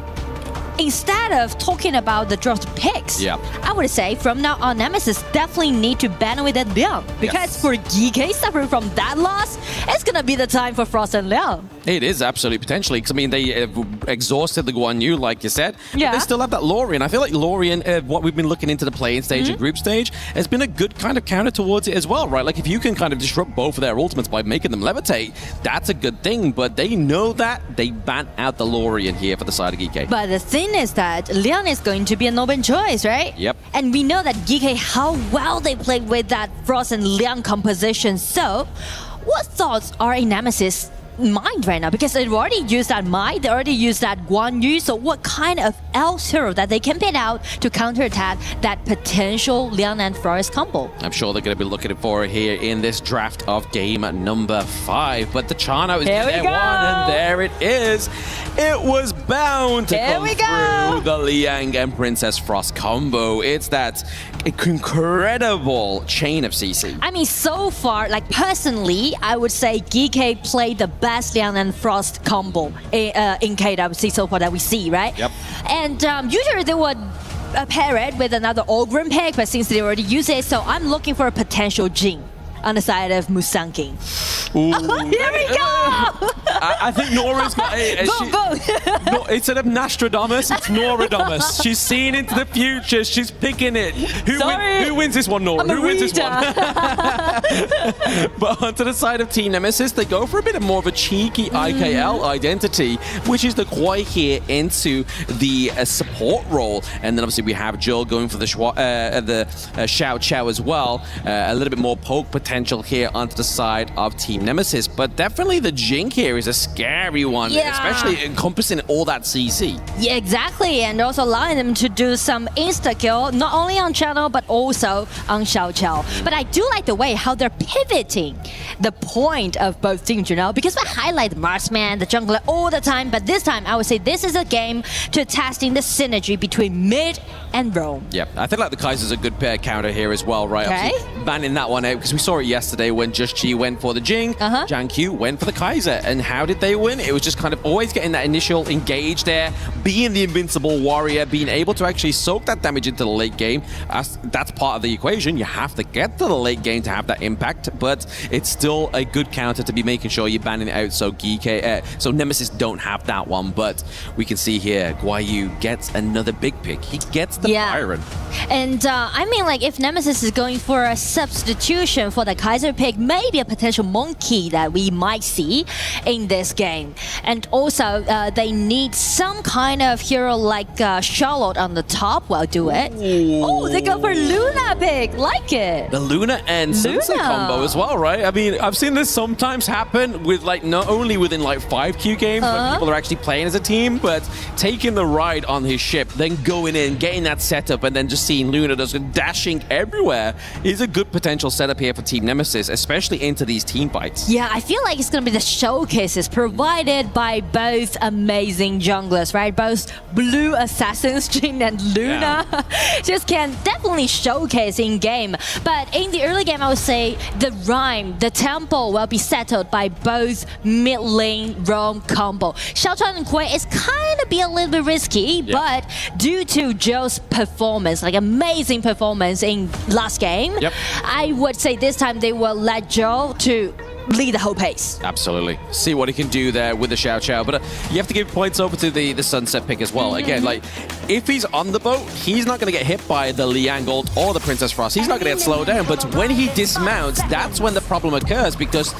instead of talking about the dropped picks, I would say from now on, Nemesis definitely need to ban with that Leon. Because for Geekay suffering from that loss, it's going to be the time for Frost and Leon. It is absolutely potentially, because I mean, they exhausted the Guan Yu, like you said. Yeah. But they still have that Lorien. I feel like Lorien, what we've been looking into the playing stage and group stage, has been a good kind of counter towards it as well, right? Like if you can kind of disrupt both of their ultimates by making them levitate, that's a good thing. But they know that. They ban out the Lorien here for the side of Geekay. But the thing is that Leon is going to be an open choice, right? Yep. And we know that Geekay, how well they played with that Frost and Leon composition. So, what thoughts are in Nemesis' mind right now? Because they've already used that Mai, they already used that Guan Yu. So, what kind of else hero that they can pick out to counterattack that potential Leon and Frost combo? I'm sure they're going to be looking for it here in this draft of game number 5. But the Chano is there one, and there it is. It was bound to come through the Liang and Princess Frost combo. It's that incredible chain of CC. I mean, so far, like personally, I would say Geekay played the best Liang and Frost combo in KWC so far that we see, right? Yep. And usually they would pair it with another Ogren pick, but since they already use it, so I'm looking for a potential Jin on the side of Musang King. Ooh. Here we go! I think Nora's got instead of Nostradamus, it's Noradamus. She's seeing into the future. She's picking it. Who wins this one, Nora? Who wins this one? But onto the side of Team Nemesis, they go for a bit more of a cheeky IKL identity, which is the Kwai here into the support role. And then obviously we have Joel going for the Xiao Chao as well. A little bit more poke potential here onto the side of Team Nemesis. But definitely the Jink here is a scary one, especially encompassing all that CC. Yeah, exactly. And also allowing them to do some insta-kill, not only on Channel, but also on Xiao Chao. But I do like the way how they're pivoting the point of both teams, because we highlight the marksman, the jungler all the time, but this time I would say this is a game to testing the synergy between mid and roam. Yeah, I think like the Kaiser's a good pair counter here as well, right? Okay. Obviously, banning that one out because we saw it yesterday when Just Chi went for the Jing, Jiang Q went for the Kaiser. And how did they win? It was just kind of always getting that initial engage there, being the invincible warrior, being able to actually soak that damage into the late game. That's part of the equation. You have to get to the late game to have that impact, but it's still a good counter to be making sure you're banning it out so Geekay, so Nemesis don't have that one. But we can see here, Guai Yu gets another big pick. He gets the Byron. And I mean, like, if Nemesis is going for a substitution for the Kaiser pick, maybe a potential monkey that we might see in this game. And also, they need some kind of hero like Charlotte on the top. Well, do it. Oh, they go for Luna pick. Like it. The Luna and Sansa combo as well, right? I mean, I've seen this sometimes happen with, like, not only within like 5Q games when people are actually playing as a team, but taking the ride on his ship, then going in, getting that setup, and then just seeing Luna just dashing everywhere is a good potential setup here for Team Nemesis, especially into these team fights. Yeah, I feel like it's going to be the showcases provided by both amazing junglers, right? Both Blue Assassins, Jin and Luna, just can definitely showcase in game. But in the early game, I would say the rhyme, the tempo will be settled by both mid lane roam combo. Xiao Chao and Kuei is kind of be a little bit risky, but due to Joe's performance, like amazing performance in last game, I would say this time they will let Joe to lead the whole pace. Absolutely. See what he can do there with the Xiao Chao. But you have to give points over to the Sunset pick as well. Again, like, if he's on the boat, he's not going to get hit by the Liang ult or the Princess Frost. He's not going to get slowed down. But when he dismounts, that's when the problem occurs, because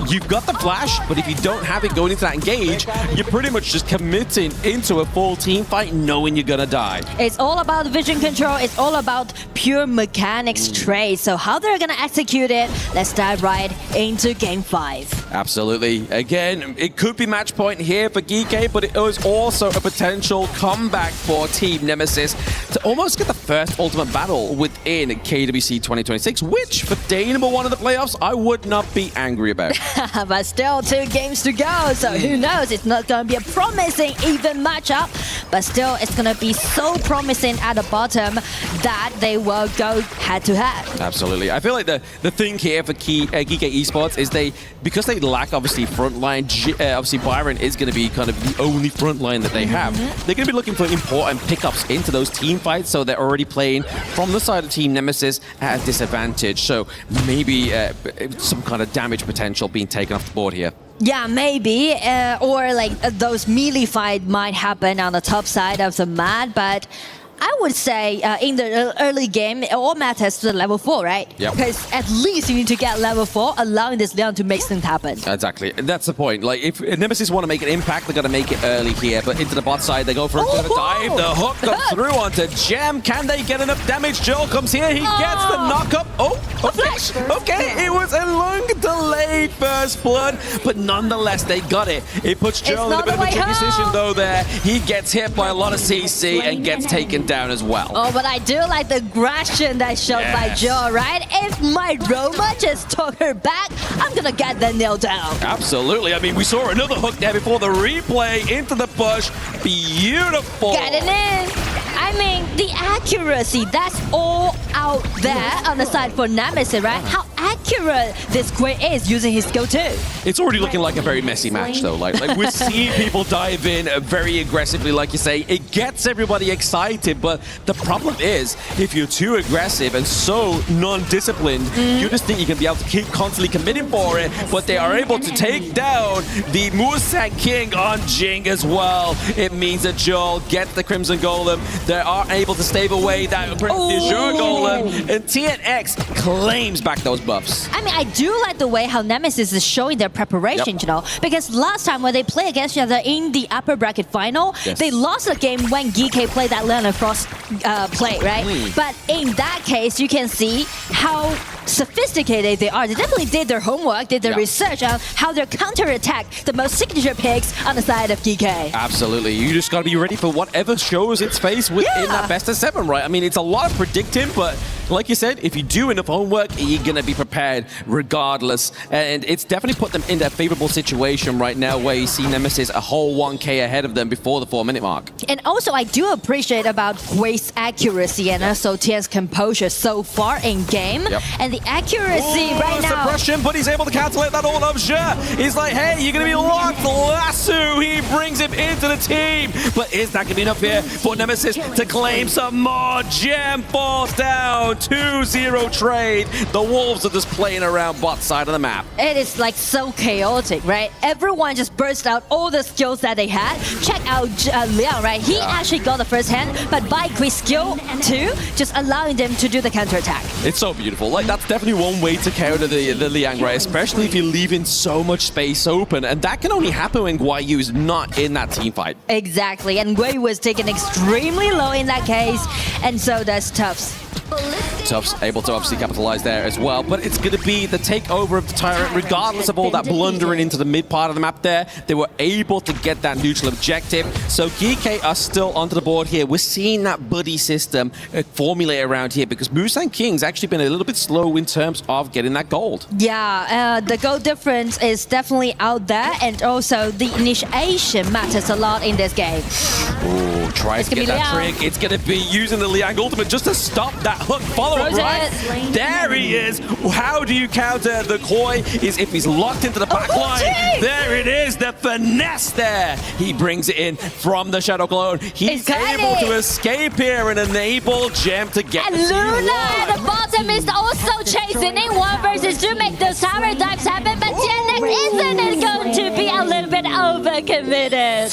you've got the flash, but if you don't have it going into that engage, you're pretty much just committing into a full team fight knowing you're going to die. It's all about vision control. It's all about pure mechanics trade. So how they're going to execute it, let's dive right into Game 5. Absolutely. Again, it could be match point here for Geekay, but it was also a potential comeback for Team Nemesis to almost get the first ultimate battle within KWC 2026, which for day number 1 of the playoffs, I would not be angry about. But still 2 games to go, so who knows? It's not going to be a promising even matchup, but still it's going to be so promising at the bottom that they will go head to head. Absolutely. I feel like the thing here for Geekay Esports is because they lack obviously frontline, obviously Byron is going to be kind of the only frontline that they have. They're going to be looking for important pickups into those team fights, so they're already playing from the side of Team Nemesis at a disadvantage. So maybe some kind of damage potential being taken off the board here. Yeah, maybe. Or like those melee fight might happen on the top side of the map, but I would say in the early game, it all matters to the level 4, right? Yep. Because at least you need to get level 4, allowing this Leon to make things happen. Exactly. That's the point. Like, if Nemesis want to make an impact, they're going to make it early here. But into the bot side, they go for a bit of a dive. The hook comes through onto Gem. Can they get enough damage? Joel comes here. He gets the knock-up. Okay, it was a long delayed first blood, but nonetheless, they got it. It puts Joel in a bit of a tricky position, though, there. He gets hit by a lot of CC and gets taken down as well. Oh, but I do like the aggression that showed by Joe, right? If my Roma just took her back, I'm gonna get the nail down. Absolutely. I mean, we saw another hook there before the replay into the push. Beautiful. Get it in. I mean, the accuracy, that's all out there on the side for Nemesis, right? How accurate this Quay is using his skill too. It's already looking like a very messy match, though. Like we're seeing people dive in very aggressively, like you say. It gets everybody excited, but the problem is, if you're too aggressive and so non-disciplined, you just think you can be able to keep constantly committing for it, but they are able to take down the Musang King on Jing as well. It means that Joel gets the Crimson Golem. They are able to stave away that Azure Golem, and TNX claims back those buffs. I mean, I do like the way how Nemesis is showing their preparation, you know, because last time when they play against each other in the upper bracket final, they lost the game when Geekay played that Leonard Frost play, right? But in that case, you can see how sophisticated they are. They definitely did their homework, did their research on how they counterattack the most signature picks on the side of Geekay. Absolutely. You just got to be ready for whatever shows its face within that best of 7, right? I mean, it's a lot of predicting, but like you said, if you do enough homework, you're going to be prepared regardless. And it's definitely put them in that favorable situation right now where you see Nemesis a whole 1K ahead of them before the 4-minute mark. And also, I do appreciate about Quay's accuracy and also Tian's composure so far in game. And the accuracy right now. Suppression, but he's able to calculate that all up. He's like, hey, you're going to be locked. Lasso, he brings him into the team. But is that going to be enough here for Nemesis to claim some more? Gem falls down. 2-0 trade. The Wolves are just playing around bot side of the map. It is like so chaotic, right? Everyone just burst out all the skills that they had. Check out Liang, right? He actually got the first hand, but by Quay's skill too, just allowing them to do the counterattack. It's so beautiful. Like, that's definitely one way to counter the Liang, right? Especially if you're leaving so much space open. And that can only happen when Guayu is not in that team fight. Exactly. And Guayu was taken extremely low in that case. And so does Tufts. Tufts able to obviously capitalize there as well, but it's going to be the takeover of the Tyrant regardless of all that blundering into the mid part of the map there. They were able to get that neutral objective, so Geekay are still onto the board here. We're seeing that buddy system formulate around here because Musang King's actually been a little bit slow in terms of getting that gold. Yeah, the gold difference is definitely out there, and also the initiation matters a lot in this game. Oh, try to get that trick. It's going to be using the Liang ultimate just to stop that hook follow-up, right? There he is. How do you counter the Koi? Is if he's locked into the back line. There it is, the finesse there. He brings it in from the Shadow Clone. He's able to escape here and enable Gem to get and Luna at the bottom is also chasing in 1 versus 2, make those tower dives happen, but TNX isn't going to be a little bit overcommitted.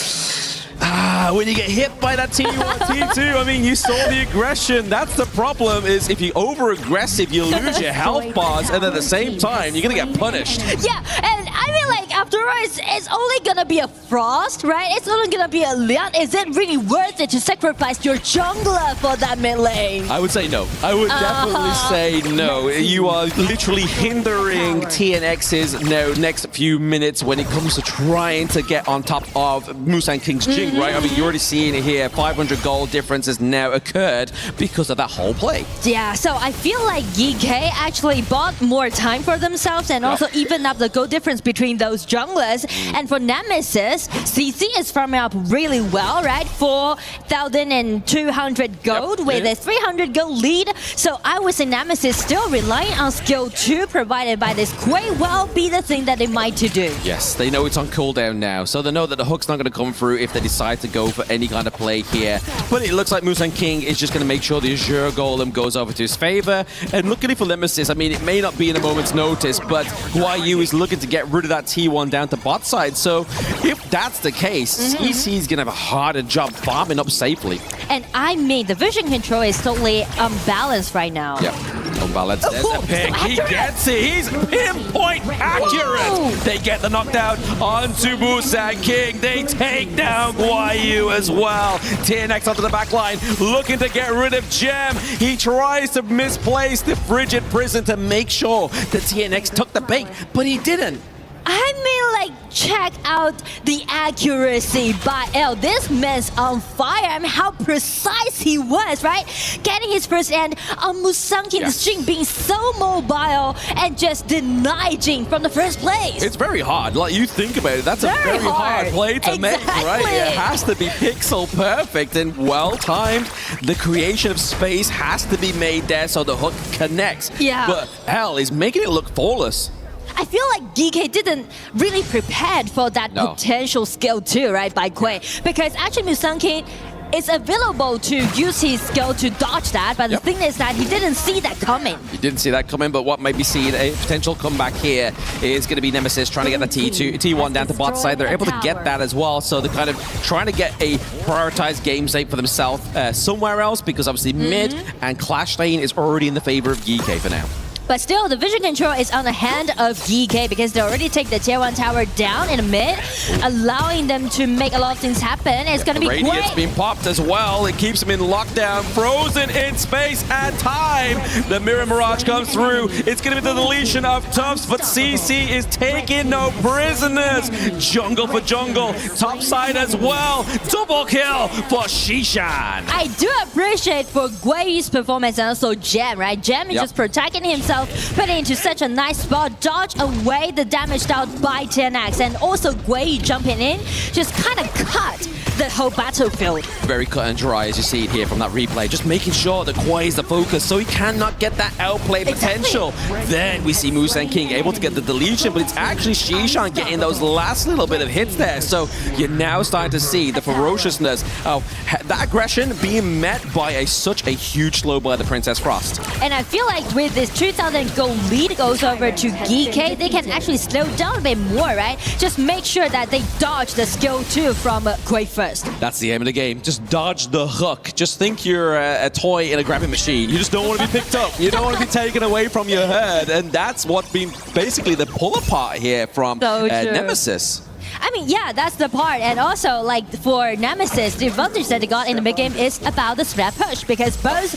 When you get hit by that T1, T2, I mean, you saw the aggression. That's the problem, is if you're over-aggressive, you lose your health bars, and at the same time, you're going to get punished. Yeah, and I mean, like, after all, it's only going to be a Frost, right? It's only going to be a Leon. Is it really worth it to sacrifice your jungler for that mid lane? I would say no. I would definitely say no. You are literally hindering TNX's next few minutes when it comes to trying to get on top of Musang King's Jing, right? I mean, you're already seeing it here. 500 gold difference has now occurred because of that whole play. Yeah, so I feel like Geekay actually bought more time for themselves and also even up the gold difference between those junglers. And for Nemesis, CC is farming up really well, right? 4,200 gold with a 300 gold lead. So I would say Nemesis still relying on skill 2 provided by this Quay will be the thing that they might to do. Yes, they know it's on cooldown now, so they know that the hook's not going to come through if they decide to go for any kind of play here. But it looks like Musang King is just going to make sure the Azure Golem goes over to his favor. And luckily for Nemesis, I mean, it may not be in a moment's notice, but Guayu is looking to get rid of that T1 down to bot side. So if that's the case, CC is going to have a harder job farming up safely. And I mean, the vision control is totally unbalanced right now. Yep. Unbalanced. There's a pick. He gets it. He's pinpoint accurate. They get the knockdown onto Musang King. They take down Guayu as well. TNX onto the back line, looking to get rid of Gem. He tries to misplace the Frigid Prison to make sure that TNX took the bait, but he didn't. I mean, like, check out the accuracy by L. This man's on fire. I mean, how precise he was, right? Getting his first end on Musankin, the string being so mobile and just deny Jing from the first place. It's very hard. Like, you think about it, that's a very hard play to make, right? It has to be pixel perfect and well-timed. The creation of space has to be made there so the hook connects. Yeah. But L is making it look flawless. I feel like Geekay didn't really prepare for that potential skill too, right, by Quay. Because actually Musankin is available to use his skill to dodge that, but the thing is that he didn't see that coming. You didn't see that coming, but what might be seen, a potential comeback here is going to be Nemesis trying to get the T1 down to bot side. They're able to get that as well, so they're kind of trying to get a prioritized game state for themselves somewhere else, because obviously mid and Clash lane is already in the favor of Geekay for now. But still, the vision control is on the hand of Geekay because they already take the tier 1 tower down in the mid, allowing them to make a lot of things happen. It's going to be great. Radiant's being popped as well. It keeps him in lockdown, frozen in space and time. The Mirror Mirage comes through. It's going to be the deletion of Tufts, but CC is taking no prisoners. Jungle for jungle, top side as well. Double kill for Shishan. I do appreciate for Gui's performance and also Gem, right? Gem is just protecting himself, putting into such a nice spot, dodge away the damage dealt by TNX, and also Gui jumping in, just kind of cut the whole battlefield. Very cut and dry as you see it here from that replay, just making sure that Quay is the focus so he cannot get that outplay potential. Then we see Musa and King able to get the deletion, but it's actually Shishan getting those last little bit of hits there. So you're now starting to see the ferociousness of that aggression being met by such a huge slow by the Princess Frost. And I feel like with this 2,000 gold lead goes over to Geekay, they can actually slow down a bit more, right? Just make sure that they dodge the skill 2 from Quay first. That's the aim of the game. Just dodge the hook. Just think you're a toy in a grabbing machine. You just don't want to be picked up. You don't want to be taken away from your head. And that's what's been basically the pull apart here from Nemesis. I mean, yeah, that's the part. And also, like, for Nemesis, the advantage that they got in the mid-game is about the split push, because both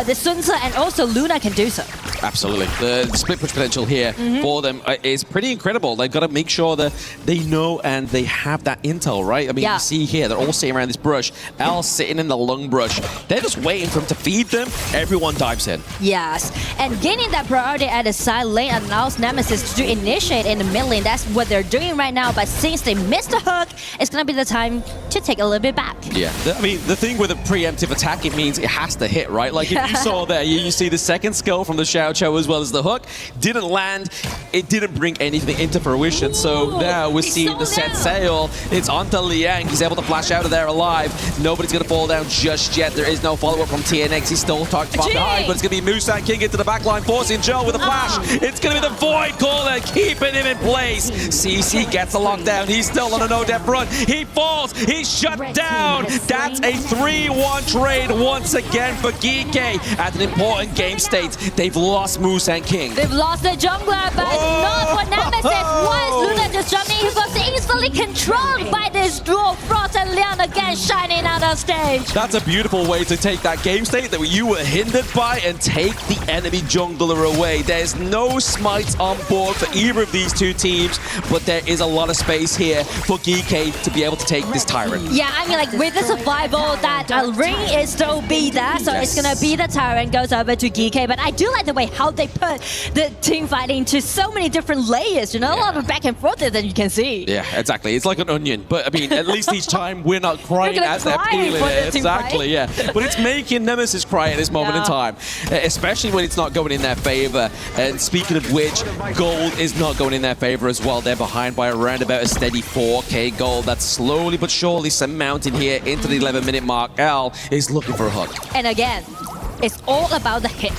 the Sunsa and also Luna can do so. Absolutely. The split push potential here for them is pretty incredible. They've got to make sure that they know and they have that intel, right? I mean, you see here, they're all sitting around this brush. Al sitting in the lung brush. They're just waiting for him to feed them. Everyone dives in. Yes. And gaining that priority at the side lane allows Nemesis to initiate in the mid lane. That's what they're doing right now. But since they missed the hook, it's going to be the time to take a little bit back. Yeah. I mean, the thing with a preemptive attack, it means it has to hit, right? Like, if you saw there, you see the second skill from the Xiao Chou as well as the hook. Didn't land. It didn't bring anything into fruition. So now we're seeing the set sail. It's onto Liang. He's able to flash out of there alive. Nobody's going to fall down just yet. There is no follow-up from TNX. He's still tucked from behind, but it's going to be Musa King into the backline, forcing Joe with a flash. It's going to be the Void Caller, keeping him in place. CC gets a lockdown. He's still on a no-death run. He falls. He's shut down. That's a 3-1 trade once again for Geekay at an important game state. They've lost Moose and King. They've lost the jungler, but not for Nemesis. Once Luna just jumped in, he was instantly controlled by this duo. Frost and Leon again shining out on stage. That's a beautiful way to take that game state that you were hindered by and take the enemy jungler away. There's no smites on board for either of these two teams, but there is a lot of space here for Geekay to be able to take this Tyrant. Yeah, I mean, like, with the survival, that ring is still be there, so it's gonna be the Tyrant goes over to Geekay. But I do like the way how they put the team fighting to so many different layers, you know, a lot of back and forth that you can see. Yeah, exactly. It's like an onion, but I mean, at least each time we're not crying as they're peeling it. Exactly, yeah. But it's making Nemesis cry at this moment in time, especially when it's not going in their favor. And speaking of which, gold is not going in their favor as well. They're behind by around about a steady 4k gold. That's slowly but surely surmounting here into the 11-minute mark. L is looking for a hook. And again, it's all about the hit.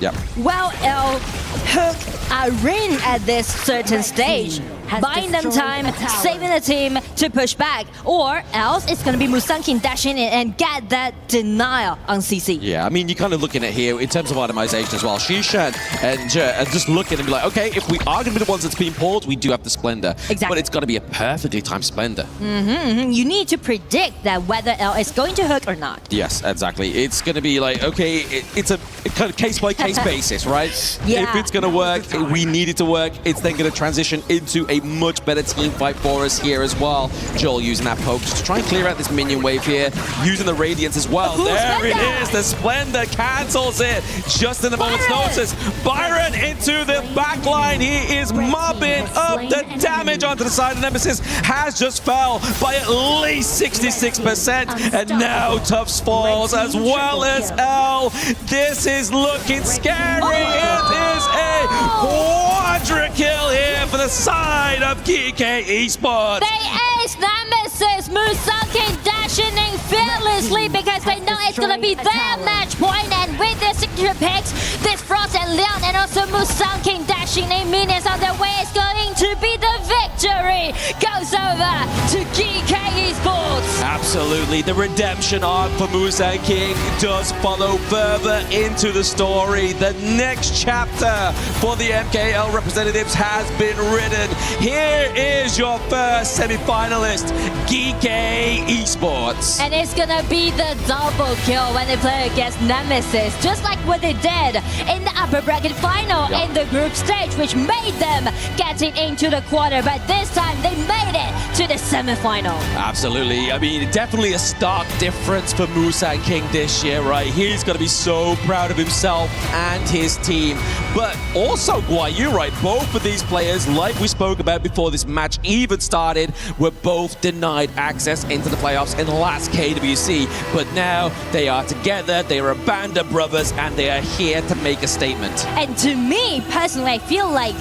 Yep. Well, L hook a ring at this certain stage, buying them time, saving the team to push back, or else it's going to be Musankin dashing in and get that denial on CC. Yeah, I mean, you're kind of looking at here in terms of itemization as well. Shishan and just looking and be like, okay, if we are going to be the ones that's being pulled, we do have the Splendor. Exactly. But it's got to be a perfectly timed Splendor. You need to predict that whether L is going to hook or not. Yes, exactly. It's going to be like, okay, it's a kind of case-by-case basis, right? Yeah. If it's going to work, we need it to work. It's then going to transition into a much better team fight for us here as well. Joel using that poke just to try and clear out this minion wave here, using the Radiance as well. There it is, the Splendor cancels it just in the moment's notice. Byron into the back line. He is mobbing up the damage onto the side of Nemesis. Has just fell by at least 66%. And now Tufts falls as well as L. This is looking scary. It is a quadra kill here for the side of Geekay Esports. They ace Nemesis, Musaki dashing in fearlessly because they know it's gonna be their match point, and with their signature picks, this Frost and Leon and also Musaki dashing in minions on their way is going to be the victory. Goes over to Geekay Esports. Absolutely, the redemption arc for Musa King does follow further into the story. The next chapter for the MKL representatives has been written. Here is your first semi-finalist, Geekay Esports. And it's gonna be the double kill when they play against Nemesis, just like what they did in the upper bracket final in the group stage, which made them getting into the quarter, but this time they made it to the semi-final. Absolutely. I mean, definitely a stark difference for Musa King this year, right? He's going to be so proud of himself and his team. But also, Guayu, right? Both of these players, like we spoke about before this match even started, were both denied access into the playoffs in the last KWC. But now they are together, they are a band of brothers, and they are here to make a statement. And to me, personally, I feel like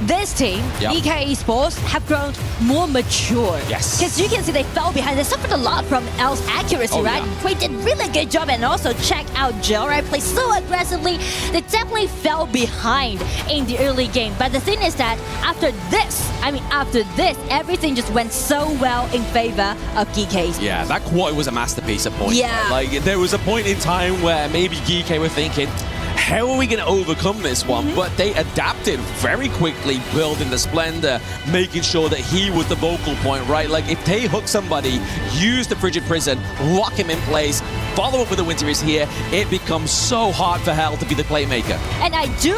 this team, Geekay Esports, have grown more mature. Yes. Because you can see they fell behind. They suffered a lot from L's accuracy, right? They did really good job, and also check out Joe, right? Play so aggressively. They definitely fell behind in the early game. But the thing is that after this, everything just went so well in favor of Geekay Esports. Yeah, that quad was a masterpiece at points. Yeah. Like, there was a point in time where maybe Geekay were thinking, how are we going to overcome this one? But they adapted very quickly, building the Splendor, making sure that he was the vocal point, right? Like, if they hook somebody, use the Frigid Prison, lock him in place, follow up with the Winter is here, it becomes so hard for Hell to be the playmaker. And I do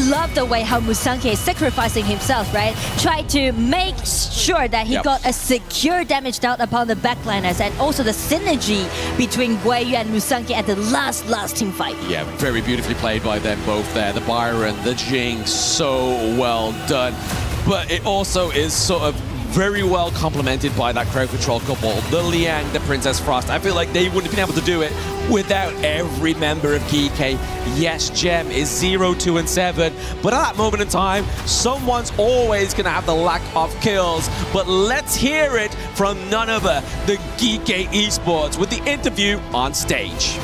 love the way how Musanke is sacrificing himself, right? Try to make sure that he got a secure damage down upon the backliners, and also the synergy between Guayu and Musanke at the last team fight. Yeah, very beautifully played by them both there. The Byron, the Jing, so well done. But it also is sort of very well complemented by that crowd control couple, the Liang, the Princess Frost. I feel like they wouldn't have been able to do it without every member of Geekay. Yes, Gem is 0, 2, and 7, but at that moment in time, someone's always going to have the lack of kills. But let's hear it from none other than Geekay Esports with the interview on stage.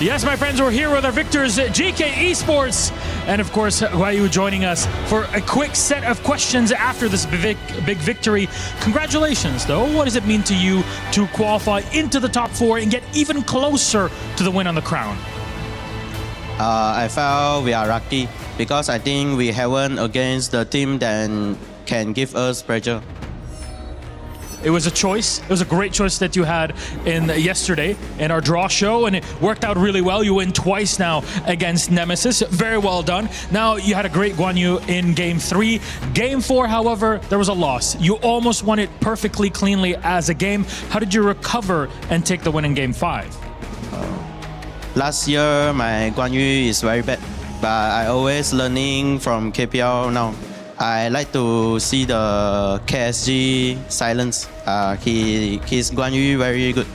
Yes, my friends, we're here with our victors, Geekay Esports, and of course, Guayu joining us for a quick set of questions after this big victory. Congratulations, though. What does it mean to you to qualify into the top 4 and get even closer to the win on the crown? I felt we are lucky because I think we haven't against the team that can give us pressure. It was a choice. It was a great choice that you had in yesterday in our draw show, and it worked out really well. You win twice now against Nemesis. Very well done. Now, you had a great Guanyu in Game 3. Game 4, however, there was a loss. You almost won it perfectly cleanly as a game. How did you recover and take the win in Game 5? Last year, my Guanyu is very bad, but I always learning from KPL now. I like to see the KSG silence. His Guanyu very good.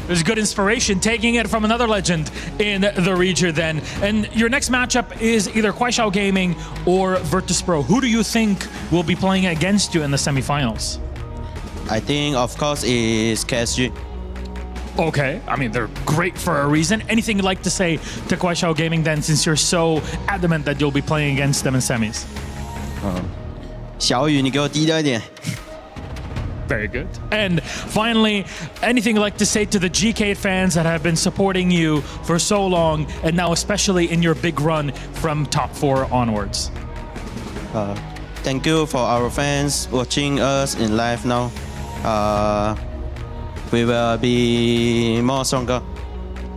It was good inspiration, taking it from another legend in the region then. And your next matchup is either Kuaishao Gaming or Virtus Pro. Who do you think will be playing against you in the semifinals? I think, of course, is KSG. Okay, I mean, they're great for a reason. Anything you'd like to say to Kuaishao Gaming then, since you're so adamant that you'll be playing against them in semis? 小雨，你给我低调一点。 Very good. And finally, anything you'd like to say to the Geekay fans that have been supporting you for so long, and now especially in your big run from top 4 onwards? Thank you for our fans watching us in live now. We will be more stronger.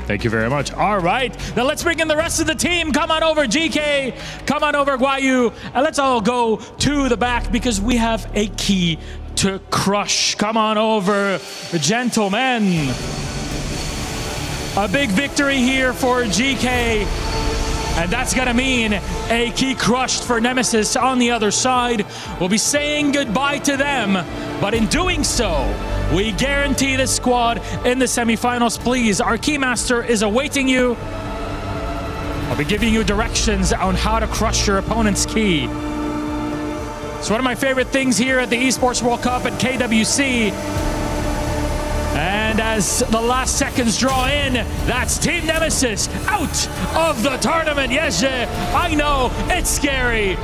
Thank you very much. All right, now let's bring in the rest of the team. Come on over, GK. Come on over, Guayu. And let's all go to the back because we have a key to crush. Come on over, gentlemen. A big victory here for GK. And that's going to mean a key crushed for Nemesis on the other side. We'll be saying goodbye to them. But in doing so, we guarantee this squad in the semifinals. Please, our keymaster is awaiting you. I'll be giving you directions on how to crush your opponent's key. It's one of my favorite things here at the Esports World Cup at KWC. And as the last seconds draw in, that's Team Nemesis out of the tournament. Yes, I know, it's scary.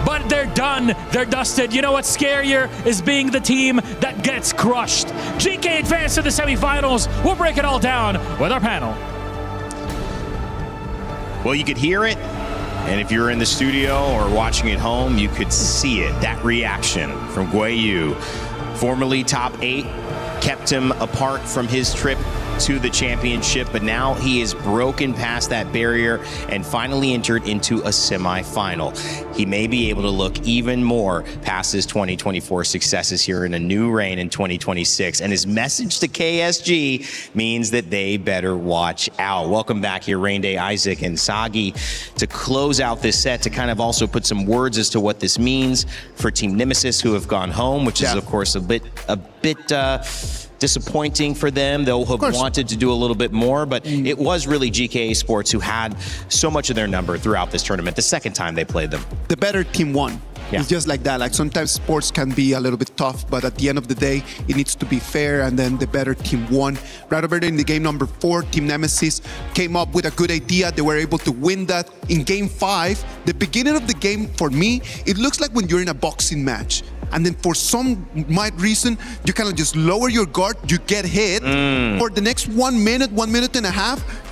But they're done, they're dusted. You know what's scarier is being the team that gets crushed. GK advanced to the semifinals. We'll break it all down with our panel. Well, you could hear it, and if you're in the studio or watching at home, you could see it. That reaction from Guayu, formerly top 8, kept him apart from his trip to the championship, but now he has broken past that barrier and finally entered into a semifinal. He may be able to look even more past his 2024 successes here in a new reign in 2026. And his message to KSG means that they better watch out. Welcome back here, Rain Day, Isaac, and Sagi, to close out this set, to kind of also put some words as to what this means for Team Nemesis, who have gone home, which is, of course, a bit disappointing for them. They'll have wanted to do a little bit more, but it was really Geekay Esports who had so much of their number throughout this tournament, the second time they played them. The better team won. Yeah. It's just like that. Like sometimes sports can be a little bit tough, but at the end of the day, it needs to be fair, and then the better team won. Right over there in the game number 4, Team Nemesis came up with a good idea. They were able to win that. In game 5, the beginning of the game, for me, it looks like when you're in a boxing match. And then for some reason, you kind of just lower your guard, you get hit. For the next 1 minute, 1.5 minutes,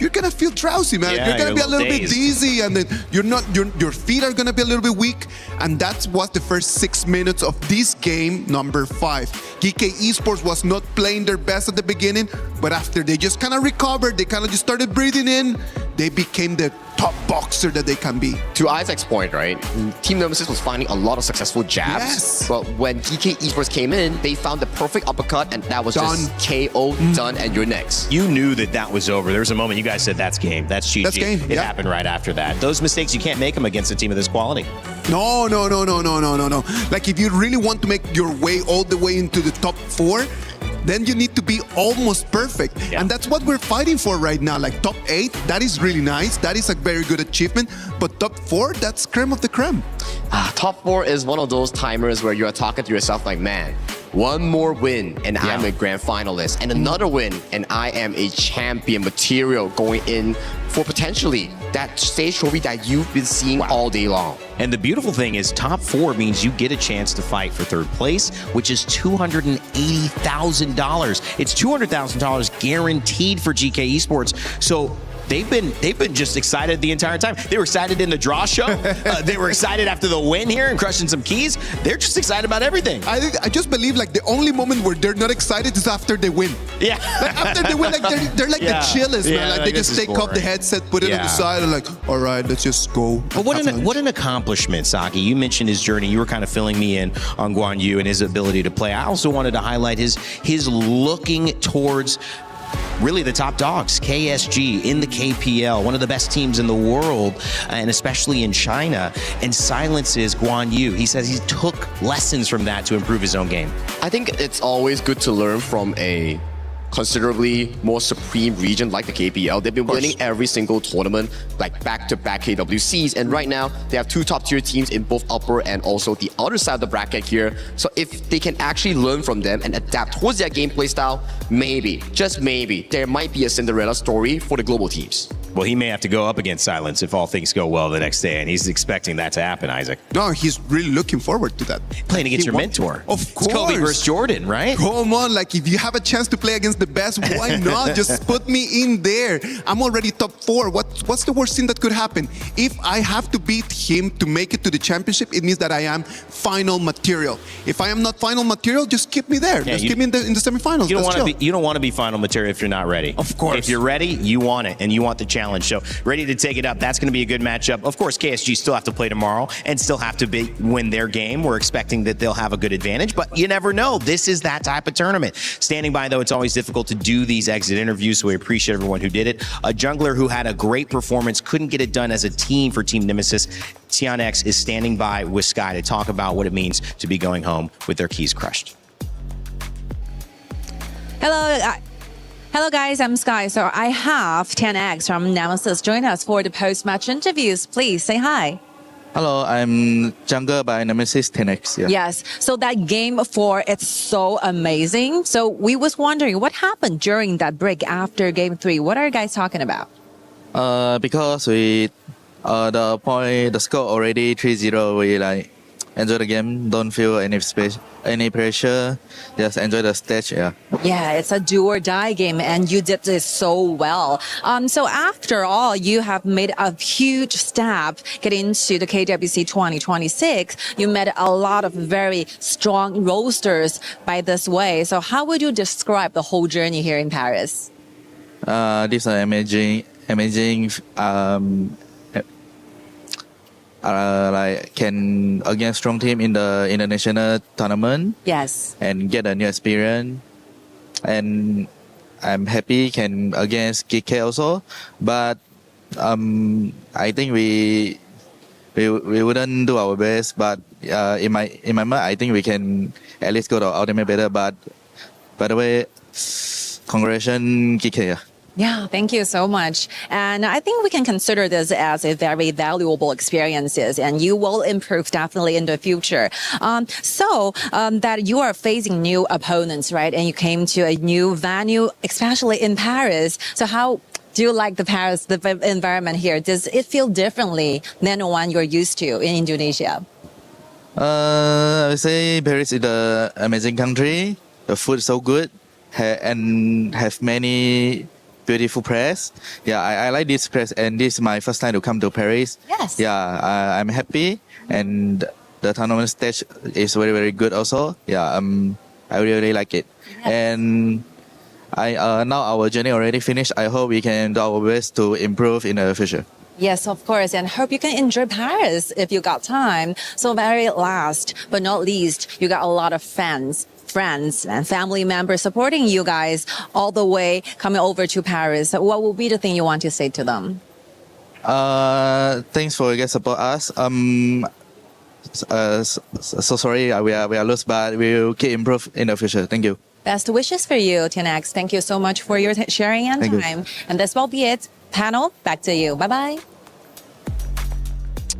you're gonna feel drowsy, man. Yeah, you're gonna be a little dazed. bit dizzy, and then your feet are gonna be a little bit weak. And that was the first 6 minutes of this game number 5. Geekay Esports was not playing their best at the beginning, but after they just kind of recovered, they kind of just started breathing in, they became the top boxer that they can be. To Isaac's point, right? Team Nemesis was finding a lot of successful jabs. Yes. But when Geekay Esports came in, they found the perfect uppercut, and that was just KO, done, and you're next. You knew that was over. There was a moment you guys said, that's game, that's GG. That's game, It happened right after that. Those mistakes, you can't make them against a team of this quality. No. Like if you really want to make your way all the way into the top 4, then you need to be almost perfect. Yeah. And that's what we're fighting for right now. Like top 8, that is really nice. That is a very good achievement. But top 4, that's creme of the creme. Top 4 is one of those timers where you're talking to yourself like, man, one more win and I'm a grand finalist, and another win and I am a champion material going in for potentially that stage trophy that you've been seeing all day long. And the beautiful thing is top 4 means you get a chance to fight for 3rd place, which is $280,000. It's $200,000 guaranteed for Geekay Esports. So they've been just excited the entire time. They were excited in the draw show. They were excited after the win here and crushing some keys. They're just excited about everything. I just believe like the only moment where they're not excited is after they win. Yeah. Like after they win, like they're like the chillest, man. Like they just take off the headset, put it on the side, and like, all right, let's just go. But what an accomplishment, Saki. You mentioned his journey. You were kind of filling me in on Guan Yu and his ability to play. I also wanted to highlight his looking towards really the top dogs, KSG in the KPL, one of the best teams in the world, and especially in China, and silences Guan Yu. He says he took lessons from that to improve his own game. I think it's always good to learn from a considerably more supreme region like the KPL. They've been winning every single tournament, like back-to-back KWCs, and right now they have 2 top-tier teams in both upper and also the other side of the bracket here. So if they can actually learn from them and adapt towards their gameplay style, maybe, just maybe, there might be a Cinderella story for the global teams. Well, he may have to go up against Silence if all things go well the next day, and he's expecting that to happen, Isaac. No, he's really looking forward to that. Playing against your mentor. Of course. It's Kobe versus Jordan, right? Come on, like if you have a chance to play against the best. Why not? Just put me in there. I'm already top 4. What's the worst thing that could happen? If I have to beat him to make it to the championship, it means that I am final material. If I am not final material, just keep me there. Just keep me in the semifinals. You don't want to be final material if you're not ready. Of course. If you're ready, you want it, and you want the challenge. So ready to take it up. That's going to be a good matchup. Of course, KSG still have to play tomorrow and still have to win their game. We're expecting that they'll have a good advantage, but you never know. This is that type of tournament. Standing by, though, it's always difficult to do these exit interviews, so we appreciate everyone who did it. A jungler who had a great performance, couldn't get it done as a team for Team Nemesis. Tianex is standing by with Sky to talk about what it means to be going home with their keys crushed. Hello guys, I'm Sky. So I have Tianex from Nemesis join us for the post-match interviews. Please say hi. Hello, I'm Jungler by Nemesis 10X. Yeah. Yes. So that game 4, it's so amazing. So we was wondering what happened during that break after game 3. What are you guys talking about? Because we the score already 3-0. We like enjoy the game. Don't feel any pressure. Just enjoy the stage. Yeah. Yeah, it's a do or die game, and you did this so well. So after all, you have made a huge step getting into the KWC 2026. You met a lot of very strong roasters by this way. So how would you describe the whole journey here in Paris? This is amazing. Like can against strong team in the international tournament. Yes. And get a new experience. And I'm happy can against Geekay also. But I think we wouldn't do our best. But in my mind, I think we can at least go to ultimate better. But by the way, congratulations Geekay. Yeah, thank you so much. And I think we can consider this as a very valuable experiences, and you will improve definitely in the future. That you are facing new opponents, right? And you came to a new venue, especially in Paris. So how do you like the environment here? Does it feel differently than the one you're used to in Indonesia? I would say Paris is an amazing country. The food is so good and have many beautiful press. Yeah, I like this press, and this is my first time to come to Paris. Yes. Yeah, I'm happy, and the tournament stage is very, very good also. Yeah, I really like it. Yes. And now our journey already finished. I hope we can do our best to improve in the future. Yes, of course, and hope you can enjoy Paris if you got time. So very last but not least, you got a lot of friends and family members supporting you guys all the way coming over to Paris. What will be the thing you want to say to them? Thanks for your support us. So sorry we are lost, but we will keep improve in the future. Thank you. Best wishes for you, Tianex. Thank you so much for your sharing and time. And this will be it. Panel, back to you. Bye-bye.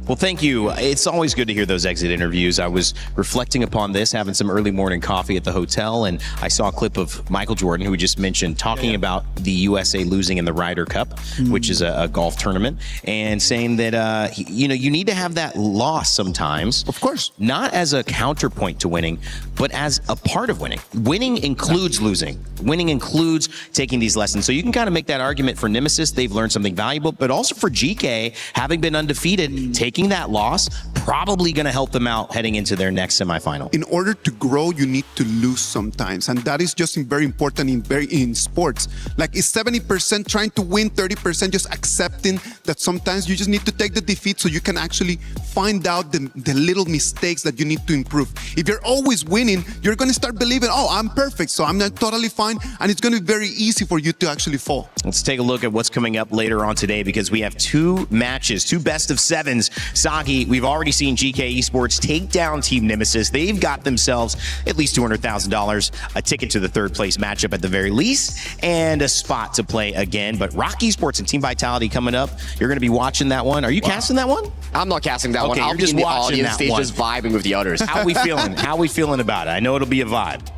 Well, thank you. It's always good to hear those exit interviews. I was reflecting upon this, having some early morning coffee at the hotel, and I saw a clip of Michael Jordan, who we just mentioned, talking about the USA losing in the Ryder Cup, which is a golf tournament, and saying that, you need to have that loss sometimes. Of course. Not as a counterpoint to winning, but as a part of winning. Winning includes losing. Winning includes taking these lessons. So you can kind of make that argument for Nemesis. They've learned something valuable, but also for Geekay, having been undefeated, taking that loss, probably going to help them out heading into their next semifinal. In order to grow, you need to lose sometimes. And that is just very important in sports. Like it's 70% trying to win, 30% just accepting that sometimes you just need to take the defeat so you can actually find out the little mistakes that you need to improve. If you're always winning, you're going to start believing, oh, I'm perfect, so I'm not totally fine. And it's going to be very easy for you to actually fall. Let's take a look at what's coming up later on today, because we have 2 matches, 2 best of 7s. Sagi, we've already seen Geekay Esports take down Team Nemesis. They've got themselves at least $200,000, a ticket to the 3rd place matchup at the very least, and a spot to play again. But Rock Esports and Team Vitality coming up. You're going to be watching that one. Are you casting that one? I'm not casting that one. I'll be in the audience stage just vibing with the others. How are we feeling? How are we feeling about it? I know it'll be a vibe.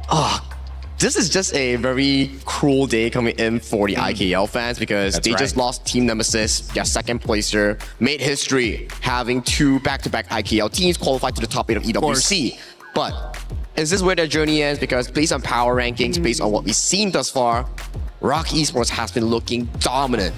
This is just a very cruel day coming in for the IKL fans, because they just lost Team Nemesis, their 2nd placer, made history having 2 back-to-back IKL teams qualified to the top 8 of EWC. But Is this where their journey ends? Because based on power rankings, based on what we've seen thus far, Rock Esports has been looking dominant.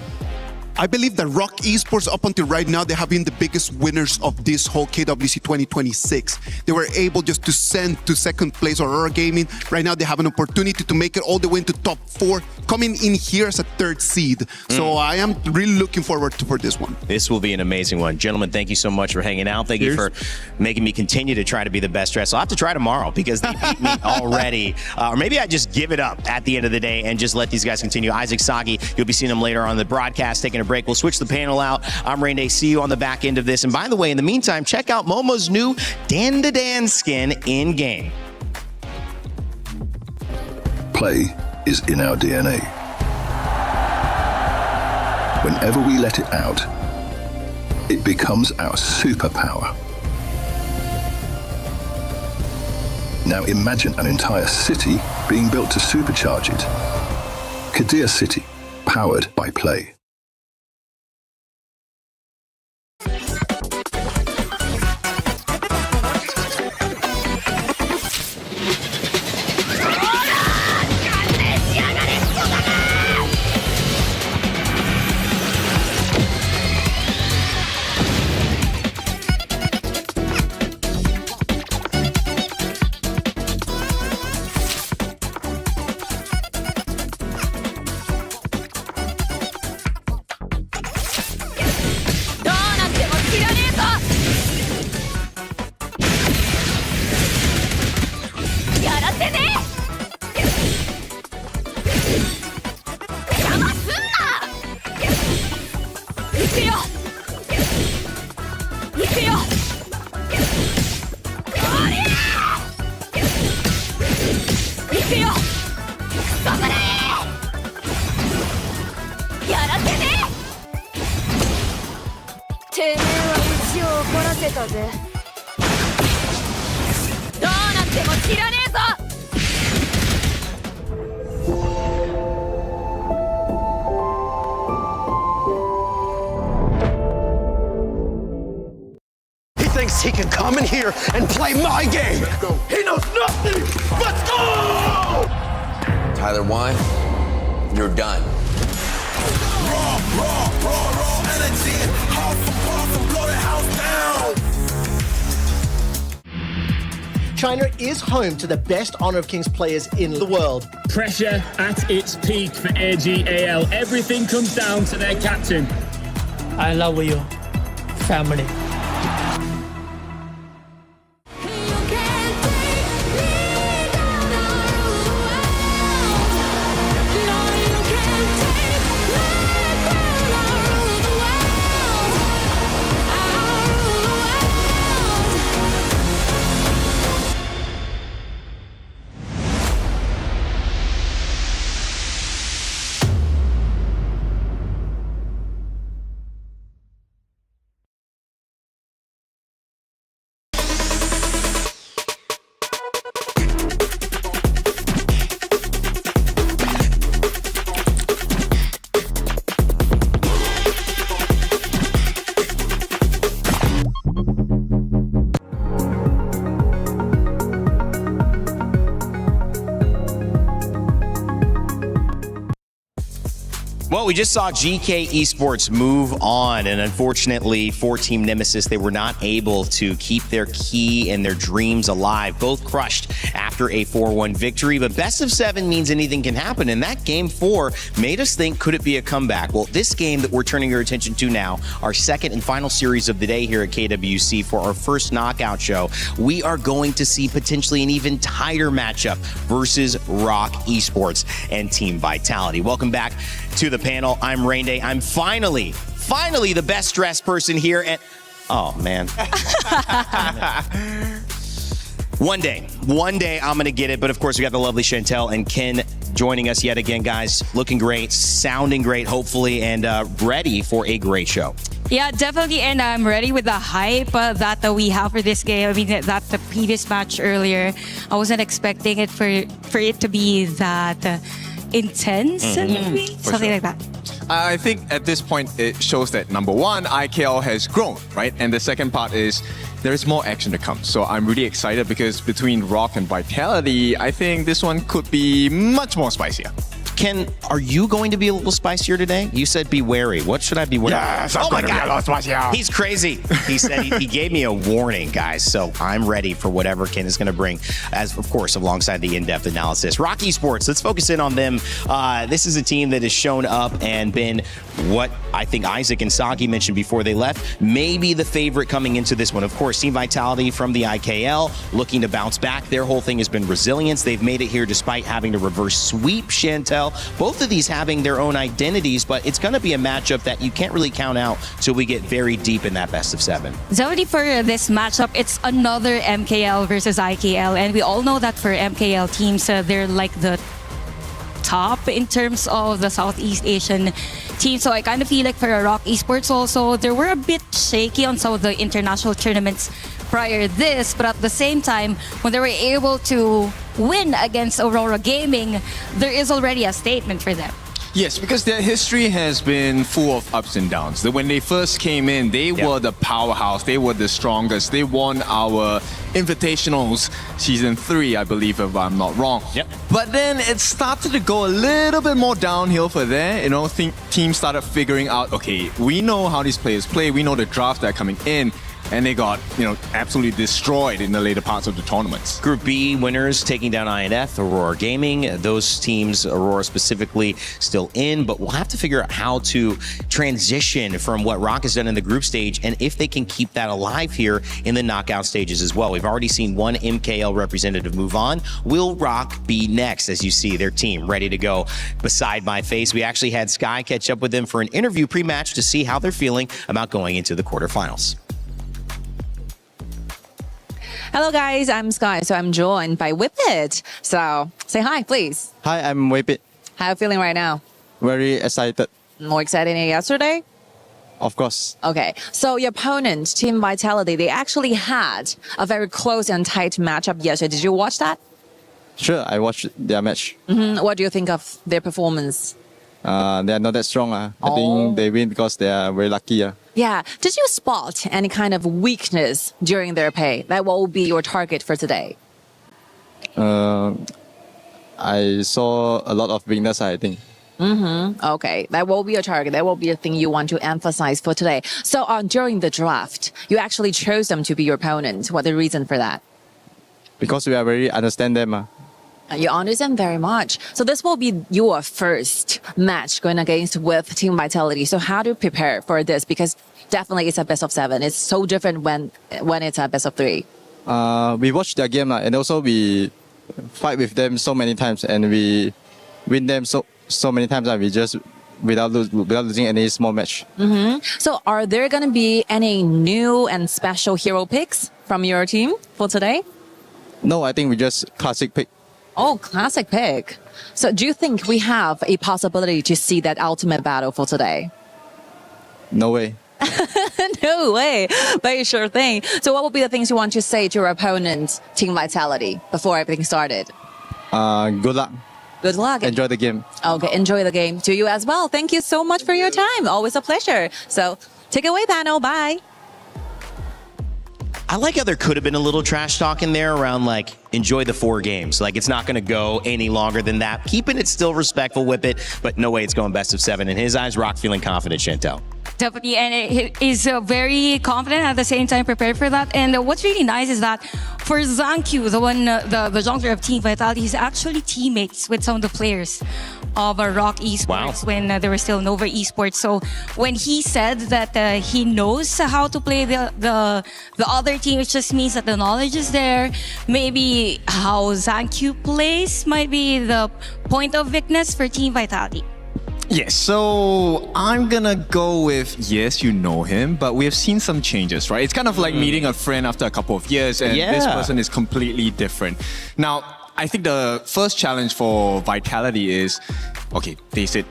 I believe that Rock Esports, up until right now, they have been the biggest winners of this whole KWC 2026. They were able just to send to second place Aurora Gaming. Right now, they have an opportunity to make it all the way into top 4, coming in here as a 3rd seed. So I am really looking forward for this one. This will be an amazing one. Gentlemen, thank you so much for hanging out. Thank you for making me continue to try to be the best dressed. I'll have to try tomorrow because they beat me already. Or maybe I just give it up at the end of the day and just let these guys continue. Isaac Sagi, you'll be seeing him later on the broadcast, taking a break. We'll switch the panel out. I'm Rain Day. See you on the back end of this. And by the way, in the meantime, check out Momo's new Dan to Dan skin in game. Play is in our DNA. Whenever we let it out, it becomes our superpower. Now imagine an entire city being built to supercharge it. Kadir City, powered by Play. He can come in here and play my game. He knows nothing. Let's go! Tyler 1, you're done. Raw energy. House for boss and blow the house down. China is home to the best Honor of Kings players in the world. Pressure at its peak for AGAL. Everything comes down to their captain. I love you, family. Well, we just saw Geekay Esports move on, and unfortunately for Team Nemesis, they were not able to keep their key and their dreams alive. Both crushed after a 4-1 victory, but best of 7 means anything can happen, and that Game 4 made us think, could it be a comeback? Well, this game that we're turning your attention to now, our second and final series of the day here at KWC for our first knockout show, we are going to see potentially an even tighter matchup versus Rock Esports and Team Vitality. Welcome back to the panel. I'm Rain Day. I'm finally the best dressed person here at... Oh, man. One day I'm going to get it. But of course, we got the lovely Chantel and Ken joining us yet again, guys. Looking great, sounding great, hopefully, and ready for a great show. Yeah, definitely, and I'm ready with the hype that we have for this game. I mean, that the previous match earlier, I wasn't expecting it for it to be that intense, maybe? Something like that. I think at this point it shows that number one, IKL has grown, right? And the second part is there is more action to come. So I'm really excited because between Rock and Vitality, I think this one could be much more spicier. Ken, are you going to be a little spicier today? You said be wary. What should I be wary? Yes, I'm going to be a little spicier. He's crazy. He said he gave me a warning, guys. So I'm ready for whatever Ken is going to bring, as of course, alongside the in-depth analysis. Rock Esports, let's focus in on them. This is a team that has shown up and been what I think Isaac and Sagi mentioned before they left, maybe the favorite coming into this one. Of course, Team Vitality from the IKL looking to bounce back. Their whole thing has been resilience. They've made it here despite having to reverse sweep Chantel. Both of these having their own identities, but it's going to be a matchup that you can't really count out till we get very deep in that best of 7. So for this matchup, it's another MKL versus IKL, and we all know that for MKL teams, they're like the top in terms of the Southeast Asian team. So I kind of feel like for Rock Esports also, they were a bit shaky on some of the international tournaments prior to this, but at the same time, when they were able to win against Aurora Gaming, there is already a statement for them. Yes, because their history has been full of ups and downs. When they first came in, they were the powerhouse. They were the strongest. They won our Invitationals Season 3, I believe, if I'm not wrong. But then it started to go a little bit more downhill for there. You know, teams started figuring out, okay, we know how these players play. We know the drafts that are coming in. And they got, absolutely destroyed in the later parts of the tournaments. Group B winners taking down INF, Aurora Gaming. Those teams, Aurora specifically, still in, but we'll have to figure out how to transition from what Rock has done in the group stage and if they can keep that alive here in the knockout stages as well. We've already seen one MKL representative move on. Will Rock be next? As you see their team ready to go beside my face. We actually had Sky catch up with them for an interview pre-match to see how they're feeling about going into the quarterfinals. Hello guys, I'm Sky, so I'm joined by Whippet. So say hi, please. Hi, I'm Whippet. How are you feeling right now? Very excited. More excited than yesterday? Of course. Okay, so your opponent, Team Vitality, they actually had a very close and tight matchup yesterday. Did you watch that? Sure, I watched their match. What do you think of their performance? They are not that strong. I think they win because they are very lucky. Yeah. Did you spot any kind of weakness during their play? That what will be your target for today? I saw a lot of weakness, I think. Okay, that will be your target. That will be a thing you want to emphasize for today. So during the draft, you actually chose them to be your opponent. What the reason for that? Because we are very understand them. You understand very much. So this will be your first match going against with Team Vitality. So how do you prepare for this? Because definitely it's a best of 7. It's so different when it's a best of 3. We watch their game and also we fight with them so many times and we win them so many times and we just without losing any small match. So are there going to be any new and special hero picks from your team for today? No, I think we just classic pick. Oh, classic pick. So do you think we have a possibility to see that ultimate battle for today? No way. No way. Very sure thing. So what will be the things you want to say to your opponent, Team Vitality, before everything started? Good luck. Good luck. Enjoy the game. Okay, enjoy the game. To you as well. Thank you so much for your time. Always a pleasure. So take it away, panel. Bye. I like how there could have been a little trash talk in there around like, enjoy the 4 games. Like it's not going to go any longer than that. Keeping it still respectful, Whippet, but no way it's going best of 7. In his eyes, Rock feeling confident, Chantel. Definitely, and he is very confident at the same time prepared for that. And what's really nice is that for Zankyu, the jungler of Team Vitality, he's actually teammates with some of the players of Rock Esports when there was still Nova Esports. So when he said that he knows how to play the other team, it just means that the knowledge is there. Maybe how Zankyu plays might be the point of weakness for Team Vitality. Yes, so I'm gonna go with, yes, you know him, but we have seen some changes, right? It's kind of like meeting a friend after a couple of years and this person is completely different. Now, I think the first challenge for Vitality is, okay, they said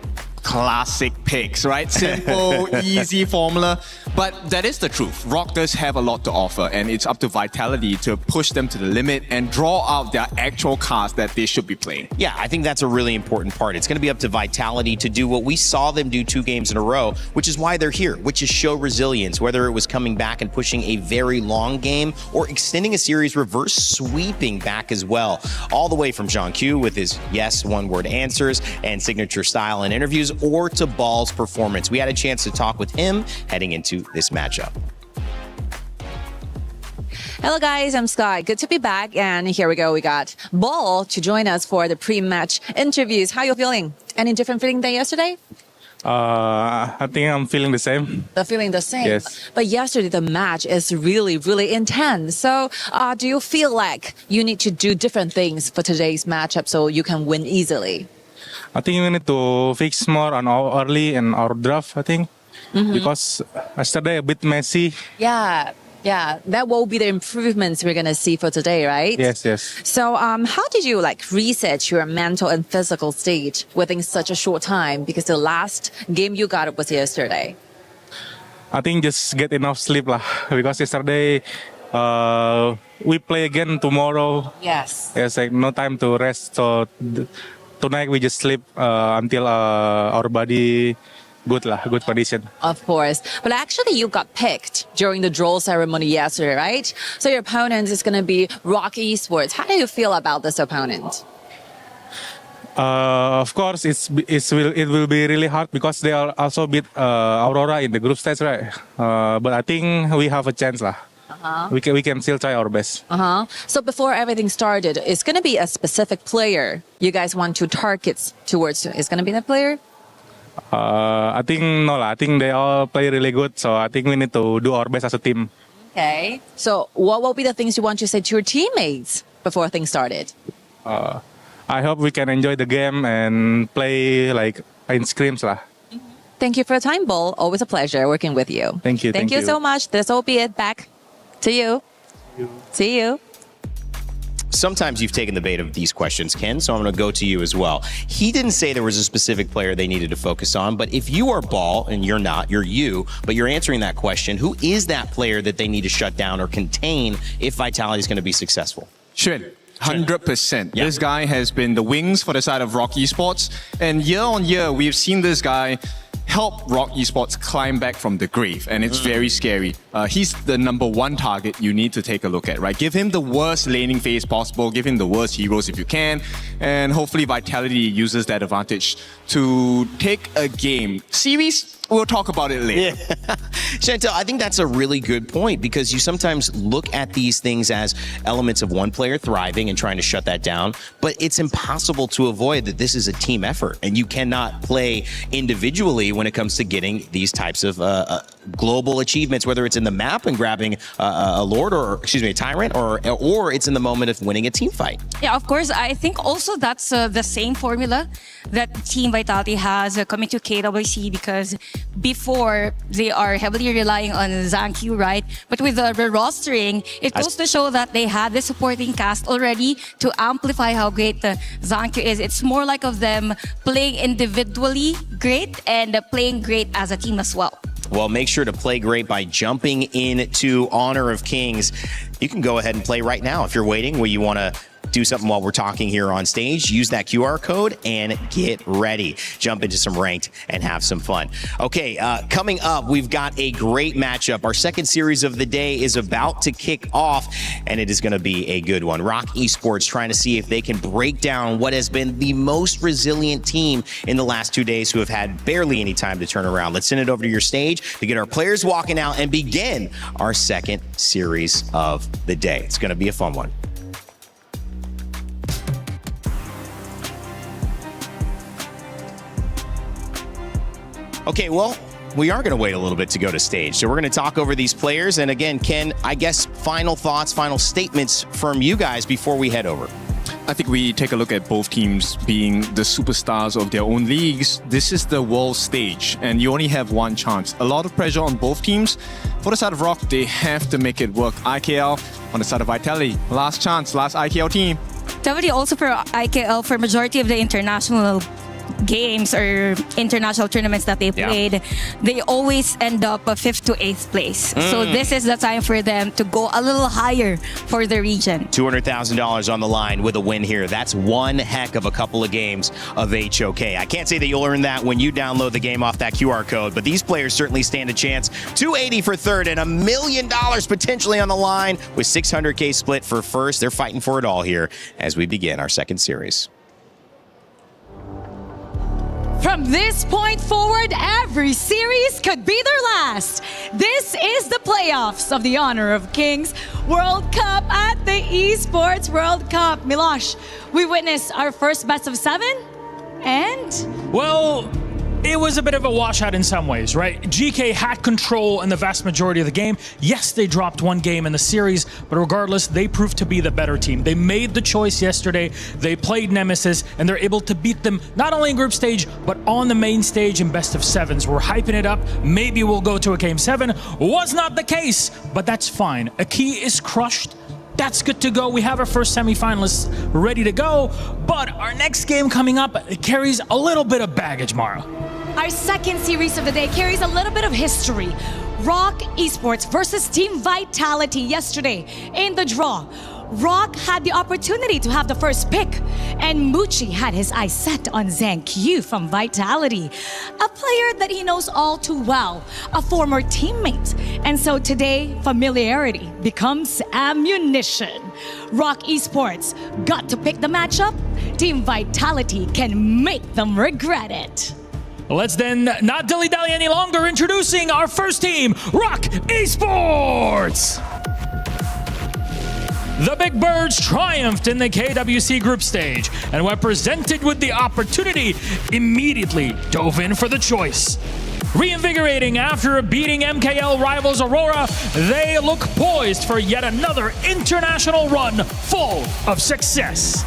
classic picks, right? Simple, easy formula. But that is the truth. Rock does have a lot to offer, and it's up to Vitality to push them to the limit and draw out their actual cards that they should be playing. Yeah, I think that's a really important part. It's going to be up to Vitality to do what we saw them do 2 games in a row, which is why they're here, which is show resilience, whether it was coming back and pushing a very long game or extending a series, reverse sweeping back as well. All the way from Jean Q with his yes, one-word answers and signature style in interviews, or to Ball's performance. We had a chance to talk with him heading into this matchup. Hello guys, I'm Sky. Good to be back, and here we go. We got Ball to join us for the pre-match interviews. How are you feeling? Any different feeling than yesterday? I think I'm feeling the same. They're feeling the same. Yes. But yesterday the match is really intense. So do you feel like you need to do different things for today's matchup so you can win easily? I think we need to fix more on our early and our draft, I think. Because yesterday a bit messy. Yeah, that will be the improvements we're going to see for today, right? Yes. So how did you reset your mental and physical state within such a short time? Because the last game you got was yesterday. I think just get enough sleep lah. Because yesterday we play again tomorrow. Yes. It's like no time to rest. So tonight we just sleep until our body good condition. Of course. But actually you got picked during the draw ceremony yesterday, right? So your opponent is going to be Rock Esports. How do you feel about this opponent? Of course, it will be really hard because they are also beat Aurora in the group stage, right? But I think we have a chance lah. We can still try our best. So before everything started, it's going to be a specific player you guys want to target towards. It's going to be that player? I think no lah. I think they all play really good, so I think we need to do our best as a team. Okay. So what will be the things you want to say to your teammates before things started? I hope we can enjoy the game and play in scrims lah. Thank you for your time, Bull. Always a pleasure working with you. Thank you. Thank you so much. This will be it. Back to you. See you. Sometimes you've taken the bait of these questions, Ken, so I'm going to go to you as well. He didn't say there was a specific player they needed to focus on, but if you are Ball, and you're not, you're you, but you're answering that question, who is that player that they need to shut down or contain if Vitality is going to be successful? Xuan. 100%. This guy has been the wings for the side of Rock Esports, and year on year, we've seen this guy help Rock Esports climb back from the grave, and it's very scary. He's the #1 target you need to take a look at, right? Give him the worst laning phase possible, give him the worst heroes if you can, and hopefully Vitality uses that advantage to take a game. Series, we'll talk about it later. Yeah. Chantel, I think that's a really good point because you sometimes look at these things as elements of one player thriving and trying to shut that down, but it's impossible to avoid that this is a team effort and you cannot play individually when it comes to getting these types of global achievements, whether it's in the map and grabbing a lord a tyrant, or it's in the moment of winning a team fight. Yeah, of course. I think also that's the same formula that Team Vitality has coming to KWC because before they are heavily relying on Zankyu, right? But with the rostering, it goes to show that they had the supporting cast already to amplify how great Zankyu is. It's more like of them playing individually great and playing great as a team as well. Well, make sure to play great by jumping into Honor of Kings. You can go ahead and play right now if you're waiting, where you want to do something while we're talking here on stage. Use that QR code and get ready. Jump into some ranked and have some fun. Okay, coming up, we've got a great matchup. Our second series of the day is about to kick off, and it is going to be a good one. Rock Esports trying to see if they can break down what has been the most resilient team in the last 2 days who have had barely any time to turn around. Let's send it over to your stage to get our players walking out and begin our second series of the day. It's going to be a fun one. Okay, well, we are going to wait a little bit to go to stage. So we're going to talk over these players. And again, Ken, I guess final thoughts, final statements from you guys before we head over. I think we take a look at both teams being the superstars of their own leagues. This is the world stage, and you only have one chance. A lot of pressure on both teams. For the side of Rock, they have to make it work. IKL on the side of Vitality. Last chance, last IKL team. Definitely also for IKL, for majority of the international games or international tournaments that they played, they always end up 5th to 8th place. So this is the time for them to go a little higher for the region. $200,000 on the line with a win here. That's one heck of a couple of games of HOK. I can't say that you'll earn that when you download the game off that QR code, but these players certainly stand a chance. $280 for third and $1 million potentially on the line with $600K split for first. They're fighting for it all here as we begin our second series. From this point forward, every series could be their last. This is the playoffs of the Honor of Kings World Cup at the Esports World Cup. Milosh, we witnessed our first best of 7, and? Well, it was a bit of a washout in some ways, right? Geekay had control in the vast majority of the game. Yes, they dropped one game in the series, but regardless, they proved to be the better team. They made the choice yesterday. They played Nemesis, and they're able to beat them not only in group stage, but on the main stage in best of 7s. We're hyping it up. Maybe we'll go to a game 7. Was not the case, but that's fine. A key is crushed. That's good to go. We have our first semifinalists ready to go, but our next game coming up, it carries a little bit of baggage, Mara. Our second series of the day carries a little bit of history. Rock Esports versus Team Vitality yesterday in the draw. Rock had the opportunity to have the first pick, and Muchi had his eyes set on Zhang Q from Vitality, a player that he knows all too well, a former teammate. And so today, familiarity becomes ammunition. Rock Esports got to pick the matchup. Team Vitality can make them regret it. Let's then not dilly-dally any longer, introducing our first team, Rock Esports! The Big Birds triumphed in the KWC group stage, and when presented with the opportunity, immediately dove in for the choice. Reinvigorating after beating MKL rivals Aurora, they look poised for yet another international run full of success.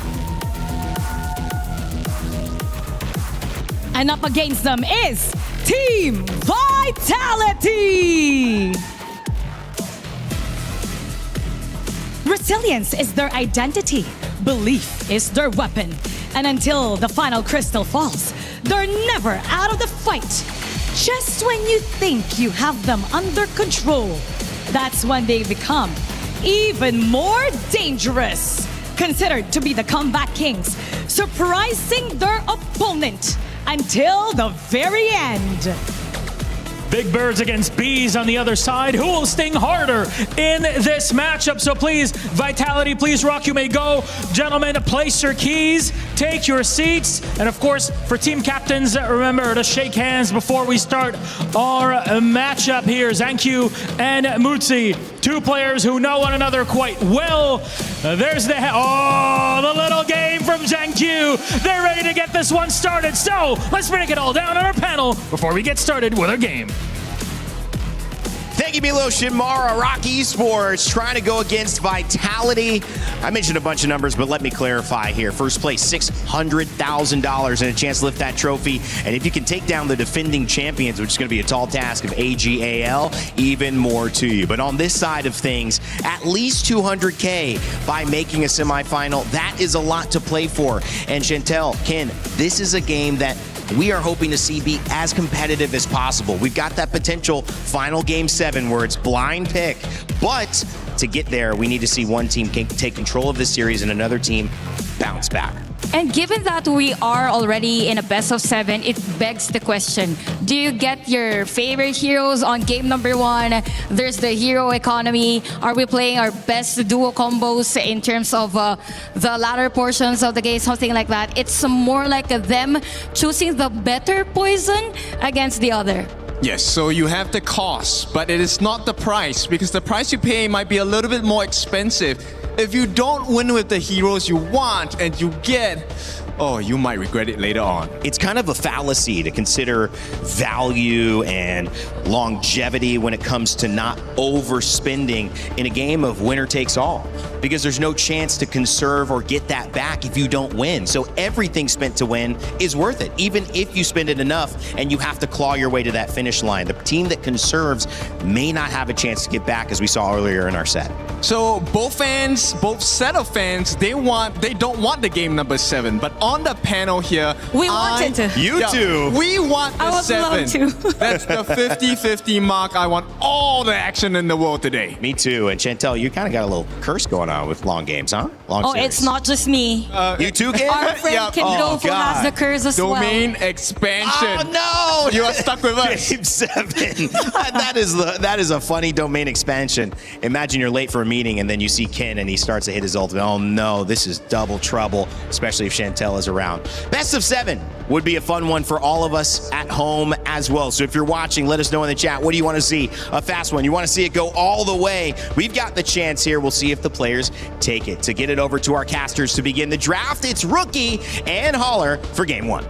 And up against them is Team Vitality! Resilience is their identity. Belief is their weapon. And until the final crystal falls, they're never out of the fight. Just when you think you have them under control, that's when they become even more dangerous. Considered to be the comeback kings, surprising their opponent until the very end. Big Birds against Bees on the other side. Who will sting harder in this matchup? So please, Vitality, please, Rock, you may go. Gentlemen, place your keys, take your seats. And of course, for team captains, remember to shake hands before we start our matchup here. Zankyu and Mutsi, two players who know one another quite well. There's the little game from Zankyu. They're ready to get this one started. So let's break it all down on our panel before we get started with our game. Thank you, Milosh and Mara. Rock Esports trying to go against Vitality. I mentioned a bunch of numbers, but let me clarify here. First place, $600,000 and a chance to lift that trophy. And if you can take down the defending champions, which is going to be a tall task of AGAL, even more to you. But on this side of things, at least $200K by making a semifinal. That is a lot to play for. And Chantel, Ken, this is a game that we are hoping to see be as competitive as possible. We've got that potential final game 7 where it's blind pick, but to get there, we need to see one team take control of the series and another team bounce back. And given that we are already in a best of 7, it begs the question, do you get your favorite heroes on game number 1? There's the hero economy. Are we playing our best duo combos in terms of the latter portions of the game, something like that? It's more like them choosing the better poison against the other. Yes, so you have the cost, but it is not the price, because the price you pay might be a little bit more expensive. If you don't win with the heroes you want and you get, you might regret it later on. It's kind of a fallacy to consider value and longevity when it comes to not overspending in a game of winner takes all, because there's no chance to conserve or get that back if you don't win. So everything spent to win is worth it, even if you spend it enough and you have to claw your way to that finish line. The team that conserves may not have a chance to get back, as we saw earlier in our set. So both set of fans, they don't want the game number 7, but on on the panel here, We wanted to. You two. We want the I would 7. love to. That's the 50-50 mark. I want all the action in the world today. Me too. And Chantel, you kind of got a little curse going on with long games, huh? Long Oh, series. it's not just me. You too, Kim? Our friend Kim Dolfo has the curse as Domain well. expansion. Oh no! You are stuck with us. Game 7. that is a funny domain expansion. Imagine you're late for a meeting and then you see Ken and he starts to hit his ultimate. Oh no, this is double trouble, especially if Chantel is around. Best of 7 would be a fun one for all of us at home as well. So if you're watching, let us know in the chat. What do you want to see? A fast one. You want to see it go all the way? We've got the chance here. We'll see if the players take it. To get it over to our casters to begin the draft, it's Rookie and Holler for game 1.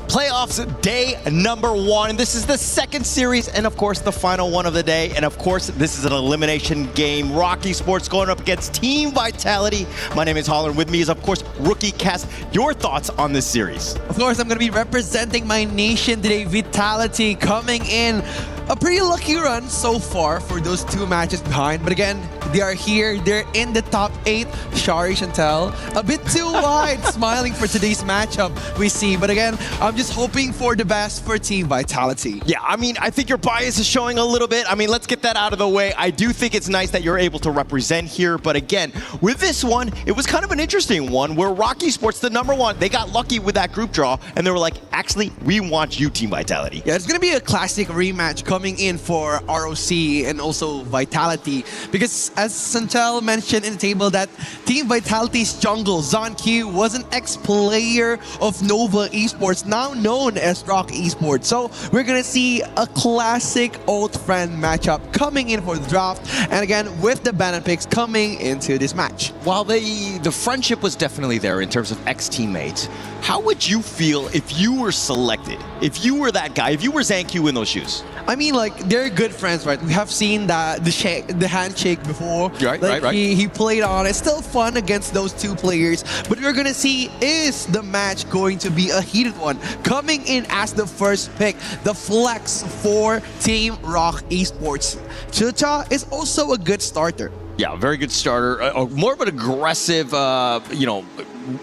Playoffs day number 1. This is the second series and of course the final one of the day. And of course this is an elimination game. Rock Esports going up against Team Vitality. My name is Holler. With me is of course Rookie Cast. Your thoughts on this series? Of course, I'm going to be representing my nation today. Vitality coming in a pretty lucky run so far for those 2 matches behind. But again, they are here. They're in the top 8. Shari, Chantel, a bit too wide, smiling for today's matchup we see. But again, I'm just hoping for the best for Team Vitality. Yeah, I mean, I think your bias is showing a little bit. I mean, let's get that out of the way. I do think it's nice that you're able to represent here. But again, with this one, it was kind of an interesting one where Rock Esports, the number 1, they got lucky with that group draw. And they were like, actually, we want you, Team Vitality. Yeah, it's going to be a classic rematch coming in for ROC and also Vitality. Because as Chantel mentioned in the table that Team Vitality's jungle, ZonQ, was an ex-player of Nova Esports, now known as Rock Esports. So we're going to see a classic old friend matchup coming in for the draft. And again, with the banner picks coming into this match. While the friendship was definitely there in terms of ex-teammates, how would you feel if you were selected? If you were that guy, if you were ZonQ in those shoes? I mean, like, they're good friends, right? We have seen the handshake before. Right, like, right. He played on. It's still fun against those 2 players. But we're going to see, is the match going to be a heated one? Coming in as the first pick, the flex for Team Rock Esports. Chucha is also a good starter. Yeah, very good starter. More of an aggressive,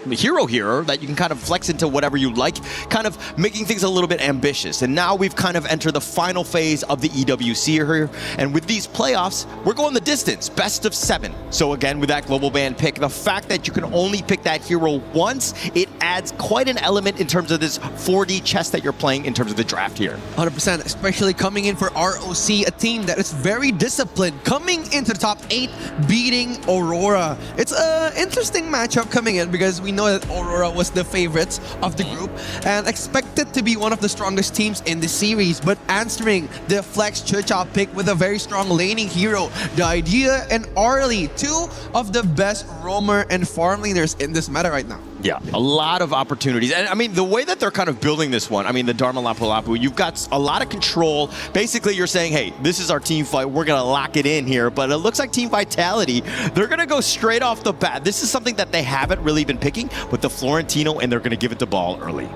hero here that you can kind of flex into whatever you like, kind of making things a little bit ambitious. And now we've kind of entered the final phase of the EWC here. And with these playoffs, we're going the distance, best of 7. So again, with that global ban pick, the fact that you can only pick that hero once, it adds quite an element in terms of this 4D chess that you're playing in terms of the draft here. 100%, especially coming in for ROC, a team that is very disciplined, coming into the top 8, beating Aurora. It's an interesting matchup coming in because we know that Aurora was the favorites of the group and expected to be one of the strongest teams in the series, but answering the flex Chucha pick with a very strong laning hero, the Idea and Arlie, 2 of the best roamer and farm laners in this meta right now. Yeah, a lot of opportunities. And I mean, the way that they're kind of building this one, I mean, the Dharma Lapu Lapu, you've got a lot of control. Basically, you're saying, hey, this is our team fight. We're going to lock it in here. But it looks like Team Vitality, they're going to go straight off the bat. This is something that they haven't really been picking with the Florentino, and they're going to give it to Ball early.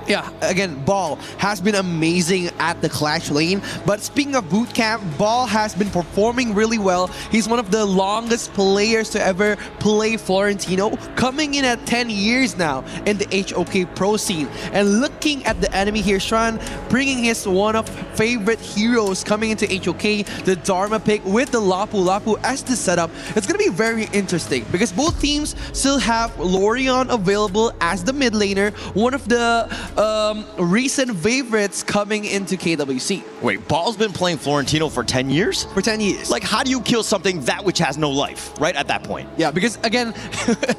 Yeah, again, Ball has been amazing at the Clash lane. But speaking of bootcamp, Ball has been performing really well. He's one of the longest players to ever play Florentino, coming in at 10 years now in the HOK pro scene. And looking at the enemy here, Shran, bringing his one of favorite heroes coming into HOK, the Dharma pick with the Lapu Lapu as the setup. It's going to be very interesting because both teams still have Lorion available as the mid laner, one of the recent favorites coming into KWC. Wait, Ball's been playing Florentino for 10 years? For 10 years. Like, how do you kill something that which has no life, right, at that point? Yeah, because, again,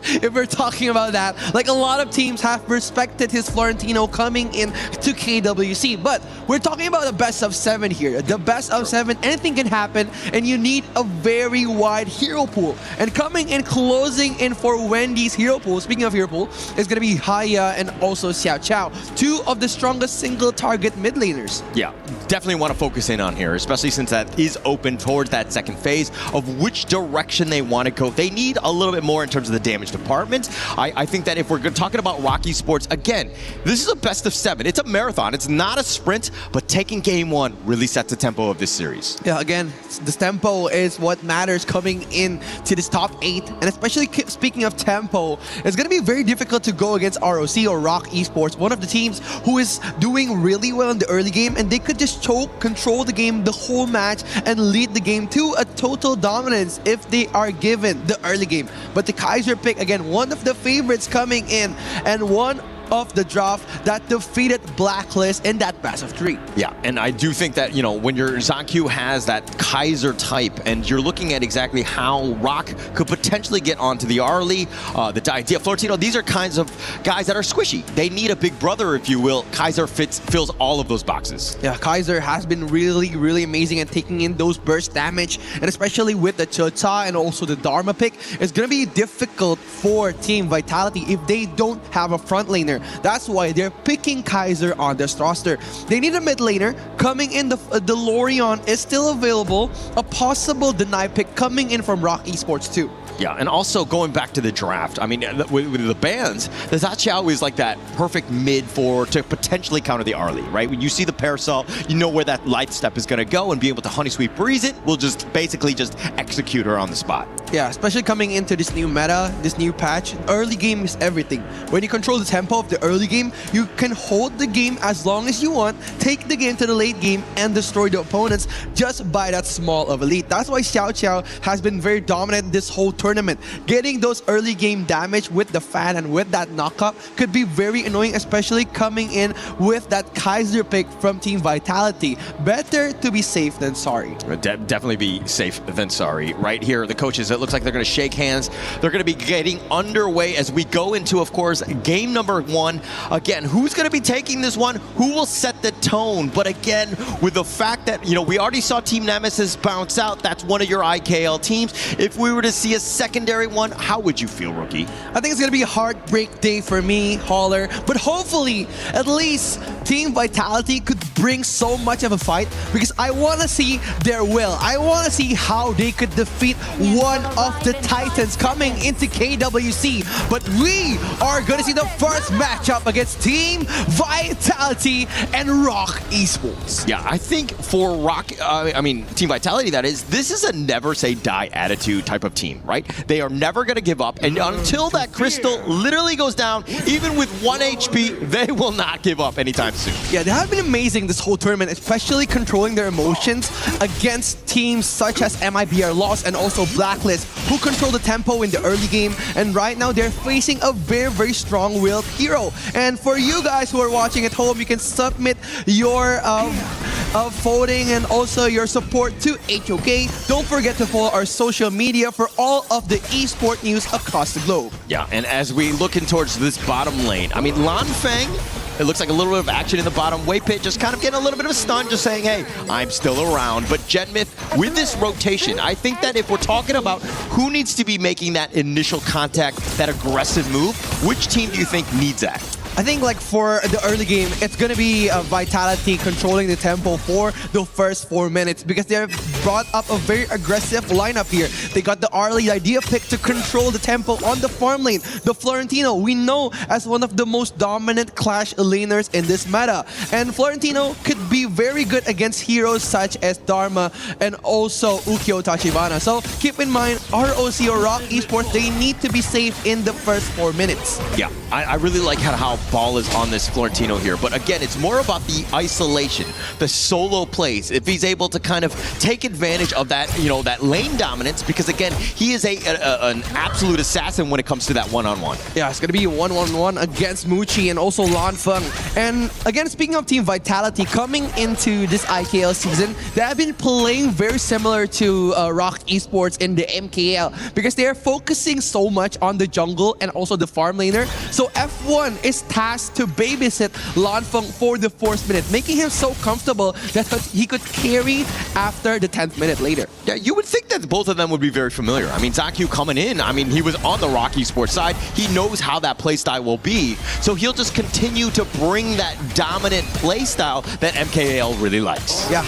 if we're talking about that, like, a lot of teams have respected his Florentino coming in to KWC, but we're talking about the best of 7 here. The best of 7, anything can happen, and you need a very wide hero pool. And coming in, closing in for Wendy's hero pool, speaking of hero pool, is going to be Haya and also Xiao Chao. two of the strongest single target mid laners. Yeah, definitely want to focus in on here, especially since that is open towards that second phase of which direction they want to go. They need a little bit more in terms of the damage department. I think that if we're talking about Rock Esports, again, this is a best of 7. It's a marathon. It's not a sprint, but taking game 1 really sets the tempo of this series. Yeah, again, the tempo is what matters coming in to this top 8. And especially speaking of tempo, it's going to be very difficult to go against ROC or Rock Esports, one of the teams who is doing really well in the early game, and they could just control the game the whole match and lead the game to a total dominance if they are given the early game. But the Kaiser pick, again, one of the favorites coming in, and one of the draft that defeated Blacklist in that best of 3. Yeah, and I do think that, you know, when your ZonQ has that Kaiser type and you're looking at exactly how Rock could potentially get onto the Arlie, the Dia, Florentino, these are kinds of guys that are squishy. They need a big brother, if you will. Kaiser fills all of those boxes. Yeah, Kaiser has been really amazing at taking in those burst damage, and especially with the Chota and also the Dharma pick, it's going to be difficult for Team Vitality if they don't have a front laner. That's why they're picking Kaiser on this roster. They need a mid laner. Coming in, the Lorion is still available. A possible deny pick coming in from Rock Esports too. Yeah, and also going back to the draft, I mean, with the bans, the Zaciao is like that perfect mid to potentially counter the Arlie, right? When you see the Parasol, you know where that light step is going to go, and being able to Honey Sweep Breeze it will just basically just execute her on the spot. Yeah, especially coming into this new meta, this new patch, early game is everything. When you control the tempo of the early game, you can hold the game as long as you want, take the game to the late game, and destroy the opponents just by that small of a lead. That's why Xiao Xiao has been very dominant this whole tournament. Getting those early game damage with the fan and with that knockup could be very annoying, especially coming in with that Kaiser pick from Team Vitality. Better to be safe than sorry. Definitely be safe than sorry. Right here, the coaches, it looks like they're going to shake hands. They're going to be getting underway as we go into, of course, game number 1. Again, who's going to be taking this one? Who will set the tone? But again, with the fact that, you know, we already saw Team Nemesis bounce out. That's one of your IKL teams. If we were to see a secondary one, how would you feel, Rookie? I think it's going to be a heartbreak day for me, Hauler. But hopefully, at least Team Vitality could bring so much of a fight, because I want to see their will. I want to see how they could defeat one of the Titans coming into KWC. But we are going to see the first matchup against Team Vitality and Rock Esports. Yeah, I think for Rock, Team Vitality, that is, this is a never say die attitude type of team, right? They are never going to give up, and until that crystal literally goes down, even with 1 HP, they will not give up anytime soon. Yeah, they have been amazing this whole tournament, especially controlling their emotions against teams such as MIBR Lost and also Blacklist, who control the tempo in the early game, and right now they're facing a very strong-willed hero. And for you guys who are watching at home, you can submit your voting and also your support to HOK. Don't forget to follow our social media for all of the eSport news across the globe. Yeah, and as we look in towards this bottom lane, I mean, Lanfeng, it looks like a little bit of action in the bottom. Waypit just kind of getting a little bit of a stun, just saying, hey, I'm still around. But Genmyth, with this rotation, I think that if we're talking about who needs to be making that initial contact, that aggressive move, which team do you think needs that? I think like for the early game, it's going to be Vitality controlling the tempo for the first 4 minutes, because they've brought up a very aggressive lineup here. They got the Arlie idea pick to control the tempo on the farm lane. The Florentino, we know as one of the most dominant Clash laners in this meta. And Florentino could be very good against heroes such as Dharma and also Ukyo Tachibana. So keep in mind, ROC or Rock Esports, they need to be safe in the first 4 minutes. Yeah, I really like how Ball is on this Florentino here, but again, it's more about the isolation, the solo plays. If he's able to kind of take advantage of that, you know, that lane dominance, because again, he is an absolute assassin when it comes to that one-on-one. Yeah, it's gonna be a 1-on-1 against Muchi and also Lanfeng. And again, speaking of Team Vitality, coming into this IKL season, they have been playing very similar to Rock Esports in the MKL, because they are focusing so much on the jungle and also the farm laner. So F1 is tasked to babysit Lanfeng for the 4th minute, making him so comfortable that he could carry after the 10th minute later. Yeah, you would think that both of them would be very familiar. I mean, ZonQ coming in, I mean, he was on the Rock Esports side. He knows how that playstyle will be. So he'll just continue to bring that dominant playstyle that MKAL really likes. Yeah,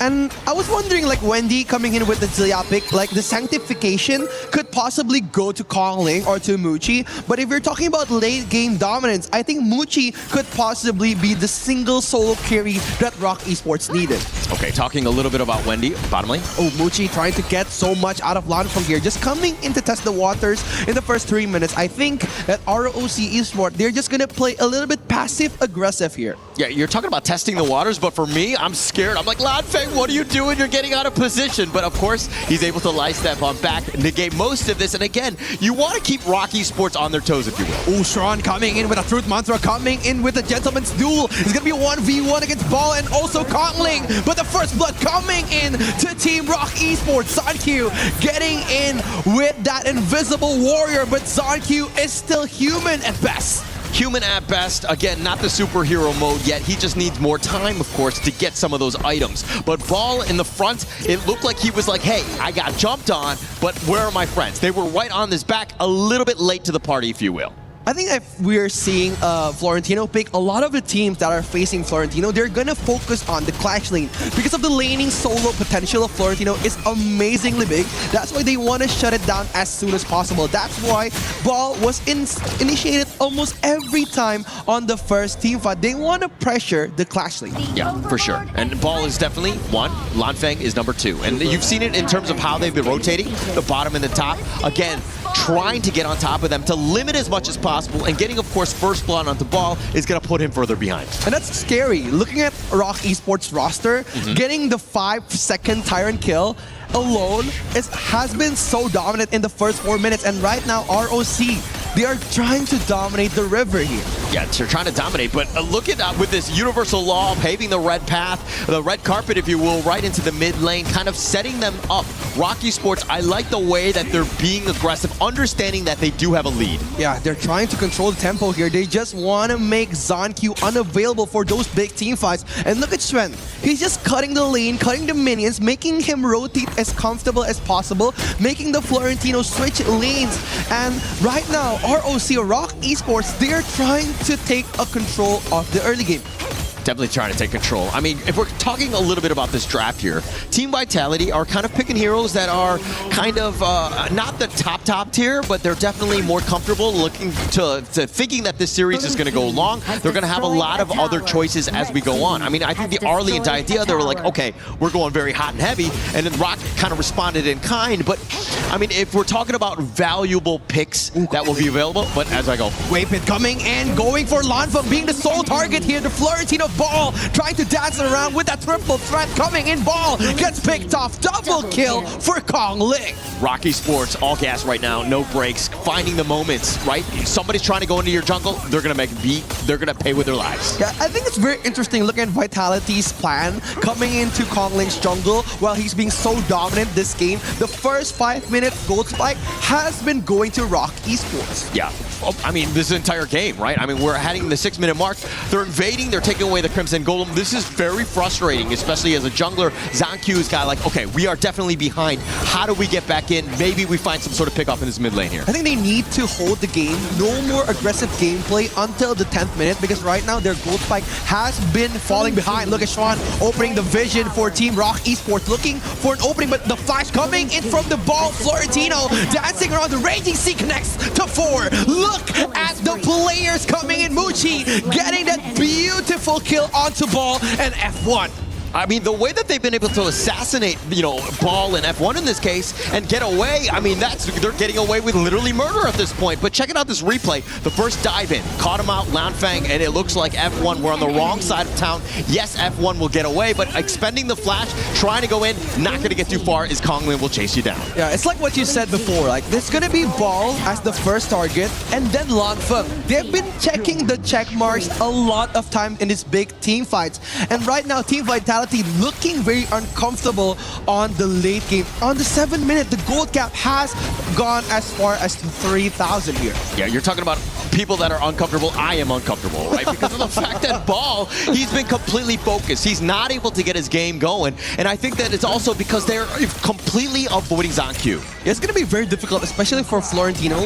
and I was wondering, like, Wendy coming in with the Zillia pick, like, the Sanctification could possibly go to Kongling or to Muchi. But if you're talking about late game dominance, I think Muchi could possibly be the single solo carry that Rock Esports needed. Okay, talking a little bit about Wendy, bottom lane. Oh, Muchi trying to get so much out of Lan from here, just coming in to test the waters in the first 3 minutes. I think that ROC Esports, they're just gonna play a little bit passive-aggressive here. Yeah, you're talking about testing the waters, but for me, I'm scared. I'm like, Lanfeng, what are you doing? You're getting out of position. But of course, he's able to light step on back, negate most of this. And again, you want to keep Rock Esports on their toes, if you will. Oh, Sean coming in with a Truth Mantra, coming in with a Gentleman's Duel. It's gonna be a 1v1 against Ball and also Kongling. But the first blood coming in to Team Rock Esports. ZonQ getting in with that invisible warrior, but ZonQ is still human at best. Human at best. Again, not the superhero mode yet. He just needs more time, of course, to get some of those items. But Ball in the front, it looked like he was like, hey, I got jumped on, but where are my friends? They were right on this back, a little bit late to the party, if you will. I think if we're seeing Florentino pick, a lot of the teams that are facing Florentino, they're gonna focus on the Clash lane because of the laning solo potential of Florentino is amazingly big. That's why they want to shut it down as soon as possible. That's why Ball was initiated almost every time on the first team fight. They want to pressure the Clash lane. Yeah, for sure. And Ball is definitely one. Lanfeng is number two. And you've seen it in terms of how they've been rotating, the bottom and the top. Again, trying to get on top of them to limit as much as possible. And getting, of course, first blood onto Ball is going to put him further behind. And that's scary. Looking at Rock Esports roster, getting the 5-second Tyrant kill alone has been so dominant in the first 4 minutes. And right now, ROC, they are trying to dominate the river here. Yeah, they're trying to dominate, but look at with this universal law, paving the red path, the red carpet, if you will, right into the mid lane, kind of setting them up. Rock Esports, I like the way that they're being aggressive, understanding that they do have a lead. Yeah, they're trying to control the tempo here. They just want to make ZonQ unavailable for those big team fights. And look at Sven. He's just cutting the lane, cutting the minions, making him rotate as comfortable as possible, making the Florentino switch lanes. And right now, ROC or Rock Esports, they're trying to take a control of the early game. Definitely trying to take control. I mean, if we're talking a little bit about this draft here, Team Vitality are kind of picking heroes that are kind of not the top tier, but they're definitely more comfortable looking to thinking that this series is going to go long. They're going to have a lot of other choices as we go on. I mean, I think the Arlie and Diadea, they were like, okay, we're going very hot and heavy, and then Rock kind of responded in kind. But I mean, if we're talking about valuable picks that will be available, but as I go, Wave Pit coming and going for Lanfeng being the sole target here. The Florentino Ball trying to dance around with that triple threat coming in. Ball gets picked off. Double kill for Kongling. Rock Esports, all gas right now, no breaks, finding the moments, right? If somebody's trying to go into your jungle, they're gonna make beat, they're gonna pay with their lives. Yeah, I think it's very interesting looking at Vitality's plan coming into Kongling's jungle while he's being so dominant this game. The first 5-minute gold spike has been going to Rock Esports. Yeah, I mean, this entire game, right? I mean, we're heading the 6-minute mark. They're invading, they're taking away the Crimson Golem. This is very frustrating, especially as a jungler. ZonQ's got like, okay, we are definitely behind. How do we get back in? Maybe we find some sort of pick off in this mid lane here. I think they need to hold the game. No more aggressive gameplay until the 10th minute because right now their gold spike has been falling behind. Look at Sean opening the vision for Team Rock Esports, looking for an opening, but the flash coming in from the Ball. Florentino dancing around. The Raging Sea connects to 4. Look at the players coming in. Muchi getting that beautiful kill onto Ball and F1. I mean, the way that they've been able to assassinate, you know, Ball and F1 in this case and get away, I mean, they're getting away with literally murder at this point. But checking out this replay, the first dive in, caught him out, Lanfeng, and it looks like F1 were on the wrong side of town. Yes, F1 will get away, but expending the flash, trying to go in, not going to get too far, as Kongling will chase you down. Yeah, it's like what you said before, like, there's going to be Ball as the first target, and then Lanfeng. They've been checking the check marks a lot of times in these big team fights. And right now, Team Vitality looking very uncomfortable on the late game. On the 7 minute, the gold cap has gone as far as 3,000 here. Yeah, you're talking about people that are uncomfortable, I am uncomfortable, right? Because of the fact that Ball, he's been completely focused. He's not able to get his game going. And I think that it's also because they're completely avoiding ZonQ. It's going to be very difficult, especially for Florentino,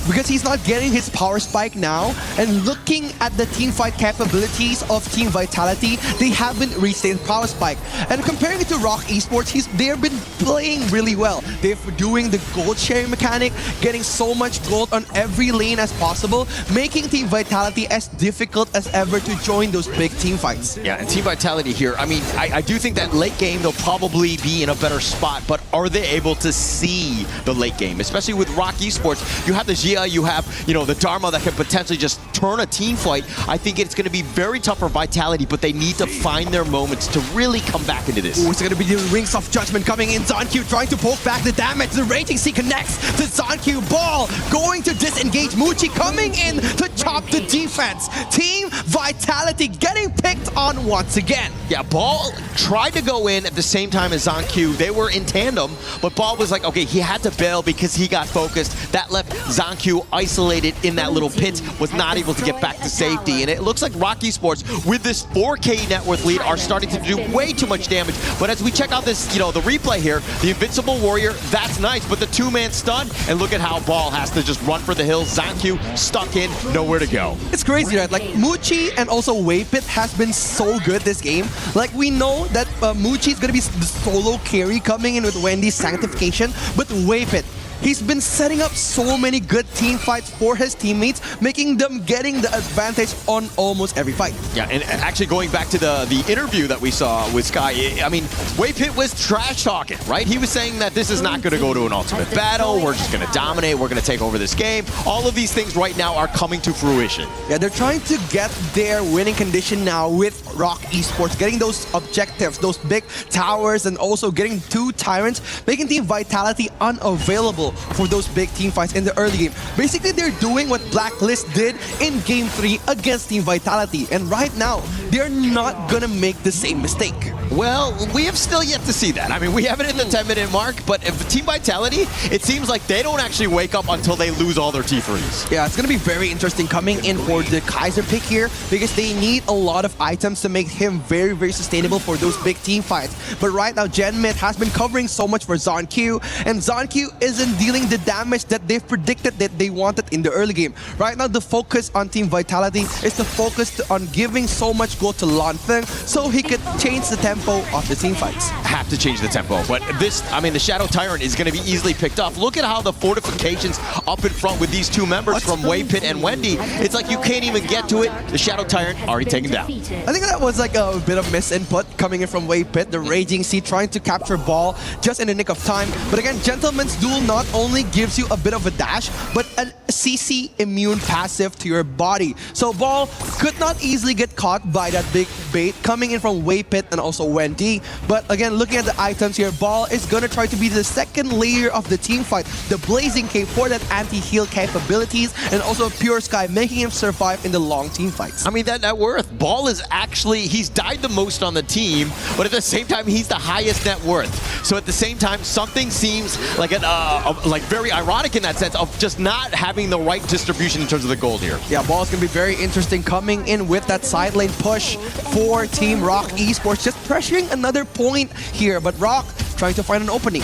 because he's not getting his power spike now. And looking at the team fight capabilities of Team Vitality, they haven't reached their power spike. And comparing it to Rock Esports, they've been playing really well. They're doing the gold sharing mechanic, getting so much gold on every lane as possible, making Team Vitality as difficult as ever to join those big team fights. Yeah, and Team Vitality here, I mean, I do think that late game they'll probably be in a better spot, but are they able to see the late game? Especially with Rock Esports, you have the Jia, you have, you know, the Dharma that can potentially just turn a team fight. I think it's going to be very tough for Vitality, but they need to find their moments to really come back into this. Ooh, it's going to be the Rings of Judgment coming in. ZonQ trying to poke back the damage. The Raging Sea connects to ZonQ. Ball going to disengage. Muchi coming in to chop the defense. Team Vitality getting picked on once again. Yeah, Ball tried to go in at the same time as ZonQ. They were in tandem, but Ball was like, okay, he had to bail because he got focused. That left ZonQ isolated in that little pit, was not able to get back to safety. And it looks like Rock Esports, with this 4K net worth lead, are starting to do way too much damage. But as we check out this, you know, the replay here, the Invincible Warrior, that's nice, but the two-man stun, and look at how Ball has to just run for the hills. ZonQ stuck in, nowhere to go. It's crazy, right? Like, Muchi and also Waypit has been so good this game. Like, we know that Muchi is going to be the solo carry coming in with Wendy's Sanctification, but Waypit, he's been setting up so many good team fights for his teammates, making them getting the advantage on almost every fight. Yeah, and actually going back to the interview that we saw with Sky, I mean, Waypit was trash talking, right? He was saying that this is not going to go to an ultimate battle. We're just going to dominate. We're going to take over this game. All of these things right now are coming to fruition. Yeah, they're trying to get their winning condition now with Rock Esports, getting those objectives, those big towers, and also getting 2 Tyrants, making Team Vitality unavailable for those big team fights in the early game. Basically, they're doing what Blacklist did in Game 3 against Team Vitality. And right now, they're not going to make the same mistake. Well, we have still yet to see that. I mean, we have it in the 10-minute mark, but if Team Vitality, it seems like they don't actually wake up until they lose all their T3s. Yeah, it's going to be very interesting coming in for the Kaiser pick here, because they need a lot of items to make him very, very sustainable for those big team fights. But right now, Genmid has been covering so much for ZonQ, and ZonQ isn't dealing the damage that they've predicted that they wanted in the early game. Right now, the focus on Team Vitality is to focus on giving so much gold to Lanfeng so he could change the tempo of the team fights. Have to change the tempo, but this, I mean, the Shadow Tyrant is going to be easily picked off. Look at how the fortifications up in front with these 2 members from Waypit and Wendy. It's like you can't even get to it. The Shadow Tyrant already taken down. I think that was like a bit of misinput coming in from Waypit. The Raging Sea trying to capture Ball just in the nick of time. But again, Gentleman's Duel not only gives you a bit of a dash, but a CC immune passive to your body. So Ball could not easily get caught by that big bait coming in from Waypit and also Wendy. But again, looking at the items here, Ball is going to try to be the second layer of the team fight. The Blazing Cape for that anti-heal capabilities, and also Pure Sky, making him survive in the long team fights. I mean, that net worth. Ball is actually, he's died the most on the team, but at the same time, he's the highest net worth. So at the same time, something seems like like very ironic in that sense of just not having the right distribution in terms of the gold here. Yeah, Ball's going to be very interesting coming in with that side lane push for Team Rock Esports, just pressuring another point here, but Rock trying to find an opening.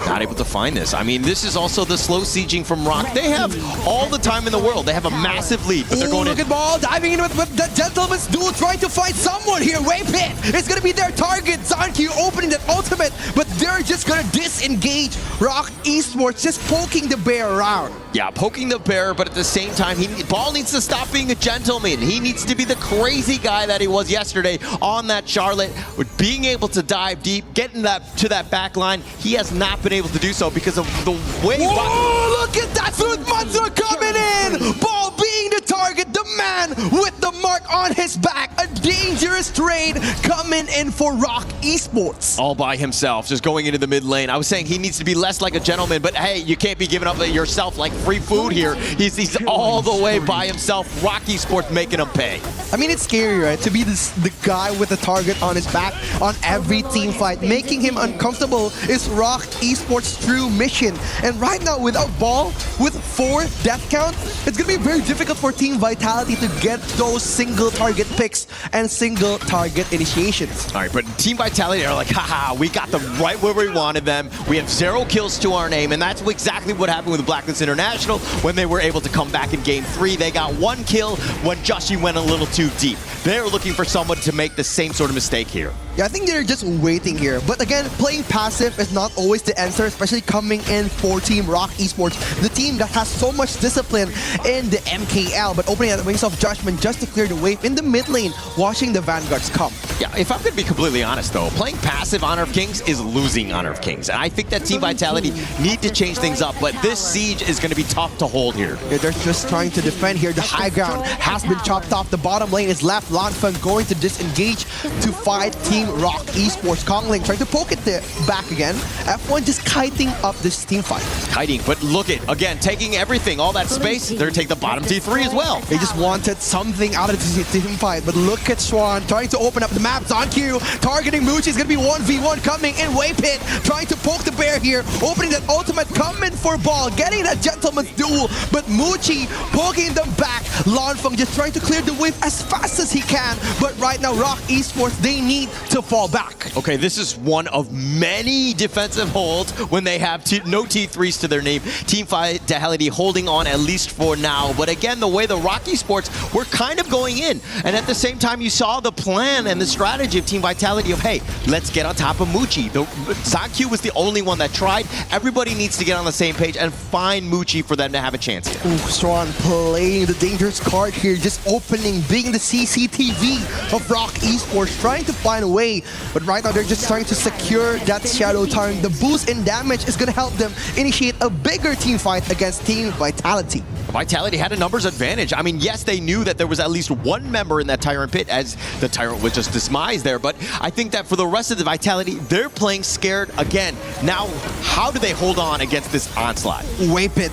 Not able to find this. I mean, this is also the slow sieging from Rock. They have all the time in the world. They have a massive lead, but they're going look at Ball diving in with the Gentleman's Duel, trying to find someone here. Waypit is going to be their target. ZonQ opening that ultimate, but they're just going to disengage Rock Esports, just poking the bear around. Yeah, poking the bear, but at the same time, Ball needs to stop being a gentleman. He needs to be the crazy guy that he was yesterday on that Charlotte, with being able to dive deep, getting to that back line. He has not been able to do so because of the way... Whoa, look at that! Smooth Monster coming in! Ball being the target, the man with the mark on his back. A dangerous trade coming in for Rock Esports. All by himself, just going into the mid lane. I was saying he needs to be less like a gentleman, but hey, you can't be giving up yourself like free food here. He's all the way by himself. Rock Esports making him pay. I mean, it's scary, right? To be the guy with the target on his back on every team fight. Making him uncomfortable is Rock Esports' true mission. And right now, without Ball, with 4 death count, it's going to be very difficult for Team Vitality to get those single target picks and single target initiations. All right, but Team Vitality are like, haha, we got them right where we wanted them. We have 0 kills to our name, and that's exactly what happened with Blacklist International when they were able to come back in Game 3. They got 1 kill when Joshi went a little too deep. They're looking for someone to make the same sort of mistake here. Yeah, I think they're just waiting here. But again, playing passive is not always the answer, especially coming in for Team Rock Esports, the team that has so much discipline in the MKL, but opening at the Wings of Judgment just to clear the wave in the mid lane, watching the Vanguards come. Yeah, if I'm going to be completely honest though, playing passive Honor of Kings is losing Honor of Kings. And I think that Team Vitality need to change things up, but this siege is going to be tough to hold here. Yeah, they're just trying to defend here. The high ground has been chopped off. The bottom lane is left. Lanfeng going to disengage to fight Team Rock Esports. Kongling trying to poke it back again. F1 just kiting up this team fight. Kiting, but look at, again, taking everything, all that space, they're going to take the bottom T3 as well. They just wanted something out of this team fight, but look at Swan trying to open up the map. Zonkyu targeting Muchi is going to be 1v1 coming in. Waypit trying to poke the bear here, opening that ultimate, coming for Ball, getting that gentleman's duel, but Muchi poking them back. Lanfeng just trying to clear the wave as fast as he can, but right now Rock Esports, they need to fall back. Okay, this is one of many defensive holds when they have no T3s to their name. Team Vitality holding on at least for now, but again, the way the Rock Esports were kind of going in, and at the same time you saw the plan and the strategy of Team Vitality of, hey, let's get on top of Muchi. Zonkyu was the only one that tried. Everybody needs to get on the same page and find Muchi for them to have a chance here. Ooh, Swan playing the dangerous card here, just opening, being the CCTV of Rock Esports, trying to find a way, but right now they're just trying to secure that Shadow Turn. The boost in damage is going to help them initiate a bigger team fight against Team Vitality. Vitality had a numbers advantage. I mean, yes, they knew that there was at least one member in that Tyrant pit as the Tyrant was just dismised there, but I think that for the rest of the Vitality, they're playing scared again. Now, how do they hold on against this onslaught? Waypit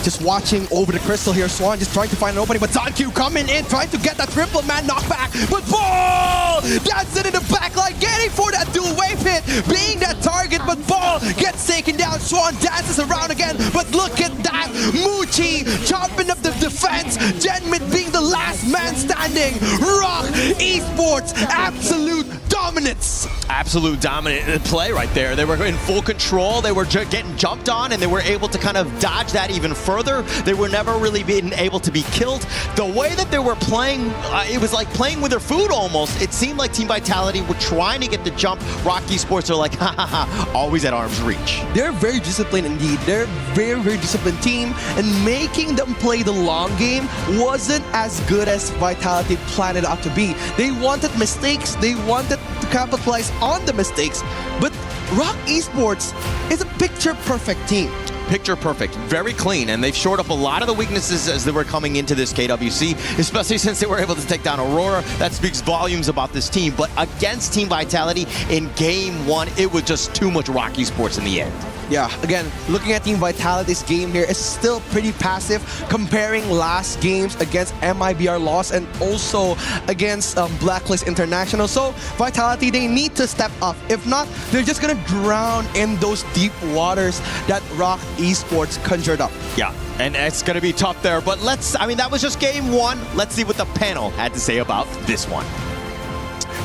just watching over the crystal here. Swan just trying to find an opening, but Zonkyu coming in, trying to get that triple man knockback, but Ball! That's it in the back line, getting for that dual. Waypit being that target, but Ball gets taken down. Swan dances around again, but look at that. Muchi chopping up the defense. Genmit being the last man standing. Rock Esports, absolute dominance. Absolute dominant play right there. They were in full control. They were getting jumped on, and they were able to kind of dodge that even further. They were never really being able to be killed. The way that they were playing, it was like playing with their food almost. It seemed like Team Vitality were trying to get the jump. Rock Esports are like, ha ha ha, always at arm's reach. They're very disciplined indeed. They're a very, very disciplined team, and making them play the long game wasn't as good as Vitality planned it out to be. They wanted mistakes. They wanted to capitalize on the mistakes, but Rock Esports is a picture-perfect team. Picture perfect, very clean, and they've shored up a lot of the weaknesses as they were coming into this KWC, especially since they were able to take down Aurora. That speaks volumes about this team, but against Team Vitality in Game 1, it was just too much Rock Esports in the end. Yeah, again, looking at Team Vitality's game here, it's still pretty passive comparing last games against MIBR loss and also against Blacklist International. So Vitality, they need to step up. If not, they're just going to drown in those deep waters that Rock Esports conjured up. Yeah, and it's going to be tough there, but that was just Game 1. Let's see what the panel had to say about this one.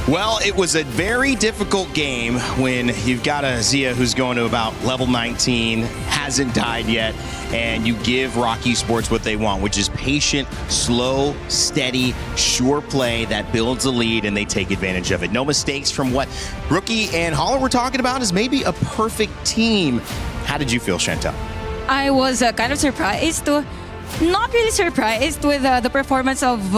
Well, it was a very difficult game when you've got a Zia who's going to about level 19, hasn't died yet, and you give Rock Esports what they want, which is patient, slow, steady, sure play that builds a lead, and they take advantage of it. No mistakes from what Rookie and Holler were talking about is maybe a perfect team. How did you feel, Chantel? I was kind of surprised, not really surprised with the performance of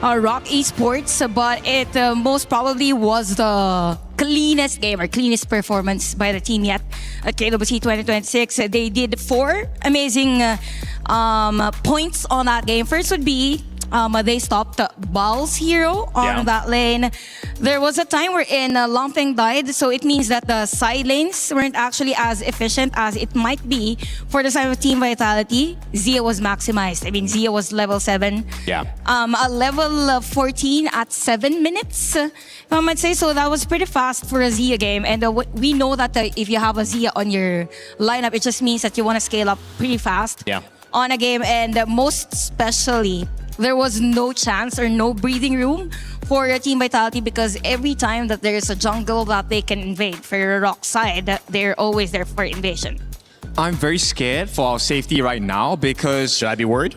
Rock Esports, but it most probably was the cleanest game or cleanest performance by the team yet at KWC 2026. They did 4 amazing points on that game. First would be They stopped Baal's hero on that lane. There was a time wherein Longfeng died, so it means that the side lanes weren't actually as efficient as it might be for the side of Team Vitality. Xia was maximized. I mean, Xia was level 7. Yeah. A level 14 at 7 minutes, if I might say. So that was pretty fast for a Xia game. And we know that if you have a Xia on your lineup, it just means that you want to scale up pretty fast on a game. And most especially, there was no chance or no breathing room for Team Vitality because every time that there is a jungle that they can invade for a rock side, they're always there for invasion. I'm very scared for our safety right now because... Should I be worried?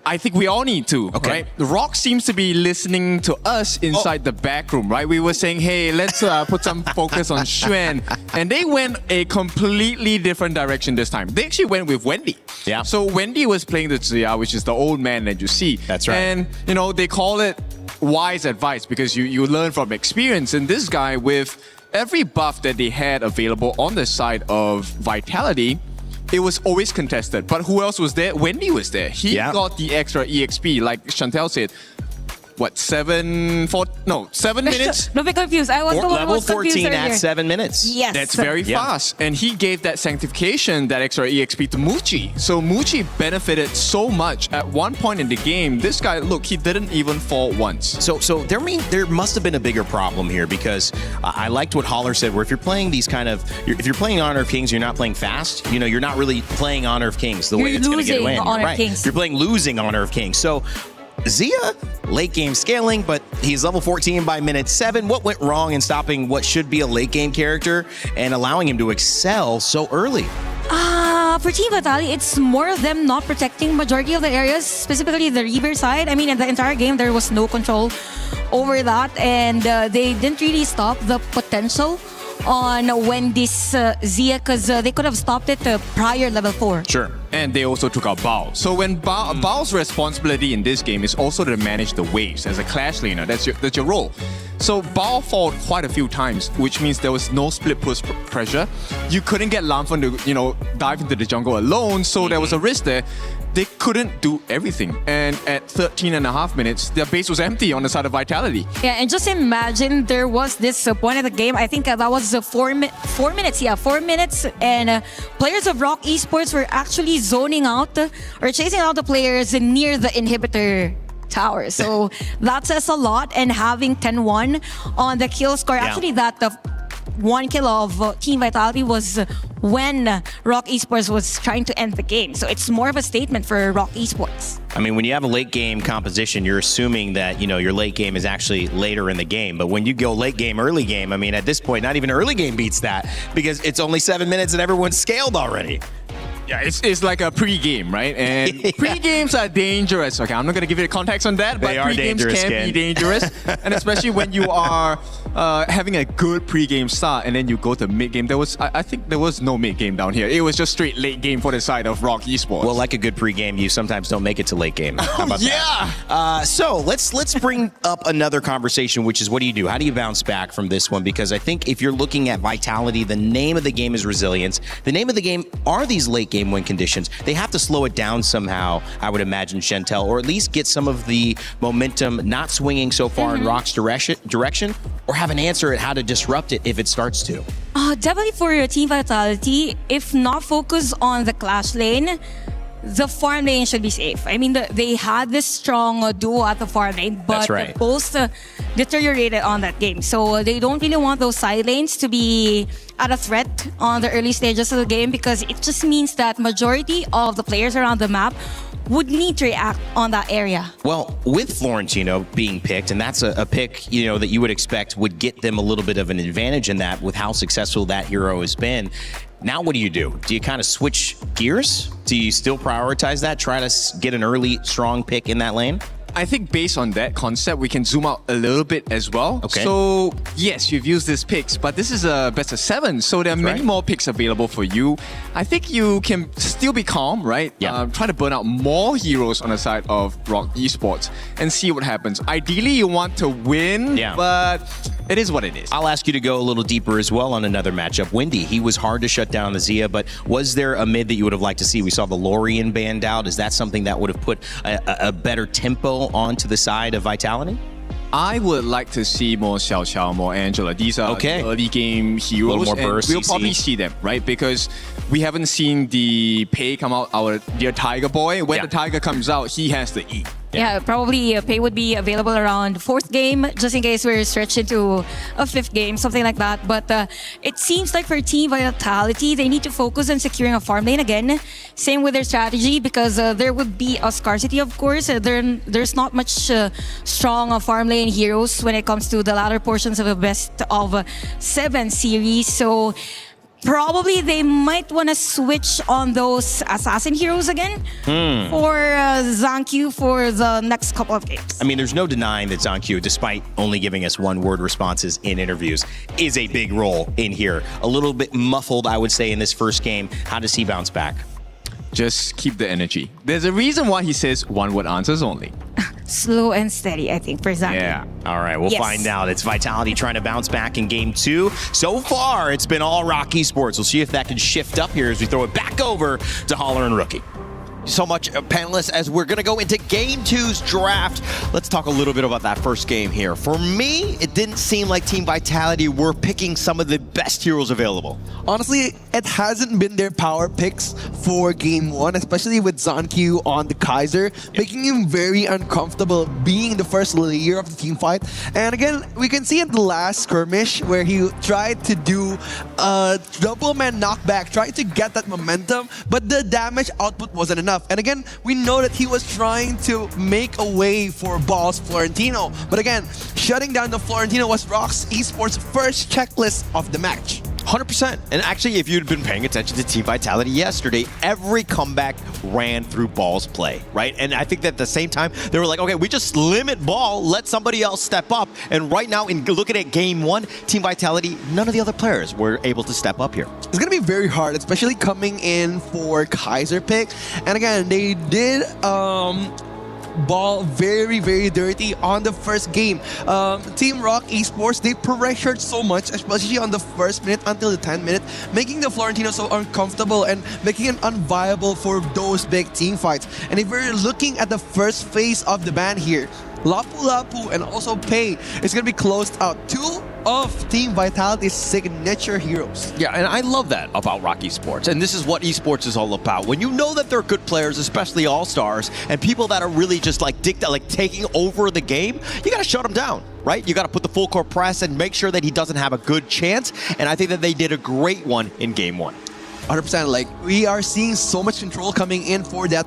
I think we all need to, right? The Rock seems to be listening to us inside the back room, right? We were saying, hey, let's put some focus on Xuan. And they went a completely different direction this time. They actually went with Wendy. Yeah. So Wendy was playing the Xia, which is the old man that you see. That's right. And, you know, they call it wise advice because you learn from experience. And this guy, with every buff that they had available on the side of Vitality, it was always contested. But who else was there? Wendy was there. He got the extra EXP, like Chantel said. What, 7 minutes? Don't be confused. I was the one who level was confused 14 at earlier. 7 minutes. Yes. That's very fast. And he gave that sanctification, that extra EXP to Muchi. So Muchi benefited so much. At one point in the game, this guy, look, he didn't even fall once. So there must have been a bigger problem here because I liked what Holler said, where if you're playing these kind of, if you're playing Honor of Kings, you're not playing fast. You know, you're not really playing Honor of Kings the way it's going to get away. Honor of Kings. You're playing losing Honor of Kings. So Xia, late game scaling, but he's level 14 by minute 7. What went wrong in stopping what should be a late game character and allowing him to excel so early? For Team Vitality, it's more of them not protecting majority of the areas, specifically the Reaver side. I mean, in the entire game, there was no control over that, and they didn't really stop the potential on Wendy's Xia because they could have stopped it prior level 4. Sure. And they also took out Bao. So when Bao's responsibility in this game is also to manage the waves as a clash laner. That's your role. So Bao fought quite a few times, which means there was no split push pressure. You couldn't get Lanfeng to, dive into the jungle alone, so there was a risk there. They couldn't do everything. And at 13.5 minutes, their base was empty on the side of Vitality. Yeah, and just imagine there was this point of the game. I think that was 4 minutes. Yeah, 4 minutes. And players of Rock Esports were actually zoning out or chasing out the players near the inhibitor tower. So that says a lot. And having 10-1 on the kill score, actually that the 1 kill of Team Vitality was when Rock Esports was trying to end the game. So it's more of a statement for Rock Esports. I mean, when you have a late game composition, you're assuming that, your late game is actually later in the game. But when you go late game, early game, I mean, at this point, not even early game beats that because it's only 7 minutes and everyone's scaled already. Yeah, it's like a pre-game, right? And pre-games are dangerous. Okay, I'm not going to give you the context on that, but pre-games can be dangerous. And especially when you are having a good pre-game start and then you go to mid-game. I think there was no mid-game down here. It was just straight late game for the side of Rock Esports. Well, like a good pre-game, you sometimes don't make it to late game. How about that? So let's bring up another conversation, which is what do you do? How do you bounce back from this one? Because I think if you're looking at Vitality, the name of the game is resilience. The name of the game are these late game win conditions. They have to slow it down somehow, I would imagine, Chantel, or at least get some of the momentum not swinging so far in Rock's direction, or have an answer at how to disrupt it if it starts to. Definitely for your Team Vitality, if not focus on the clash lane, the farm lane should be safe. I mean, they had this strong duo at the farm lane, but both deteriorated on that game. So they don't really want those side lanes to be at a threat on the early stages of the game because it just means that majority of the players around the map would need to react on that area. Well, with Florentino being picked, and that's a pick, that you would expect would get them a little bit of an advantage in that with how successful that hero has been. Now what do you do? Do you kind of switch gears? Do you still prioritize that? Try to get an early, strong pick in that lane? I think based on that concept, we can zoom out a little bit as well. Okay. So, yes, you've used these picks, but this is a best of 7, so there are many more picks available for you. I think you can still be calm, right? Yeah. Try to burn out more heroes on the side of Rock Esports and see what happens. Ideally, you want to win, but it is what it is. I'll ask you to go a little deeper as well on another matchup. Wendy, he was hard to shut down the Xia, but was there a mid that you would have liked to see? We saw the Lorian banned out. Is that something that would have put a better tempo now onto the side of Vitality? I would like to see more Xiao Xiao, more Angela. These are early game heroes. A little more burst, we'll CC. probably see them, right? Because we haven't seen the Pei come out, our dear Tiger boy. When the Tiger comes out, he has to eat. Yeah, probably Pei would be available around 4th game, just in case we're stretched into a 5th game, something like that. But it seems like for Team Vitality, they need to focus on securing a farm lane again. Same with their strategy, because there would be a scarcity, of course. There's not much strong farm lane heroes when it comes to the latter portions of a best of 7 series. So probably they might want to switch on those assassin heroes again for Zankyu for the next couple of games. I mean, there's no denying that Zankyu, despite only giving us 1-word responses in interviews, is a big role in here. A little bit muffled, I would say, in this first game. How does he bounce back? Just keep the energy. There's a reason why he says 1-word answers only. Slow and steady, I think, for Zankyu. Yeah. All right, we'll find out. It's Vitality trying to bounce back in game 2. So far, it's been all Rock Esports. We'll see if that can shift up here as we throw it back over to Holler and Rookie. So much, panelists, as we're going to go into Game 2's draft. Let's talk a little bit about that first game here. For me, it didn't seem like Team Vitality were picking some of the best heroes available. Honestly, it hasn't been their power picks for Game 1, especially with Zankyu on the Kaiser, making him very uncomfortable being the first layer of the team fight. And again, we can see in the last skirmish where he tried to do a double man knockback, tried to get that momentum, but the damage output wasn't enough. And again, we know that he was trying to make a way for Ball's Florentino. But again, shutting down the Florentino was Rock's Esports' first checklist of the match. 100%. And actually, if you'd been paying attention to Team Vitality yesterday, every comeback ran through Ball's play, right? And I think that at the same time, they were like, okay, we just limit Ball, let somebody else step up. And right now, in looking at Game 1, Team Vitality, none of the other players were able to step up here. It's going to be very hard, especially coming in for Kaiser pick. And again, they did Ball very, very dirty on the first game. Team Rock Esports, they pressured so much, especially on the first minute until the 10th minute, making the Florentino so uncomfortable and making it unviable for those big team fights. And if we're looking at the first phase of the ban here, Lapu Lapu and also Pei is going to be closed out. 2 of Team Vitality's signature heroes. Yeah, and I love that about Rock Esports. And this is what esports is all about. When you know that they're good players, especially all-stars, and people that are really just like taking over the game, you got to shut them down, right? You got to put the full court press and make sure that he doesn't have a good chance. And I think that they did a great one in Game 1. 100%. Like, we are seeing so much control coming in for that,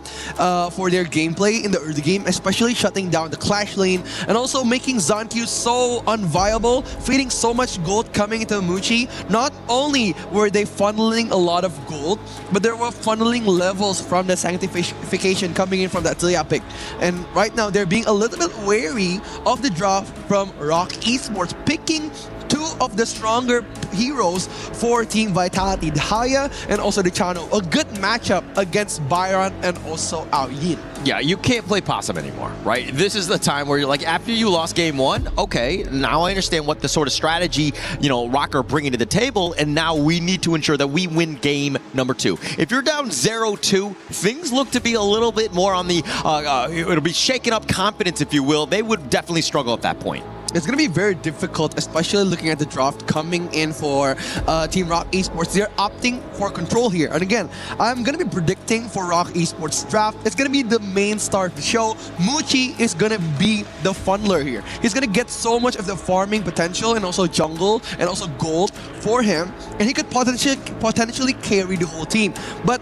for their gameplay in the early game, especially shutting down the clash lane and also making Zankyu so unviable, feeding so much gold coming into Muchi. Not only were they funneling a lot of gold, but they were funneling levels from the sanctification coming in from the Atelier pick. And right now, they're being a little bit wary of the draft from Rock Esports, picking 2 of the stronger heroes for Team Vitality, the Haya and also the Chano. A good matchup against Byron and also Ao Yin. Yeah, you can't play possum anymore, right? This is the time where you're like, after you lost Game 1, okay, now I understand what the sort of strategy, Rock are bringing to the table, and now we need to ensure that we win game number 2. If you're down 0-2, things look to be a little bit more on the, it'll be shaking up confidence, if you will. They would definitely struggle at that point. It's going to be very difficult, especially looking at the draft coming in for Team Rock Esports. They're opting for control here. And again, I'm going to be predicting for Rock Esports draft, it's going to be the main star of the show. Muchi is going to be the funneler here. He's going to get so much of the farming potential and also jungle and also gold for him. And he could potentially carry the whole team. But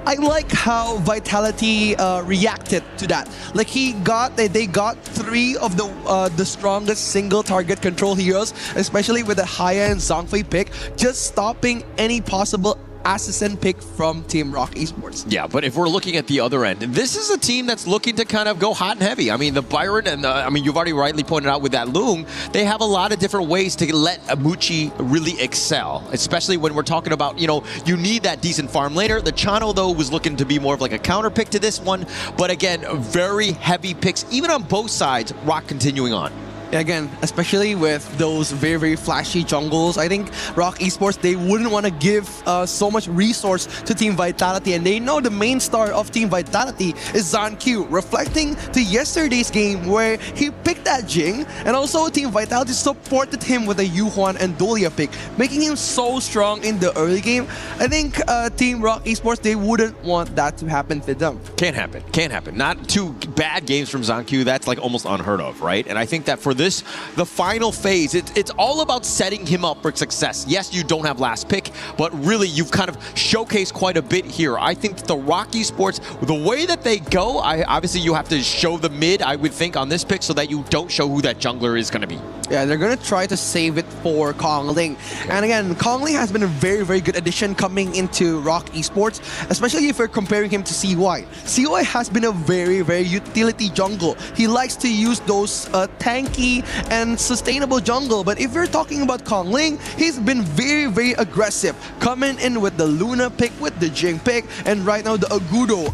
I like how Vitality reacted to that. Like they got 3 of the strongest single target control heroes, especially with the Haya and Zhongfei pick, just stopping any possible assassin pick from Team Rock Esports. Yeah, but if we're looking at the other end, this is a team that's looking to kind of go hot and heavy. I mean, the Byron and you've already rightly pointed out with that Loong, they have a lot of different ways to let Muchi really excel, especially when we're talking about, you need that decent farm laner. The Chano, though, was looking to be more of like a counter pick to this one, but again, very heavy picks, even on both sides. Rock continuing on. Again, especially with those very, very flashy jungles, I think Rock Esports, they wouldn't want to give so much resource to Team Vitality, and they know the main star of Team Vitality is ZhanQ, reflecting to yesterday's game where he picked that Jing, and also Team Vitality supported him with a Yuhuan and Dolia pick, making him so strong in the early game. I think Team Rock Esports, they wouldn't want that to happen to them. Can't happen. Can't happen. Not 2 bad games from ZhanQ. That's like almost unheard of, right? And I think that for this, the final phase, it's all about setting him up for success. Yes, you don't have last pick, but really you've kind of showcased quite a bit here. I think that the Rock Esports, the way that they go, obviously you have to show the mid, I would think, on this pick so that you don't show who that jungler is going to be. Yeah, they're going to try to save it for Kongling. And again, Kongling has been a very, very good addition coming into Rock Esports, especially if you're comparing him to CY. CY has been a very, very utility jungle. He likes to use those tanky and sustainable jungle. But if you're talking about Kongling, he's been very, very aggressive, coming in with the Luna pick, with the Jing pick, and right now the Agudo.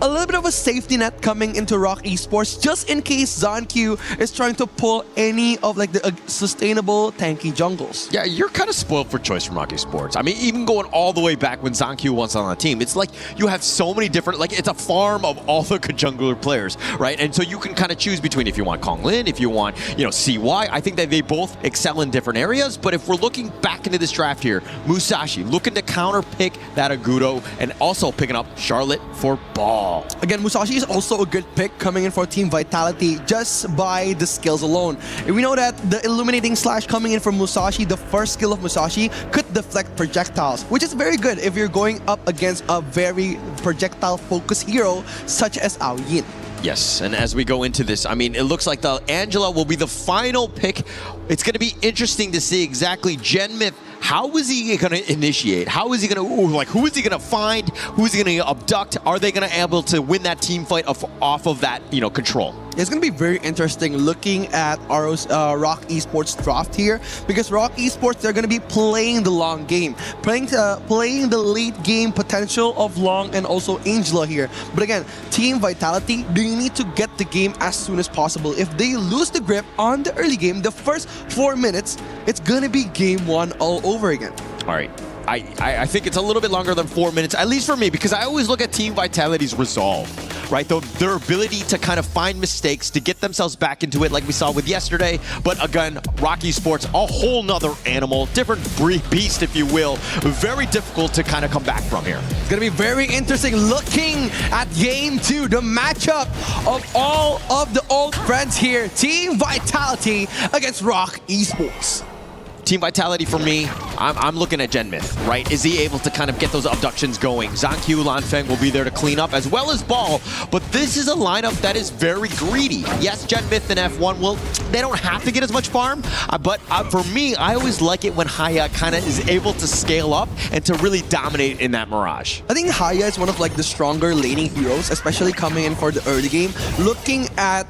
A little bit of a safety net coming into Rock Esports, just in case ZhanQ is trying to pull any of like the sustainable tanky jungles. Yeah, you're kind of spoiled for choice from Rock Esports. I mean, even going all the way back when ZhanQ was on the team, it's like you have so many different, like it's a farm of all the good jungler players, right? And so you can kind of choose between if you want Kongling, if you want, you know, CY. I think that they both excel in different areas, but if we're looking back into this draft here, Musashi looking to counter pick that Agudo and also picking up Charlotte for Ball. Again, Musashi is also a good pick coming in for Team Vitality just by the skills alone. And we know that the illuminating slash coming in from Musashi, the first skill of Musashi, could deflect projectiles, which is very good if you're going up against a very projectile-focused hero such as Ao Yin. Yes, and as we go into this, I mean, it looks like the Angela will be the final pick. It's going to be interesting to see exactly Genmith. How is he going to initiate? How is he going to, like, who is he going to find? Who is he going to abduct? Are they going to be able to win that team fight off of that, you know, control? It's going to be very interesting looking at Rock Esports draft here, because Rock Esports, they're going to be playing the long game, playing the late game potential of Long and also Angela here. But again, Team Vitality, they need to get the game as soon as possible. If they lose the grip on the early game, the first 4 minutes, it's going to be game 1 all over again. All right. I think it's a little bit longer than 4 minutes, at least for me, because I always look at Team Vitality's resolve, right? Their ability to kind of find mistakes, to get themselves back into it like we saw with yesterday. But again, Rock Esports, a whole nother animal, different beast, if you will. Very difficult to kind of come back from here. It's going to be very interesting looking at Game 2, the matchup of all of the old friends here. Team Vitality against Rock Esports. Team Vitality for me, I'm looking at Genmith, right? Is he able to kind of get those abductions going? ZhanQ, Lanfeng will be there to clean up, as well as Ball, but this is a lineup that is very greedy. Yes, Genmith and F1, they don't have to get as much farm, but for me, I always like it when Haya kind of is able to scale up and to really dominate in that Mirage. I think Haya is one of like the stronger laning heroes, especially coming in for the early game. Looking at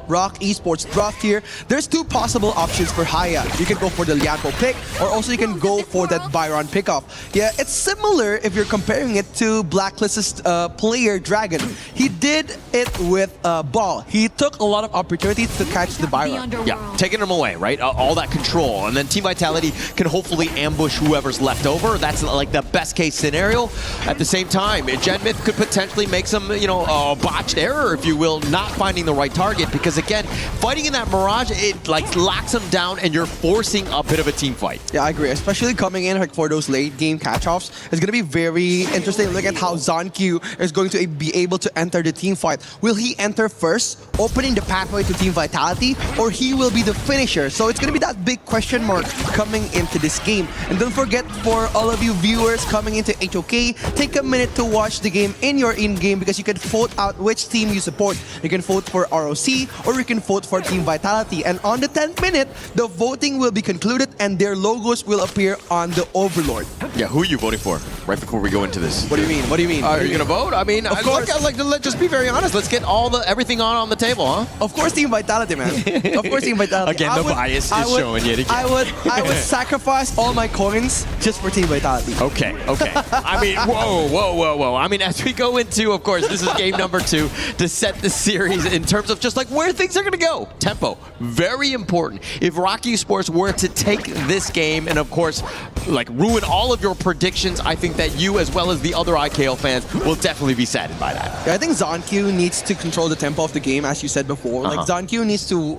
Rock Esports draft here, there's 2 possible options for Haya. You can go for the Lianpo pick, or also you can go for that Byron pickup. Yeah, it's similar if you're comparing it to Blacklist's player Dragon. He did it with Ball. He took a lot of opportunities to catch the Byron. Yeah, taking him away, right? All that control, and then Team Vitality can hopefully ambush whoever's left over. That's like the best case scenario. At the same time, Genmith could potentially make some, you know, botched error, if you will, not finding the right target, because again, fighting in that Mirage, it like locks him down and you're forcing a bit of a team fight. Yeah, I agree. Especially coming in like for those late game catch-offs, it's going to be very interesting to look at how ZhanQ is going to be able to enter the team fight. Will he enter first, opening the pathway to Team Vitality, or he will be the finisher? So it's going to be that big question mark coming into this game. And don't forget, for all of you viewers coming into HOK, take a minute to watch the game in your in-game, because you can vote out which team you support. You can vote for ROC, or you can vote for Team Vitality. And on the 10th minute, the voting will be concluded and their logos will appear on the Overlord. Yeah, who are you voting for? right before we go into this. What do you mean? What do you mean? Are you going to vote? I mean, Of course. let's just be very honest. Let's get everything on the table, huh? Of course, Team Vitality, man. Of course, Team Vitality. Again, the bias is showing yet again. I would sacrifice all my coins just for Team Vitality. Okay. I mean, whoa. I mean, as we go into, of course, this is game number 2 to set the series in terms of just like where things are going to go. Tempo, very important. If Rock Esports were to take this game and, of course, like ruin all of your predictions, I think that you, as well as the other IKL fans, will definitely be saddened by that. Yeah, I think ZonQ needs to control the tempo of the game, as you said before. Like ZonQ needs to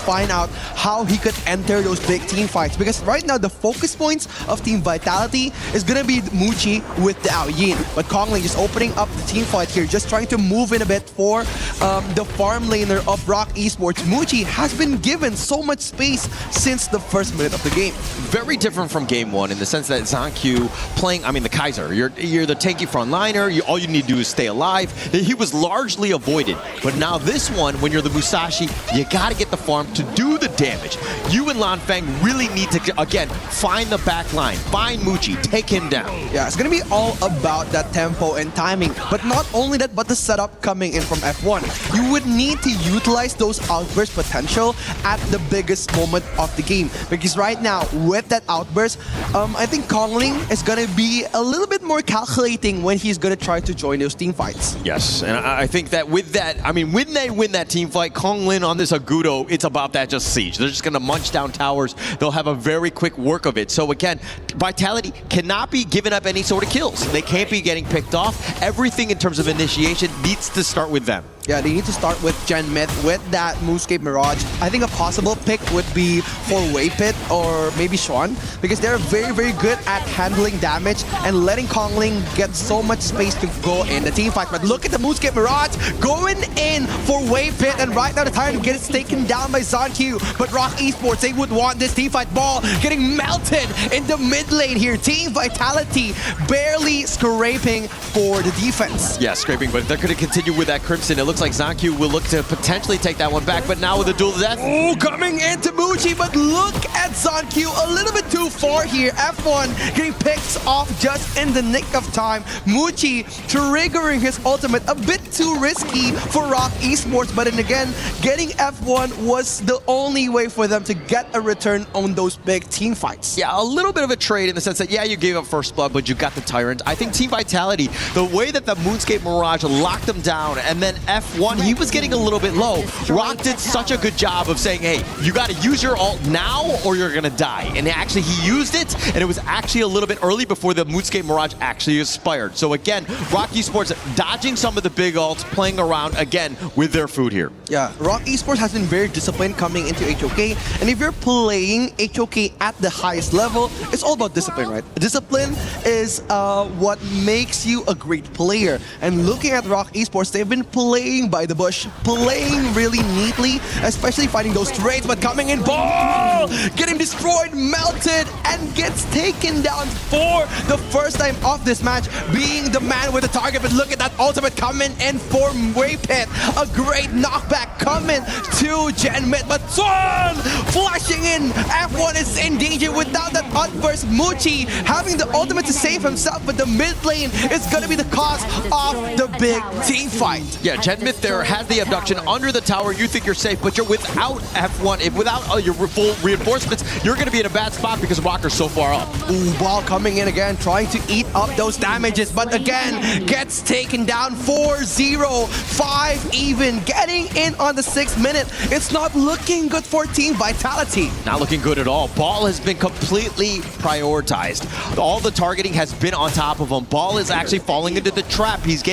find out how he could enter those big team fights, because right now the focus points of Team Vitality is gonna be Muchi with the Aoyin, but Kongling just opening up the team fight here, just trying to move in a bit for the farm laner of Rock Esports. Muchi has been given so much space since the first minute of the game. Very different from game 1 in the sense that ZonQ playing, I mean, the Kaiser, you're the tanky frontliner, all you need to do is stay alive. He was largely avoided, but now this one, when you're the Musashi, you gotta get the farm to do the damage. You and Lanfeng really need to, again, find the back line, find Muchi, take him down. Yeah, it's gonna be all about that tempo and timing, but not only that, but the setup coming in from F1. You would need to utilize those outburst potential at the biggest moment of the game, because right now, with that outburst, I think Kongling is gonna be a little bit more calculating when he's gonna try to join those team fights. Yes, and I think that with that, I mean, when they win that team fight, Kongling on this Agudo, it's about that just siege. They're just gonna munch down towers. They'll have a very quick work of it. So again, Vitality cannot be giving up any sort of kills. They can't be getting picked off. Everything in terms of initiation needs to start with them. Yeah, they need to start with Gen Mid with that Moonscape Mirage. I think a possible pick would be for Waypit or maybe Sean, because they're very, very good at handling damage and letting Kongling get so much space to go in the team fight. But look at the Moonscape Mirage going in for Waypit, and right now the Tyrant gets taken down by ZonQ. But Rock Esports, they would want this team fight. Ball getting melted in the mid lane here. Team Vitality barely scraping for the defense. Yeah, scraping, but they're going to continue with that Crimson. It looks like ZonQ will look to potentially take that one back, but now with the duel to death. Oh, coming into Muchi, but look at ZonQ a little bit too far here. F1 getting picked off just in the nick of time. Muchi triggering his ultimate, a bit too risky for Rock Esports, but then again, getting F1 was the only way for them to get a return on those big team fights. Yeah, a little bit of a trade in the sense that, yeah, you gave up first blood, but you got the Tyrant. I think Team Vitality, the way that the Moonscape Mirage locked him down, and then F1, he was getting a little bit low. Rock did such a good job of saying, hey, you got to use your ult now or you're going to die. And actually, he used it, and it was actually a little bit early before the Moonscape Mirage actually expired. So again, Rock Esports dodging some of the big ults, playing around again with their food here. Yeah, Rock Esports has been very disciplined coming into HOK, and if you're playing HOK at the highest level, it's all about discipline, right? Discipline is what makes you a great player. And looking at Rock Esports, they've been playing by the bush, playing really neatly, especially fighting those trades, but coming in, Ball getting destroyed, melted, and gets taken down for the first time of this match, being the man with the target. But look at that ultimate coming in for Waypit. A great knockback coming to Gen Mid, but Swan flashing in. F1 is in danger without that outburst. Muchi having the ultimate to save himself, but the mid lane is going to be the cause of the big team fight. Yeah, Gen Mid there has the abduction under the tower. You think you're safe, but you're without F1. If without your full reinforcements, you're going to be in a bad spot because Walker's so far up. Ooh, Ball coming in again, trying to eat up those damages, but again, gets taken down 4-0, 5 even, getting in on the 6th minute. It's not looking good for Team Vitality. Not looking good at all. Ball has been completely prioritized. All the targeting has been on top of him. Ball is actually falling into the trap. He's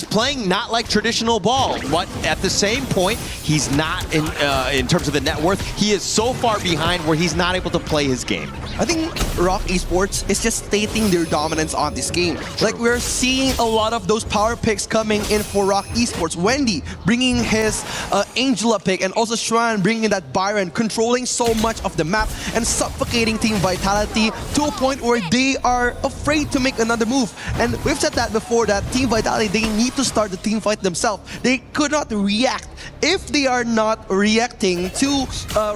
playing not like traditional Ball, but at the same point, he's not in terms of the net worth. He is so far behind where he's not able to play his game. I think Rock Esports is just stating their dominance on this game. Like, we're seeing a lot of those power picks coming in for Rock Esports. Wendy bringing his Angela pick, and also Shran bringing that Byron, controlling so much of the map and suffocating Team Vitality to a point where they are afraid to make another move. And we've said that before, that Team Vitality, they need to start the team fight themselves. they could not react. If they are not reacting to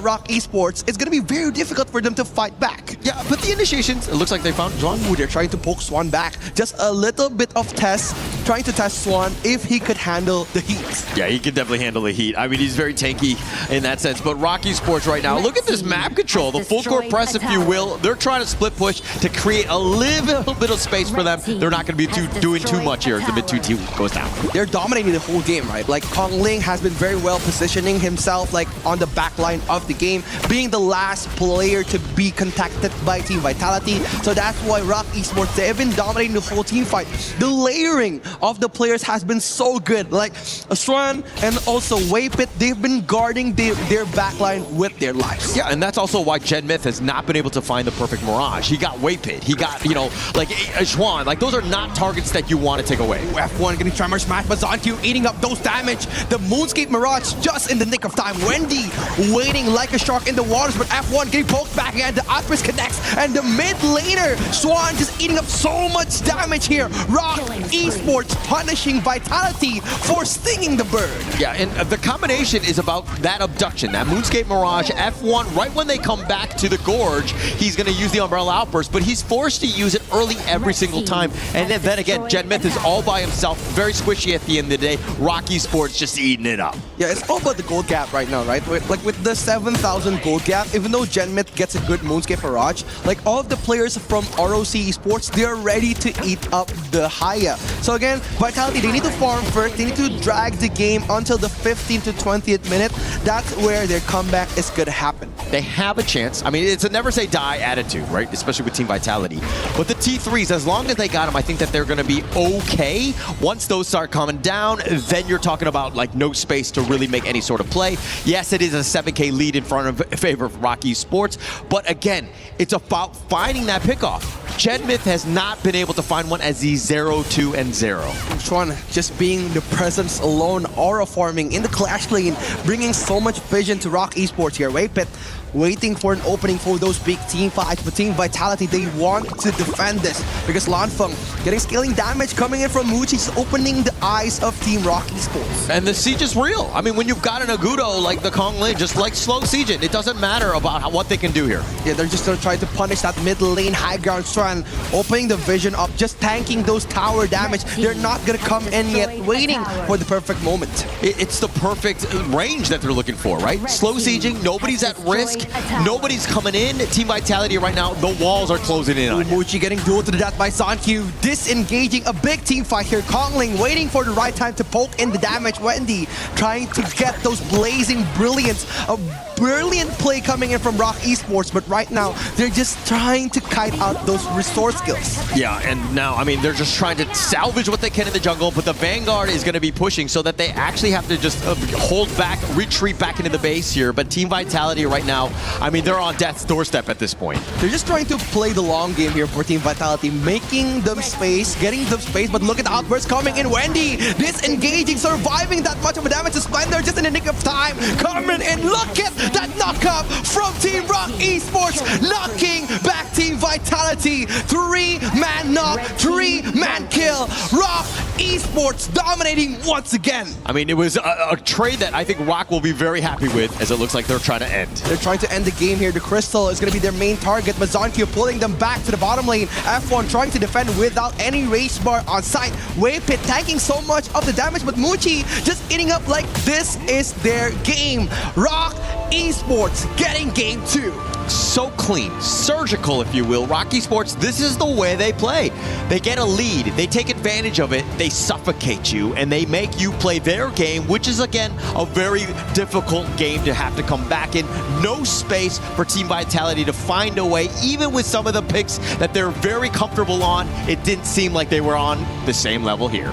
Rock Esports, it's going to be very difficult for them to fight back. Yeah, but the initiations, it looks like they found Zhuang. Ooh, they're trying to poke Swan back. Just a little bit of test, trying to test Swan if he could handle the heat. Yeah, he can definitely handle the heat. I mean, he's very tanky in that sense. But Rock Esports right now, look at this map control, the full court press, if you will. They're trying to split push to create a little bit of space for them. They're not going to be doing too much here if the mid 2 goes down. They're dominating the whole game, right? Like Kong Ling has been very well positioning himself like on the back line of the game, being the last player to be contacted by Team Vitality. So that's why Rock Esports, they have been dominating the whole team fight. The layering of the players has been so good. Like Swan and also Waypit, they've been guarding their backline with their lives. Yeah, and that's also why Gen Myth has not been able to find the perfect Mirage. He got Waypit, he got, you know, like Swan. Like those are not targets that you want to take away. F1 getting Tremor Smash, but Zonq eating up those damage. The Moonscape Mirage just in the nick of time. Wendy waiting like a shark in the waters, but F1 getting poked back again. The Outburst connects, and the mid laner, Swan just eating up so much damage here. Rock Esports punishing Vitality for stinging the bird. Yeah, and the combination is about that abduction, that Moonscape Mirage, F1, right when they come back to the Gorge, he's going to use the Umbrella Outburst, but he's forced to use it early every single time. And then again, Gen Myth is all by himself, very squishy at the end of the day. Rock Esports just eating it up. Yeah, it's all about the gold gap right now, right? Like with the 7,000 gold gap, even though Gen Myth gets a good Moonscape Mirage, like all of the players from ROC Esports, they're ready to eat up the Haya. So again, Vitality, they need to farm first, they need to drag the game until the 15th to 20th minute. That's where their comeback is gonna happen. They have a chance. I mean, it's a never say die attitude, right? Especially with Team Vitality. But the T3s, as long as they got them, I think that they're gonna be okay. Once those start coming down, then you're talking about like no space to really make any sort of play. Yes, it is a 7K lead in favor of Rock Esports, but again, it's about finding that pickoff. Gen Myth has not been able to find one as the 0-2 and 0. Chuan just being the presence alone, aura farming in the Clash lane, bringing so much vision to Rock Esports here. Waypit waiting for an opening for those big team fights, but Team Vitality, they want to defend this because Lanfeng getting scaling damage coming in from Muchi's opening the eyes of Team Rock Esports. And the siege is real. I mean, when you've got an Agudo like the Kong Lin, just like slow siege it doesn't matter about what they can do here. Yeah, they're just gonna try to punish that mid lane high ground Strand, opening the vision up, just tanking those tower damage. They're not gonna come in yet, waiting for the perfect moment. It's the perfect range that they're looking for, right? Slow sieging, nobody's at risk. Nobody's coming in. Team Vitality right now, the walls are closing in on it. Muchi getting dueled to the death by Zonq, disengaging a big team fight here. Kongling waiting for the right time to poke in the damage. Wendy trying to get those blazing brilliance. A brilliant play coming in from Rock Esports, but right now they're just trying to kite out those resource skills. Yeah, and now, I mean, they're just trying to salvage what they can in the jungle, but the Vanguard is going to be pushing so that they actually have to just hold back, retreat back into the base here. But Team Vitality right now, I mean, they're on death's doorstep at this point. They're just trying to play the long game here for Team Vitality, making them space, getting them space, but look at the outburst coming in. Wendy disengaging, surviving that much of a damage to Splendor just in the nick of time. Coming in, look at that knockup from Team Rock Esports, knocking back Team Vitality. 3-man knock, 3-man kill. Rock Esports dominating once again. I mean, it was a trade that I think Rock will be very happy with, as it looks like they're trying to end. They're trying to end the game here. The Crystal is going to be their main target, but Zonq pulling them back to the bottom lane. F1 trying to defend without any race bar on site. Waypit tanking so much of the damage, but Muchi just eating up like this is their game. Rock Esports getting game 2. So clean, surgical, if you will. Rock Esports, this is the way they play. They get a lead, they take advantage of it, they suffocate you, and they make you play their game, which is, again, a very difficult game to have to come back in. No space for Team Vitality to find a way, even with some of the picks that they're very comfortable on. It didn't seem like they were on the same level here.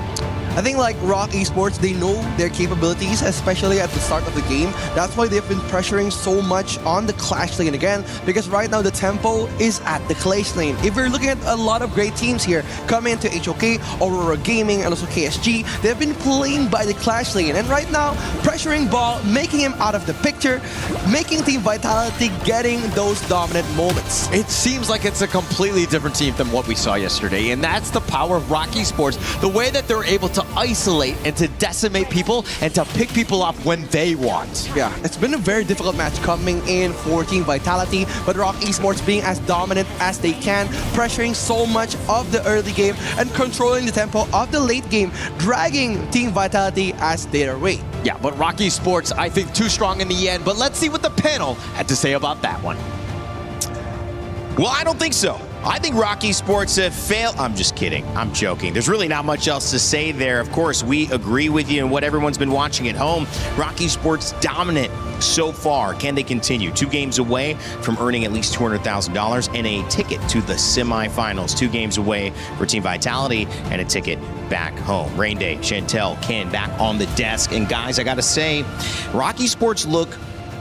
I think like Rock Esports, they know their capabilities, especially at the start of the game. That's why they've been pressuring so much on the Clash lane again, because right now the tempo is at the Clash lane. If you're looking at a lot of great teams here coming into HOK, Aurora Gaming, and also KSG, they've been playing by the Clash lane. And right now, pressuring Ball, making him out of the picture, making Team Vitality getting those dominant moments. It seems like it's a completely different team than what we saw yesterday, and that's the power of Rock Esports. The way that they're able to isolate and to decimate people and to pick people up when they want. Yeah, it's been a very difficult match coming in for Team Vitality, but Rock Esports being as dominant as they can, pressuring so much of the early game and controlling the tempo of the late game, dragging Team Vitality as their way. Yeah, but Rock Esports, I think, too strong in the end. But let's see what the panel had to say about that one. Well, I don't think so. I think Rock Esports have failed. I'm just kidding. I'm joking. There's really not much else to say there. Of course, we agree with you and what everyone's been watching at home. Rock Esports dominant so far. Can they continue? 2 games away from earning at least $200,000 and a ticket to the semifinals. 2 games away for Team Vitality and a ticket back home. Rain Day, Chantel, Ken back on the desk. And guys, I got to say, Rock Esports look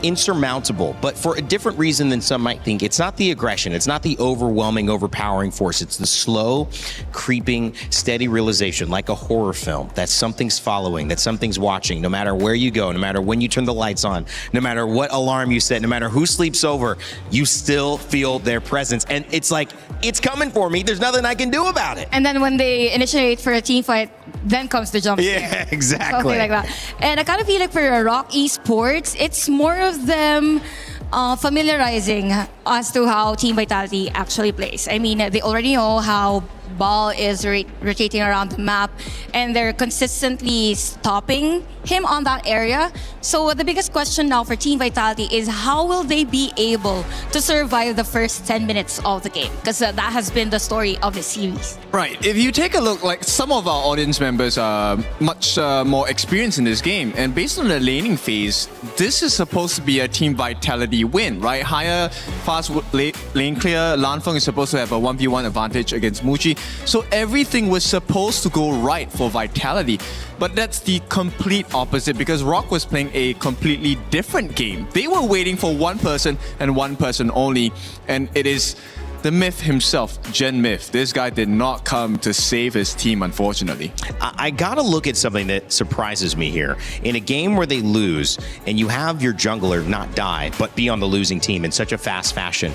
insurmountable, but for a different reason than some might think. It's not the aggression, it's not the overwhelming, overpowering force, it's the slow, creeping, steady realization, like a horror film, that something's following, that something's watching, no matter where you go, no matter when you turn the lights on, no matter what alarm you set, no matter who sleeps over, you still feel their presence. And it's like, it's coming for me, there's nothing I can do about it. And then when they initiate for a team fight, then comes the jump scare. Yeah, exactly. Something like that. And I kind of feel like for Rock Esports, it's more of them familiarizing as to how Team Vitality actually plays. I mean, they already know how ball is rotating around the map, and they're consistently stopping him on that area. So the biggest question now for Team Vitality is how will they be able to survive the first 10 minutes of the game? Because that has been the story of the series. Right. If you take a look, like some of our audience members are much more experienced in this game, and based on the laning phase, this is supposed to be a Team Vitality win, right? Higher, fast lane clear. Lanfeng is supposed to have a 1v1 advantage against Muji. So everything was supposed to go right for Vitality. But that's the complete opposite, because Rock was playing a completely different game. They were waiting for one person and one person only, and it is the Myth himself, Gen Myth. This guy did not come to save his team, unfortunately. I gotta look at something that surprises me here. In a game where they lose, and you have your jungler not die, but be on the losing team in such a fast fashion,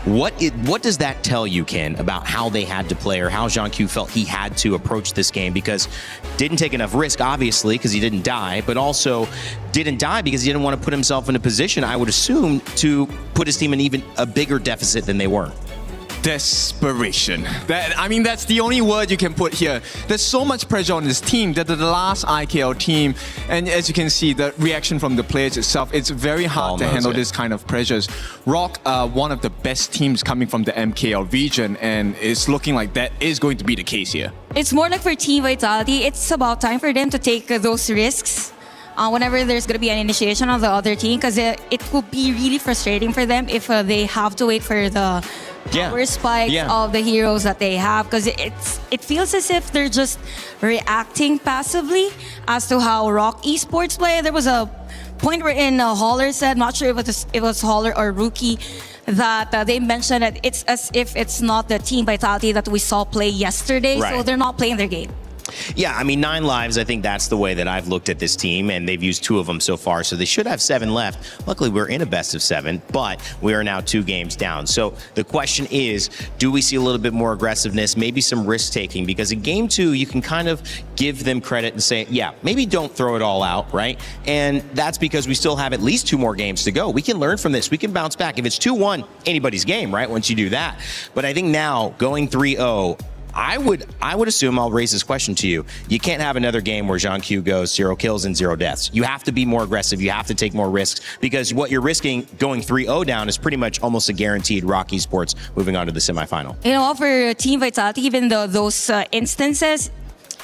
what does that tell you, Ken, about how they had to play, or how Jean-Q felt he had to approach this game? Because didn't take enough risk, obviously, because he didn't die, but also didn't die because he didn't want to put himself in a position, I would assume, to put his team in even a bigger deficit than they were. Desperation. That's the only word you can put here. There's so much pressure on this team that the last IKL team, and as you can see, the reaction from the players itself, it's very hard to handle this kind of pressures. Rock are one of the best teams coming from the MKL region, and it's looking like that is going to be the case here. It's more like for Team Vitality, it's about time for them to take those risks whenever there's going to be an initiation of the other team, because it will be really frustrating for them if they have to wait for the power spikes of the heroes that they have, because it feels as if they're just reacting passively as to how Rock Esports play. There was a point wherein Holler said, not sure if it was Holler or Rookie, that they mentioned that it's as if it's not the Team Vitality that we saw play yesterday, so they're not playing their game. Yeah, I mean, 9 lives, I think that's the way that I've looked at this team, and they've used 2 of them so far, so they should have 7 left. Luckily, we're in a best of 7, but we are now 2 games down. So the question is, do we see a little bit more aggressiveness, maybe some risk-taking? Because in Game 2, you can kind of give them credit and say, yeah, maybe don't throw it all out, right? And that's because we still have at least 2 more games to go. We can learn from this. We can bounce back. If it's 2-1, anybody's game, right, once you do that. But I think now, going 3-0, I would assume, I'll raise this question to you. You can't have another game where Jean-Q goes 0 kills and 0 deaths. You have to be more aggressive. You have to take more risks, because what you're risking going 3-0 down is pretty much almost a guaranteed Rock Esports moving on to the semifinal. You know, for Team Vitality, even though those instances,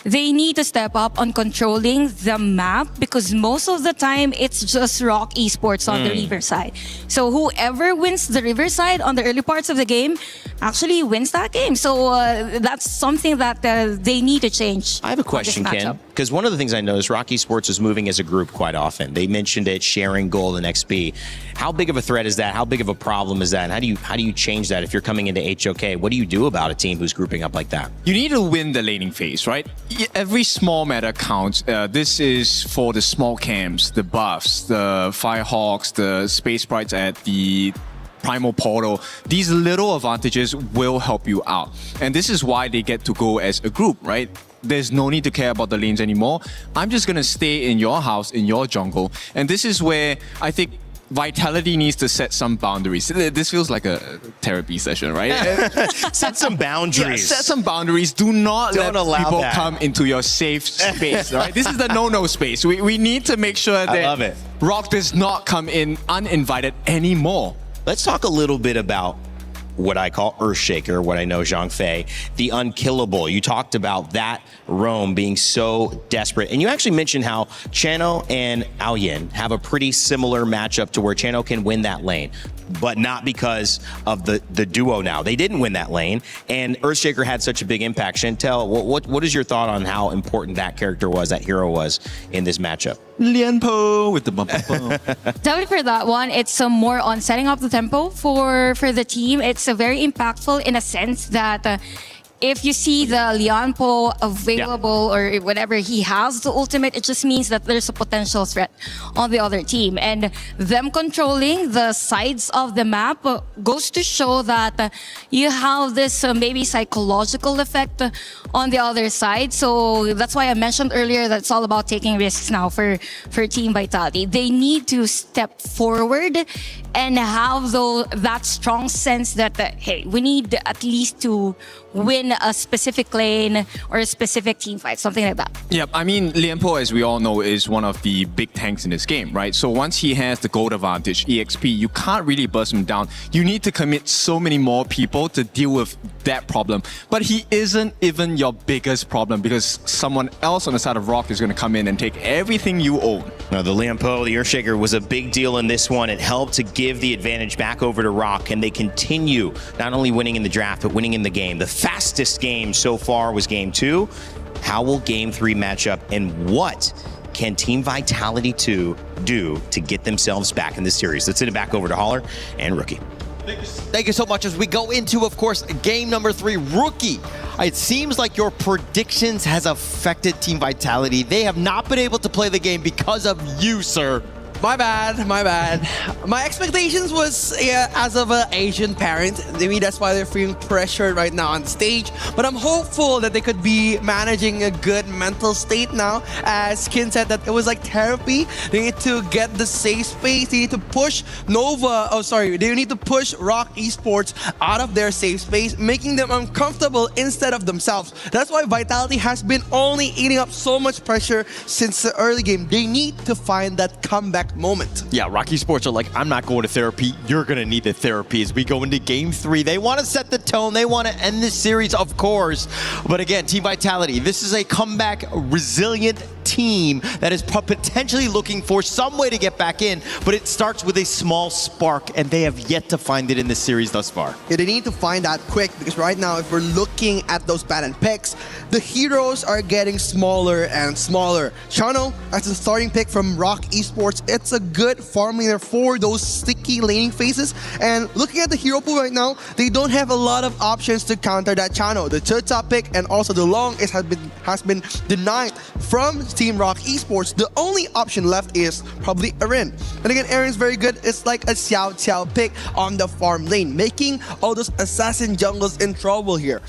they need to step up on controlling the map, because most of the time it's just Rock Esports on the river side. So whoever wins the river side on the early parts of the game actually wins that game. So that's something that they need to change. I have a question, Ken, because one of the things I noticed, Rock Esports is moving as a group quite often. They mentioned it, sharing gold and XP. How big of a threat is that? How big of a problem is that? And how do you change that if you're coming into HOK? What do you do about a team who's grouping up like that? You need to win the laning phase, right? Every small meta counts. This is for the small camps, the buffs, the Firehawks, the Space Sprites at the Primal Portal. These little advantages will help you out. And this is why they get to go as a group, right? there's no need to care about the lanes anymore. I'm just going to stay in your house, in your jungle. And this is where I think Vitality needs to set some boundaries. This feels like a therapy session, right? Set some boundaries. Yeah, set some boundaries. Do not Don't let allow people that. come into your safe space, right? This is the no-no space. We need to make sure that love it. Rock does not come in uninvited anymore. Let's talk a little bit about what I call Earthshaker, what I know Zhang Fei, the unkillable. You talked about that roam being so desperate. And you actually mentioned how Chano and Aoyin have a pretty similar matchup to where Chano can win that lane, but not because of the duo now. They didn't win that lane, and Earthshaker had such a big impact. Chantel, what is your thought on how important that character was, that hero was in this matchup? Lianpo with the bump. Definitely for that one, it's more on setting up the tempo for the team. It's very impactful in a sense that if you see the Lianpo available or whatever he has the ultimate, it just means that there's a potential threat on the other team. And them controlling the sides of the map goes to show that you have this maybe psychological effect on the other side. So that's why I mentioned earlier that it's all about taking risks now for Team Vitality. They need to step forward and have that strong sense that, hey, we need at least to win a specific lane or a specific team fight, something like that. Yep, I mean, Lianpo, as we all know, is one of the big tanks in this game, right? So once he has the gold advantage, EXP, you can't really burst him down. You need to commit so many more people to deal with that problem. But he isn't even your biggest problem because someone else on the side of Rock is going to come in and take everything you own. Now, the Lianpo, the Earthshaker, was a big deal in this one. It helped to give the advantage back over to Rock, and they continue not only winning in the draft, but winning in the game. The fastest game so far was Game 2. How will Game 3 match up, and what can Team Vitality 2 do to get themselves back in the series? Let's send it back over to Holler and Rookie. Thank you so much. As we go into, of course, game number 3, Rookie. It seems like your predictions has affected Team Vitality. They have not been able to play the game because of you, sir. My bad, my bad. My expectations was, as of an Asian parent, maybe that's why they're feeling pressured right now on stage. But I'm hopeful that they could be managing a good mental state now. As Kin said, that it was like therapy. They need to get the safe space. They need to push they need to push Rock Esports out of their safe space, making them uncomfortable instead of themselves. That's why Vitality has been only eating up so much pressure since the early game. They need to find that comeback moment. Yeah, Rock Esports are like, I'm not going to therapy. You're going to need the therapy as we go into game 3. They want to set the tone. They want to end this series, of course. But again, Team Vitality, this is a comeback resilient team that is potentially looking for some way to get back in, but it starts with a small spark, and they have yet to find it in this series thus far. Yeah, they need to find that quick, because right now, if we're looking at those pattern picks, the heroes are getting smaller and smaller. Chano, as a starting pick from Rock Esports, it's a good farm laner for those sticky laning phases. And looking at the hero pool right now, they don't have a lot of options to counter that Chano. The third top pick and also the long has been denied from Team Rock Esports. The only option left is probably Eren. And again, Eren's very good. It's like a Xiao Xiao pick on the farm lane, making all those assassin jungles in trouble here.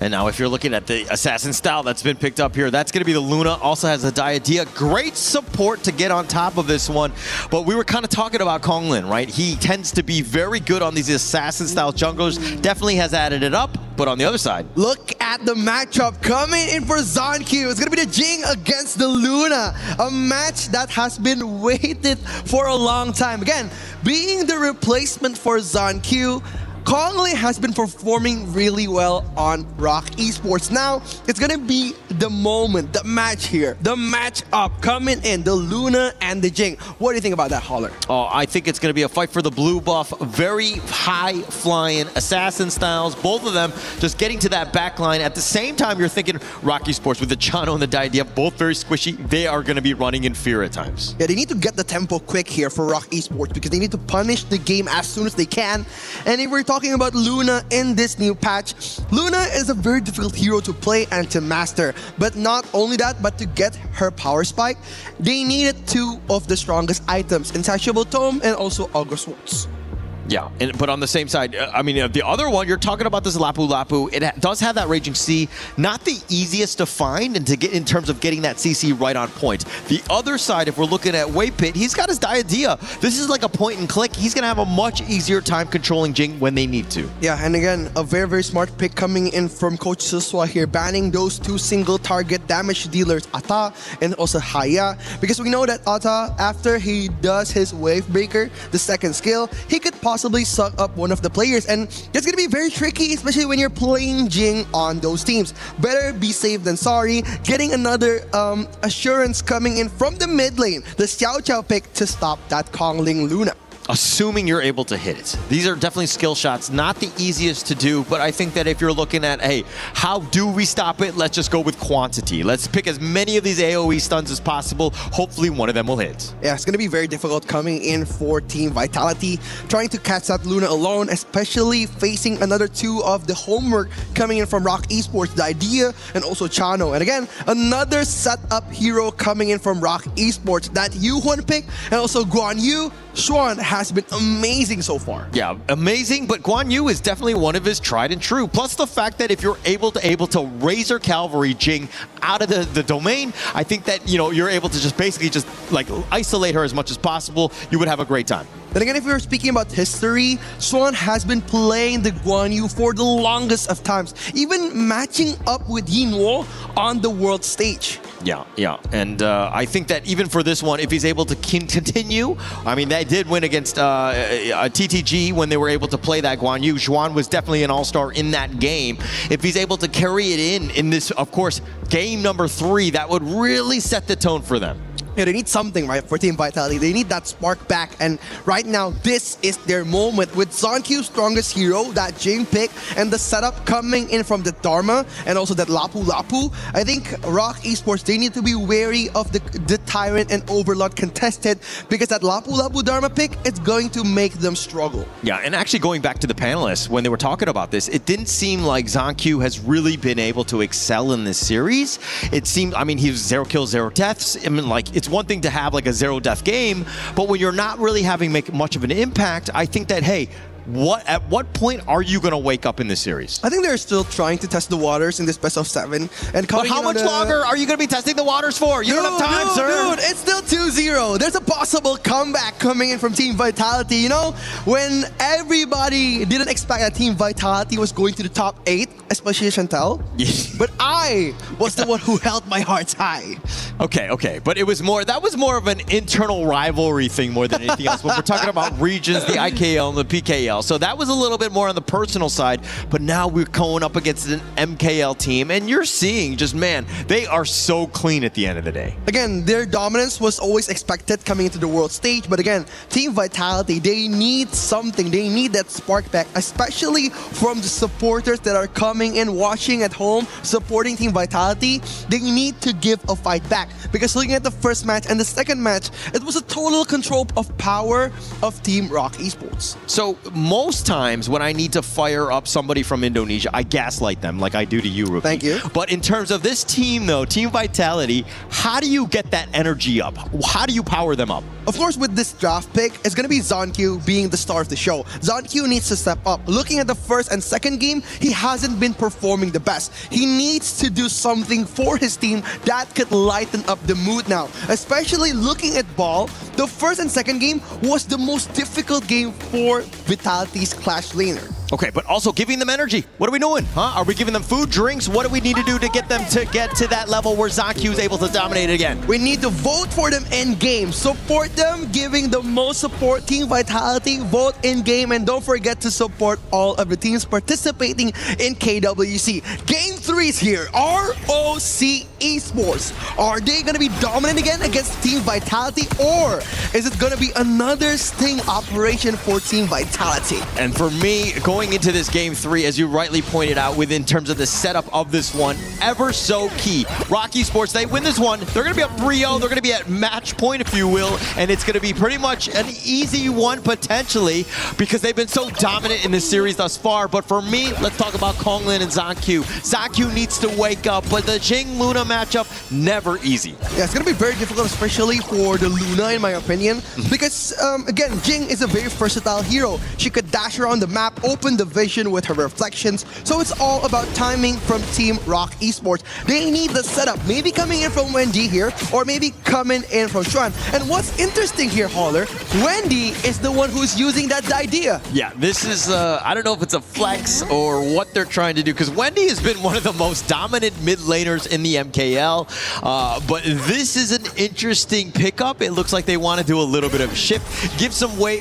And now if you're looking at the assassin style that's been picked up here, that's going to be the Luna. Also has the Diadea. Great support to get on top of this one. But we were kind of talking about Konglin, right? He tends to be very good on these assassin style junglers. Definitely has added it up. But on the other side, look at the matchup coming in for Zonq. It's going to be the Jing against the Luna. A match that has been waited for a long time. Again, being the replacement for Zonq, Konglin has been performing really well on Rock Esports. Now, it's gonna be the moment, the match here, the match up coming in, the Luna and the Jing. What do you think about that, Holler? Oh, I think it's gonna be a fight for the blue buff. Very high flying assassin styles, both of them just getting to that back line. At the same time, you're thinking Rock Esports with the Chano and the Diadea, both very squishy. They are gonna be running in fear at times. Yeah, they need to get the tempo quick here for Rock Esports because they need to punish the game as soon as they can. And if we're talking about Luna in this new patch, Luna is a very difficult hero to play and to master. But not only that, but to get her power spike, they needed two of the strongest items, Insatiable Tome and also Augur Swords. Yeah, but on the same side, I mean, the other one, you're talking about this Lapu Lapu. It does have that Raging Sea. Not the easiest to find and to get in terms of getting that CC right on point. The other side, if we're looking at Wave Pit, he's got his Diadea. This is like a point and click. He's going to have a much easier time controlling Jing when they need to. Yeah, and again, a very, very smart pick coming in from Coach Suswa here, banning those two single target damage dealers, Ata and also Haya. Because we know that Ata, after he does his Wave Breaker, the second skill, he could possibly suck up one of the players, and it's gonna be very tricky, especially when you're playing Jing on those teams. Better be safe than sorry. Getting another assurance coming in from the mid lane, the Xiao Xiao pick to stop that Kongling Luna. Assuming you're able to hit it. These are definitely skill shots, not the easiest to do, but I think that if you're looking at, hey, how do we stop it? Let's just go with quantity. Let's pick as many of these AoE stuns as possible. Hopefully one of them will hit. Yeah, it's going to be very difficult coming in for Team Vitality, trying to catch that Luna alone, especially facing another two of the homework coming in from Rock Esports, the Idea and also Chano. And again, another setup hero coming in from Rock Esports, that Yuhuan pick, and also Guan Yu. Xuan has been amazing so far. Yeah, amazing, but Guan Yu is definitely one of his tried and true. Plus the fact that if you're able to Razor Cavalry Jing out of the domain, I think that, you know, you're able to just basically just like isolate her as much as possible. You would have a great time. Then again, if we were speaking about history, Xuan has been playing the Guan Yu for the longest of times, even matching up with Yin Wo on the world stage. Yeah, and I think that even for this one, if he's able to continue, I mean, they did win against TTG when they were able to play that Guan Yu. Xuan was definitely an all-star in that game. If he's able to carry it in this, of course, game number 3, that would really set the tone for them. Yeah, they need something, right, for Team Vitality. They need that spark back, and right now, this is their moment with Zonkyu's strongest hero, that Jing pick, and the setup coming in from the Dharma, and also that Lapu Lapu. I think Rock Esports, they need to be wary of the Tyrant and Overlord contested, because that Lapu Lapu Dharma pick, it's going to make them struggle. Yeah, and actually going back to the panelists, when they were talking about this, it didn't seem like Zonkyu has really been able to excel in this series. It seemed, I mean, he was 0 kills, 0 deaths. I mean, like, it's one thing to have like a 0 death game, but when you're not really having make much of an impact, I think that, hey, at what point are you going to wake up in this series? I think they're still trying to test the waters in this best of 7. And but how much longer are you going to be testing the waters for? You don't have time, sir. Dude, it's still 2-0. There's a possible comeback coming in from Team Vitality. You know, when everybody didn't expect that Team Vitality was going to the top 8, especially Chantel, but I was the one who held my heart high. Okay, but it was more, that was more of an internal rivalry thing more than anything else. When we're talking about regions, the IKL and the PKL. So that was a little bit more on the personal side, but now we're going up against an MKL team, and you're seeing just, man, they are so clean at the end of the day. Again, their dominance was always expected coming into the world stage, but again, Team Vitality, they need something. They need that spark back, especially from the supporters that are coming in, watching at home, supporting Team Vitality. They need to give a fight back, because looking at the first match and the second match, it was a total control of power of Team Rock Esports. So most times when I need to fire up somebody from Indonesia, I gaslight them like I do to you, Rookie. Thank you. But in terms of this team, though, Team Vitality, how do you get that energy up? How do you power them up? Of course, with this draft pick, it's going to be Zonkyu being the star of the show. Zonkyu needs to step up. Looking at the first and second game, he hasn't been performing the best. He needs to do something for his team that could lighten up the mood now. Especially looking at Ball, the first and second game was the most difficult game for Vitality's Clash laner. Okay, but also giving them energy. What are we doing? Are we giving them food, drinks? What do we need to do to get them to get to that level where Zonkyu is able to dominate again? We need to vote for them in-game. Support them, giving the most support. Team Vitality, vote in-game, and don't forget to support all of the teams participating in KWC. Game 3 is here. ROC Esports. Are they going to be dominant again against Team Vitality, or is it going to be another sting operation for Team Vitality? And for me, going into this game 3, as you rightly pointed out, in terms of the setup of this one, ever so key. Rock Esports, they win this one. They're going to be up 3-0. They're going to be at match point, if you will, and it's going to be pretty much an easy one, potentially, because they've been so dominant in this series thus far. But for me, let's talk about Konglin and Zonkyu. Zonkyu needs to wake up, but the Jing Luna matchup, never easy. Yeah, it's going to be very difficult, especially for the Luna, in my opinion, because, again, Jing is a very versatile hero. She could dash around the map, open the vision with her reflections, so it's all about timing from Team Rock Esports. They need the setup, maybe coming in from Wendy here, or maybe coming in from Xuan. And what's interesting here, Hauler, Wendy is the one who's using that idea. Yeah, this is, I don't know if it's a flex or what they're trying to do, because Wendy has been one of the most dominant mid laners in the MKL, but this is an interesting pickup. It looks like they want to do a little bit of a shift, give some way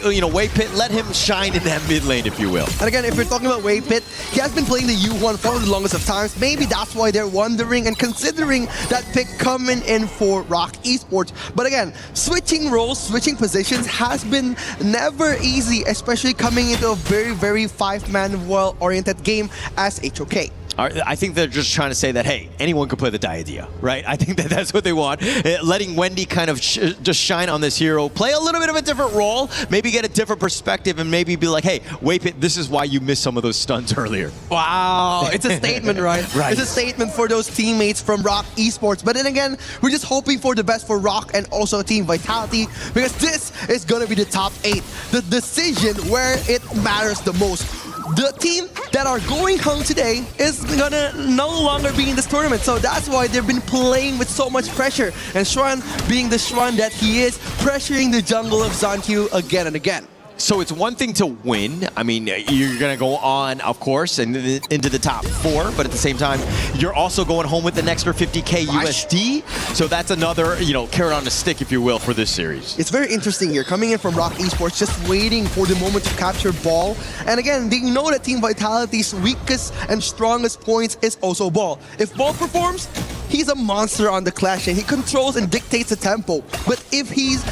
pit, let him shine in that mid lane, if you will. And again, if you're talking about Wave Pit, he has been playing the U1 for the longest of times. Maybe that's why they're wondering and considering that pick coming in for Rock Esports. But again, switching roles, switching positions has been never easy, especially coming into a very, very five-man well-oriented game as HOK. I think they're just trying to say that, hey, anyone can play the Diadea, right? I think that that's what they want. Letting Wendy kind of just shine on this hero, play a little bit of a different role, maybe get a different perspective, and maybe be like, hey, Wave Pit, this is why you missed some of those stuns earlier. Wow, it's a statement, right? Right. It's a statement for those teammates from Rock Esports. But then again, we're just hoping for the best for Rock and also Team Vitality, because this is going to be the top 8, the decision where it matters the most. The team that are going home today is gonna no longer be in this tournament, so that's why they've been playing with so much pressure. And Xuan, being the Xuan that he is, pressuring the jungle of ZonQ again and again. So it's one thing to win. I mean, you're going to go on, of course, and into the top 4, but at the same time, you're also going home with an extra 50K USD. So that's another, carrot on the stick, if you will, for this series. It's very interesting here, coming in from Rock Esports, just waiting for the moment to capture Ball. And again, they know that Team Vitality's weakest and strongest points is also Ball. If Ball performs, he's a monster on the Clash, and he controls and dictates the tempo. But if he's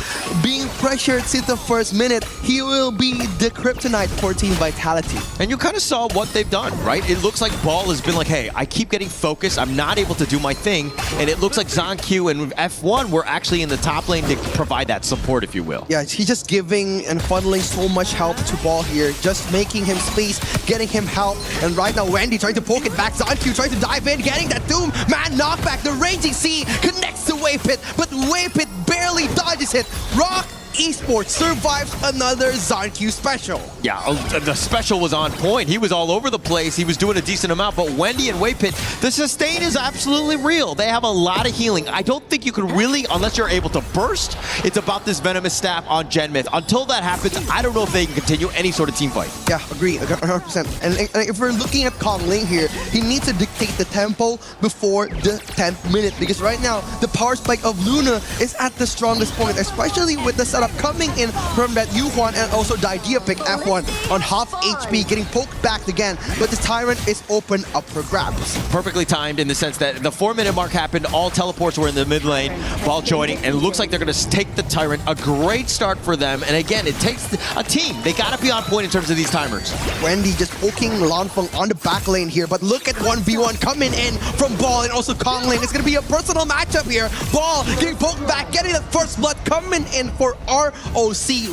being pressured since the first minute, he will be the kryptonite for Team Vitality. And you kind of saw what they've done, right? It looks like Ball has been like, hey, I keep getting focused, I'm not able to do my thing, and it looks like ZonQ and F1 were actually in the top lane to provide that support, if you will. Yeah, he's just giving and funneling so much help to Ball here, just making him space, getting him help. And right now, Wendy trying to poke it back, ZonQ trying to dive in, getting that Doom, man, knockback, the Raging Sea connects to Wave Pit, but Wave Pit barely dodges it. Rock Esports survives another ZonQ special. Yeah, the special was on point. He was all over the place. He was doing a decent amount, but Wendy and Wave Pit, the sustain is absolutely real. They have a lot of healing. I don't think you can really, unless you're able to burst, it's about this Venomous Staff on Genmyth. Until that happens, I don't know if they can continue any sort of team fight. Yeah, agree, 100%. And if we're looking at Kongling here, he needs to dictate the tempo before the 10th minute, because right now, the power spike of Luna is at the strongest point, especially with the setup coming in from that Yuhuan and also the idea pick F1 on half HP, getting poked back again, but the Tyrant is open up for grabs. Perfectly timed in the sense that the 4-minute mark happened, all teleports were in the mid lane, Ball joining, and it looks like they're going to take the Tyrant. A great start for them, and again, it takes a team. They got to be on point in terms of these timers. Wendy just poking Lanfeng on the back lane here, but look at 1v1 coming in from Ball and also Kongling. It's going to be a personal matchup here. Ball getting poked back, getting the first blood coming in for ROC.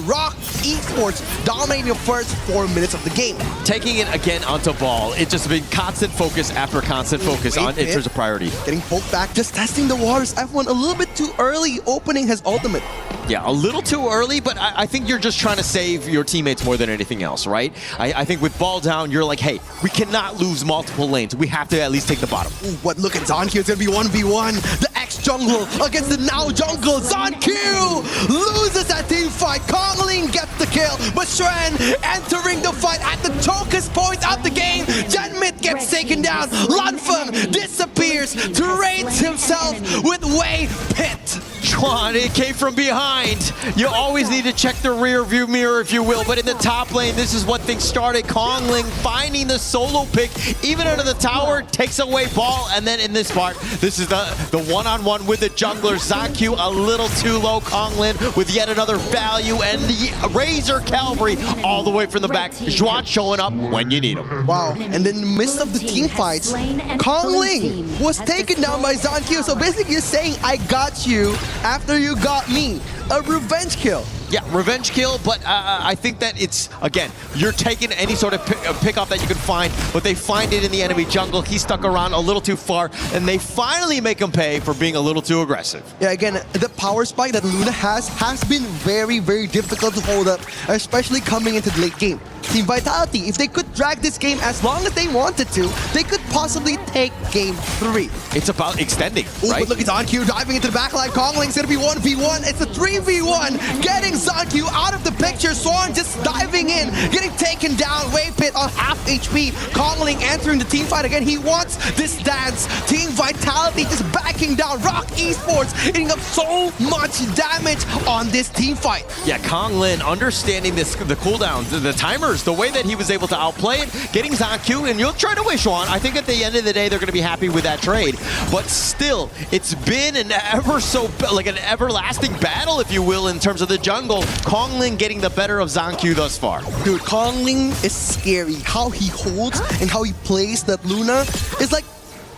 Rock Esports dominating the first 4 minutes of the game. Taking it again onto Ball. It's just been constant focus after constant focus on in terms of priority. Getting poked back, just testing the waters. F1 a little bit too early, opening his ultimate. Yeah, a little too early, but I think you're just trying to save your teammates more than anything else, right? I think with Ball down, you're like, hey, we cannot lose multiple lanes. We have to at least take the bottom. Ooh, but look at ZonQ. It's going to be 1v1. The ex-jungle against the now jungle. ZonQ loses that team fight. Kongling gets the kill, but Xuan entering the fight at the chokest point of the game. Genmyth gets taken down. Lanfeng disappears to raise himself with Wave Pit. Xuan, it came from behind. You always need to check the rear view mirror, if you will, but in the top lane, this is what things started. Kongling finding the solo pick, even under the tower, takes away Ball, and then in this part, this is the one-on-one with the jungler. ZonQ a little too low. Kongling with yet another value, and the Razor Cavalry all the way from the back. Xuan showing up when you need him. Wow, and in the midst of the team fights, Kongling was taken down by ZonQ, so basically you're saying, I got you after you got me. a revenge kill. Yeah, revenge kill, but I think that it's, again, you're taking any sort of pick-off that you can find, but they find it in the enemy jungle. He stuck around a little too far, and they finally make him pay for being a little too aggressive. Yeah, again, the power spike that Luna has been very, very difficult to hold up, especially coming into the late game. Team Vitality, if they could drag this game as long as they wanted to, they could possibly take game 3. It's about extending, right? But look, it's Zonkyu diving into the backline. Kongling's gonna be 1v1. It's a 3v1, getting Zonkyu out of the picture. Swan just diving in, getting taken down. Wave Pit on half HP. Kongling entering the team fight again. He wants this dance. Team Vitality just backing down. Rock Esports eating up so much damage on this team fight. Yeah, Konglin understanding this, the cooldowns, the timers, the way that he was able to outplay it, getting Zonkyu, and you'll try to wish Swan. I think at the end of the day, they're going to be happy with that trade. But still, it's been an an everlasting battle, if you will, in terms of the jungle. Konglin getting the better of Zonkyu thus far. Dude, Kongling is scary. How he holds and how he plays that Luna is like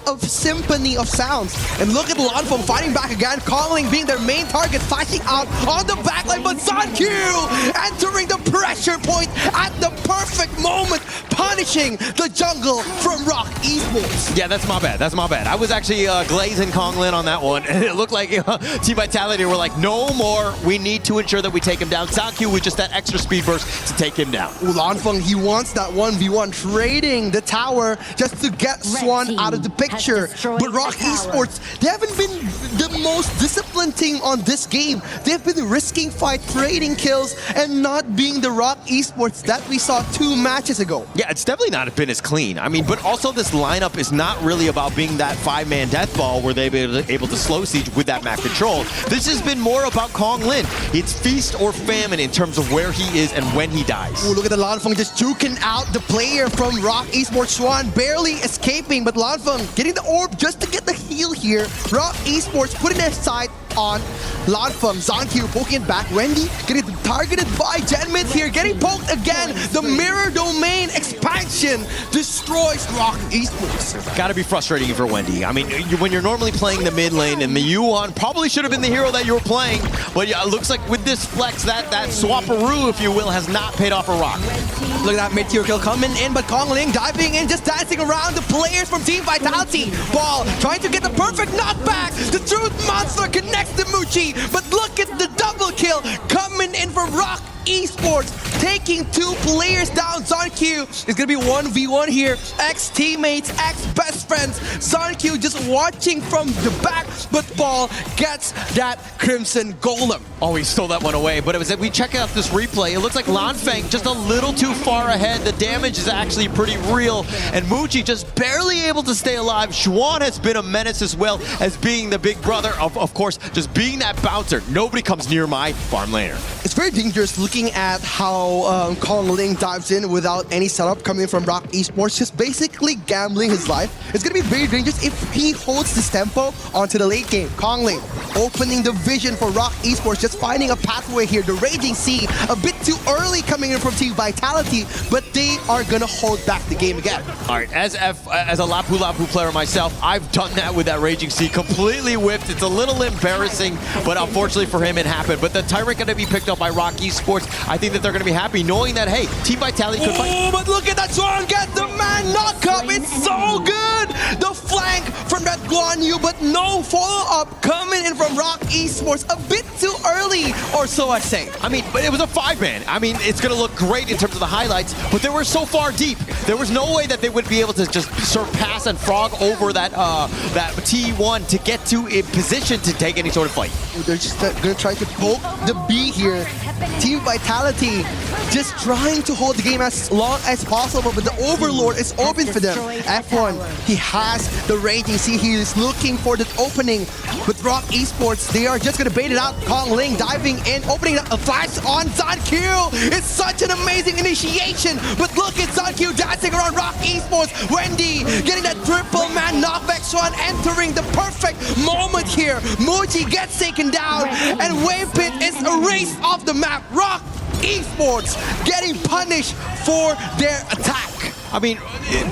a symphony of sounds. And look at Lanfeng fighting back again. Kongling being their main target, flashing out on the backline, but Zonkyu entering the pressure point at the perfect moment, punishing the jungle from Rock Esports. Yeah, that's my bad. That's my bad. I was actually glazing Konglin on that one, and it looked like Team Vitality were like, no more. We need to ensure that we take him down. Zonkyu with just that extra speed burst to take him down. Lanfeng, he wants that 1v1, trading the tower just to get Swan out of the picture. But Rock Esports, they haven't been the most disciplined team on this game. They've been risking fight, trading kills, and not being the Rock Esports that we saw 2 matches ago. Yeah, it's definitely not been as clean. I mean, but also this lineup is not really about being that 5-man death ball where they've been able to slow siege with that map control. This has been more about Konglin. It's feast or famine in terms of where he is and when he dies. Ooh, look at the Lanfeng just juking out the player from Rock Esports. Swan barely escaping, but Lanfeng getting the orb just to get the heal here. Rock Esports putting their sight on Lanfeng. Zonkyu poking it back. Wendy getting targeted by Genmid here, getting poked again. The mirror domain expansion destroys Rock Esports. Gotta be frustrating for Wendy. I mean, when you're normally playing the mid lane, and the Yuan probably should have been the hero that you were playing, but yeah, it looks like with this flex, that swapperoo, if you will, has not paid off for Rock. Look at that mid-tier kill coming in, but Kongling diving in, just dancing around the players from Team Vitality. Ball trying to get the perfect knockback. The Truth Monster connects to Muchi, but look at the double kill coming in from Rock Esports, taking 2 players down. Zonkyu is going to be 1v1 here. Ex-teammates, ex-best friends. Zonkyu just watching from the back, but Ball gets that Crimson Golem. Oh, he stole that one away, but it was, if we check out this replay, it looks like Lanfeng just a little too far ahead. The damage is actually pretty real, and Muchi just barely able to stay alive. Xuan has been a menace as well as being the big brother of course, just being that bouncer. Nobody comes near my farm laner. It's very dangerous looking at how Kongling dives in without any setup coming from Rock Esports, just basically gambling his life. It's going to be very dangerous if he holds this tempo onto the late game. Kongling opening the vision for Rock Esports, just finding a pathway here. The Raging Sea, a bit too early coming in from Team Vitality, but they are going to hold back the game again. All right, as a Lapu Lapu player myself, I've done that with that Raging Sea, completely whipped. It's a little embarrassing, but unfortunately for him, it happened. But the Tyrant going to be picked up by Rock Esports. I think that they're going to be happy knowing that, hey, Team Vitality could fight. Oh, but look at that Swan get the man knock up. It's so good. The flank from that Guan Yu, but no follow-up coming in from Rock Esports. A bit too early, or so I say. I mean, but it was a 5-man. I mean, it's going to look great in terms of the highlights, but they were so far deep. There was no way that they would be able to just surpass and frog over that T1 to get to a position to take any sort of fight. They're just going to try to poke the B here. Team Vitality just trying to hold the game as long as possible, but the Overlord is open for them. F1, he has the Raging Sea. He is looking for the opening. With Rock Esports, they are just going to bait it out. Kongling diving in, opening a flash on Zonkyu. It's such an amazing initiation, but look at Zonkyu dancing around Rock Esports. Wendy getting that triple man knockback. Swan entering the perfect moment here. Muji gets taken down, and Wave Pit is erased off the map. Rock Esports getting punished for their attack. I mean,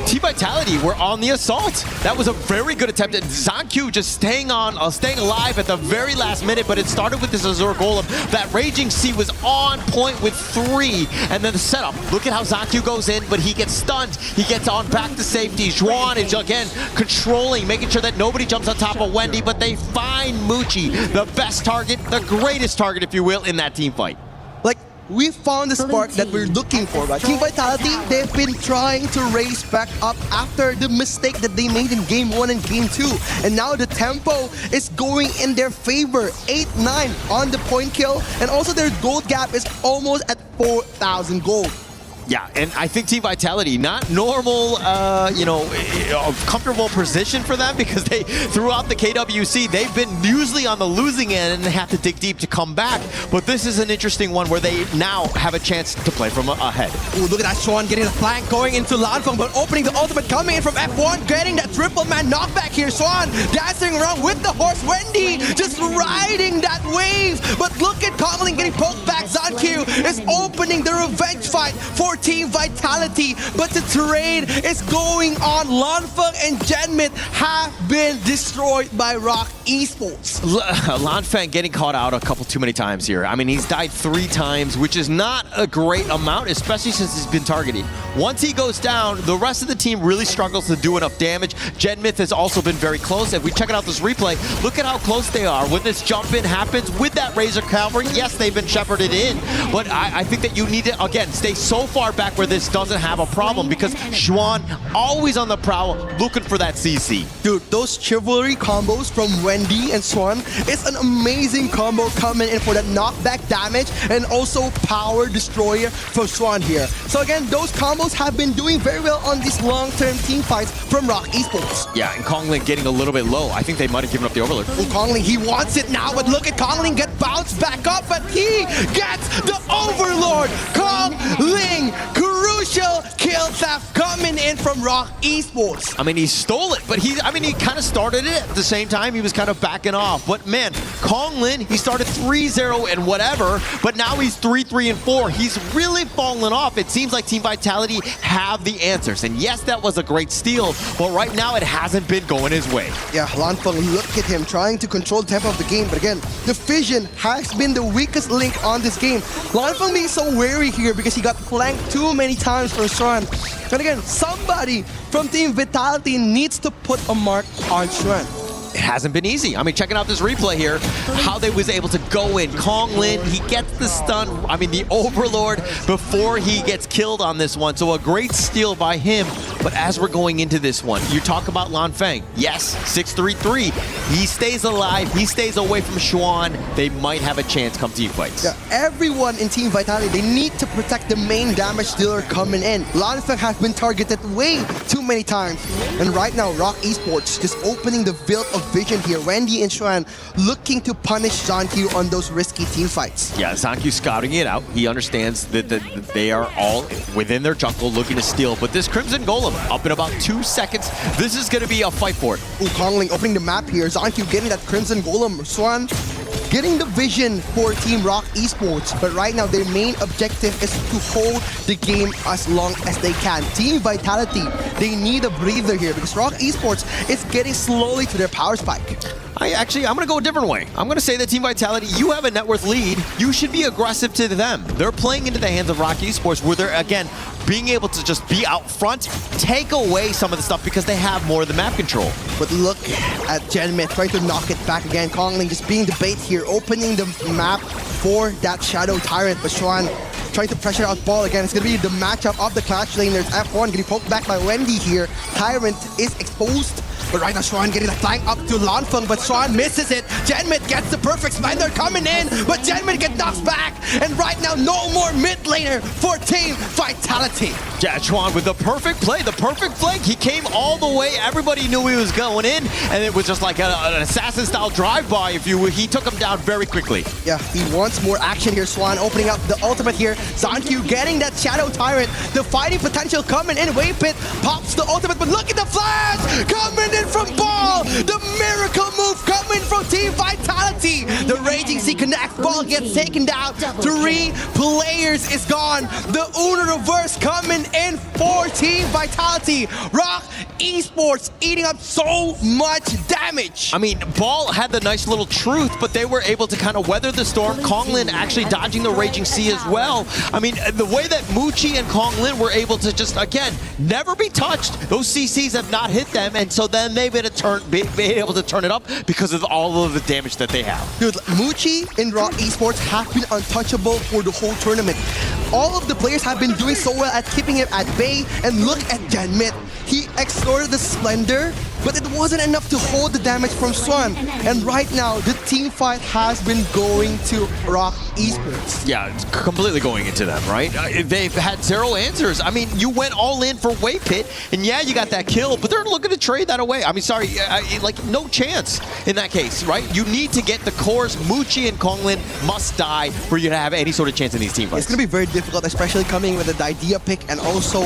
Team Vitality were on the assault. That was a very good attempt. And ZonQ just staying alive at the very last minute, but it started with this Azure Golem. That Raging Sea was on point with 3, and then the setup. Look at how ZonQ goes in, but he gets stunned. He gets on back to safety. Juan is again controlling, making sure that nobody jumps on top of Wendy, but they find Muchi, the best target, the greatest target, if you will, in that team fight. Like, we found the spark that we're looking for, right? Team Vitality, they've been trying to race back up after the mistake that they made in Game 1 and Game 2. And now the tempo is going in their favor. 8-9 on the point kill. And also their gold gap is almost at 4,000 gold. Yeah, and I think Team Vitality, not normal, comfortable position for them, because they, throughout the KWC, they've been usually on the losing end and have to dig deep to come back. But this is an interesting one where they now have a chance to play from ahead. Ooh, look at that Sean getting the flank going into Lanfeng, but opening the ultimate coming in from F1, getting that triple man knockback here. Swan dancing around with the horse. Wendy just riding that wave. But look at Kongling getting poked back. ZonQ is opening the revenge fight for Team Vitality, but the trade is going on. Lanfeng and Genmit have been destroyed by Rock Esports. Lanfeng getting caught out a couple too many times here. I mean, he's died 3 times, which is not a great amount, especially since he's been targeting. Once he goes down, the rest of the team really struggles to do enough damage. Genmit has also been very close. If we check out this replay, look at how close they are. When this jump in happens with that Razor Cavalry, yes, they've been shepherded in, but I think that you need to, again, stay so far back where this doesn't have a problem, because Xuan always on the prowl looking for that CC. Dude, those chivalry combos from Wendy and Swan is an amazing combo coming in for that knockback damage and also power destroyer for Swan here. So again, those combos have been doing very well on these long-term team fights from Rock Esports. Yeah, and Kongling getting a little bit low. I think they might have given up the Overlord. Oh, Kongling, he wants it now, but look at Kongling get bounced back up, but he gets the Overlord. Kongling, crucial kill theft coming in from Rock Esports. I mean, he stole it, but he kind of started it at the same time. He was kind of backing off. But man, Kongling, he started 3-0 and whatever, but now he's 3-3 and 4. He's really fallen off. It seems like Team Vitality have the answers. And yes, that was a great steal, but right now it hasn't been going his way. Yeah, Lanfeng, look at him trying to control the tempo of the game, but again, the vision has been the weakest link on this game. Lanfeng being so wary here because he got flanked too many times from Xuan. And again, somebody from Team Vitality needs to put a mark on Xuan. It hasn't been easy. I mean, checking out this replay here, how they was able to go in. Kongling, he gets the stun, I mean, the Overlord before he gets killed on this one. So a great steal by him. But as we're going into this one, you talk about Lanfeng. Yes, 6-3-3. He stays alive. He stays away from Xuan. They might have a chance come team fights. Yeah, everyone in Team Vitality, they need to protect the main damage dealer coming in. Lanfeng has been targeted way too many times. And right now, Rock Esports just opening the field of vision here. Wendy and Xuan looking to punish ZonQ on those risky team fights. Yeah, ZonQ scouting it out. He understands that they are all within their jungle looking to steal. But this Crimson Golem, up in about 2 seconds, this is going to be a fight for it. Ooh, Kongling opening the map here. ZonQ getting that Crimson Golem. Xuan getting the vision for Team Rock Esports. But right now, their main objective is to hold the game as long as they can. Team Vitality, they need a breather here because Rock Esports is getting slowly to their power spike. I'm going to go a different way. I'm going to say that Team Vitality, you have a net worth lead. You should be aggressive to them. They're playing into the hands of Rock Esports where they're, again, being able to just be out front, take away some of the stuff because they have more of the map control. But look at Genmit trying to knock it back again. Kongling just being the bait here, opening the map for that Shadow Tyrant. But Xuan trying to pressure out Ball again. It's going to be the matchup of the Clash lane. There's F1 getting poked back by Wendy here. Tyrant is exposed. But right now, Xuan getting the flank up to Lanfeng, but Xuan misses it. Genmit gets the perfect smite. They're coming in, but Genmit gets knocked back. And right now, no more mid laner for Team Vitality. Yeah, Xuan with the perfect play, the perfect flank. He came all the way. Everybody knew he was going in, and it was just like an assassin-style drive-by, if you will. He took him down very quickly. Yeah, he wants more action here. Xuan opening up the ultimate here. ZonQ getting that Shadow Tyrant. The fighting potential coming in. Wave Pit pops the ultimate, but look at the flash! Coming in in from Ball. The miracle move coming from Team Vitality. The Raging Sea connects. Ball gets taken down. 3 players is gone. The Uno reverse coming in for Team Vitality. Rock Esports eating up so much damage. I mean, Ball had the nice little truth, but they were able to kind of weather the storm. Konglin actually dodging the Raging Sea as well. I mean, the way that Muchi and Konglin were able to just, again, never be touched. Those CCs have not hit them, and so then they've been able to turn it up because of all of the damage that they have. Dude, Muchi and Rock Esports have been untouchable for the whole tournament. All of the players have been doing so well at keeping him at bay, and look at Genmit. He extorted the Splendor, but it wasn't enough to hold the damage from Swan. And right now, the team fight has been going to Rock Esports. Yeah, it's completely going into them, right? They've had 0 answers. I mean, you went all in for Wave Pit, and yeah, you got that kill, but they're looking to trade that away. I mean, sorry, like, no chance in that case, right? You need to get the cores. Muchi and Konglin must die for you to have any sort of chance in these team fights. It's going to be very difficult, especially coming with the idea pick and also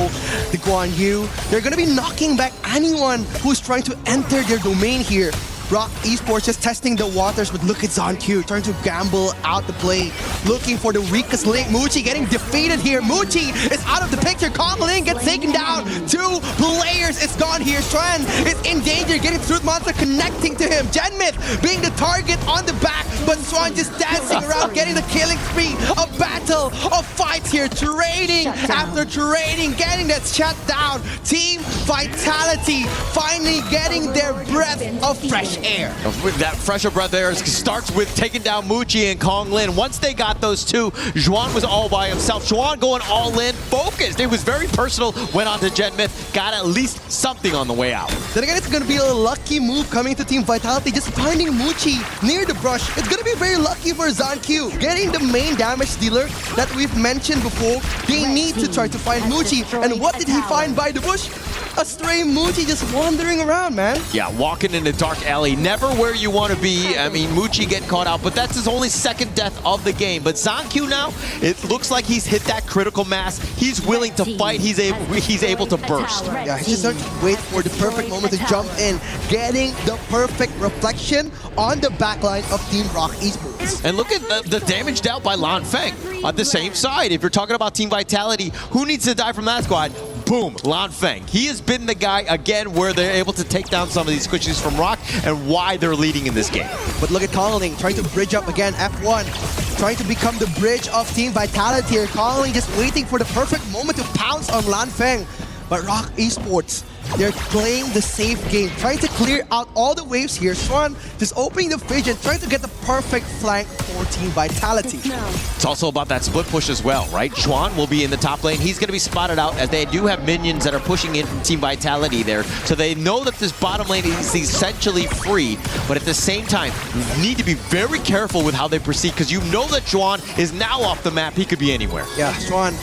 the Guan Yu. They're going to be knocking back anyone who's trying to enter their domain here. Rock Esports just testing the waters, but look at ZonQ trying to gamble out the play, looking for the weakest link. Muchi getting defeated here. Muchi is out of the picture. Konglin gets taken down. 2 players is gone here. Swan is in danger, getting Truth Monster connecting to him. Genmith being the target on the back, but Swan just dancing around, getting the killing spree. A battle of fights here, trading after trading, getting that shut down. Team Vitality finally getting their breath of fresh air. That fresher breath air starts with taking down Muchi and Konglin. Once they got those 2, Zhuan was all by himself. Zhuan going all in, focused. It was very personal, went on to Genmith, got at least something on the way out. Then again, it's going to be a lucky move coming to Team Vitality, just finding Muchi near the brush. It's going to be very lucky for ZonQ, getting the main damage dealer that we've mentioned before. They need to try to find Muchi. And what did he find by the bush? A stray Muchi just wandering around, man. Yeah, walking in a dark alley, never where you want to be. I mean, Muchi getting caught out, but that's his only 2nd death of the game. But ZonQ now, it looks like he's hit that critical mass. He's willing to fight. He's able to burst. Yeah, he's starting to wait for the perfect moment to jump in, getting the perfect reflection on the backline of Team Rock Esports. And look at the damage dealt by Lan Feng on the same side. If you're talking about Team Vitality, who needs to die from that squad? Boom, Lan Feng. He has been the guy, again, where they're able to take down some of these squishies from Rock and why they're leading in this game. But look at Konglin trying to bridge up again, F1. Trying to become the bridge of Team Vitality here. Konglin just waiting for the perfect moment to pounce on Lan Feng. But Rock Esports, they're playing the safe game, trying to clear out all the waves here. Swan just opening the vision, trying to get the perfect flank for Team Vitality. It's also about that split push as well, right? Zhuan will be in the top lane. He's going to be spotted out as they do have minions that are pushing in from Team Vitality there. So they know that this bottom lane is essentially free, but at the same time, you need to be very careful with how they proceed because you know that Zhuan is now off the map. He could be anywhere. Yeah, Swan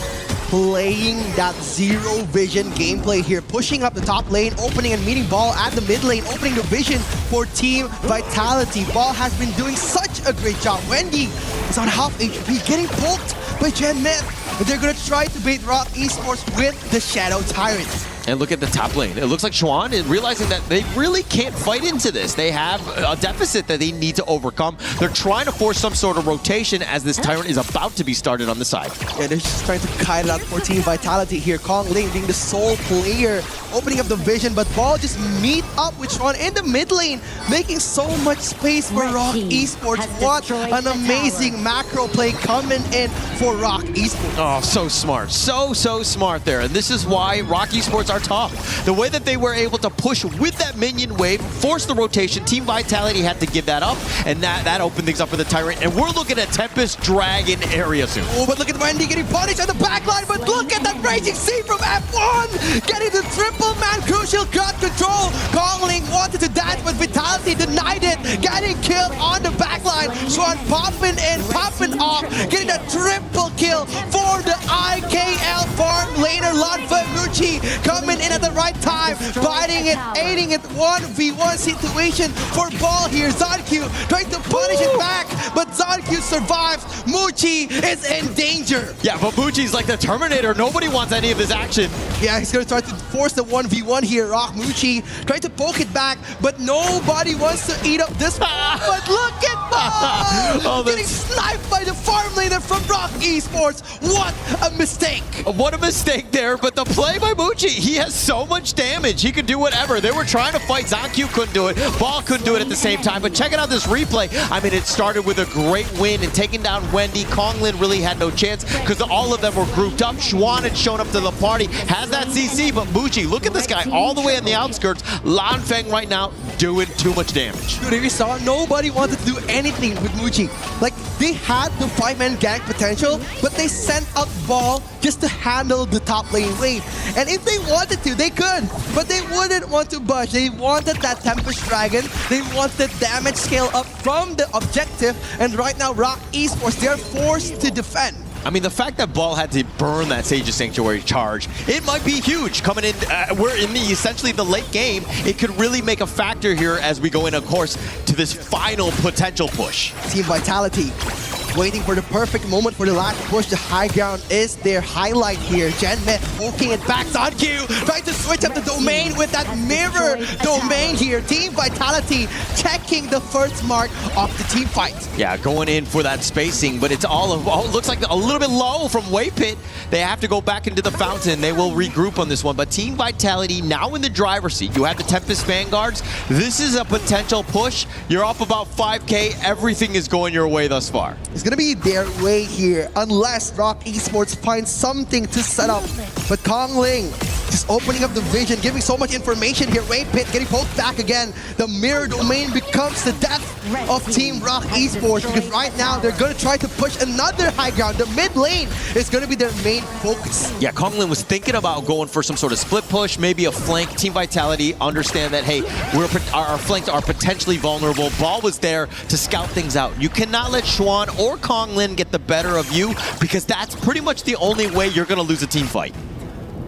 playing that zero vision gameplay here, pushing up the top lane, opening and meeting Ball at the mid lane, opening the vision for Team Vitality. Ball has been doing such a great job. Wendy is on half HP, getting poked by Genmith. But they're going to try to bait Rock Esports with the Shadow Tyrant. And look at the top lane. It looks like Zhuan is realizing that they really can't fight into this. They have a deficit that they need to overcome. They're trying to force some sort of rotation as this Tyrant is about to be started on the side. Yeah, they're just trying to kite it out for Team Vitality here. Konglin being the sole player, opening up the vision, but Ball just meet up with Zhuan in the mid lane, making so much space for Rock Esports. What an amazing macro play coming in for Rock Esports. Oh, so smart. So smart there. And this is why Rock Esports are tough. The way that they were able to push with that minion wave, force the rotation, Team Vitality had to give that up, and that opened things up for the Tyrant. And we're looking at Tempest Dragon area soon. Oh, but look at Wendy getting punished at the backline, but look at that Raging Sea from F1! Getting the triple man crucial cut control. Konglin wanted to dance, but Vitality denied it. Getting killed on the backline. Swan popping in, popping off, getting that triple kill for the IKL farm laner Lanfa Muchi coming in at the right time, fighting it, aiding it 1v1 situation for Ball here. Zankyu trying to punish it back, but Zankyu survives. Muchi is in danger. Yeah, but Muchi's like the Terminator. Nobody wants any of his action. Yeah, he's gonna try to force the 1v1 here. Rock Muchi trying to poke it back, but nobody wants to eat up this one. But look at Ball! Getting sniped by the farm laner from Rock Esports. What a mistake! What a mistake there, but the play by Muchi, he has so much damage. He can do whatever. They were trying to fight. Zankyu couldn't do it. Ball couldn't do it at the same time, but check out this replay. I mean, it started with a great win and taking down Wendy. Konglin really had no chance because all of them were grouped up. Xuan had shown up to the party, has that CC, but Muchi, look at this guy all the way on the outskirts. Lan Feng right now doing too much damage. Dude, if you saw, nobody wanted to do anything with Muchi. Like, they had the 5-man gank potential, but they sent out Ball just to handle the top lane wave. And if they wanted to, they could, but they wouldn't want to budge. They wanted that Tempest Dragon. They wanted damage scale up from the objective, and right now Rock Esports, they're forced to defend. I mean, the fact that Ball had to burn that Sage's Sanctuary charge, it might be huge. Coming in, we're in the essentially the late game. It could really make a factor here as we go in, of course, to this final potential push. Team Vitality waiting for the perfect moment for the last push. The high ground is their highlight here. Genmet poking it back. Zankyu trying to switch up the domain with that mirror domain here. Team Vitality checking the first mark of the team fight. Yeah, going in for that spacing, but it's all looks like a little bit low from Wave Pit. They have to go back into the fountain. They will regroup on this one, but Team Vitality now in the driver's seat. You have the Tempest Vanguards. This is a potential push. You're up about 5K. Everything is going your way thus far. It's gonna be their way here unless Rock Esports finds something to set up. But Kongling just opening up the vision, giving so much information here. Wave Pit getting poked back again. The mirror domain becomes the death of Team Rock Esports because right now they're gonna try to push another high ground. The mid lane is gonna be their main focus. Yeah, Konglin was thinking about going for some sort of split push, maybe a flank. Team Vitality understand that, hey, our flanks are potentially vulnerable. Ball was there to scout things out. You cannot let Xuan or Konglin get the better of you because that's pretty much the only way you're gonna lose a team fight.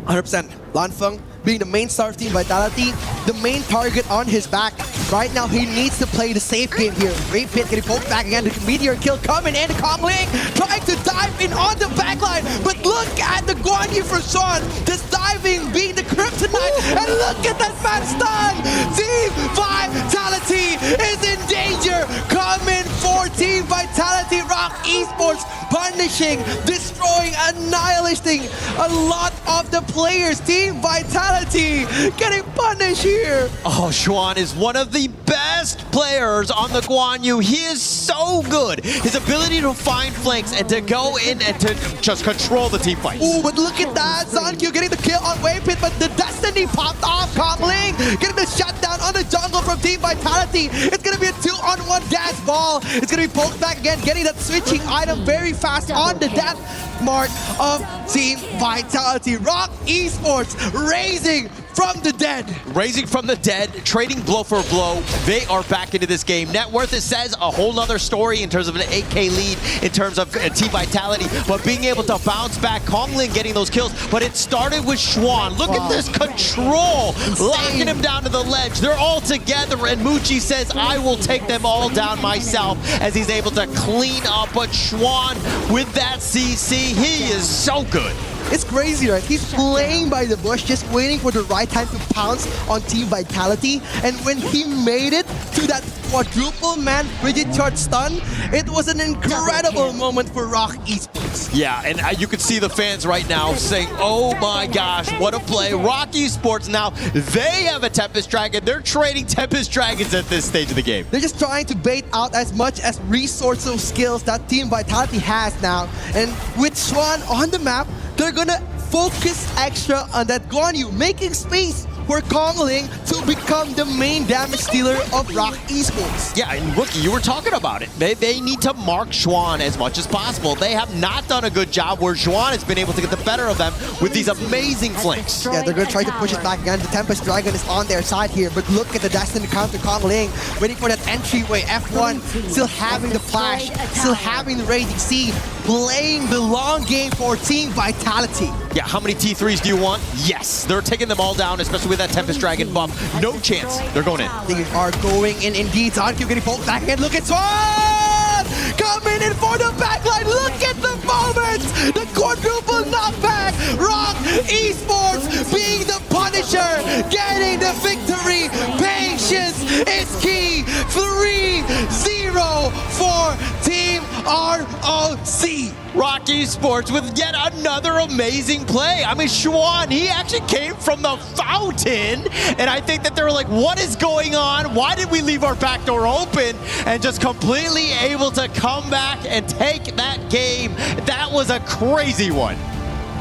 100%. Lan Feng being the main star of Team Vitality, the main target on his back. Right now, he needs to play the safe game here. Wave Pit getting poked back again. The meteor kill coming in. Kongling trying to dive in on the backline. But look at the Guan Yu for Sean. Just diving, being the kryptonite. And look at that man stun. Team Vitality is in danger. Coming for Team Vitality. Rock Esports punishing, destroying, annihilating a lot of the players. Team Vitality getting punished here. Oh, Xuan is one of the best players on the Guan Yu. He is so good. His ability to find flanks and to go in and to just control the team fight. Ooh, but look at that. Zankyu getting the kill on Wave Pit, but the Destiny popped off. Kongling getting the shutdown on the jungle from Team Vitality. It's going to be a 2-on-1 dash Ball. It's going to be poked back again, getting that switching item very fast on the death mark of Team Vitality. Rock Esports raising from the dead. Raising from the dead, trading blow for blow. They are back into this game. Net worth, it says, a whole nother story in terms of an 8K lead, in terms of Team Vitality, but being able to bounce back, Konglin getting those kills, but it started with Xuan. Look at this control, locking him down to the ledge. They're all together, and Muchi says, I will take them all down myself, as he's able to clean up, but Xuan with that CC, he is so good. It's crazy, right? He's playing by the bush, just waiting for the right time to pounce on Team Vitality. And when he made it to that quadruple man rigid charge stun, it was an incredible moment for Rock Esports. Yeah, and you can see the fans right now saying, oh my gosh, what a play. Rock Esports now, they have a Tempest Dragon. They're trading Tempest Dragons at this stage of the game. They're just trying to bait out as much as resourceful skills that Team Vitality has now. And with Xuan on the map, they're gonna focus extra on that Guan Yu, making space for Kongling to become the main damage dealer of Rock Esports. Yeah, and Rookie, you were talking about it. They need to mark Xuan as much as possible. They have not done a good job where Xuan has been able to get the better of them with these amazing flanks. Yeah, they're going to try to push it back again. The Tempest Dragon is on their side here, but look at the destined counter Kongling, waiting for that entryway. F1 still having the flash, still having the Raging Sea, playing the long game for Team Vitality. Yeah, how many T3s do you want? Yes, they're taking them all down, especially with that Tempest Dragon buff. No chance. They're going in. They are going in indeed. Zonkyu getting pulled back in. Look at Swan! Coming in for the backline. Look at the moment! The quadruple knockback. Rock Esports being the Punisher, getting the victory. Patience is key. 3-0 for Team ROC. Rock Esports with yet another amazing play. I mean, Xuan, he actually came from the fountain, and I think that they were like, what is going on? Why did we leave our back door open? And just completely able to come back and take that game. That was a crazy one.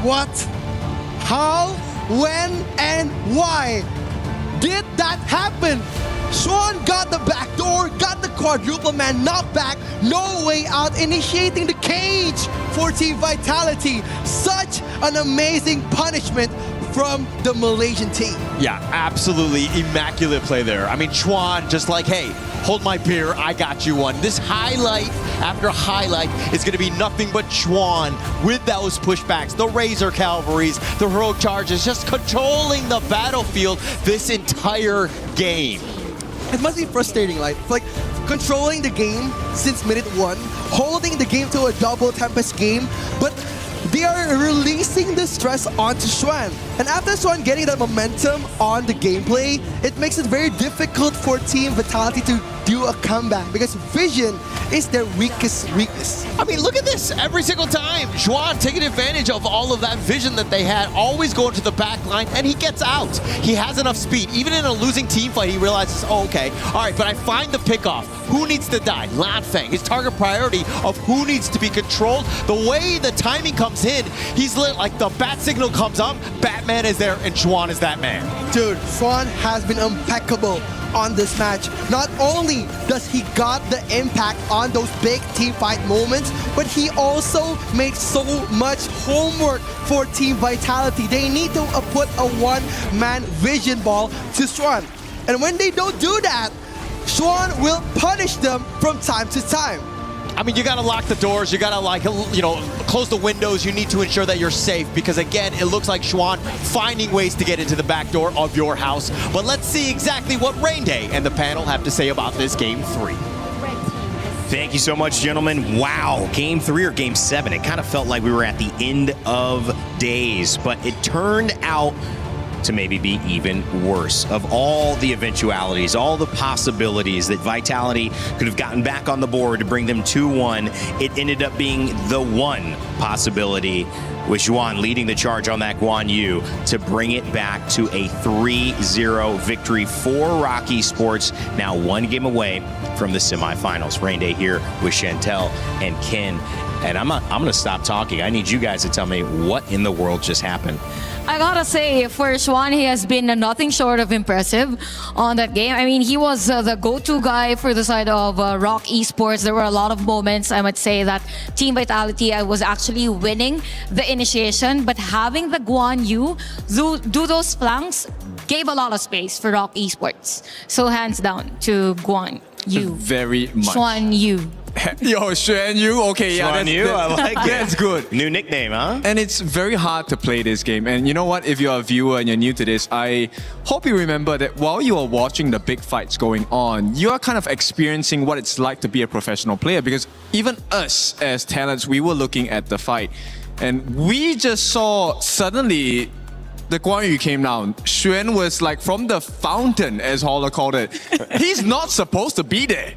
What? How? When? And why did that happen? Xuan got the back door, got the quadruple man knockback, no way out, initiating the cage for Team Vitality. Such an amazing punishment from the Malaysian team. Yeah, absolutely immaculate play there. I mean, Xuan just like, hey, hold my beer, I got you one. This highlight after highlight is going to be nothing but Xuan with those pushbacks, the Razor Cavalries, the heroic charges, just controlling the battlefield this entire game. It must be frustrating, like controlling the game since minute 1, holding the game to a double Tempest game, but they are releasing the stress onto Xuan. And after Xuan getting that momentum on the gameplay, it makes it very difficult for Team Vitality to do a comeback because vision is their weakest weakness. I mean, look at this. Every single time, Xuan taking advantage of all of that vision that they had, always going to the back line, and he gets out. He has enough speed. Even in a losing team fight, he realizes, oh, okay, all right, but I find the pickoff. Who needs to die? Lan Feng, his target priority of who needs to be controlled. The way the timing comes in, he's lit like the bat signal comes up, Batman is there, and Xuan is that man. Dude, Xuan has been impeccable on this match. Not only does he got the impact on those big team fight moments, but he also made so much homework for Team Vitality. They need to put a one-man vision ball to Xuan. And when they don't do that, Xuan will punish them from time to time. I mean, you gotta lock the doors, you gotta close the windows, you need to ensure that you're safe because again, it looks like Xuan finding ways to get into the back door of your house. But let's see exactly what Rain Day and the panel have to say about this Game 3. Thank you so much, gentlemen. Wow, Game 3 or Game 7, it kind of felt like we were at the end of days, but it turned out to maybe be even worse. Of all the eventualities, all the possibilities that Vitality could have gotten back on the board to bring them 2-1, it ended up being the one possibility with Xuan leading the charge on that Guan Yu to bring it back to a 3-0 victory for Rock Esports, now one game away from the semifinals. Rain Day here with Chantel and Ken. And I'm gonna stop talking. I need you guys to tell me what in the world just happened. I gotta say, for Xuan, he has been nothing short of impressive on that game. I mean, he was the go-to guy for the side of Rock Esports. There were a lot of moments, I might say, that Team Vitality was actually winning the initiation, but having the Guan Yu do those flanks gave a lot of space for Rock Esports. So hands down to Guan Yu. Very much. Xuan Yu. Yo, Xuan Yu. Okay, yeah, Xuan Yu, I like it. That's good. New nickname, huh? And it's very hard to play this game. And you know what? If you're a viewer and you're new to this, I hope you remember that while you are watching the big fights going on, you are kind of experiencing what it's like to be a professional player. Because even us as talents, we were looking at the fight. And we just saw suddenly the Guan Yu came down. Xuan was like from the fountain, as Holler called it. He's not supposed to be there.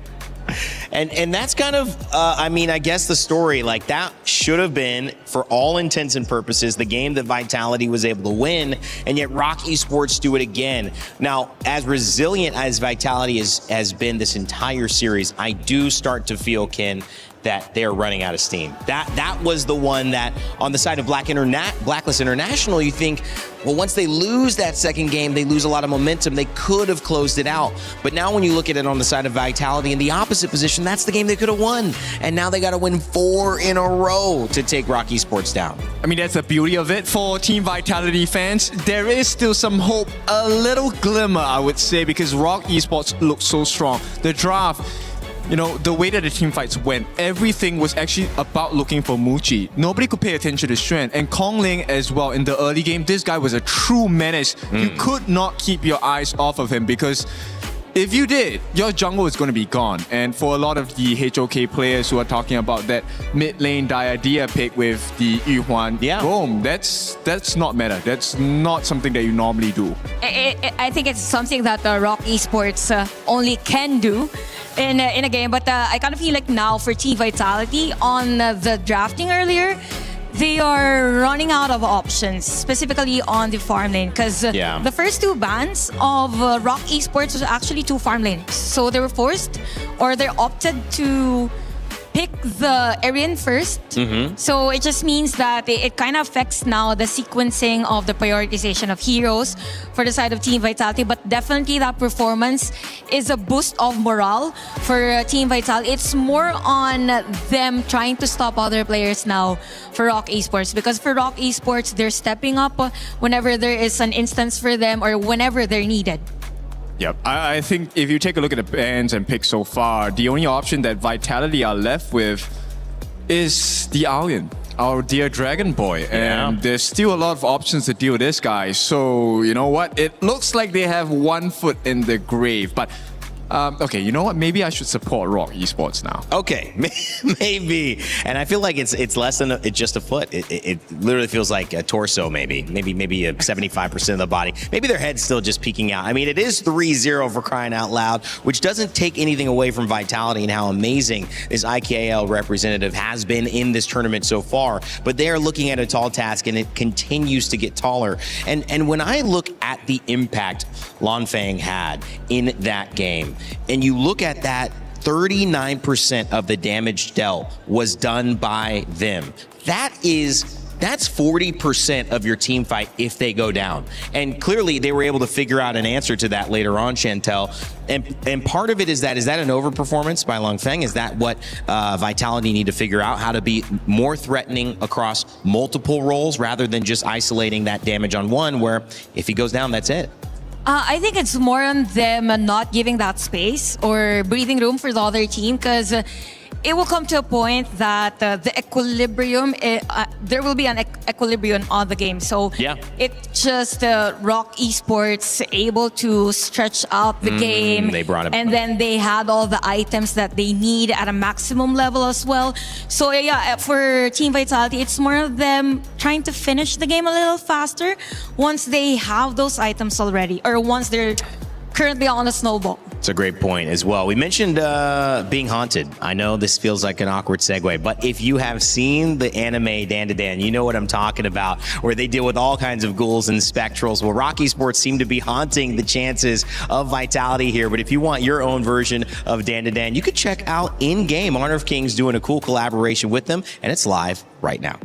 And that's kind of, I mean, I guess the story, like that should have been, for all intents and purposes, the game that Vitality was able to win, and yet Rock Esports do it again. Now, as resilient as Vitality has been this entire series, I do start to feel, Ken, that they're running out of steam. That was the one that on the side of Blacklist International, you think, well, once they lose that second game, they lose a lot of momentum. They could have closed it out. But now when you look at it on the side of Vitality in the opposite position, that's the game they could have won. And now they got to win 4 in a row to take Rock Esports down. I mean, that's the beauty of it for Team Vitality fans. There is still some hope, a little glimmer, I would say, because Rock Esports looks so strong. The draft, you know, the way that the team fights went, everything was actually about looking for Muchi. Nobody could pay attention to Xuan. And Kong Ling as well, in the early game, this guy was a true menace. You could not keep your eyes off of him because if you did, your jungle is going to be gone. And for a lot of the HOK players who are talking about that mid lane Diadea pick with the Yuhuan, boom, that's not meta. That's not something that you normally do. I think it's something that Rock Esports only can do in a game. But I kind of feel like now for Team Vitality on the drafting earlier, they are running out of options, specifically on the farm lane. Because the first 2 bans of Rock Esports was actually 2 farm lanes. So they were forced, or they opted to pick the Aryan first. So it just means that it kind of affects now the sequencing of the prioritization of heroes for the side of Team Vitality. But definitely that performance is a boost of morale for Team Vitality. It's more on them trying to stop other players now for Rock Esports. Because for Rock Esports, they're stepping up whenever there is an instance for them or whenever they're needed. Yep. I think if you take a look at the bans and picks so far, the only option that Vitality are left with is the Alien, our dear Dragon Boy. And there's still a lot of options to deal with this guy. So, you know what? It looks like they have one foot in the grave. But okay, you know what? Maybe I should support Rock Esports now. Okay, maybe. And I feel like it's less than it's just a foot. It literally feels like a torso, maybe a 75% of the body. Maybe their head's still just peeking out. I mean, it is 3-0 for crying out loud, which doesn't take anything away from Vitality and how amazing this IKL representative has been in this tournament so far. But they are looking at a tall task, and it continues to get taller. And when I look at the impact Lanfang had in that game, and you look at that, 39% of the damage dealt was done by them. That's 40% of your team fight if they go down. And clearly they were able to figure out an answer to that later on, Chantel. And part of it is that an overperformance by Lanfang? Is that what Vitality need to figure out? How to be more threatening across multiple roles rather than just isolating that damage on one, where if he goes down, that's it. I think it's more on them not giving that space or breathing room for the other team, because it will come to a point that the equilibrium, there will be an equilibrium on the game. So it's just Rock Esports able to stretch out the game. They brought it. And then they had all the items that they need at a maximum level as well. So for Team Vitality, it's more of them trying to finish the game a little faster once they have those items already, or once they're currently on a snowball. It's a great point as well. We mentioned being haunted. I know this feels like an awkward segue, but if you have seen the anime Dan to Dan, you know what I'm talking about, where they deal with all kinds of ghouls and spectrals. Well, Rock Esports seem to be haunting the chances of Vitality here. But if you want your own version of Dan to Dan, you could check out in-game. Honor of Kings doing a cool collaboration with them, and it's live right now.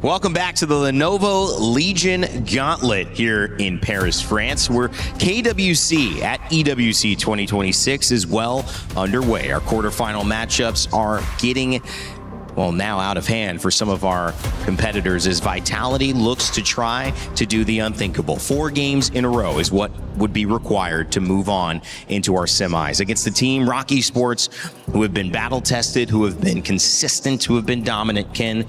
Welcome back to the Lenovo Legion Gauntlet here in Paris, France, where KWC at EWC 2026 is well underway. Our quarterfinal matchups are getting, well, now out of hand for some of our competitors as Vitality looks to try to do the unthinkable. 4 games in a row is what would be required to move on into our semis against the team Rock Esports, who have been battle tested, who have been consistent, who have been dominant, Ken.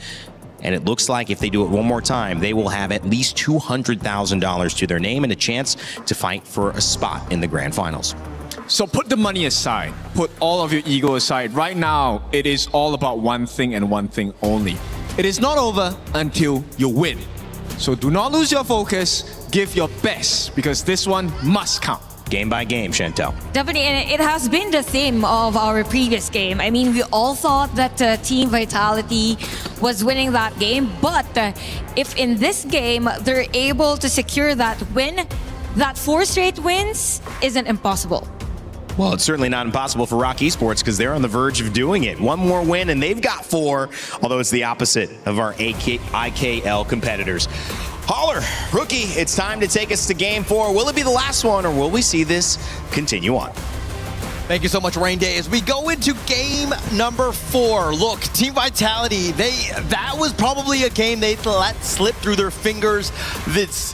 And it looks like if they do it one more time, they will have at least $200,000 to their name and a chance to fight for a spot in the grand finals. So put the money aside, put all of your ego aside. Right now, it is all about one thing and one thing only. It is not over until you win. So do not lose your focus, give your best, because this one must count. Game by game, Chantel. Definitely, and it has been the theme of our previous game. I mean, we all thought that Team Vitality was winning that game, but if in this game they're able to secure that win, that 4 straight wins isn't impossible. Well, it's certainly not impossible for Rock Esports because they're on the verge of doing it. One more win and they've got 4, although it's the opposite of our IKL competitors. Holler, rookie, it's time to take us to game 4. Will it be the last one or will we see this continue on? Thank you so much, Rain Day. As we go into game number 4, look, Team Vitality, that was probably a game they let slip through their fingers. That's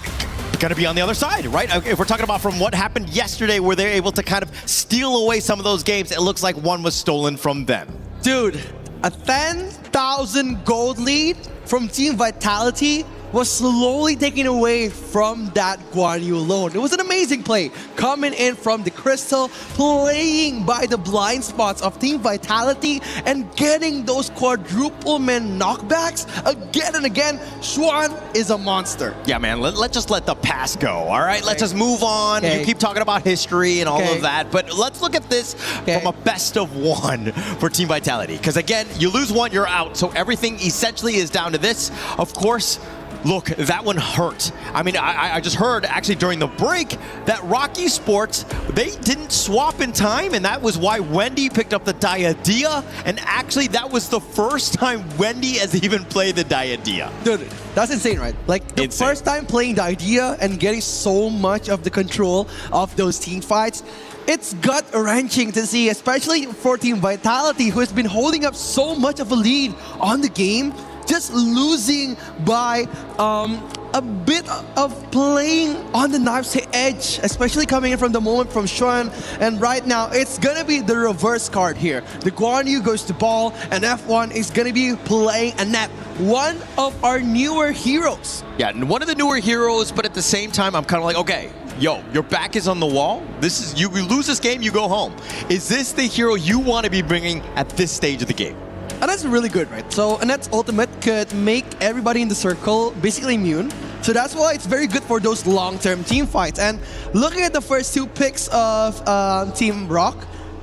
going to be on the other side, right? If we're talking about from what happened yesterday, where they're able to kind of steal away some of those games, it looks like one was stolen from them. Dude, a 10,000 gold lead from Team Vitality was slowly taken away from that Guan Yu alone. It was an amazing play coming in from the crystal, playing by the blind spots of Team Vitality and getting those quadruple men knockbacks again and again. Xuan is a monster. Yeah, man, let's just let the past go, all right? Let's just move on. You keep talking about history and all of that, but let's look at this from a best of one for Team Vitality. Because again, you lose one, you're out. So everything essentially is down to this. Of course, look, that one hurt. I mean, I just heard actually during the break that Rock Esports, they didn't swap in time, and that was why Wendy picked up the Diadea, and actually that was the first time Wendy has even played the Diadea. Dude, that's insane, right? Like, the first time playing Diadea and getting so much of the control of those team fights, it's gut-wrenching to see, especially for Team Vitality, who has been holding up so much of a lead on the game, just losing by a bit of playing on the knife's edge, especially coming in from the moment from Xuan. And right now, it's gonna be the reverse card here. The Guan Yu goes to Ball, and F1 is gonna be playing Annette, one of our newer heroes. Yeah, one of the newer heroes, but at the same time, I'm kind of like, okay, yo, your back is on the wall. This is you lose this game, you go home. Is this the hero you want to be bringing at this stage of the game? And that's really good, right? So Annette's ultimate could make everybody in the circle basically immune. So that's why it's very good for those long-term team fights. And looking at the first two picks of Team Rock,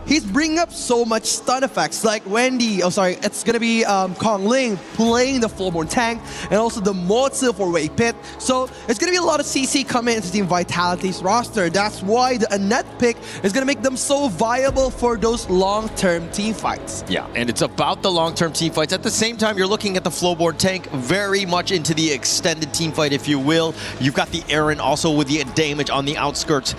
he's bringing up so much stun effects like Wendy, it's gonna be Kong Ling playing the Fullborn Tank and also the Mozi for Wei Pit. So it's gonna be a lot of CC coming into Team Vitality's roster. That's why the Annette pick is gonna make them so viable for those long-term team fights. Yeah, and it's about the long-term team fights. At the same time, you're looking at the Flowborn Tank very much into the extended team fight, if you will. You've got the Aaron also with the damage on the outskirts.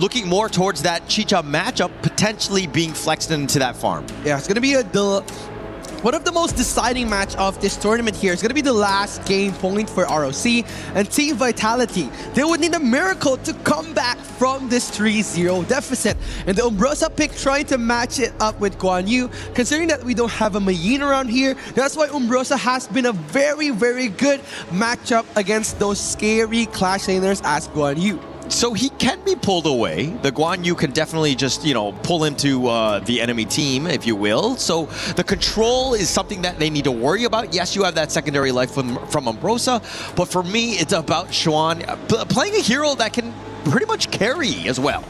Looking more towards that Chicha matchup, potentially being flexed into that farm. Yeah, it's gonna be one of the most deciding match of this tournament here. It's gonna be the last game point for ROC and Team Vitality. They would need a miracle to come back from this 3-0 deficit. And the Umbrosa pick trying to match it up with Guan Yu. Considering that we don't have a Mayin around here, that's why Umbrosa has been a very, very good matchup against those scary Clash laners as Guan Yu. So he can be pulled away. The Guan Yu can definitely just, pull into the enemy team, if you will. So the control is something that they need to worry about. Yes, you have that secondary life from Umbrosa, but for me, it's about Xuan playing a hero that can pretty much carry as well.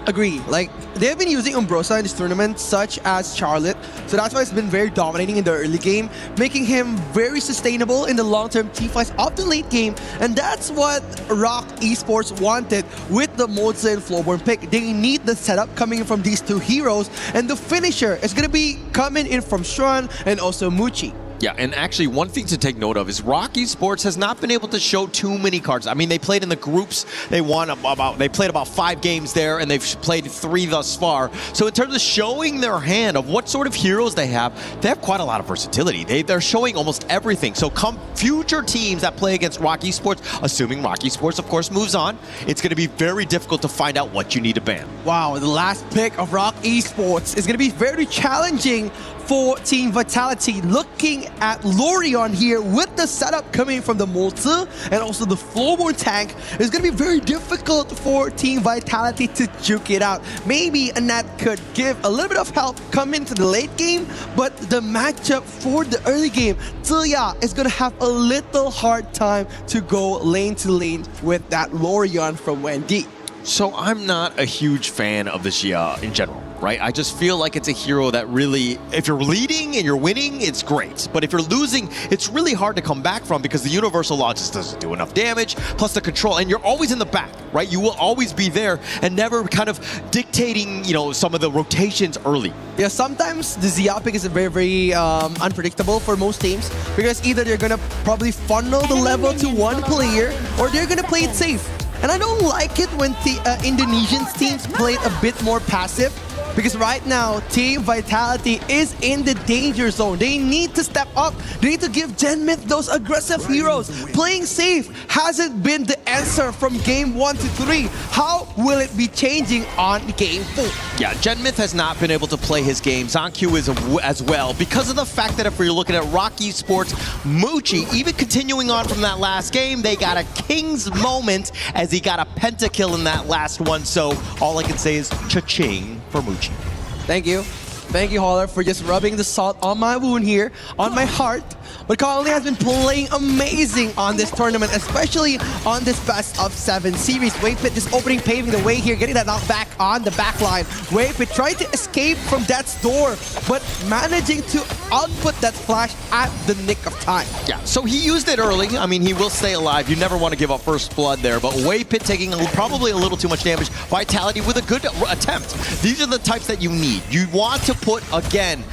Agree. Like, they've been using Umbrosa in this tournament, such as Charlotte. So that's why it's been very dominating in the early game, making him very sustainable in the long-term teamfights of the late game. And that's what Rock Esports wanted with the Mozi and Flowborn pick. They need the setup coming in from these two heroes. And the finisher is going to be coming in from Xuan and also Muchi. Yeah, and actually one thing to take note of is Rock Esports has not been able to show too many cards. I mean, they played in the groups. They played about 5 games there, and they've played 3 thus far. So in terms of showing their hand of what sort of heroes they have quite a lot of versatility. They're showing almost everything. So come future teams that play against Rock Esports, assuming Rock Esports, of course, moves on, it's going to be very difficult to find out what you need to ban. Wow, the last pick of Rock Esports is going to be very challenging for Team Vitality. Looking at Lorion here with the setup coming from the Mozi and also the Flowborn Tank, is going to be very difficult for Team Vitality to juke it out. Maybe Annette could give a little bit of help come into the late game, but the matchup for the early game, Ziya is going to have a little hard time to go lane to lane with that Lorion from Wendy. So I'm not a huge fan of the Xia in general, right? I just feel like it's a hero that really, if you're leading and you're winning, it's great. But if you're losing, it's really hard to come back from because the Universal Law just doesn't do enough damage, plus the control, and you're always in the back, right? You will always be there and never kind of dictating, some of the rotations early. Yeah, sometimes the Xia pick is very, very unpredictable for most teams because either they're going to probably funnel the level to one player or they're going to play it safe. And I don't like it when the Indonesian teams play it a bit more passive. because right now Team Vitality is in the danger zone. They need to step up. They need to give Genmith those aggressive heroes. Playing safe hasn't been the answer from game 1 to 3. How will it be changing on game 4? Yeah, Genmith has not been able to play his game. ZonQ is as well, because of the fact that if we're looking at Rock Esports, Muchi, even continuing on from that last game, they got a king's moment as he got a pentakill in that last one. So all I can say is cha-ching for Muchi. Thank you. Thank you, Holler, for just rubbing the salt on my wound here, on my heart. But Conley has been playing amazing on this tournament, especially on this best-of-7 series. Wavepit just opening, paving the way here, getting that knockback on the backline. Wavepit trying to escape from Death's Door, but managing to output that flash at the nick of time. Yeah, so he used it early. I mean, he will stay alive. You never want to give up first blood there, but Wavepit taking probably a little too much damage. Vitality with a good attempt. These are the types that you need. You want to put, again,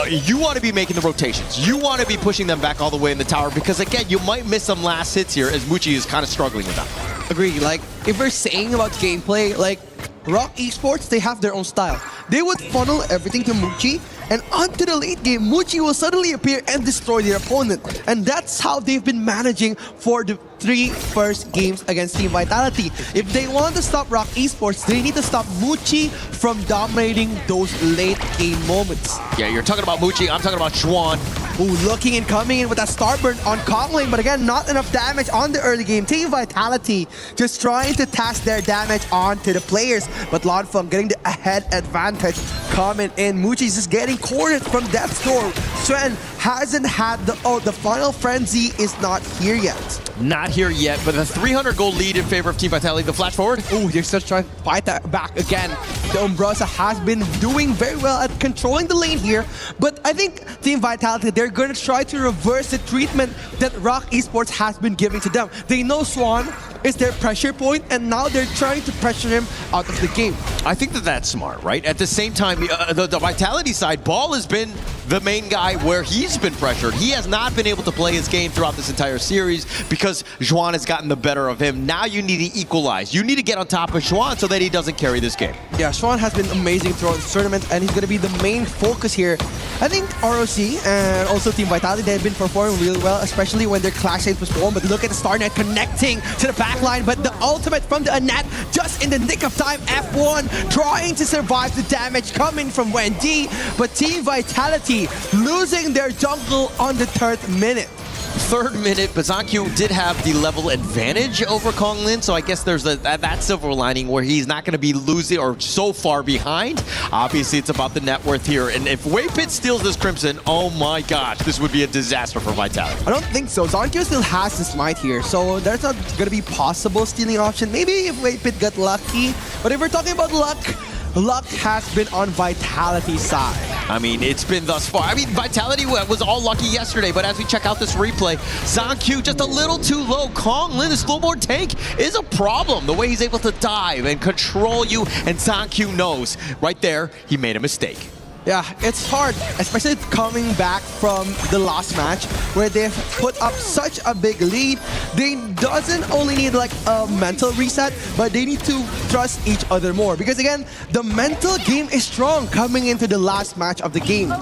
you want to be making the rotations. You want to be pushing them back all the way in the tower, because again, you might miss some last hits here as Muchi is kind of struggling with that. Agree. Like, if we're saying about gameplay, like, Rock Esports, they have their own style. They would funnel everything to Muchi, and onto the late game, Muchi will suddenly appear and destroy their opponent. And that's how they've been managing for the 3 first games against Team Vitality. If they want to stop Rock Esports, they need to stop Muchi from dominating those late game moments. Yeah, you're talking about Muchi, I'm talking about Xuan. Ooh, looking and coming in with that starburn on Kongling, but again, not enough damage on the early game. Team Vitality just trying to task their damage onto the players, but Lanfeng getting the ahead advantage coming in. Muchi's just getting cornered from Death's Door. Sven hasn't had the final frenzy is not here yet. Not here yet, but a 300 gold lead in favor of Team Vitality. The flash forward. Ooh, they're still trying to fight that back again. The Umbrosa has been doing very well at controlling the lane here, but I think Team Vitality, they're going to try to reverse the treatment that Rock Esports has been giving to them. They know Swan is their pressure point, and now they're trying to pressure him out of the game. I think that that's smart, right? At the same time, the Vitality side, Ball has been the main guy where he's been pressured. He has not been able to play his game throughout this entire series because Xuan has gotten the better of him. Now you need to equalize. You need to get on top of Xuan so that he doesn't carry this game. Yeah, Xuan has been amazing throughout this tournament, and he's going to be the main focus here. I think ROC and also Team Vitality, they've been performing really well, especially when their Clash Saints was won. But look at the StarNet connecting to the backline, but the ultimate from the Annette just in the nick of time. F1 trying to survive the damage coming from Wendy, but Team Vitality losing their jungle on the 3rd minute. 3rd minute, but ZonQ did have the level advantage over Konglin, so I guess there's that silver lining where he's not going to be losing or so far behind. Obviously, it's about the net worth here, and if Wavepit steals this Crimson, oh my gosh, this would be a disaster for Vitality. I don't think so. ZonQ still has his might here, so there's not going to be possible stealing option. Maybe if Wavepit got lucky, but if we're talking about luck has been on Vitality's side. I mean, it's been thus far. I mean, Vitality was all lucky yesterday, but as we check out this replay, ZonQ just a little too low. Konglin, the slowboard tank, is a problem. The way he's able to dive and control you, and ZonQ knows right there he made a mistake. Yeah, it's hard, especially coming back from the last match where they've put up such a big lead. They doesn't only need like a mental reset, but they need to trust each other more. Because again, the mental game is strong coming into the last match of the game.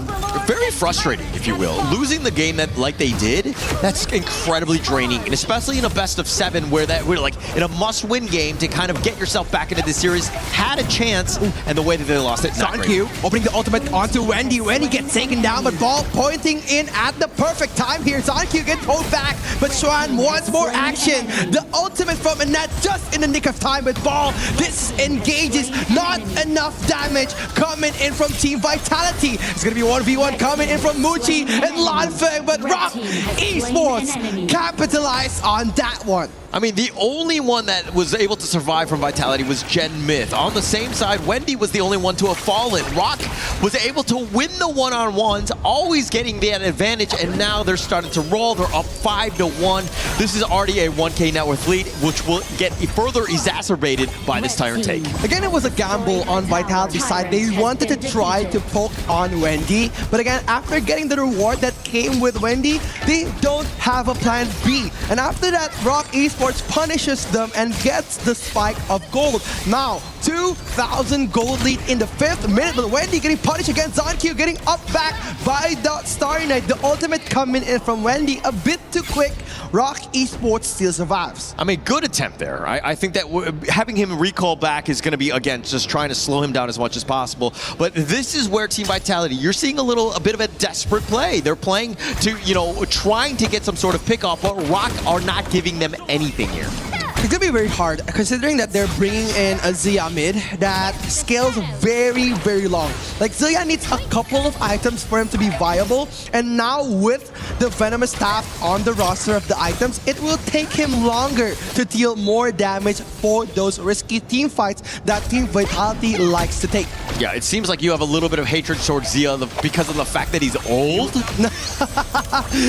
Very frustrating, if you will. Losing the game like they did, that's incredibly draining. And especially in a best-of-7 where we're like in a must-win game to kind of get yourself back into this series, had a chance, and the way that they lost it, ZonQ opening the ultimate onto Wendy. Wendy gets taken down, but Ball pointing in at the perfect time here. ZonQ gets pulled back, but Xuan wants more action. The ultimate from Annette just in the nick of time, but Ball disengages. Not enough damage coming in from Team Vitality. It's going to be 1v1 coming in from Muchi and Lanfeng, but Rock Esports capitalize on that one. I mean, the only one that was able to survive from Vitality was Genmith. On the same side, Wendy was the only one to have fallen. Rock was able to win the one-on-ones, always getting that advantage, and now they're starting to roll. They're up 5-1. This is already a 1K net worth lead, which will get further exacerbated by this Tyrant take. Again, it was a gamble on Vitality's side. They wanted to try to poke on Wendy, but again, after getting the reward that came with Wendy, they don't have a plan B. And after that, Rock Esports punishes them and gets the spike of gold. Now, 2,000 gold lead in the 5th minute, but Wendy getting punished against ZonQ, getting up back by the Starry Knight. The ultimate coming in from Wendy a bit too quick. Rock Esports still survives. I mean, good attempt there. I think that having him recall back is going to be, again, just trying to slow him down as much as possible. But this is where Team Vitality, you're seeing a bit of a desperate play. They're playing to, trying to get some sort of pick off, but Rock are not giving them anything here. It's going to be very hard, considering that they're bringing in a Xia mid that scales very, very long. Like, Xia needs a couple of items for him to be viable, and now with the Venomous Staff on the roster of the items, it will take him longer to deal more damage for those risky team fights that Team Vitality likes to take. Yeah, it seems like you have a little bit of hatred towards Xia because of the fact that he's old.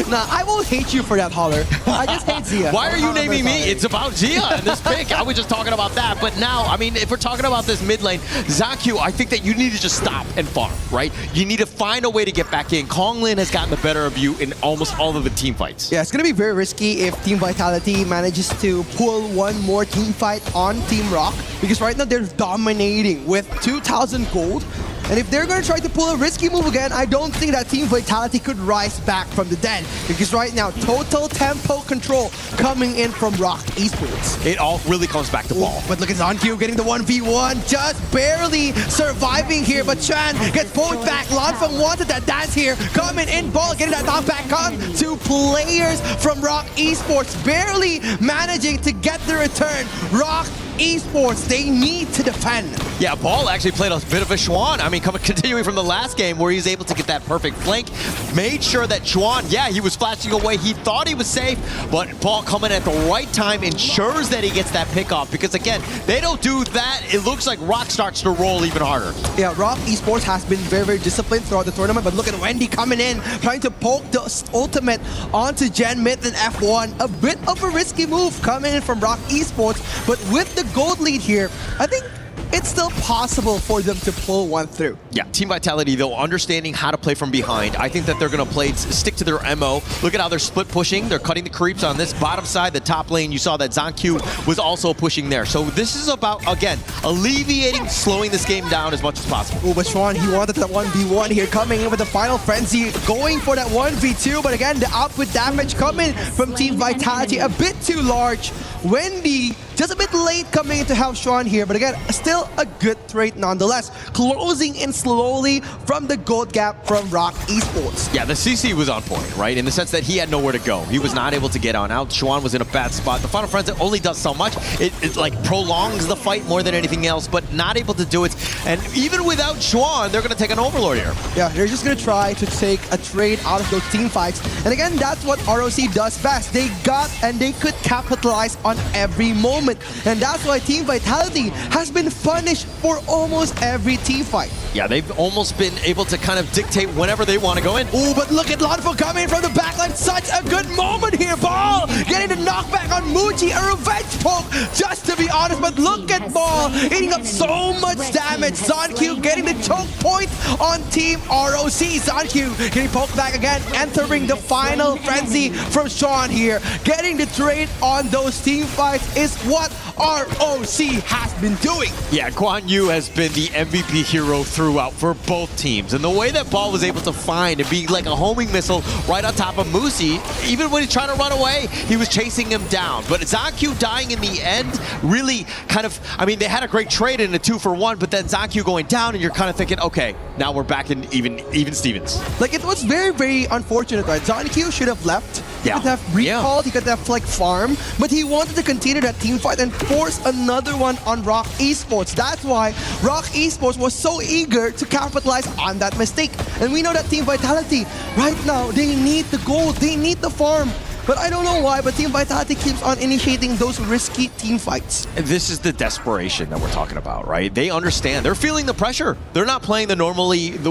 Nah, I won't hate you for that, Holler. I just hate Xia. Why are you naming me? It's about Xia in this pick. I was just talking about that. But now, I mean, if we're talking about this mid lane, ZonQ, I think that you need to just stop and farm, right? You need to find a way to get back in. Konglin has gotten the better of you in almost all of the team fights. Yeah, it's going to be very risky if Team Vitality manages to pull one more team fight on Team Rock, because right now they're dominating with 2,000 gold. And if they're going to try to pull a risky move again, I don't think that Team Vitality could rise back from the dead. Because right now, total tempo control coming in from Rock Esports. It all really comes back to Ball. But look at ZonQ getting the 1v1, just barely surviving here. But Chan gets pulled back. Lanfeng wanted that dance here. Coming in, Ball getting that knockback on. Two players from Rock Esports barely managing to get the return. Rock Esports, they need to defend. Yeah, Ball actually played a bit of a Chuan. I mean, continuing from the last game where he's able to get that perfect flank, made sure that Chuan, yeah, he was flashing away. He thought he was safe, but Ball coming at the right time ensures that he gets that pick off, because again, they don't do that. It looks like Rock starts to roll even harder. Yeah, Rock Esports has been very, very disciplined throughout the tournament, but look at Wendy coming in, trying to poke the ultimate onto Gen mid and F1. A bit of a risky move coming in from Rock Esports, but with the gold lead here, I think it's still possible for them to pull one through. Yeah, Team Vitality, though, understanding how to play from behind. I think that they're going to stick to their MO. Look at how they're split pushing. They're cutting the creeps on this bottom side, the top lane. You saw that ZonQ was also pushing there. So this is about, again, alleviating, slowing this game down as much as possible. Oh, but Chuan, he wanted that 1v1 here, coming in with the final frenzy, going for that 1v2. But again, the output damage coming from Team Vitality, a bit too large. Wendy, just a bit late coming in to help Chuan here, but again, still a good trade nonetheless. Closing in slowly from the gold gap from Rock Esports. Yeah, the CC was on point, right? In the sense that he had nowhere to go. He was not able to get on out. Chuan was in a bad spot. The Final Frenzy only does so much. It like prolongs the fight more than anything else, but not able to do it. And even without Chuan, they're going to take an Overlord here. Yeah, they're just going to try to take a trade out of those team fights. And again, that's what ROC does best. They got and they could capitalize on every moment. And that's why Team Vitality has been punished for almost every team fight. Yeah, they've almost been able to kind of dictate whenever they want to go in. Oh, but look at Lanfeng coming from the backline. Such a good moment here. Ball getting the knockback on Muji. A revenge poke, just to be honest. But look at Ball eating up so much damage. ZonQ getting the choke point on Team ROC. ZonQ getting poked back again, entering the final frenzy from Sean here. Getting the trade on those team fights is what ROC has been doing. Yeah, Guan Yu has been the MVP hero throughout for both teams. And the way that Ball was able to find and be like a homing missile right on top of Musi, even when he's trying to run away, he was chasing him down. But ZonQ dying in the end really kind of, I mean, they had a great trade in a 2-for-1, but then ZonQ going down and you're kind of thinking, okay, now we're back in even Stevens. Like, it was very, very unfortunate, right? ZonQ should have left. He could have recalled, he could have like farm, but he wanted to continue that team fight and force another one on Rock Esports. That's why Rock Esports was so eager to capitalize on that mistake. And we know that Team Vitality, right now, they need the gold, they need the farm. But I don't know why, but Team Vitality keeps on initiating those risky team fights. And this is the desperation that we're talking about, right? They understand. They're feeling the pressure. They're not playing the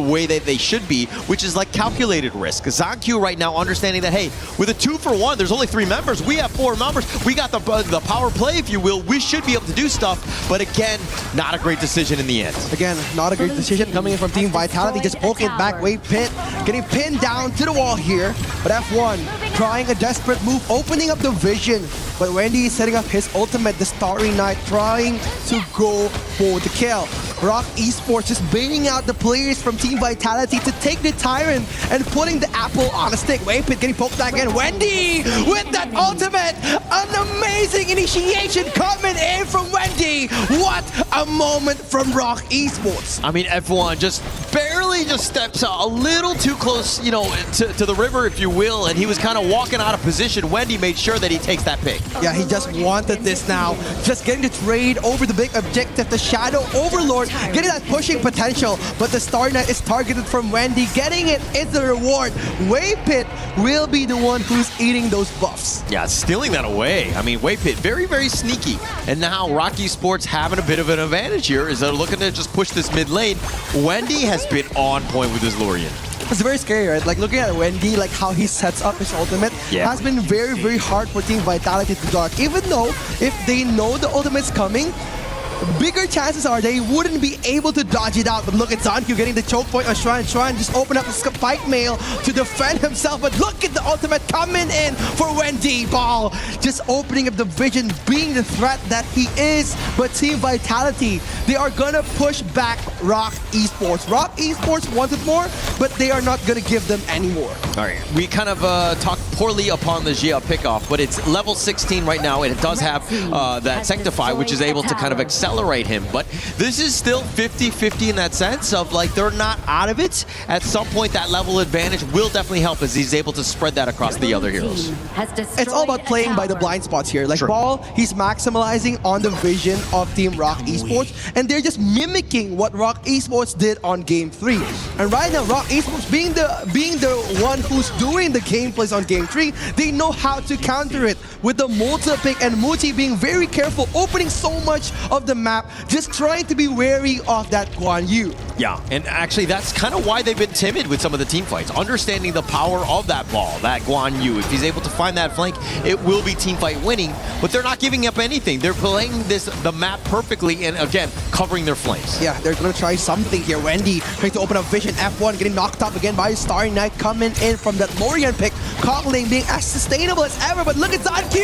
way that they should be, which is like calculated risk. ZonQ right now understanding that, hey, with a 2-for-1, there's only 3 members. We have 4 members. We got the power play, if you will. We should be able to do stuff. But again, not a great decision in the end. Again, not a great decision coming in from Team Vitality. Just poking it back, wave pit. Getting pinned down to the wall here. But F1 trying a desperate move, opening up the vision but Wendy is setting up his ultimate, the Starry Night, trying to go for the kill. Rock Esports just baiting out the players from Team Vitality to take the Tyrant and putting the apple on a stick. Waypit getting poked back in. Wendy with that ultimate. An amazing initiation coming in from Wendy. What a moment from Rock Esports. I mean, F1 just barely just steps a little too close, you know, to the river, if you will, and he was kind of walking out of position. Wendy made sure that he takes that pick. Yeah, he just wanted this now. Just getting the trade over the big objective, the Shadow Overlord, getting that pushing potential, but the Star Knight is targeted from Wendy. Getting it is the reward. Waypit will be the one who's eating those buffs. Yeah, stealing that away. I mean, Waypit, very, very sneaky. And now Rock Esports having a bit of an advantage here as they're looking to just push this mid lane. Wendy has been on point with his Lurian. It's very scary, right? Like looking at Wendy, like how he sets up his ultimate has been very, very hard for Team Vitality to dodge. Even though if they know the ultimate's coming, bigger chances are they wouldn't be able to dodge it out. But look at Zankyu getting the choke point on Shrine. Shrine just open up the spike mail to defend himself. But look at the ultimate coming in for Wendy. Ball just opening up the vision, being the threat that he is. But Team Vitality, they are gonna push back Rock Esports. Rock Esports wanted more, but they are not gonna give them any more. All right, we kind of talked poorly upon the Jia pickoff, but it's level 16 right now, and it does have that Sanctify, which is able to kind of accelerate him. But this is still 50-50 in that sense of like they're not out of it. At some point, that level advantage will definitely help as he's able to spread that across the other heroes. It's all about playing by the blind spots here. Like Ball, he's maximalizing on the vision of Team Rock Esports, and they're just mimicking what Rock Esports did on Game 3. And right now, Rock Esports being the one who's doing the gameplays on Game 3, they know how to counter it with the multi-pick and Muti being very careful, opening so much of the map, just trying to be wary of that Guan Yu. Yeah, and actually that's kind of why they've been timid with some of the team fights, understanding the power of that ball, that Guan Yu. If he's able to find that flank, it will be team fight winning, but they're not giving up anything. They're playing the map perfectly and again, covering their flanks. Yeah, they're gonna try something here. Wendy trying to open up vision. F1 getting knocked up again by Starry Night coming in from that Lorian pick. Kongling being as sustainable as ever, but look at Zankyu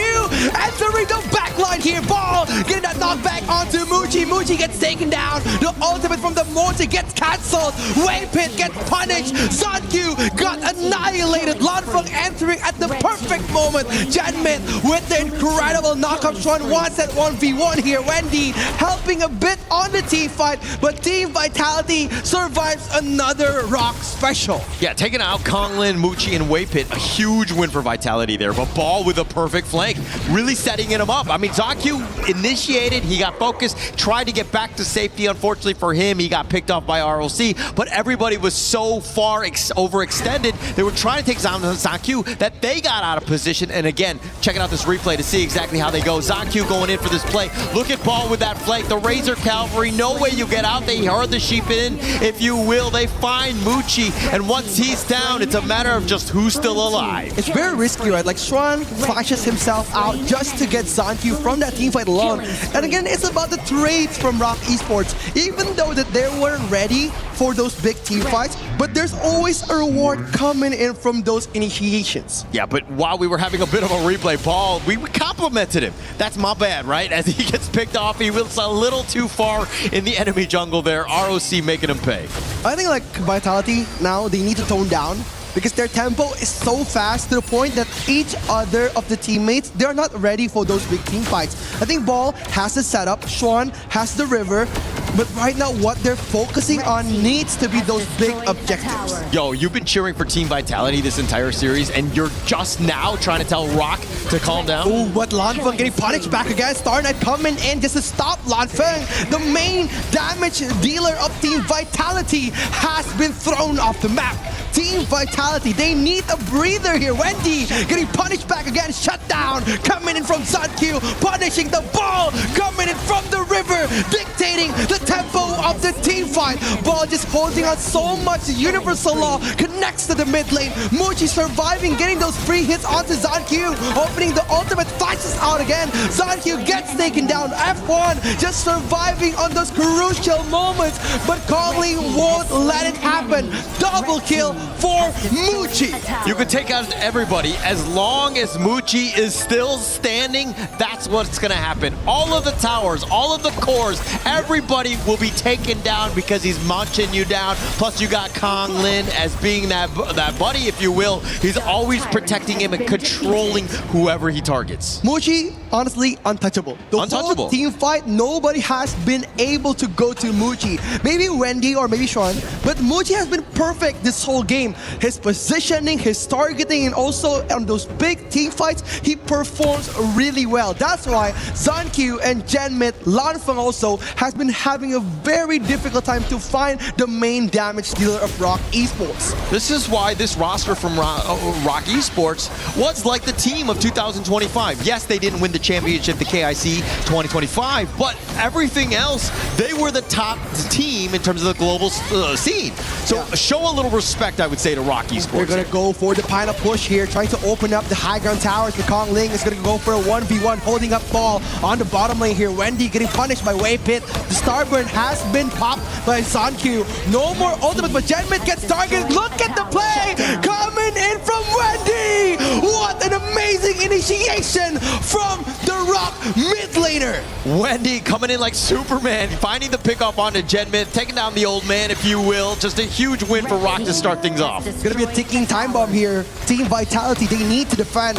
entering the backline here. Ball getting that knockback onto Muji. Muji gets taken down. The ultimate from the Morty gets cancelled. Waypit gets punished. Zankyu got annihilated. Lanfeng entering at the perfect moment. Janmin with the incredible knockup. Swan wants at 1v1 here. Wendy helping a bit on the team fight, but Team Vitality survives another Rock special. Yeah, taking out Konglin, Muchi, and Waypit. A huge win for Vitality there, but Ball with a perfect flank, really setting him up. I mean, Zankyu initiated, he got focused, tried to get back to safety. Unfortunately for him, he got picked off by ROC, but everybody was so far overextended, they were trying to take Zankyu that they got out of position. And again, checking out this replay to see exactly how they go. Zankyu going in for this play. Look at Ball with that flank. The Razor Cavalry, no way you get out. They herd the sheep in, if you will. They find Muchi, and once he's down, it's a matter of just who's still alive. It's very risky, right? Like Shuan flashes himself out just to get Zankyu from that team fight alone. And again, it's about the trades from Rock Esports. Even though that they weren't ready for those big team fights, but there's always a reward coming in from those initiations. Yeah, but while we were having a bit of a replay, Ball, we complimented him. That's my bad, right? As he gets picked off, he was a little too far in the enemy jungle there. ROC making him pay. I think like Vitality now, they need to tone down because their tempo is so fast to the point that each other of the teammates, they're not ready for those big team fights. I think Ball has the setup, Shuan has the river, but right now what they're focusing on needs to be those big objectives. Yo, you've been cheering for Team Vitality this entire series, and you're just now trying to tell Rock to calm down? Ooh, but Lanfeng getting punished back again. Star Knight coming in just to stop Lanfeng. The main damage dealer of Team Vitality has been thrown off the map. Team Vitality, they need a breather here. Wendy getting punished back again. Shut down. Coming in from Zankyu. Punishing the Ball. Coming in from the river. Dictating the tempo of the team fight. Ball just holding on so much. Universal Law connects to the mid lane. Muji surviving, getting those free hits onto Zankyu. Opening the ultimate, flashes out again. Zankyu gets taken down. F1 just surviving on those crucial moments. But Kongli won't let it happen. Double kill for Muji. You can take out everybody. As long as Muji is still standing, that's what's going to happen. All of the towers, all of the cores, everybody will be taken down because he's munching you down. Plus, you got Kong Lin as being that buddy, if you will. He's always protecting him and controlling whoever he targets. Muji, honestly, untouchable. The Untouchable. whole team fight, nobody has been able to go to Muji. Maybe Wendy or maybe Sean, but Muji has been perfect this whole game. His positioning, his targeting, and also on those big team fights, he performs really well. That's why Zankyu and Genmit, Lanfeng also has been having a very difficult time to find the main damage dealer of Rock Esports. This is why this roster from Rock Esports was like the team of 2025. Yes, they didn't win the championship, the KIC 2025, but everything else, they were the top team in terms of the global scene. So show a little respect, I would say, to Rock Esports. They're going to go for the final push here, trying to open up the high ground towers. The Kong Ling is going to go for a 1v1, holding up ball on the bottom lane here. Wendy getting punished by Wave Pit. The Starburn has been popped by Zankyu. No more ultimate, but Genmit gets targeted. Look at the play coming in from Wendy. What an amazing initiation from the Rock mid laner. Wendy coming in like Superman, finding the pickoff onto Genmit, taking down the old man, if you will. Just a huge win for Rock to start things off. It's going to be a ticking time bomb here. Team Vitality, they need to defend.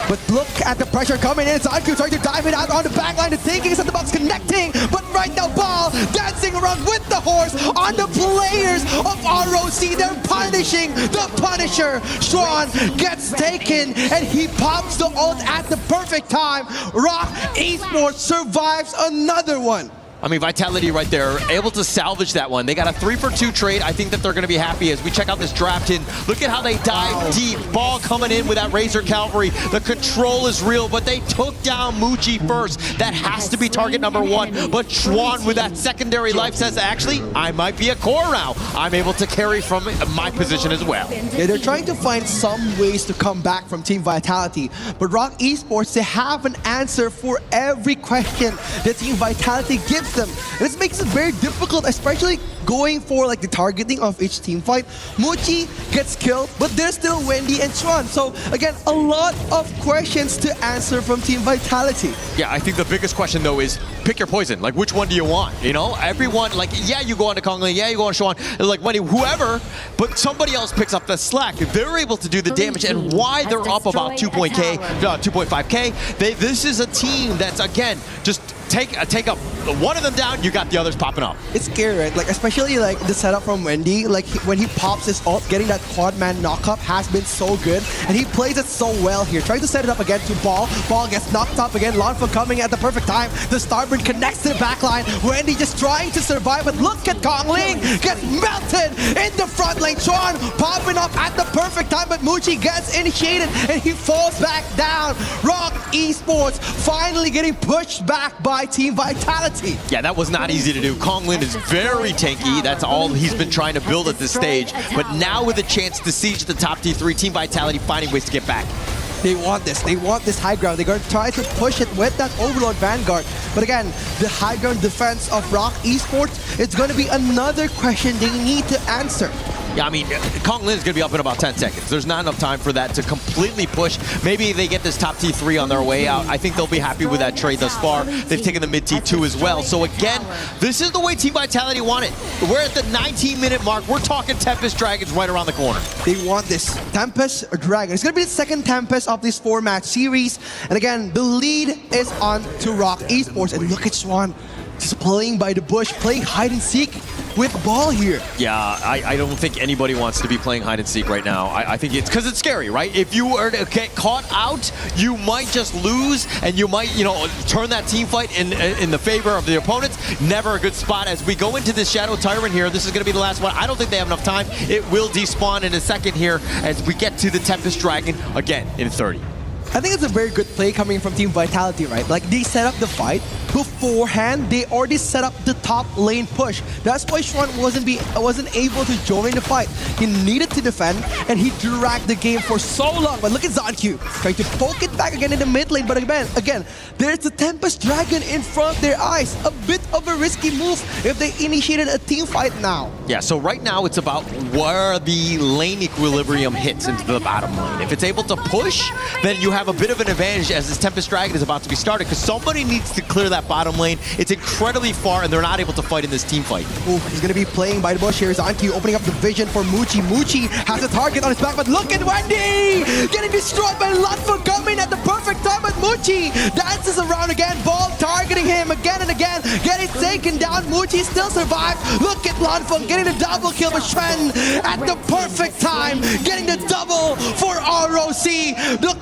But look at the pressure coming in. Zankyu trying to dive it out on the backline. The thinking is at the box connecting. But right now, Ball dancing around with the horse on the players of ROC. They're punishing the Punisher. Sean gets taken and he pops the ult at the perfect time. Rock Esports survives another one. I mean, Vitality right there, able to salvage that one. They got a 3-for-2 trade. I think that they're going to be happy as we check out this draft in. Look at how they dive deep. Ball coming in with that Razor Cavalry. The control is real, but they took down Muji first. That has to be target number one. But Schwan with that secondary life says, actually, I might be a core now. I'm able to carry from my position as well. Yeah, they're trying to find some ways to come back from Team Vitality. But Rock Esports, they have an answer for every question that Team Vitality gives them. And this makes it very difficult, especially going for like the targeting of each team fight. Muji gets killed, but there's still Wendy and Chuan. So again, a lot of questions to answer from Team Vitality. Yeah, I think the biggest question though is pick your poison. Like, which one do you want? You know, everyone, like, yeah, you go on to Kong Ling, yeah, you go on to Chuan, like Wendy, whoever, but somebody else picks up the slack. They're able to do the damage, and why they're up about 2.5K. This is a team that's, again, just take up one of them down, you got the others popping up. It's scary, right? Like, especially like the setup from Wendy, like when he pops his ult, getting that quad man knock-up has been so good, and he plays it so well here. Trying to set it up again to Ball. Ball gets knocked up again. Lanfeng coming at the perfect time. The Starburn connects to the backline. Wendy just trying to survive, but look at Kong Ling gets melted in the front lane. Chuan popping up at the perfect time, but Muji gets initiated and he falls back down. Rock Esports finally getting pushed back by Team Vitality. Yeah, that was not easy to do. Kong Lin is very tanky. That's all he's been trying to build at this stage. But now with a chance to siege the top T3, Team Vitality finding ways to get back. They want this. They want this high ground. They're going to try to push it with that Overlord Vanguard. But again, the high ground defense of Rock Esports, it's going to be another question they need to answer. Yeah, I mean, Kong Lin is going to be up in about 10 seconds. There's not enough time for that to completely push. Maybe they get this top T3 on their way out. I think they'll be happy with that trade thus far. They've taken the mid T2 as well. So again, this is the way Team Vitality want it. We're at the 19-minute mark. We're talking Tempest Dragons right around the corner. They want this. Tempest Dragon. It's going to be the second Tempest of this 4-match series. And again, the lead is on to Rock Esports. And look at Swan. Just playing by the bush, playing hide and seek with Ball here. Yeah, I don't think anybody wants to be playing hide and seek right now. I think it's because it's scary, right? If you were to get caught out, you might just lose, and you might, you know, turn that team fight in the favor of the opponents. Never a good spot. As we go into this Shadow Tyrant here, this is going to be the last one. I don't think they have enough time. It will despawn in a second here as we get to the Tempest Dragon again in 30. I think it's a very good play coming from Team Vitality, right? Like, they set up the fight beforehand. They already set up the top lane push. That's why Xuan wasn't able to join the fight. He needed to defend, and he dragged the game for so long. But look at ZonQ trying to poke it back again in the mid lane. But again, there's the Tempest Dragon in front of their eyes. A bit of a risky move if they initiated a team fight now. Yeah, so right now it's about where the lane equilibrium hits into the bottom lane. If it's able to push, then you have a bit of an advantage as this Tempest Dragon is about to be started, because somebody needs to clear that bottom lane. It's incredibly far, and they're not able to fight in this team fight. Ooh, he's going to be playing by the bush here. ZonQ opening up the vision for Muchi. Muchi has a target on his back, but look at Wendy! Getting destroyed by Lunfa, coming at the perfect time, but Muchi dances around again. Ball targeting him again and again, getting taken down. Muchi still survives. Look at Lunfa getting the double kill, but Shen at the perfect time, getting the double for ROC. Look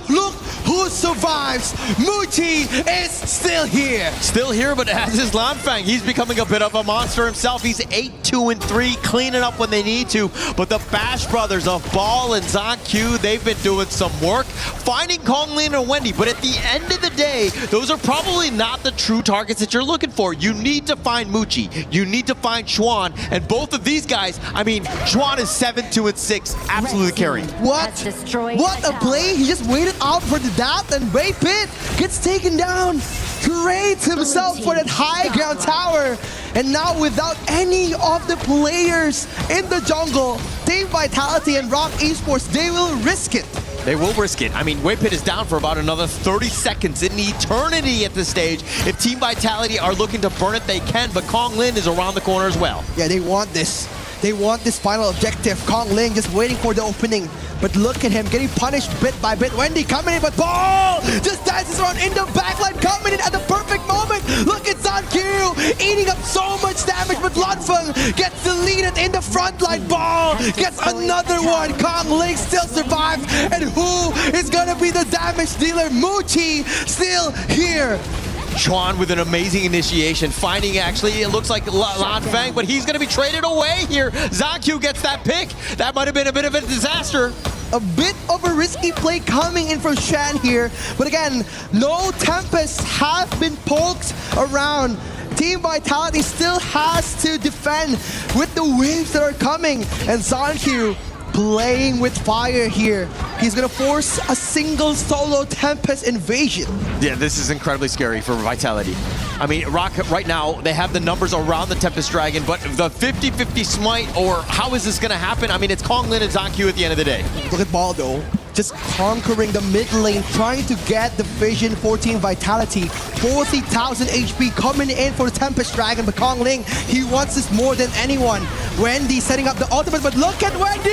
who survives. Muchi is still here. Still here, but as is Lanfang, he's becoming a bit of a monster himself. He's 8-2-3, cleaning up when they need to. But the Bash brothers of Ball and ZonQ, they've been doing some work, finding Konglin and Wendy. But at the end of the day, those are probably not the true targets that you're looking for. You need to find Muchi. You need to find Xuan. And both of these guys, I mean, Xuan is 7-2-6, absolutely carrying. What a play. He just waited out for the dap, and Ray Pit gets taken down. Creates himself for that high ground tower, and now without any of the players in the jungle, Team Vitality and Rock Esports, they will risk it. They will risk it. I mean, Waypit is down for about another 30 seconds, an eternity at this stage. If Team Vitality are looking to burn it, they can, but Konglin is around the corner as well. Yeah, they want this. They want this final objective. Konglin just waiting for the opening. But look at him getting punished bit by bit. Wendy coming in, but Ball just dances around in the backline, coming in at the perfect moment. Look at ZonQ eating up so much damage, but Lanfeng gets deleted in the front line. Ball gets another one. Konglin still survives. And who is gonna be the damage dealer? Muchi still here. Xuan with an amazing initiation, finding actually, it looks like Lanfang, but he's going to be traded away here. ZonQ gets that pick. That might have been a bit of a disaster. A bit of a risky play coming in from Shan here. But again, no Tempests have been poked around. Team Vitality still has to defend with the waves that are coming. And ZonQ playing with fire here. He's gonna force a single solo Tempest invasion. Yeah, this is incredibly scary for Vitality. I mean, Rock right now, they have the numbers around the Tempest Dragon, but the 50-50 smite, or how is this gonna happen? I mean, it's Konglin and ZonQ at the end of the day. Look at Ball though, just conquering the mid lane, trying to get the vision for Team Vitality. 40,000 HP coming in for the Tempest Dragon, but Konglin, he wants this more than anyone. Wendy setting up the ultimate, but look at Wendy!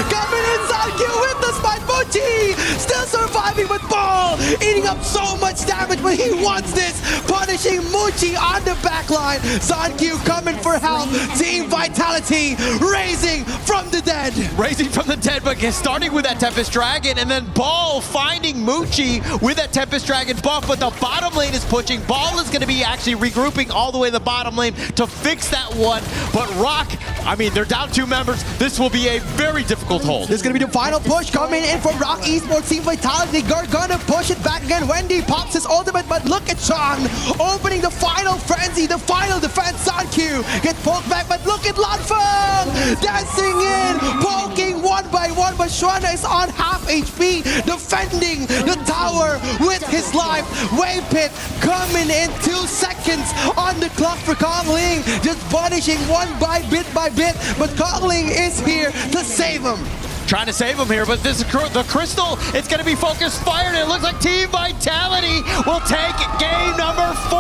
Coming in, ZonQ with the spike. Muchi still surviving, with Ball eating up so much damage, but he wants this. Punishing Muchi on the backline. ZonQ coming for help. Team Vitality raising from the dead. Raising from the dead, but starting with that Tempest Dragon, and then Ball finding Muchi with that Tempest Dragon buff, but the bottom lane is pushing. Ball is going to be actually regrouping all the way to the bottom lane to fix that one, but Rock, I mean, they're down 2 members. This will be a very difficult hold. This is going to be the final push coming in for Rock Esports. Team Vitality are going to push it back again. Wendy pops his ultimate, but look at Sean opening the final frenzy, the final defense. ZonQ gets poked back, but look at Lanfeng dancing in, poking one by one, but Sean is on half HP, defending the tower with his life. Waypit coming in 2 seconds on the clock for Konglin, just punishing one by bit, but Konglin is here to save him. Trying to save him here, but this the crystal, it's going to be focused fire, and it looks like Team Vitality will take game number 4.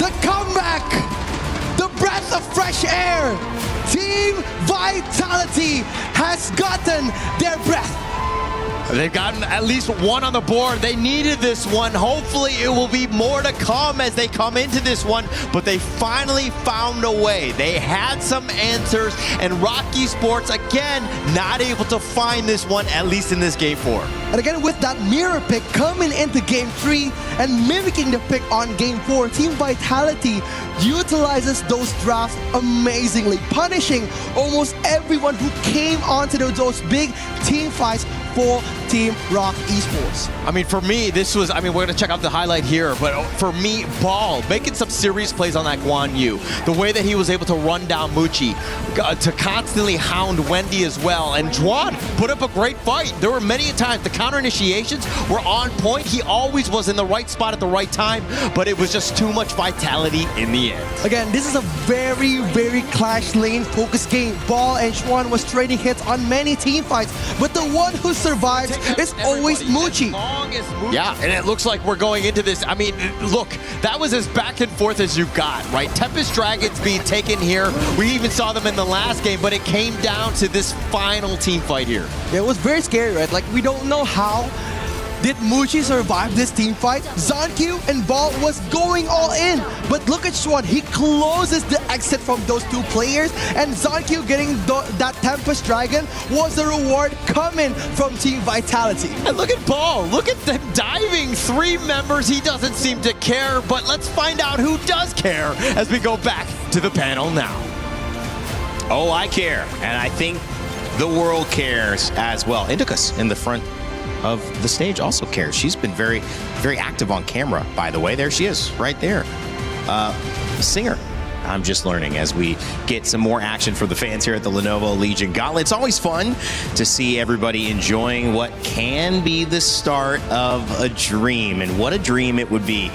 The comeback, the breath of fresh air. Team Vitality has gotten their breath. They've gotten at least one on the board. They needed this one. Hopefully it will be more to come as they come into this one, but they finally found a way. They had some answers, and Rock Esports, again, not able to find this one, at least in this game 4. And again, with that mirror pick coming into game 3 and mimicking the pick on game 4, Team Vitality utilizes those drafts amazingly, punishing almost everyone who came onto those big team fights for Team Rock Esports. I mean, for me, this was, we're going to check out the highlight here, but for me, Ball, making some serious plays on that Guan Yu. The way that he was able to run down Muchi, to constantly hound Wendy as well. And Juan put up a great fight. There were many times the counter initiations were on point. He always was in the right spot at the right time, but it was just too much vitality in the end. Again, this is a very, very Clash Lane focused game. Ball and Xuan was trading hits on many team fights, but the one who survives is always Muchi. Yeah, and it looks like we're going into this. I mean, look, that was as back and forth as you got, right? Tempest Dragons being taken here. We even saw them in the last game, but it came down to this final team fight here. Yeah, it was very scary, right? Like, we don't know how did Muchi survive this team fight. Zankyu and Ball was going all in, but look at Xuan. He closes the exit from those two players, and Zankyu getting that Tempest Dragon was a reward coming from Team Vitality. And look at Ball. Look at them diving. 3 members. He doesn't seem to care, but let's find out who does care as we go back to the panel now. Oh, I care, and I think the world cares as well. Indicus in the front of the stage also cares. She's been very, very active on camera, by the way. There she is, right there. Singer. I'm just learning as we get some more action for the fans here at the Lenovo Legion Gauntlet. It's always fun to see everybody enjoying what can be the start of a dream, and what a dream it would be.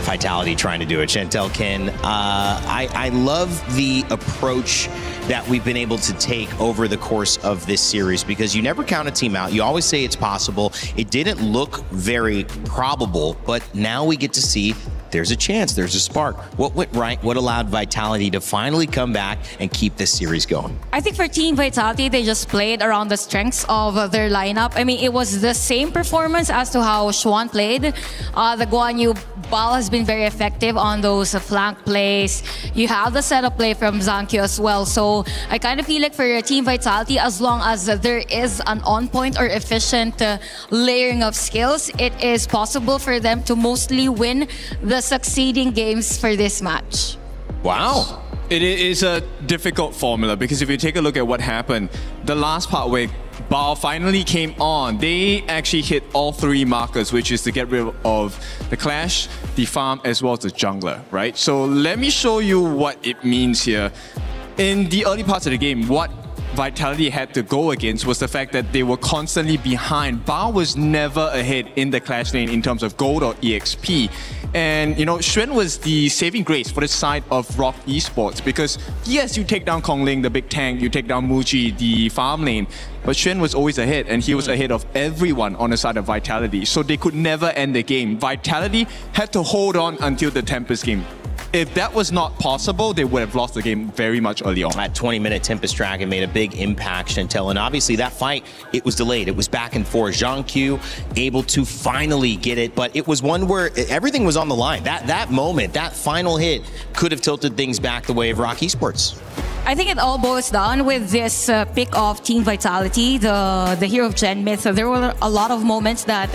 Vitality trying to do it. Chantel, Ken, I love the approach that we've been able to take over the course of this series, because you never count a team out. You always say it's possible. It didn't look very probable, but now we get to see there's a chance, there's a spark. What went right? What allowed Vitality to finally come back and keep this series going? I think for Team Vitality, they just played around the strengths of their lineup. I mean, it was the same performance as to how Xuan played. The Guan Yu Ball has been very effective on those flank plays. You have the setup play from Zankyu as well. So I kind of feel like for Team Vitality, as long as there is an on-point or efficient layering of skills, it is possible for them to mostly win the succeeding games for this match. Wow. It is a difficult formula, because if you take a look at what happened, the last part where Bao finally came on, they actually hit all 3 markers, which is to get rid of the Clash, the farm, as well as the jungler, right? So let me show you what it means here. In the early parts of the game, what Vitality had to go against was the fact that they were constantly behind. Bao was never ahead in the Clash lane in terms of gold or EXP. And, you know, Xuan was the saving grace for the side of Rock Esports, because yes, you take down Kongling, the big tank, you take down Muji, the farm lane, but Xuan was always ahead, and he was ahead of everyone on the side of Vitality. So they could never end the game. Vitality had to hold on until the Tempest game. If that was not possible, they would have lost the game very much early on. That 20-minute Tempest Dragon made a big impact, Chantel, and obviously that fight, it was delayed. It was back and forth. Zhang Q able to finally get it, but it was one where everything was on the line. That moment, that final hit could have tilted things back the way of Rock Esports. I think it all boils down with this pick of Team Vitality, the Hero of Gen Myth. So there were a lot of moments that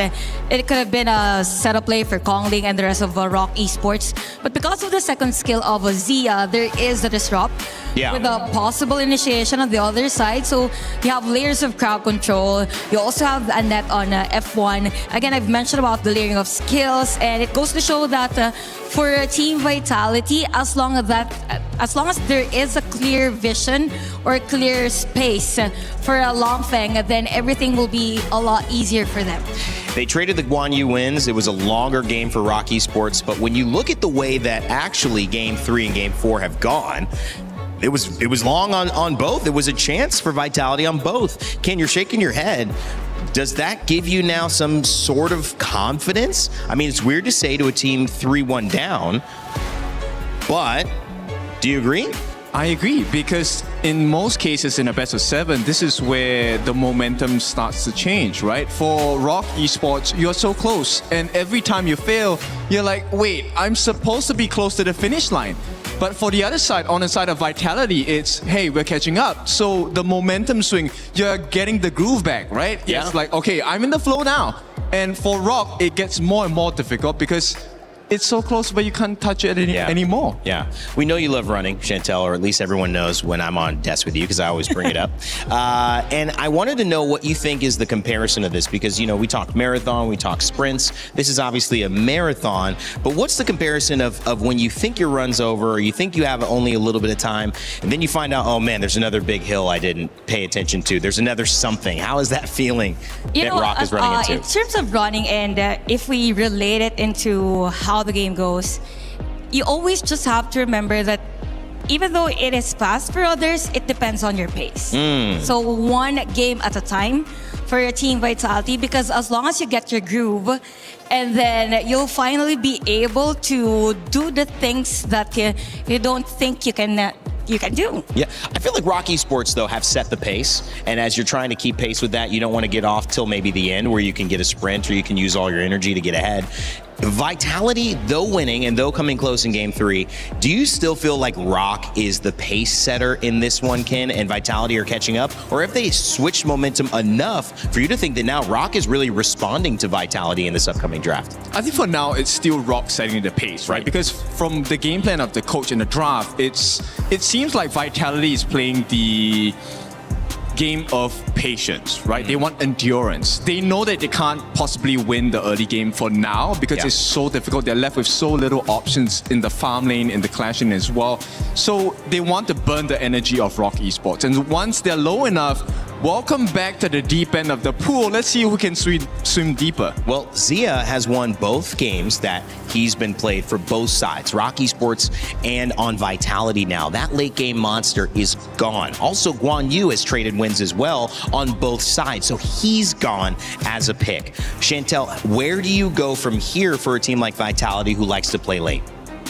it could have been a setup play for Kongling and the rest of Rock Esports. But because of the second skill of Zia, there is the disrupt. Yeah. With a possible initiation on the other side. So you have layers of crowd control. You also have a net on F1. Again, I've mentioned about the layering of skills, and it goes to show that for Team Vitality, as long as there is a clear vision or a clear space for a Longfeng, then everything will be a lot easier for them. They traded the Guan Yu wins. It was a longer game for Rock Esports, but when you look at the way that actually Game 3 and Game 4 have gone, it was long on both. There was a chance for Vitality on both. Ken, you're shaking your head. Does that give you now some sort of confidence? I mean, it's weird to say to a team 3-1 down, but do you agree? I agree, because in most cases in a best of 7, this is where the momentum starts to change, right? For Rock Esports, you're so close, and every time you fail, you're like, wait, I'm supposed to be close to the finish line. But for the other side, on the side of Vitality, it's, hey, we're catching up. So the momentum swing, you're getting the groove back, right? Yeah. It's like, okay, I'm in the flow now. And for Rock, it gets more and more difficult, because it's so close, but you can't touch it anymore. Yeah. We know you love running, Chantel, or at least everyone knows when I'm on desk with you because I always bring it up. And I wanted to know what you think is the comparison of this because, you know, we talk marathon, we talk sprints. This is obviously a marathon, but what's the comparison of when you think your run's over or you think you have only a little bit of time and then you find out, oh man, there's another big hill I didn't pay attention to. There's another something. How is that feeling that Rock is running into? In terms of running and if we relate it into how the game goes, you always just have to remember that even though it is fast for others, it depends on your pace. So one game at a time for your team vitality, because as long as you get your groove, and then you'll finally be able to do the things that you don't think you can do. Yeah, I feel like Rock Esports, though, have set the pace. And as you're trying to keep pace with that, you don't want to get off till maybe the end where you can get a sprint or you can use all your energy to get ahead. Vitality, though winning and though coming close in Game 3, do you still feel like Rock is the pace setter in this one, Ken, and Vitality are catching up? Or have they switched momentum enough for you to think that now Rock is really responding to Vitality in this upcoming draft? I think for now, it's still Rock setting the pace, right? Because from the game plan of the coach in the draft, it seems like Vitality is playing the game of patience, right? They want endurance. They know that they can't possibly win the early game for now because it's so difficult. They're left with so little options in the farm lane, in the clash lane as well. So they want to burn the energy of Rock Esports. And once they're low enough, welcome back to the deep end of the pool. Let's see who can swim deeper. Well, Zia has won both games that he's been played for both sides, Rock Esports and on Vitality now. That late game monster is gone. Also, Guan Yu has traded wins as well on both sides, so he's gone as a pick. Chantel, where do you go from here for a team like Vitality who likes to play late?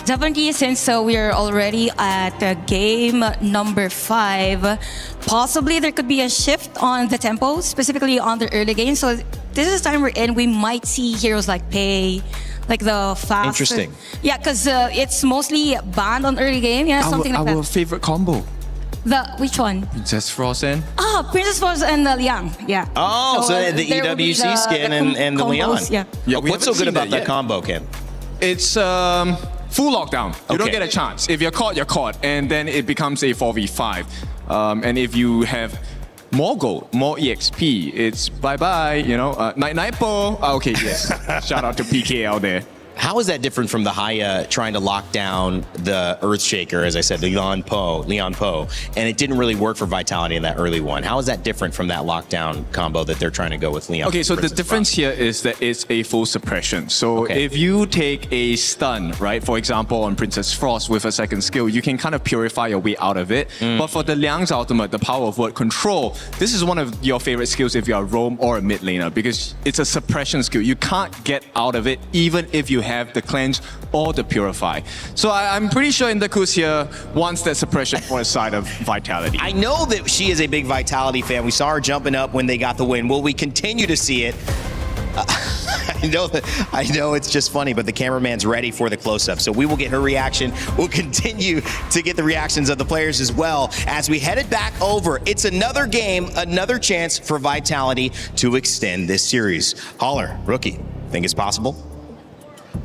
Definitely, since we are already at game number 5, possibly there could be a shift on the tempo, specifically on the early game. So this is the time we're in. We might see heroes like Pei, like the fast. Interesting. Yeah, because it's mostly banned on early game. Yeah, something like that. Our favorite combo. Which one? Princess Frost and? Princess Frost and Liang. Yeah. Oh, so the EWC skin and the Leon. Yeah. What's so good about that combo, Ken? It's full lockdown. You don't get a chance. If you're caught, you're caught. And then it becomes a 4v5. And if you have more gold, more EXP, it's bye-bye, you know. Night po. Okay, yes. Shout out to PK out there. How is that different from the Haya trying to lock down the Earthshaker, as I said, Leon Po, and it didn't really work for Vitality in that early one? How is that different from that lockdown combo that they're trying to go with Leon? Okay, so the difference here is that it's a full suppression. So if you take a stun, right, for example, on Princess Frost with a second skill, you can kind of purify your way out of it. But for the Liang's ultimate, the power of word control, this is one of your favorite skills if you're a roam or a mid laner because it's a suppression skill. You can't get out of it even if you have the cleanse or the purify. So I'm pretty sure Indakus here wants that suppression for the side of Vitality. I know that she is a big Vitality fan. We saw her jumping up when they got the win. Will we continue to see it? I know it's just funny, but the cameraman's ready for the close-up. So we will get her reaction. We'll continue to get the reactions of the players as well as we head it back over. It's another game, another chance for Vitality to extend this series. Holler, rookie, think it's possible?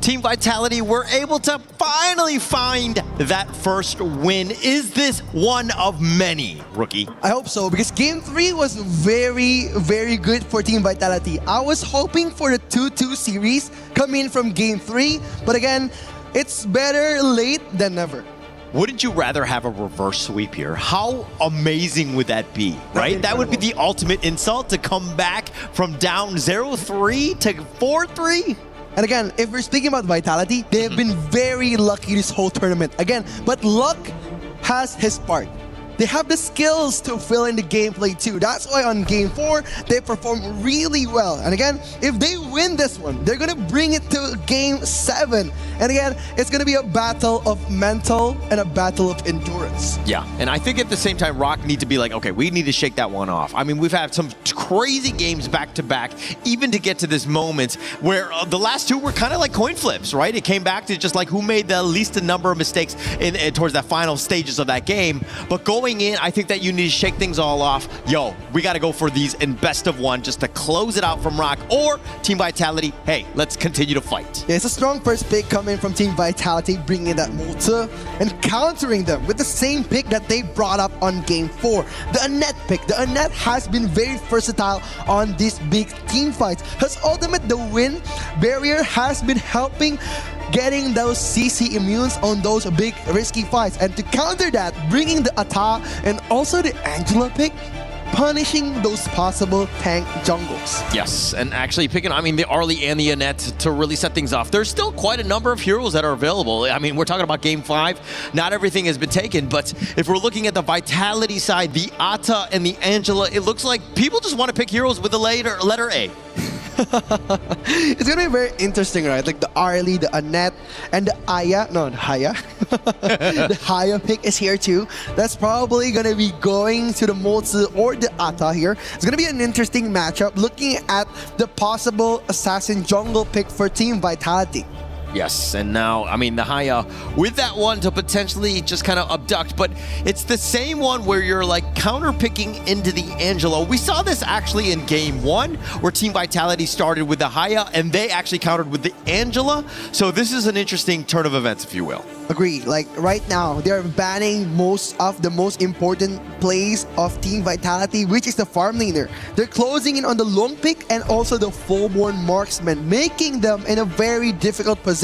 Team Vitality were able to finally find that first win. Is this one of many, rookie? I hope so, because Game 3 was very, very good for Team Vitality. I was hoping for the 2-2 series coming from Game 3, but again, it's better late than never. Wouldn't you rather have a reverse sweep here? How amazing would that be, right? That would be the ultimate insult to come back from down 0-3 to 4-3. And again, if we're speaking about Vitality, they have been very lucky this whole tournament. Again, but luck has his part. They have the skills to fill in the gameplay too. That's why on Game 4, they perform really well. And again, if they win this one, they're going to bring it to Game 7. And again, it's going to be a battle of mental and a battle of endurance. Yeah, and I think at the same time, Rock need to be like, okay, we need to shake that one off. I mean, we've had some crazy games back-to-back, even to get to this moment where the last two were kind of like coin flips, right? It came back to just like who made the least number of mistakes towards that final stages of that game. But going going in, I think that you need to shake things all off. Yo, we got to go for these in best of one just to close it out from Rock, or Team Vitality, hey, let's continue to fight. Yeah, it's a strong first pick coming from Team Vitality, bringing that Molter and countering them with the same pick that they brought up on Game 4. The Annette pick. The Annette has been very versatile on these big team fights. His ultimate, the Win Barrier, has been helping getting those CC immunes on those big risky fights. And to counter that, bringing the Ata and also the Angela pick, punishing those possible tank jungles. Yes, and actually picking, I mean, the Arlie and the Annette to really set things off. There's still quite a number of heroes that are available. I mean, we're talking about Game 5. Not everything has been taken, but if we're looking at the Vitality side, the Ata and the Angela, it looks like people just want to pick heroes with the letter A. It's gonna be very interesting, right? Like the Arlie, the Annette, and the Aya. No, the Haya. The Haya pick is here too. That's probably gonna be going to the Moltzu or the Ata here. It's gonna be an interesting matchup looking at the possible assassin jungle pick for Team Vitality. Yes, and now, I mean, the Haya with that one to potentially just kind of abduct, but it's the same one where you're like counter-picking into the Angela. We saw this actually in Game 1, where Team Vitality started with the Haya, and they actually countered with the Angela. So this is an interesting turn of events, if you will. Agree. Like right now, they're banning most of the most important plays of Team Vitality, which is the farm laner. They're closing in on the long pick and also the full-born marksman, making them in a very difficult position.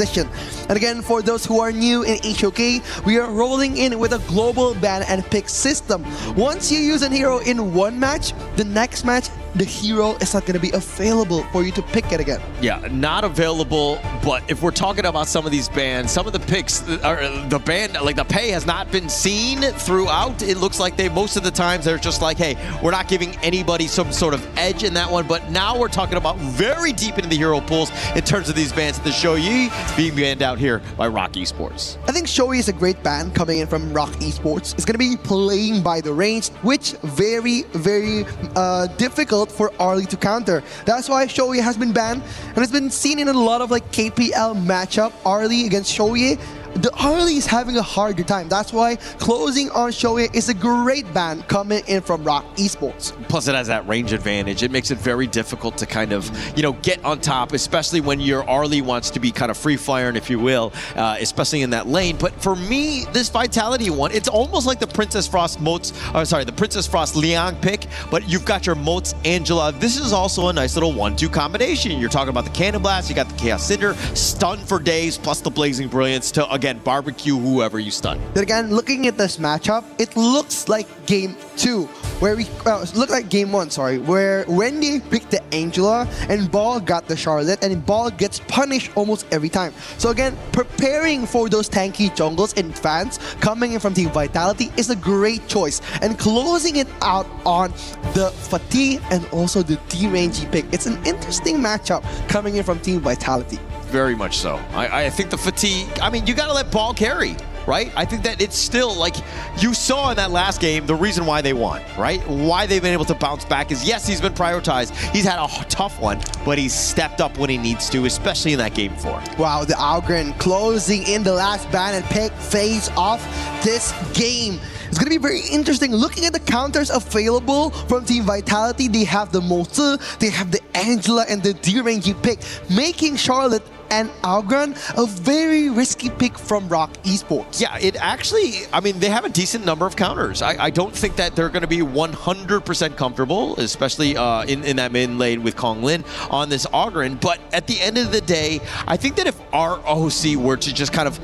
And again, for those who are new in HOK, we are rolling in with a global ban and pick system. Once you use a hero in one match, the next match, the hero is not going to be available for you to pick it again. Yeah, not available, but if we're talking about some of these bans, some of the picks, the ban, like the pay has not been seen throughout. It looks like most of the times they're just like, hey, we're not giving anybody some sort of edge in that one, but now we're talking about very deep into the hero pools in terms of these bans. The Shoyi being banned out here by Rock Esports. I think Shoei is a great ban coming in from Rock Esports. It's going to be playing by the range, which very, very difficult for Arlie to counter. That's why Shoei has been banned, and it's been seen in a lot of like KPL matchup, Arlie against Shoei. The Arlie is having a harder time. That's why closing on Shoei is a great ban coming in from Rock Esports. Plus it has that range advantage. It makes it very difficult to kind of, get on top, especially when your Arlie wants to be kind of free firing, if you will, especially in that lane. But for me, this Vitality one, it's almost like the Princess Frost the Princess Frost Liang pick, but you've got your Motes Angela. This is also a nice little 1-2 combination. You're talking about the Cannon Blast, you got the Chaos Cinder, stun for days, plus the Blazing Brilliance to, again, barbecue whoever you stun. But again, looking at this matchup, it looks like Game 2, where look like Game 1, sorry, where Wendy picked the Angela and Ball got the Charlotte, and Ball gets punished almost every time. So again, preparing for those tanky jungles and fans coming in from Team Vitality is a great choice, and closing it out on the Fatigue and also the D-Rangy pick. It's an interesting matchup coming in from Team Vitality. Very much so. I think the Fatigue, I mean, you got to let Ball carry, right? I think that it's still, like you saw in that last game, the reason why they won, right? Why they've been able to bounce back is, yes, he's been prioritized. He's had a tough one, but he's stepped up when he needs to, especially in that Game 4. Wow, the Algren closing in the last ban and pick phase off this game. It's going to be very interesting. Looking at the counters available from Team Vitality, they have the Motu, they have the Angela, and the D-Rangy pick, making Charlotte and Algren a very risky pick from Rock Esports. Yeah, it actually, I mean, they have a decent number of counters. I don't think that they're going to be 100% comfortable, especially in that mid lane with Kong Lin on this Algren. But at the end of the day, I think that if our OC were to just kind of,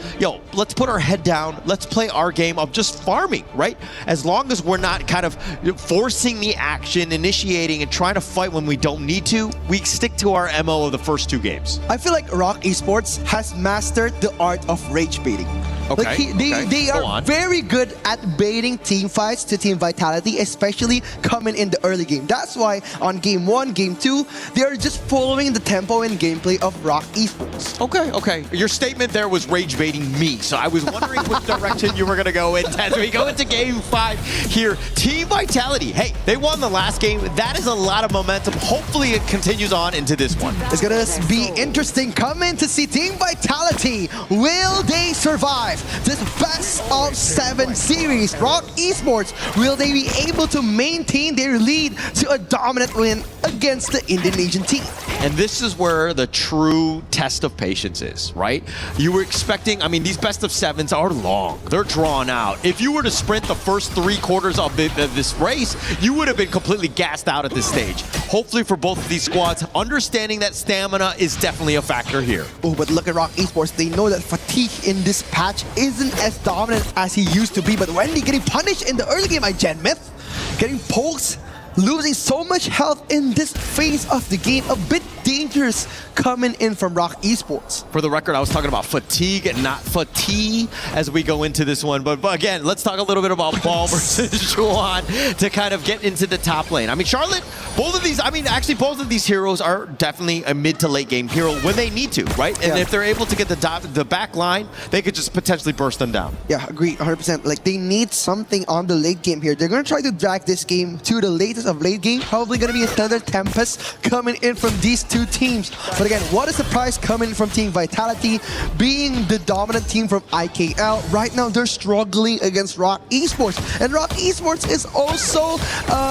let's put our head down, let's play our game of just farming, right? As long as we're not kind of forcing the action, initiating, and trying to fight when we don't need to, we stick to our MO of the first 2 games. I feel like Rock Esports has mastered the art of rage baiting. Okay. Like they are very good at baiting team fights to Team Vitality, especially coming in the early game. That's why on Game 1, Game 2, they are just following the tempo and gameplay of Rock Esports. Okay. Your statement there was rage baiting me, so I was wondering which direction you were going to go in as we go into Game 5 here. Team Vitality, hey, they won the last game. That is a lot of momentum. Hopefully it continues on into this one. It's going to be interesting coming to see Team Vitality. Will they survive? survive this best of 7 series? Rock Esports, will they be able to maintain their lead to a dominant win against the Indonesian team? And this is where the true test of patience is, right? You were expecting, I mean, these best of 7s are long. They're drawn out. If you were to sprint the first 3 quarters of this race, you would have been completely gassed out at this stage. Hopefully for both of these squads, understanding that stamina is definitely a factor here. Oh, but look at Rock Esports. They know that fatigue in this patch isn't as dominant as he used to be. But Wendy getting punished in the early game by Genmyth, getting poked, losing so much health in this phase of the game. A bit dangerous coming in from Rock Esports. For the record, I was talking about fatigue and not fatigue as we go into this one. But again, let's talk a little bit about Ball versus Xuan to kind of get into the top lane. I mean, Charlotte, both of these, I mean, actually both of these heroes are definitely a mid to late game hero when they need to, right? And if they're able to get the back line, they could just potentially burst them down. Yeah, agree, 100%. Like, they need something on the late game here. They're going to try to drag this game to the latest of late game. Probably going to be another Tempest coming in from these 2 teams. But again, what a surprise coming from Team Vitality, being the dominant team from IKL. Right now, they're struggling against Rock Esports. And Rock Esports is also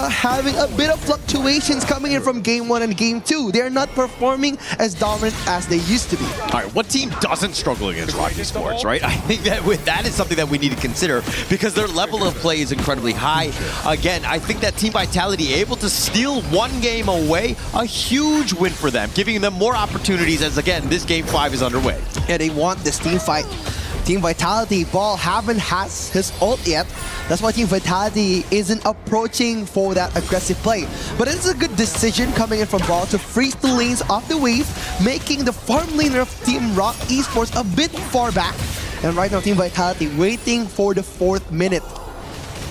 having a bit of fluctuations coming in from Game 1 and Game 2. They're not performing as dominant as they used to be. All right, what team doesn't struggle against Rock Esports, right? I think that is something that we need to consider because their level of play is incredibly high. Again, I think that Team Vitality able to steal 1 game away, a huge win for them, giving them more opportunities as, again, this Game 5 is underway. Yeah, they want this team fight. Team Vitality, Ball haven't has his ult yet. That's why Team Vitality isn't approaching for that aggressive play. But it's a good decision coming in from Ball to freeze the lanes off the wave, making the farm laner of Team Rock Esports a bit far back. And right now, Team Vitality waiting for the 4th minute.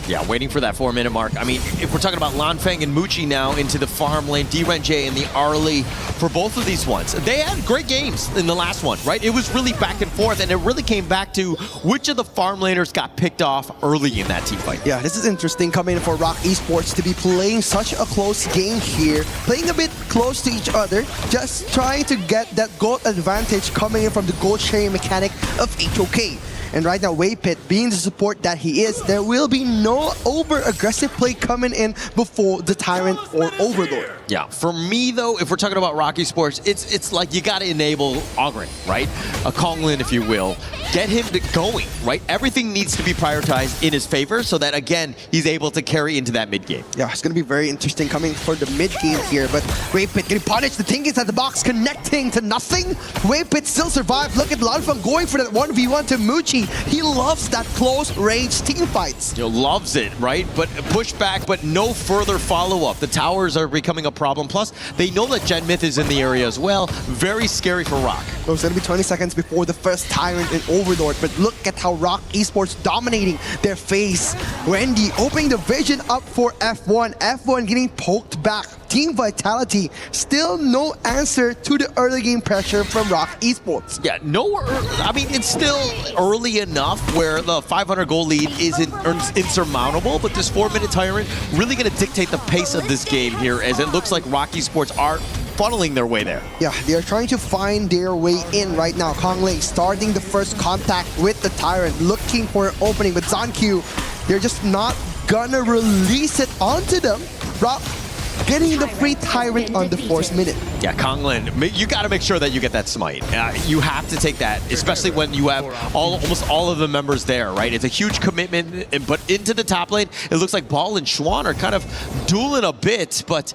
Yeah, waiting for that 4-minute mark. I mean, if we're talking about Lanfeng and Muchi now into the farm lane, DRenJ and the Arlie for both of these ones. They had great games in the last one, right? It was really back and forth, and it really came back to which of the farm laners got picked off early in that team fight. Yeah, this is interesting coming in for Rock Esports to be playing such a close game here, playing a bit close to each other, just trying to get that gold advantage coming in from the gold sharing mechanic of HOK. And right now, Waypit, being the support that he is, there will be no over-aggressive play coming in before the Tyrant or Overlord. Yeah, for me though, if we're talking about Rock Esports, it's like you got to enable Ogren, right? A Konglin, if you will. Get him going, right? Everything needs to be prioritized in his favor so that, again, he's able to carry into that mid-game. Yeah, it's going to be very interesting coming for the mid-game here, but Waypit getting punished. The thing is that the box connecting to nothing. Waypit still survived. Look at Lanfeng going for that 1v1 to Muchi. He loves that close-range team fights. You know, loves it, right? But push back, but no further follow-up. The towers are becoming a problem. Plus, they know that Genmyth is in the area as well. Very scary for Rock. So it's going to be 20 seconds before the first Tyrant and Overlord, but look at how Rock Esports dominating their phase. Wendy opening the vision up for F1. F1 getting poked back. Team Vitality, still no answer to the early game pressure from Rock Esports. Yeah, I mean, it's still early enough where the 500 goal lead isn't insurmountable, but this 4-minute Tyrant really going to dictate the pace of this game here, as it looks like Rock Esports are funneling their way there. Yeah, they are trying to find their way in right now. Konglin starting the first contact with the Tyrant, looking for an opening, but ZonQ, they're just not gonna release it onto them. Rock getting the free Tyrant on the 4th minute. Yeah, Konglin, you got to make sure that you get that smite. You have to take that, especially when you have almost all of the members there, right? It's a huge commitment, but into the top lane, it looks like Ball and Xuan are kind of dueling a bit, but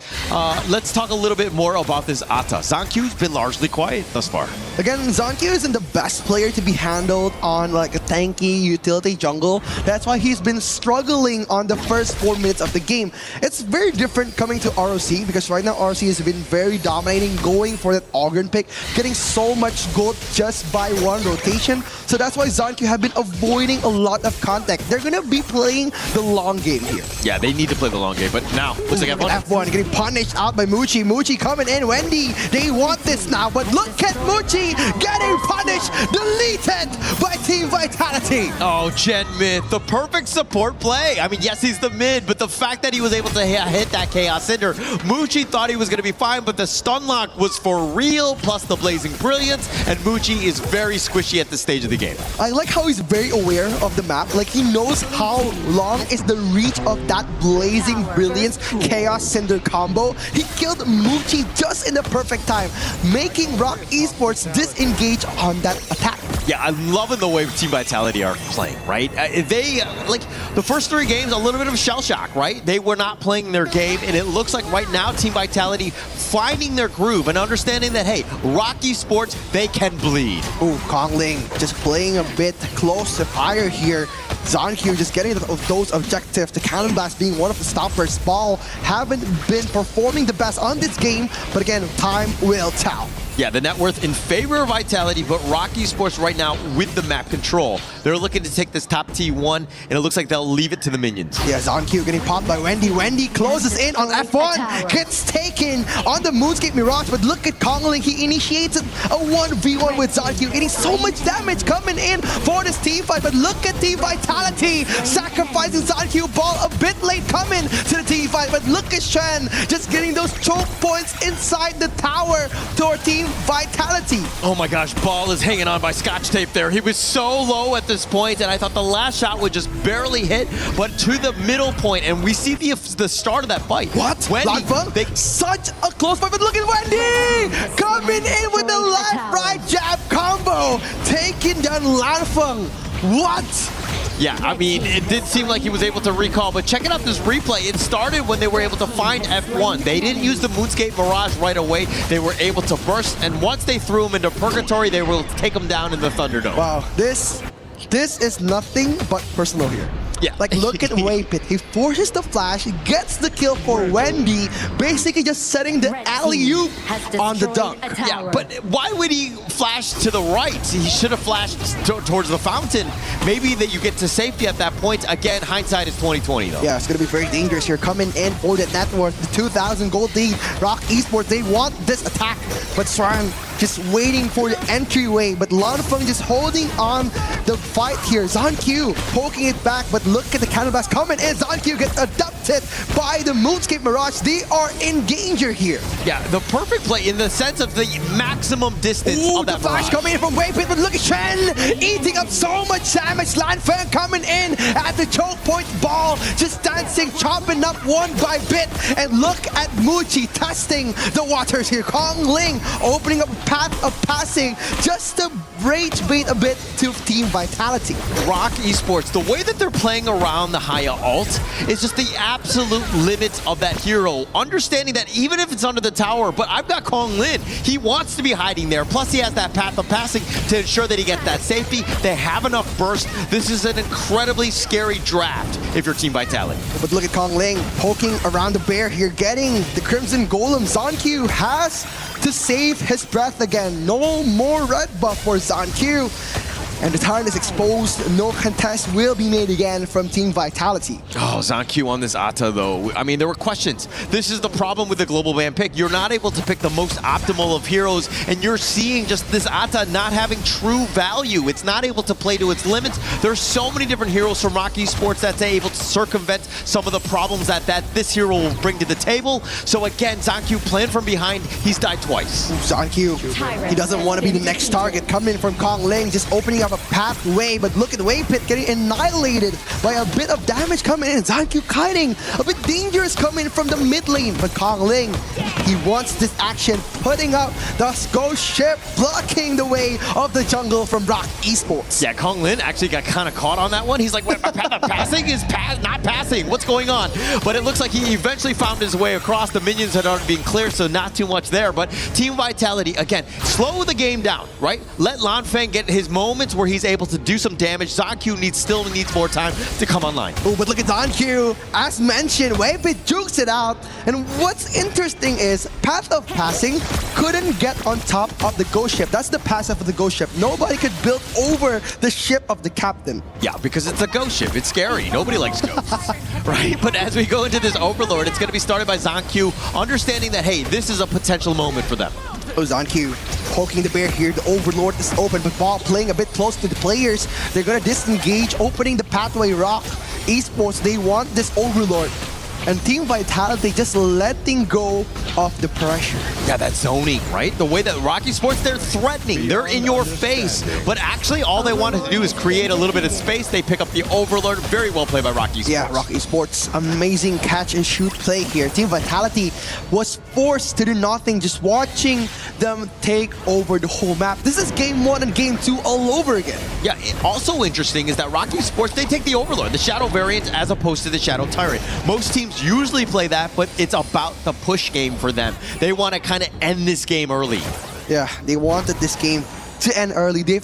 let's talk a little bit more about this Ata. ZonQ's been largely quiet thus far. Again, ZonQ isn't the best player to be handled on like a tanky utility jungle. That's why he's been struggling on the first 4 minutes of the game. It's very different coming to ROC, because right now ROC has been very dominating, going for that Ogren pick, getting so much gold just by 1 rotation. So that's why ZonQ have been avoiding a lot of contact. They're gonna be playing the long game here. Yeah, they need to play the long game, but now looks like F1 getting punished out by Muchi. Muchi coming in. Wendy, they want this now, but look at Muchi getting punished, deleted by Team Vitality. Oh, Genmyth, the perfect support play. I mean, yes, he's the mid, but the fact that he was able to hit that Chaos Cinder. Muchi thought he was going to be fine, but the stun lock was for real, plus the Blazing Brilliance, and Muchi is very squishy at this stage of the game. I like how he's very aware of the map. Like, he knows how long is the reach of that Blazing Brilliance Chaos Cinder combo. He killed Muchi just in the perfect time, making Rock Esports disengage on that attack. Yeah, I'm loving the way Team Vitality are playing, right? They, like, the first 3 games, a little bit of shell shock, right? They were not playing their game, and it looks like right now Team Vitality finding their groove and understanding that, hey, Rock Esports, they can bleed. Ooh, Kongling just playing a bit close to fire here. ZonQ just getting those objectives. The Cannon Blast being one of the stoppers. Ball haven't been performing the best on this game, but again, time will tell. Yeah, the net worth in favor of Vitality, but Rock Esports right now with the map control. They're looking to take this top T1, and it looks like they'll leave it to the minions. Yeah, ZonQ getting popped by Wendy. Wendy closes in on F1. Gets taken on the Moonscape Mirage, but look at Kongling. He initiates a 1v1 with ZonQ, getting so much damage coming in for this team fight. But look at Team Vitality sacrificing ZonQ. Ball a bit late coming to the team fight, but look at Shen just getting those choke points inside the tower to our Team Vitality. Oh my gosh, Ball is hanging on by scotch tape there. He was so low at this point, and I thought the last shot would just barely hit, but to the middle point, and we see the start of that fight. What? Wendy, such a close fight, but look at Wendy coming in with the left-right jab combo, taking down Lanfeng. What? Yeah, I mean, it did seem like he was able to recall, but checking out this replay, it started when they were able to find F1. They didn't use the Moonscape Mirage right away. They were able to burst, and once they threw him into Purgatory, they will take him down in the Thunderdome. Wow, this is nothing but personal here. Yeah. Like, look at Waypit. He forces the flash, he gets the kill for Wendy, basically just setting the alley-oop on the dunk. Yeah, but why would he flash to the right? He should have flashed towards the fountain. Maybe that you get to safety at that point. Again, hindsight is 2020 though. Yeah, it's going to be very dangerous here. Coming in for the net worth, the 2,000 gold lead. Rock Esports, they want this attack, but Sran just waiting for the entryway. But Lanfeng just holding on the fight here. ZonQ poking it back, but look at the Cannon Blast coming in. ZonQ gets adopted by the Moonscape Mirage. They are in danger here. Yeah, the perfect play in the sense of the maximum distance of that the flash Mirage. coming in from Waypit, but look at Shen eating up so much damage. Lanfeng coming in at the choke point. Ball just dancing, chopping up one by bit. And look at Muchi testing the waters here. Kongling opening up a path of passing just to rage bait a bit to Team Vitality. Rock Esports, the way that they're playing around the Haya ult is just the absolute limits of that hero. Understanding that even if it's under the tower, but I've got Kongling. He wants to be hiding there. Plus he has that path of passing to ensure that he gets that safety. They have enough burst. This is an incredibly scary draft if you're Team Vitality. But look at Kongling poking around the bear here, getting the Crimson Golem. ZonQ has to save his breath again. No more red buff for ZonQ. And the turn is exposed. No contest will be made again from Team Vitality. Oh, ZonQ on this Ata, though. I mean, there were questions. This is the problem with the global ban pick. You're not able to pick the most optimal of heroes, and you're seeing just this Ata not having true value. It's not able to play to its limits. There's so many different heroes from Rock Esports that's able to circumvent some of the problems that this hero will bring to the table. So again, ZonQ playing from behind. He's died twice. ZonQ, he doesn't want to be the next target. Coming from Kongling, just opening up a pathway, but look at Waypit getting annihilated by a bit of damage coming in. ZonQ kiting, a bit dangerous coming from the mid lane, but Kongling, he wants this action, putting up the ghost ship, blocking the way of the jungle from Rock Esports. Yeah, Kongling actually got kind of caught on that one. He's like, wait, my path of passing is not passing. What's going on? But it looks like he eventually found his way across. The minions had already been cleared, so not too much there. But Team Vitality, again, slow the game down, right? Let Lanfeng get his moments where he's able to do some damage. ZonQ still needs more time to come online. Oh, but look at ZonQ. As mentioned, Waypit jukes it out. And what's interesting is Path of Passing couldn't get on top of the ghost ship. That's the passive of the ghost ship. Nobody could build over the ship of the captain. Yeah, because it's a ghost ship. It's scary. Nobody likes ghosts, right? But as we go into this Overlord, it's going to be started by ZonQ, understanding that, hey, this is a potential moment for them. Oh, ZonQ poking the bear here. The Overlord is open, but Ball playing a bit close to the players. They're going to disengage, opening the pathway. Rock Esports, they want this Overlord. and Team Vitality just letting go of the pressure. Yeah, that zoning, right? The way that Rocky Sports, they're threatening, they're in your face, but actually all they wanted to do is create a little bit of space. They pick up the Overlord. Very well played by Rocky Sports. Yeah, Rocky Sports, amazing catch and shoot play here. Team Vitality was forced to do nothing, just watching them take over the whole map. This is game 1 and game 2 all over again. Yeah, also interesting is that Rocky Sports, they take the Overlord, the Shadow variant, as opposed to the Shadow Tyrant. Most teams usually play that, but it's about the push game for them. They want to kind of end this game early. Yeah, they wanted this game to end early. They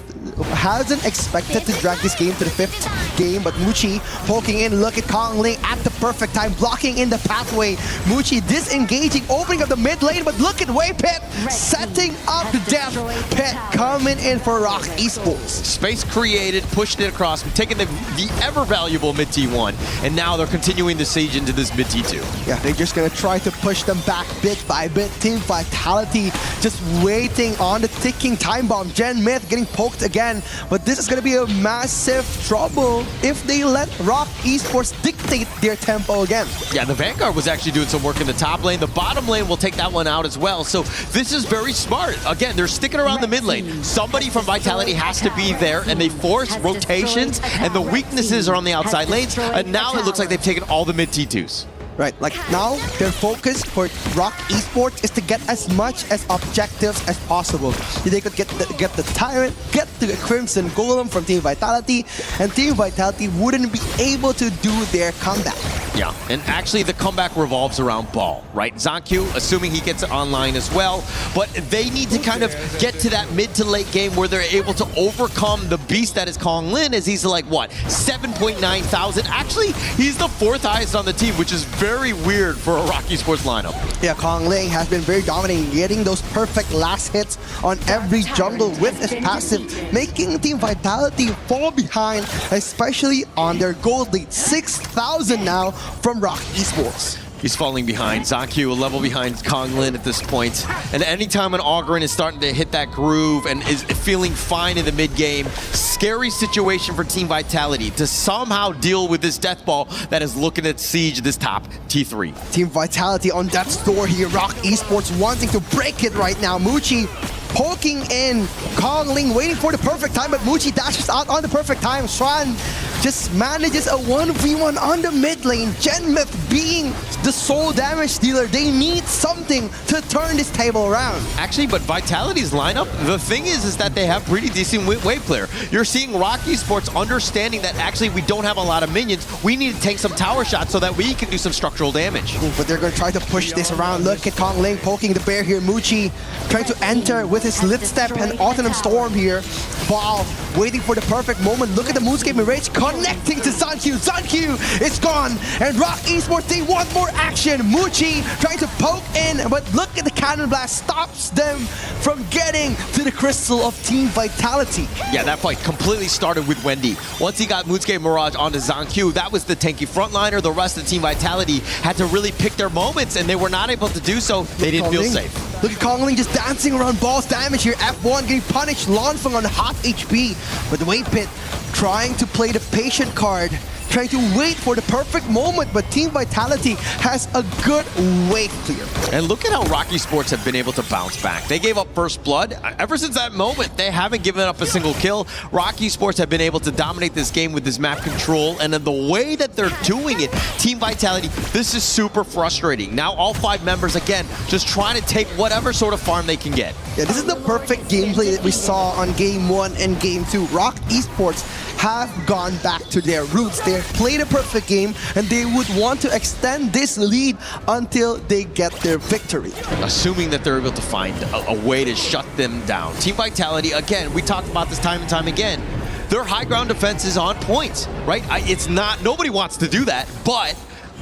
hasn't expected to drag this game to the 5th game, but Muchi poking in. Look at Kong Ling at the perfect time, blocking in the pathway. Muchi disengaging, opening up the mid lane, but look at Way Pit setting up the death pit, coming in for Rock Esports. Space created, pushed it across, taking the ever valuable mid T1, and now they're continuing the siege into this mid T2. Yeah, they're just gonna try to push them back bit by bit. Team Vitality just waiting on the ticking time bomb. Gen Myth getting poked again, but this is gonna be a massive trouble if they let Rock Esports dictate their tempo again. Yeah, the Vanguard was actually doing some work in the top lane. The bottom lane will take that one out as well. So this is very smart. Again, they're sticking around the mid lane. Somebody from Vitality has to be there, and they force rotations, and the weaknesses are on the outside lanes. And now it looks like they've taken all the mid T2s. Right, like now their focus for Rock Esports is to get as much as objectives as possible. They could get the Tyrant, get the Crimson Golem from Team Vitality, and Team Vitality wouldn't be able to do their comeback. Yeah, and actually the comeback revolves around Ball, right? Zancu, assuming he gets online as well, but they need to kind of get to that mid to late game where they're able to overcome the beast that is Kong Lin, as he's like, what, 7.9 thousand? Actually, he's the 4th highest on the team, which is very weird for a Rocky Sports lineup. Yeah, Kong Ling has been very dominating, getting those perfect last hits on every jungle with his passive, making Team Vitality fall behind, especially on their gold lead. 6,000 now from Rock Esports. He's falling behind. Zancu a level behind Kong Lin at this point. And anytime an Augurin is starting to hit that groove and is feeling fine in the mid game, scary situation for Team Vitality to somehow deal with this death ball that is looking at siege this top T3. Team Vitality on that store here. Rock Esports wanting to break it right now. Muchi poking in. Kong Ling waiting for the perfect time, but Muchi dashes out on the perfect time. Swan just manages a 1v1 on the mid lane. Gen Myth being the sole damage dealer. They need something to turn this table around. Actually, but Vitality's lineup, the thing is that they have pretty decent wave player. You're seeing Rocky Sports understanding that actually we don't have a lot of minions. We need to take some tower shots so that we can do some structural damage. But they're going to try to push this around. Look at Kong Ling poking the bear here. Muchi trying to enter with his Lit Step and Autumn Storm here. Ball waiting for the perfect moment. Look at the Moonscape Mirage connecting to Zancu. Zancu is gone. And Rock Esports, they want more action. Muchi trying to poke in, but look at the Cannon Blast stops them from getting to the Crystal of Team Vitality. Yeah, that fight completely started with Wendy. Once he got Moonscape Mirage onto Zancu, that was the tanky frontliner. The rest of Team Vitality had to really pick their moments, and they were not able to do so. They didn't feel safe. Look at Kong Ling just dancing around Ball's damage here. F1 getting punished. Lanfeng on half HP. But the Way Pit trying to play the patient card, trying to wait for the perfect moment, but Team Vitality has a good wave clear. And look at how Rocky Sports have been able to bounce back. They gave up first blood. Ever since that moment, they haven't given up a single kill. Rocky Sports have been able to dominate this game with this map control, and then the way that they're doing it, Team Vitality, this is super frustrating. Now all 5 members, again, just trying to take whatever sort of farm they can get. Yeah, this is the perfect gameplay that we saw on Game 1 and Game 2. Rock Esports have gone back to their roots. They played a perfect game, and they would want to extend this lead until they get their victory. Assuming that they're able to find a way to shut them down. Team Vitality, again, we talked about this time and time again, their high ground defense is on point, right? It's not, nobody wants to do that, but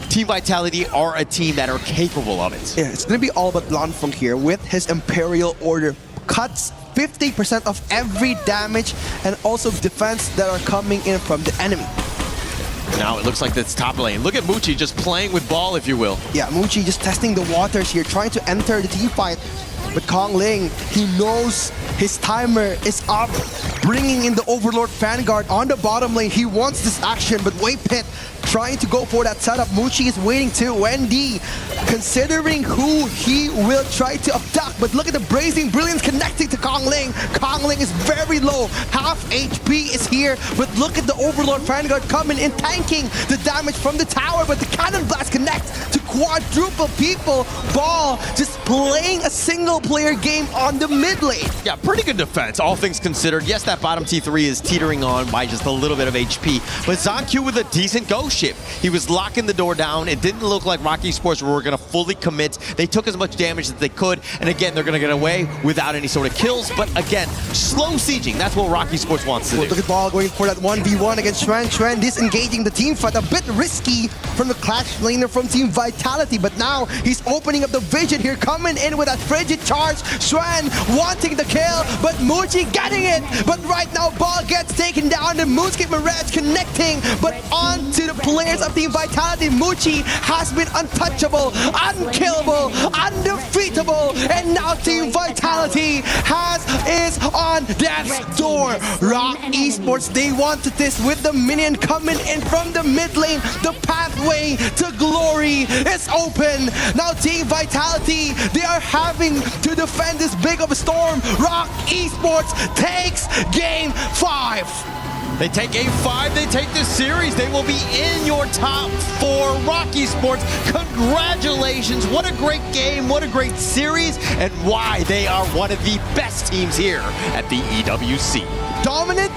Team Vitality are a team that are capable of it. Yeah, it's going to be all about Lanfeng here with his Imperial Order. Cuts 50% of every damage and also defense that are coming in from the enemy. Now it looks like that's top lane. Look at Muchi just playing with Ball, if you will. Yeah, Muchi just testing the waters here, trying to enter the team fight. But Kong Ling, he knows his timer is up, bringing in the Overlord Vanguard on the bottom lane. He wants this action, but Way Pit trying to go for that setup. Muchi is waiting too. Wendy considering who he will try to abduct, but look at the Brazing Brilliance connecting to Kongling. Kongling is very low. Half HP is here, but look at the Overlord Vanguard coming in, tanking the damage from the tower, but the Cannon Blast connects to quadruple people. Ball just playing a single player game on the mid lane. Yeah, pretty good defense, all things considered. Yes, that bottom T3 is teetering on by just a little bit of HP, but ZonQ with a decent ghost ship. He was locking the door down. It didn't look like Rock Esports were going to fully commit. They took as much damage as they could, and again, they're going to get away without any sort of kills, but again, slow sieging. That's what Rock Esports wants to do. Look at Ball going for that 1v1 against Xuan. Xuan disengaging the team fight, a bit risky from the Clash laner from Team Vitality, but now he's opening up the vision here, coming in with that frigid charge. Xuan wanting the kill, but Muji getting it. But right now, Ball gets taken down, and Moonscape Mirage connecting, but on to the players of Team Vitality. Muji has been untouchable, unkillable, undefeatable, and now Team Vitality is on death's door. Rock Esports, they wanted this with the minion coming in from the mid lane. The pathway to glory is open. Now Team Vitality, they are having to defend this big of a storm. Rock Esports takes game 5. They take Game 5, they take this series. They will be in your top 4. Rock Esports, congratulations. What a great game, what a great series, and why they are one of the best teams here at the EWC. Dominant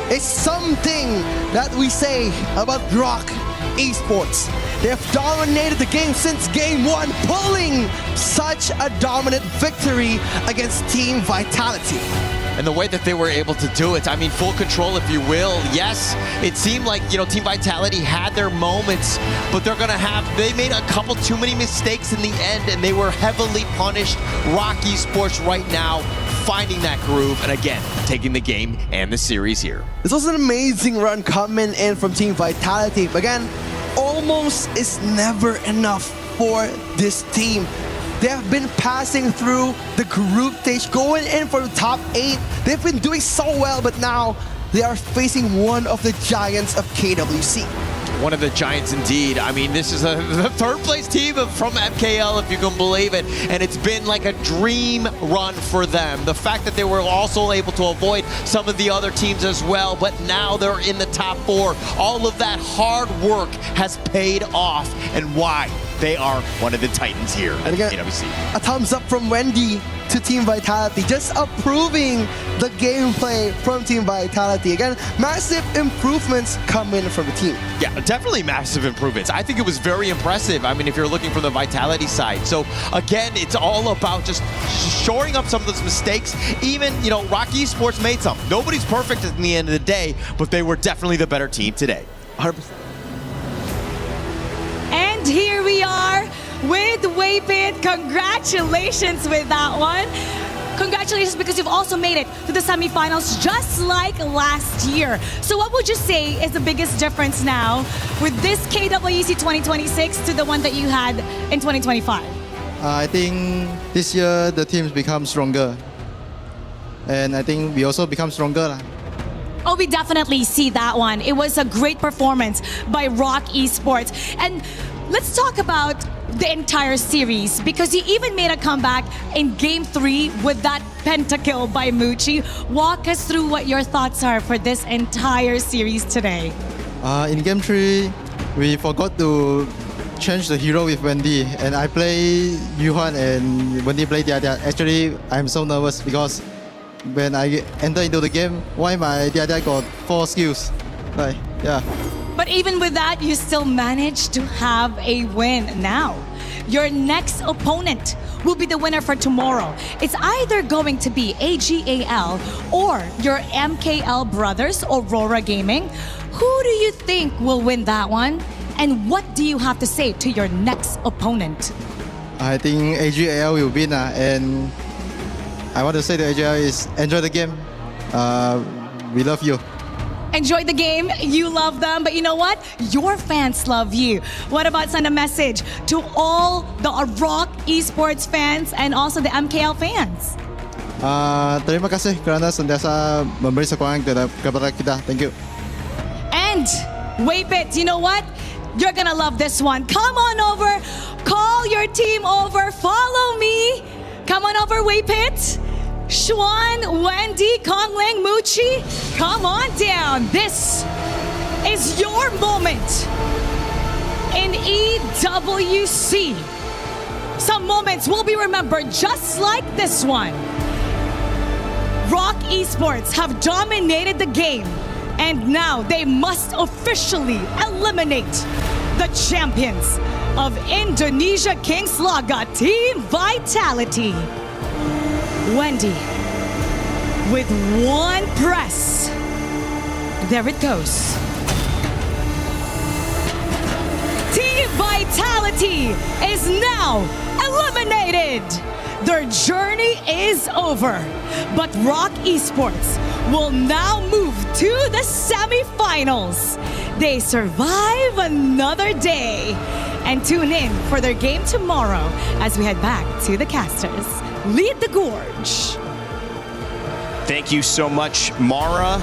is something that we say about Rock Esports. They have dominated the game since game 1, pulling such a dominant victory against Team Vitality. And the way that they were able to do it, I mean, full control, if you will. Yes, it seemed like, Team Vitality had their moments, but they made a couple too many mistakes in the end, and they were heavily punished. Rock Esports right now finding that groove, and again, taking the game and the series here. This was an amazing run coming in from Team Vitality. But again, almost is never enough for this team. They have been passing through the group stage, going in for the top 8. They've been doing so well, but now they are facing one of the giants of KWC. One of the giants indeed. I mean, this is the third place team from MKL, if you can believe it. And it's been like a dream run for them. The fact that they were also able to avoid some of the other teams as well, but now they're in the top 4. All of that hard work has paid off, and why they are one of the titans here at KWC. A thumbs up from Wendy to Team Vitality, just approving the gameplay from Team Vitality. Again, massive improvements coming from the team. Yeah, definitely massive improvements. I think it was very impressive. I mean, if you're looking from the Vitality side. So again, it's all about just shoring up some of those mistakes. Even, Rock Esports made some. Nobody's perfect at the end of the day, but they were definitely the better team today. 100%. And here we are with Waypit. Congratulations with that one. Congratulations, because you've also made it to the semifinals just like last year. So what would you say is the biggest difference now with this KWC 2026 to the one that you had in 2025? I think this year the teams become stronger. And I think we also become stronger. Oh, we definitely see that one. It was a great performance by Rock Esports. And let's talk about the entire series, because you even made a comeback in Game 3 with that pentakill by Muchi. Walk us through what your thoughts are for this entire series today. In Game 3, we forgot to change the hero with Wendy, and I play Yuhan and Wendy play Dia. Actually, I'm so nervous because when I enter into the game, why my Dia got 4 skills? Right, yeah. But even with that, you still managed to have a win now. Your next opponent will be the winner for tomorrow. It's either going to be AGAL or your MKL brothers, Aurora Gaming. Who do you think will win that one? And what do you have to say to your next opponent? I think AGAL will win, and I want to say to AGAL is enjoy the game. We love you. Enjoy the game, you love them, but you know what? Your fans love you. What about send a message to all the Rock Esports fans and also the MKL fans? Terima kasih kerana sentiasa memberi sokongan kepada kita. Thank you. And Waypit, you know what? You're gonna love this one. Come on over. Call your team over. Follow me. Come on over, Wei Pit. Xuan, Wendy, Kongling, Muchi. Come on down. This is your moment in EWC. Some moments will be remembered just like this one. Rock Esports have dominated the game, and now they must officially eliminate the champions of Indonesia Kings Laga, Team Vitality. Wendy, with one press, there it goes. Team Vitality is now eliminated. Their journey is over, but Rock Esports will now move to the semifinals. They survive another day. And tune in for their game tomorrow as we head back to the casters. Lead the gorge. Thank you so much, Mara.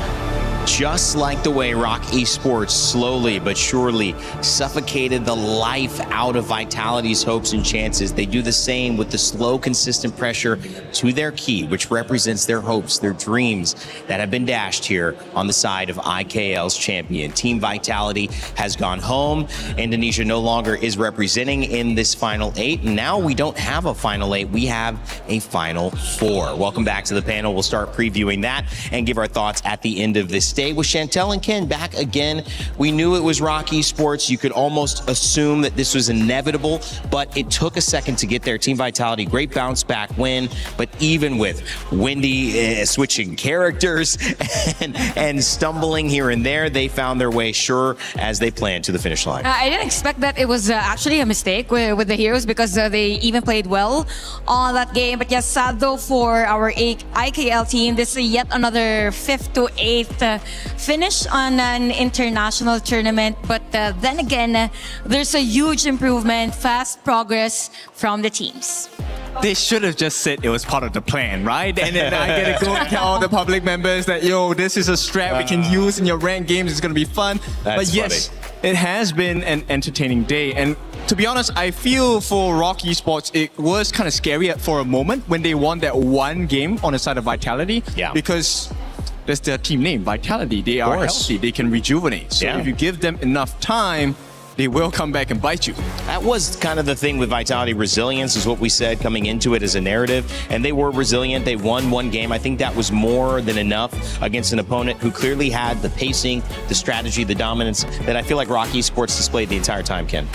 Just like the way Rock Esports slowly but surely suffocated the life out of Vitality's hopes and chances, they do the same with the slow, consistent pressure to their key, which represents their hopes, their dreams that have been dashed here on the side of IKL's champion. Team Vitality has gone home. Indonesia no longer is representing in this Final 8. And now we don't have a Final 8, we have a Final 4. Welcome back to the panel. We'll start previewing that and give our thoughts at the end of this day. With Chantel and Ken back again, we knew it was Rock Esports. You could almost assume that this was inevitable, but it took a second to get there. Team Vitality, great bounce back win, but even with Wendy switching characters and stumbling here and there, they found their way sure as they planned to the finish line. I didn't expect that it was actually a mistake with the Heroes because they even played well on that game. But yes, sad though for our IKL team. This is yet another 5th to 8th finish on an international tournament. But then again, there's a huge improvement, fast progress from the teams. They should have just said it was part of the plan, right? And then I get to go and tell all the public members that, yo, this is a strat we can use in your ranked games. It's going to be fun. But yes, it has been an entertaining day. And to be honest, I feel for Rock Esports, it was kind of scary for a moment when they won that one game on the side of Vitality. Yeah. Because that's their team name, Vitality. They are healthy. They can rejuvenate. So if you give them enough time, they will come back and bite you. That was kind of the thing with Vitality. Resilience is what we said coming into it as a narrative, and they were resilient. They won one game. I think that was more than enough against an opponent who clearly had the pacing, the strategy, the dominance that I feel like Rock Esports displayed the entire time, Ken.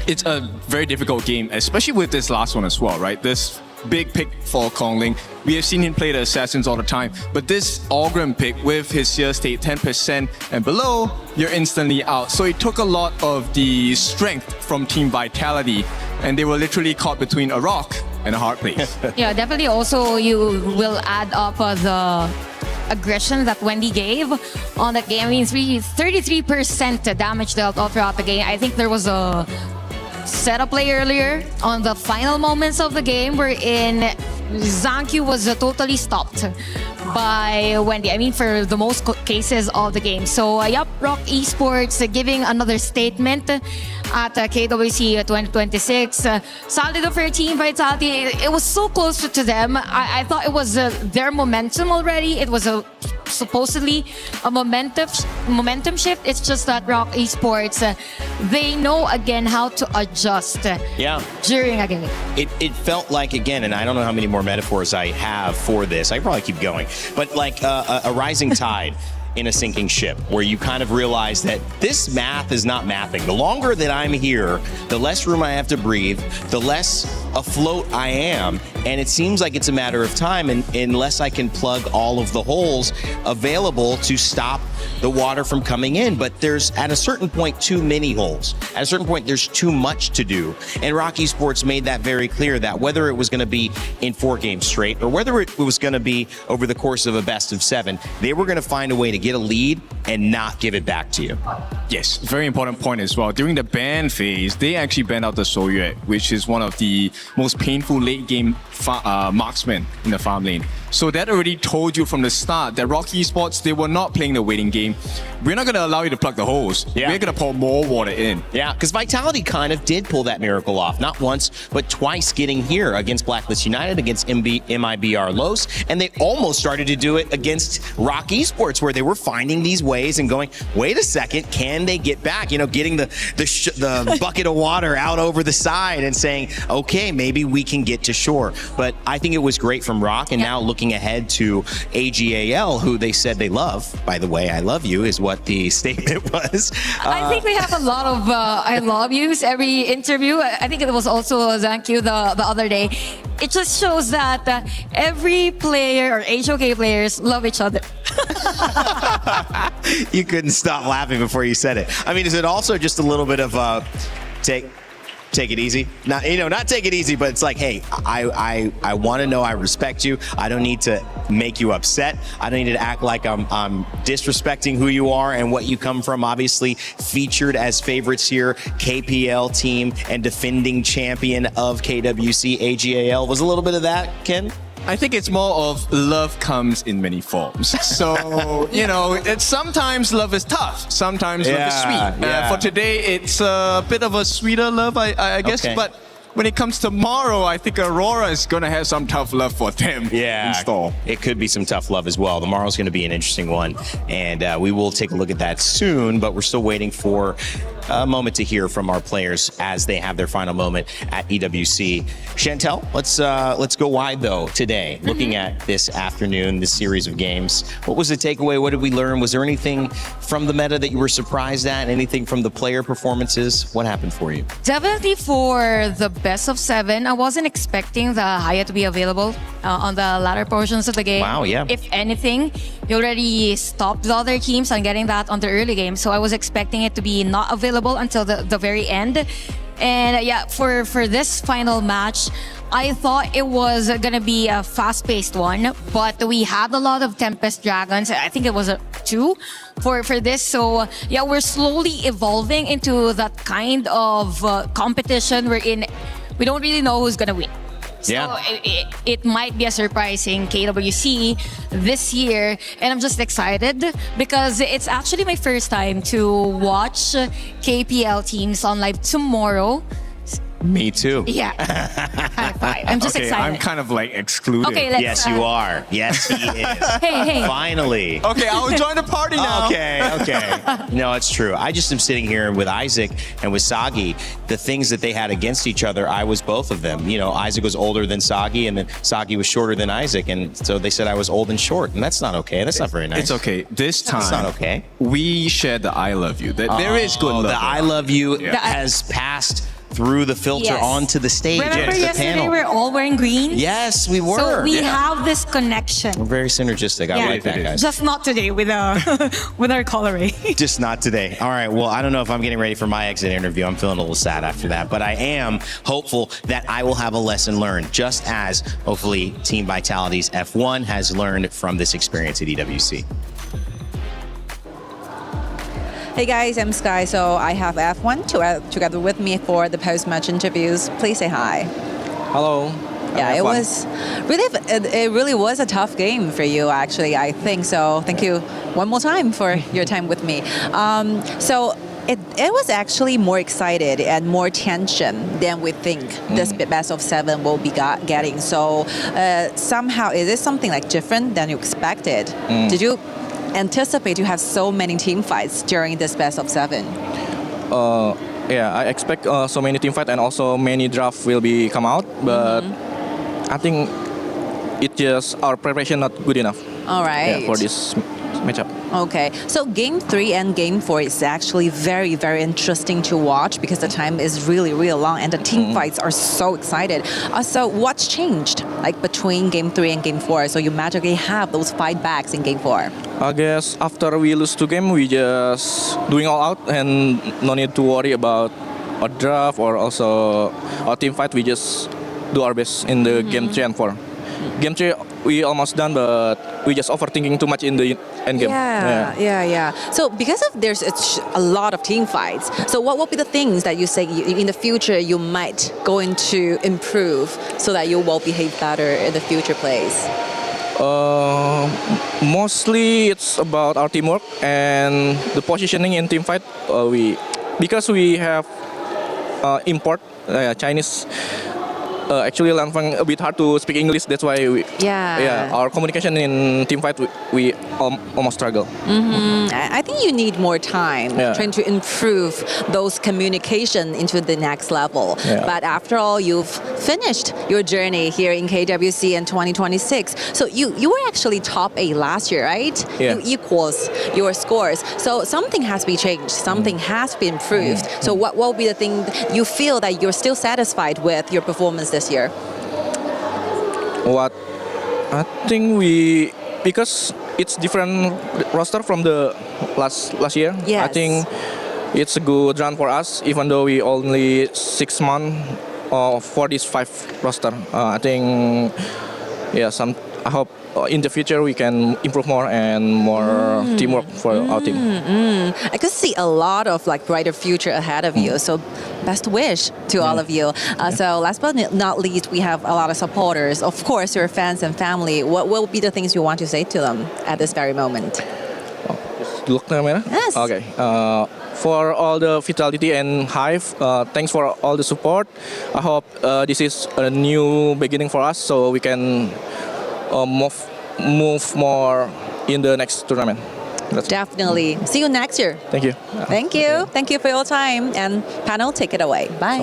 It's a very difficult game, especially with this last one as well, right? This big pick for Kongling. We have seen him play the Assassins all the time, but this Ogren pick with his seer state 10% and below, you're instantly out. So it took a lot of the strength from Team Vitality, and they were literally caught between a rock and a hard place. Yeah, definitely. Also, you will add up the aggression that Wendy gave on that game. I mean, 33% damage dealt all throughout the game. I think there was a setup play earlier on the final moments of the game wherein Zankyu was totally stopped by Wendy. I mean, for the most cases of the game. So, yep, Rock Esports giving another statement at KWC 2026. Sadly for Team Vitality, it was so close to them. I thought it was their momentum already. It was supposedly a momentum shift. It's just that Rock Esports, they know again how to adjust during a game. It felt like, again, and I don't know how many more metaphors I have for this. I could probably keep going. But like a rising tide in a sinking ship, where you kind of realize that this math is not mathing. The longer that I'm here, the less room I have to breathe, the less afloat I am, and it seems like it's a matter of time, and unless I can plug all of the holes available to stop the water from coming in. But there's, at a certain point, too many holes. At a certain point, there's too much to do. And Rock Esports made that very clear, that whether it was going to be in 4 games straight or whether it was going to be over the course of a best of 7, they were going to find a way to get a lead and not give it back to you. Yes, very important point as well. During the ban phase, they actually banned out the Soyue, which is one of the most painful late game marksmen in the farm lane. So that already told you from the start that Rock Esports, they were not playing the waiting game. We're not going to allow you to plug the holes. We're going to pour more water in. Yeah, because Vitality kind of did pull that miracle off. Not once, but twice getting here against Blacklist United, against MIBR Los, and they almost started to do it against Rock Esports, where they were finding these ways and going, wait a second, can they get back? You know, getting the bucket of water out over the side and saying, okay, maybe we can get to shore. But I think it was great from Rock, and now looking ahead to AGAL, who they said they love. By the way, I love you is what the statement was. I think we have a lot of I love yous every interview. I think it was also thank you the other day. It just shows that every player or HOK players love each other. You couldn't stop laughing before you said it. I mean, is it also just a little bit of take it easy? Not take it easy, but it's like, hey, I want to know I respect you. I don't need to make you upset. I don't need to act like I'm disrespecting who you are and what you come from. Obviously featured as favorites here, KPL team and defending champion of KWC AGAL. Was a little bit of that, Ken? I think it's more of love comes in many forms. So, it's sometimes love is tough. Sometimes love is sweet. For today, it's a bit of a sweeter love, I guess. Okay. But when it comes tomorrow, I think Aurora is going to have some tough love for them in store. It could be some tough love as well. Tomorrow's going to be an interesting one. And we will take a look at that soon, but we're still waiting for a moment to hear from our players as they have their final moment at EWC. Chantel, let's go wide though today. Looking at this afternoon, this series of games, what was the takeaway? What did we learn? Was there anything from the meta that you were surprised at? Anything from the player performances? What happened for you? Definitely for the best of 7, I wasn't expecting the Haya to be available on the latter portions of the game. Wow, yeah. If anything, you already stopped the other teams on getting that on the early game. So I was expecting it to be not available until the very end. And for this final match, I thought it was going to be a fast-paced one, but we had a lot of Tempest Dragons. I think it was 2 for this. So we're slowly evolving into that kind of competition wherein we don't really know who's going to win. So it might be a surprising KWC this year, and I'm just excited because it's actually my first time to watch KPL teams on live tomorrow. Me too. Yeah. High five. I'm just excited. I'm kind of like excluded. Okay, yes, you are. Yes, he is. Hey. Finally. Okay, I'll join the party now. Okay. No, it's true. I just am sitting here with Isaac and with Sagi. The things that they had against each other, I was both of them. Isaac was older than Sagi, and then Sagi was shorter than Isaac, and so they said I was old and short, and that's not okay. That's not very nice. It's okay. This time, it's not okay. We share the I love you. There is good love. The I love you has passed through the filter onto the stage. Remember yesterday we were all wearing green? Yes, we were. So we have this connection. We're very synergistic. I like that, guys. Just not today with our coloring. Just not today. All right. Well, I don't know if I'm getting ready for my exit interview. I'm feeling a little sad after that, but I am hopeful that I will have a lesson learned, just as hopefully Team Vitality's F1 has learned from this experience at EWC. Hey guys, I'm Sky. So I have F1 together with me for the post-match interviews. Please say hi. Hello. Yeah, it really was a tough game for you, actually, I think. So thank you one more time for your time with me. So it was actually more excited and more tension than we think this best of 7 will be getting. So somehow, is this something like different than you expected? Did you anticipate to have so many team fights during this best of 7? I expect so many team fights and also many draft will be come out, but I think it just our preparation not good enough. All right. For this matchup. Okay, so game 3 and game 4 is actually very, very interesting to watch because the time is really, really long and the team fights are so excited. So what's changed like between game 3 and game 4? So you magically have those fight backs in game 4. I guess after we lose 2 games, we just doing all out and no need to worry about a draft or also a team fight. We just do our best in the game 3 and 4. Game 3 we almost done, but we just overthinking too much in the end game. Yeah. So because of there's a lot of team fights, so what will be the things that you say in the future you might going to improve so that you will behave better in the future plays? Mostly it's about our teamwork and the positioning in team fight. Because we have import Chinese. Actually, Lanfang a bit hard to speak English. That's why our communication in team fight we almost struggle. I think you need more time trying to improve those communication into the next level. But after all, you've finished your journey here in KWC in 2026. So you were actually top 8 last year, right? You equals your scores. So something has to be changed. Something has to be improved. So what will be the thing you feel that you're still satisfied with your performance this year? What I think because it's different roster from the last year. I think it's a good run for us, even though we only 6 months for this 5 roster. I think I hope in the future we can improve more and more teamwork for our team. I could see a lot of brighter future ahead of you. So best wish to all of you. So last but not least, we have a lot of supporters. Of course, your fans and family. What will be the things you want to say to them at this very moment? Look, yes. Okay. For all the vitality and Hive, thanks for all the support. I hope this is a new beginning for us, so we can move more in the next tournament. Definitely. See you next year. Thank you. Thank you. Thank you for your time. And panel, take it away. Bye.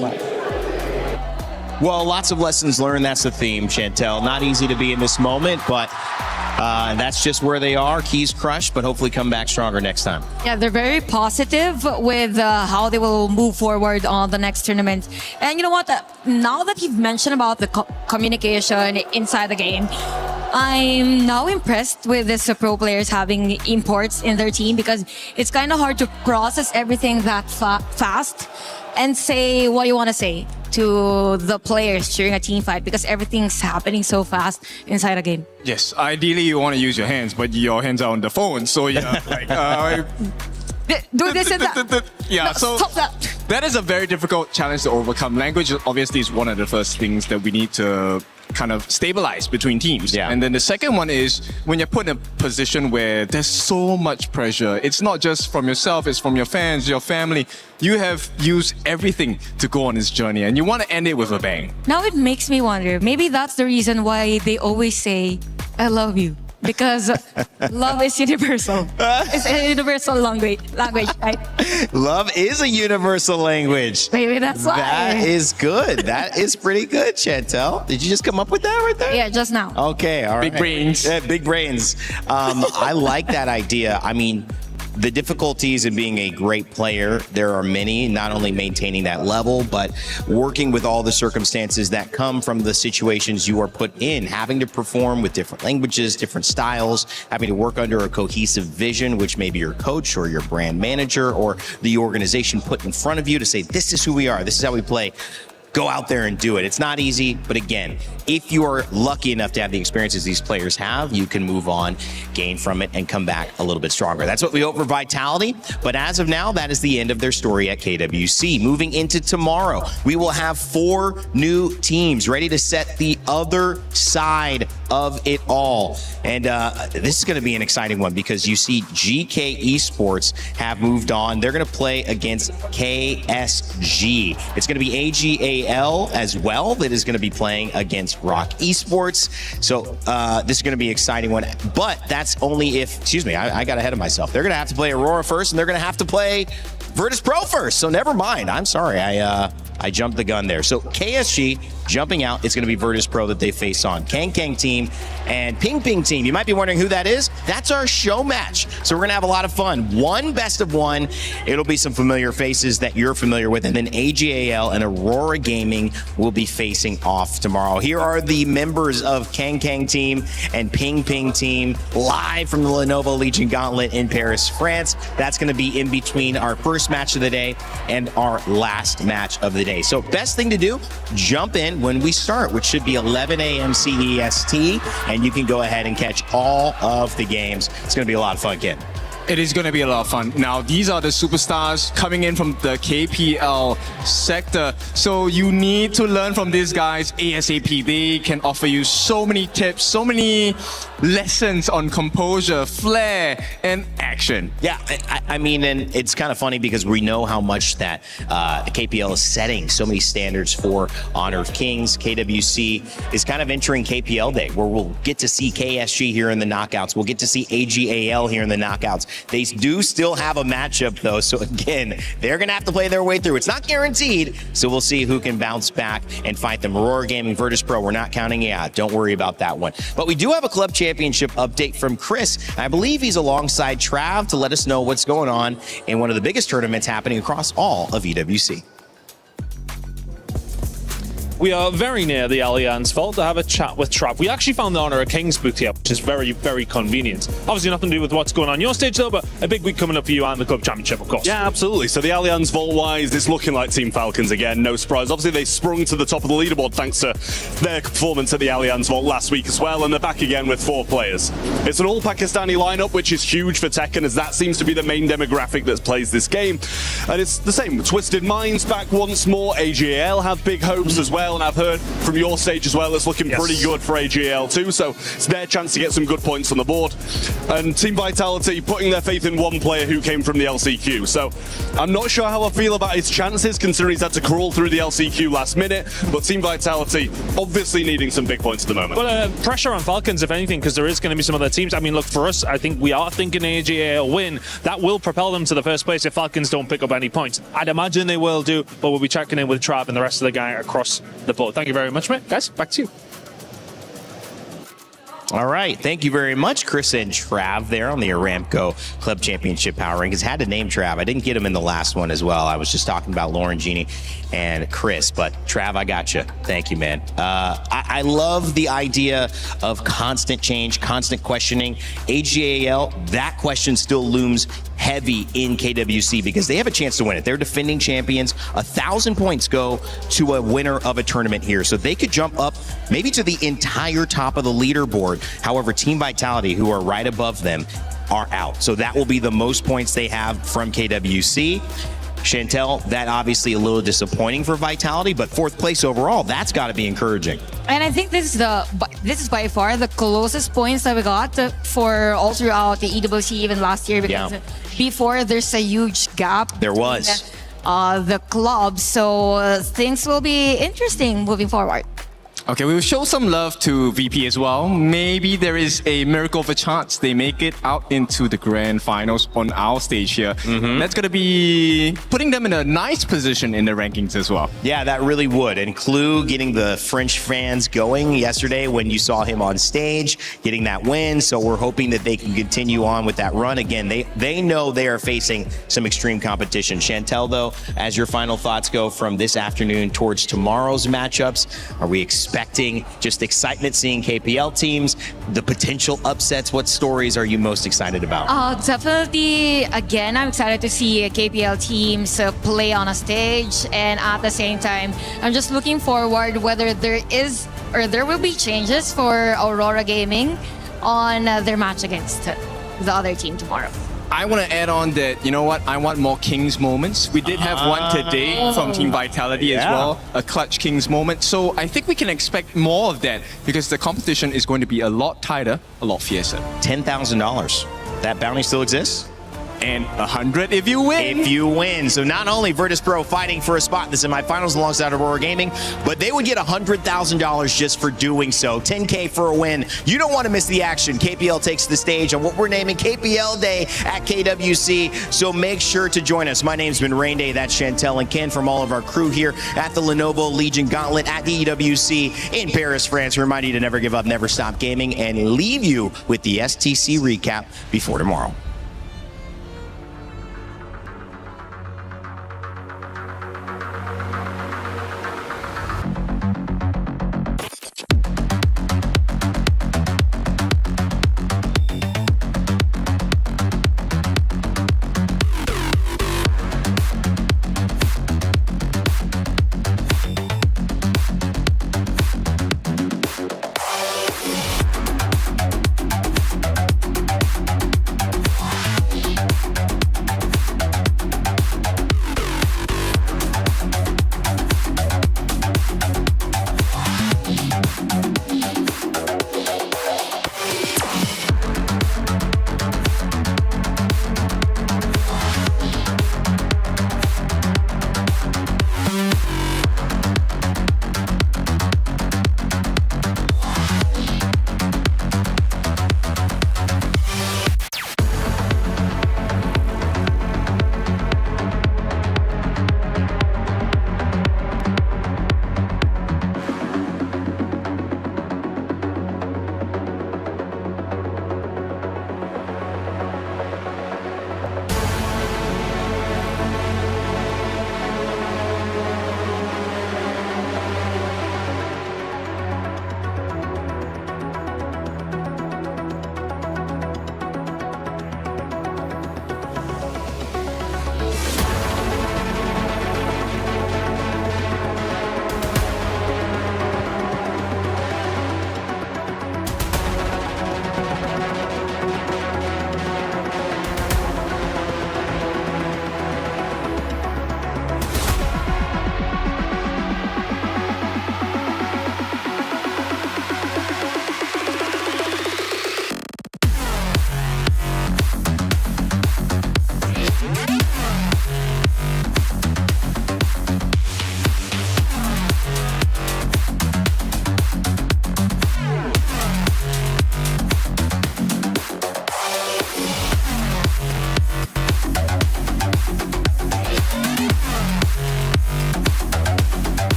Well, lots of lessons learned. That's the theme, Chantel. Not easy to be in this moment, but that's just where they are. Keys crushed, but hopefully come back stronger next time. Yeah, they're very positive with how they will move forward on the next tournament. And you know what? Now that you've mentioned about the communication inside the game, I'm now impressed with these pro players having imports in their team, because it's kind of hard to process everything that fast and say what you want to say to the players during a team fight, because everything's happening so fast inside a game. Yes, ideally you want to use your hands, but your hands are on the phone, so do this and that. Yeah, so stop that. That is a very difficult challenge to overcome. Language obviously is one of the first things that we need to kind of stabilize between teams. And then the second one is when you're put in a position where there's so much pressure. It's not just from yourself, it's from your fans, your family. You have used everything to go on this journey and you want to end it with a bang. Now it makes me wonder, maybe that's the reason why they always say, I love you. Because love is universal. It's a universal language, right? Love is a universal language. Maybe that's why. That is good. That is pretty good, Chantel. Did you just come up with that right there? Yeah, just now. Okay, all right. Big brains. Yeah, big brains. I like that idea. I mean, the difficulties in being a great player, there are many, not only maintaining that level, but working with all the circumstances that come from the situations you are put in, having to perform with different languages, different styles, having to work under a cohesive vision, which maybe your coach or your brand manager or the organization put in front of you to say, this is who we are, this is how we play. Go out there and do it. It's not easy, but again, if you are lucky enough to have the experiences these players have, you can move on, gain from it, and come back a little bit stronger. That's what we hope for Vitality, but as of now, that is the end of their story at KWC. Moving into tomorrow, we will have 4 new teams ready to set the other side of it all. And this is going to be an exciting one because you see Geekay Esports have moved on. They're going to play against KSG. It's going to be AGAL as well that is going to be playing against Rock Esports. So this is going to be an exciting one. But that's only if, excuse me, I got ahead of myself. They're going to have to play Aurora first, and they're going to have to play Virtus Pro first. So never mind. I'm sorry. I jumped the gun there. So KSG jumping out. It's going to be Virtus Pro that they face on. Kang Kang team and Ping Ping team. You might be wondering who that is. That's our show match. So we're going to have a lot of fun. One best of one. It'll be some familiar faces that you're familiar with. And then AGAL and Aurora Gaming will be facing off tomorrow. Here are the members of Kang Kang team and Ping Ping team live from the Lenovo Legion Gauntlet in Paris, France. That's going to be in between our first match of the day and our last match of the day. today. So best thing to do, jump in when we start, which should be 11 a.m. CEST, and you can go ahead and catch all of the games. It's going to be a lot of fun, Ken. It is going to be a lot of fun. Now, these are the superstars coming in from the KPL sector. So you need to learn from these guys ASAP. They can offer you so many tips, so many lessons on composure, flair, and action. Yeah, I mean, and it's kind of funny because we know how much that KPL is setting so many standards for Honor of Kings. KWC is kind of entering KPL Day, where we'll get to see KSG here in the knockouts. We'll get to see AGAL here in the knockouts. They do still have a matchup, though, so again, they're going to have to play their way through. It's not guaranteed, so we'll see who can bounce back and fight them. Aurora Gaming, Virtus Pro, we're not counting you out. Don't worry about that one. But we do have a club championship update from Chris. I believe he's alongside Trav to let us know what's going on in one of the biggest tournaments happening across all of EWC. We are very near the Allianz Vault to have a chat with Trav. We actually found the Honor of Kings booth here, which is very, very convenient. Obviously nothing to do with what's going on your stage though, but a big week coming up for you and the Club Championship, of course. Yeah, absolutely. So the Allianz Vault-wise, it's looking like Team Falcons again, no surprise. Obviously they sprung to the top of the leaderboard thanks to their performance at the Allianz Vault last week as well, and they're back again with 4 players. It's an all-Pakistani lineup, which is huge for Tekken, as that seems to be the main demographic that plays this game. And it's the same, Twisted Minds back once more. AGAL have big hopes as well, and I've heard from your stage as well, it's looking pretty good for AGL too, so it's their chance to get some good points on the board. And Team Vitality putting their faith in one player who came from the LCQ, so I'm not sure how I feel about his chances considering he's had to crawl through the LCQ last minute, but Team Vitality obviously needing some big points at the moment. Well, pressure on Falcons, if anything, because there is going to be some other teams. I mean, look, for us, I think we are thinking AGL win. That will propel them to the first place if Falcons don't pick up any points. I'd imagine they will do, but we'll be checking in with Trav and the rest of the gang across the board. Thank you very much, mate. Guys, back to you. All right, thank you very much, Chris and Trav there on the Aramco Club Championship Power Rankings. Had to name Trav. I didn't get him in the last one as well. I was just talking about Lauren, Jeannie, and Chris, but Trav, I got you. Thank you, man. I love the idea of constant change, constant questioning. AGAL, that question still looms heavy in KWC because they have a chance to win it. They're defending champions. 1,000 points go to a winner of a tournament here, so they could jump up maybe to the entire top of the leaderboard. However, Team Vitality, who are right above them, are out. So that will be the most points they have from KWC. Chantel, that obviously a little disappointing for Vitality, but 4th place overall, that's got to be encouraging. And I think this is by far the closest points that we got for all throughout the EWC even last year, because before there's a huge gap. There was. The club, so things will be interesting moving forward. Okay, we will show some love to VP as well. Maybe there is a miracle of a chance they make it out into the grand finals on our stage here. That's going to be putting them in a nice position in the rankings as well. Yeah, that really would. And Clue getting the French fans going yesterday when you saw him on stage, getting that win. So we're hoping that they can continue on with that run. Again, they know they are facing some extreme competition. Chantel, though, as your final thoughts go from this afternoon towards tomorrow's matchups, are we expecting just excitement seeing KPL teams, the potential upsets? What stories are you most excited about? Definitely, again, I'm excited to see KPL teams play on a stage, and at the same time, I'm just looking forward whether there is or there will be changes for Aurora Gaming on their match against the other team tomorrow. I want to add on that, you know what, I want more Kings moments. We did have one today from Team Vitality as well, a clutch Kings moment. So I think we can expect more of that because the competition is going to be a lot tighter, a lot fiercer. $10,000. That bounty still exists? And 100 if you win. If you win. So not only Virtus Pro fighting for a spot in the semifinals alongside Aurora Gaming, but they would get $100,000 just for doing so. $10K for a win. You don't want to miss the action. KPL takes the stage on what we're naming KPL Day at KWC. So make sure to join us. My name's been Rain Day. That's Chantel and Ken from all of our crew here at the Lenovo Legion Gauntlet at the EWC in Paris, France. Remind you to never give up, never stop gaming, and leave you with the STC recap before tomorrow.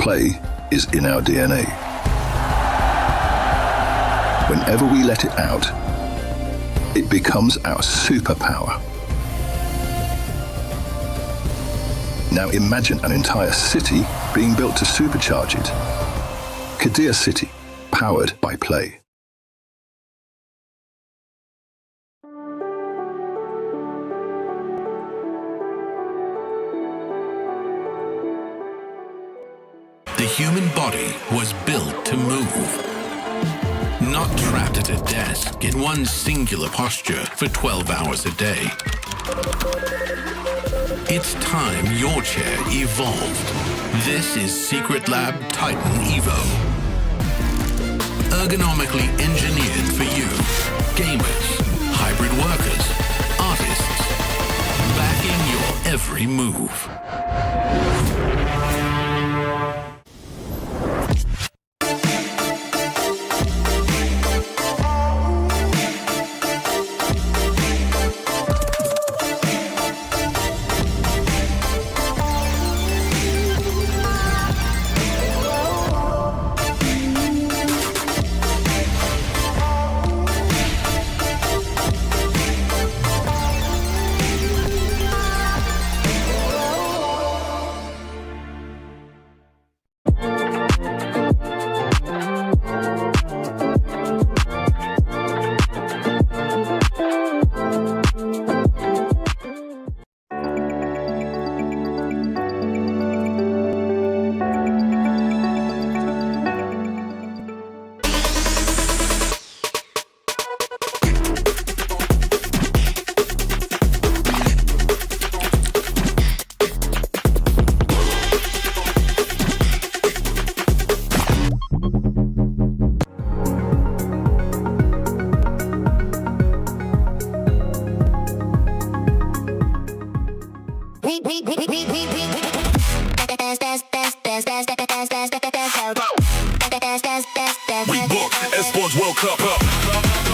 play is in our DNA. Whenever we let it out, it becomes our superpower. Now imagine an entire city being built to supercharge it. Kadir City, powered by play. The human body was built to move. Not trapped at a desk in one singular posture for 12 hours a day. It's time your chair evolved. This is Secret Lab Titan Evo. Ergonomically engineered for you, gamers, hybrid workers, artists, backing your every move. We booked Esports World Cup up.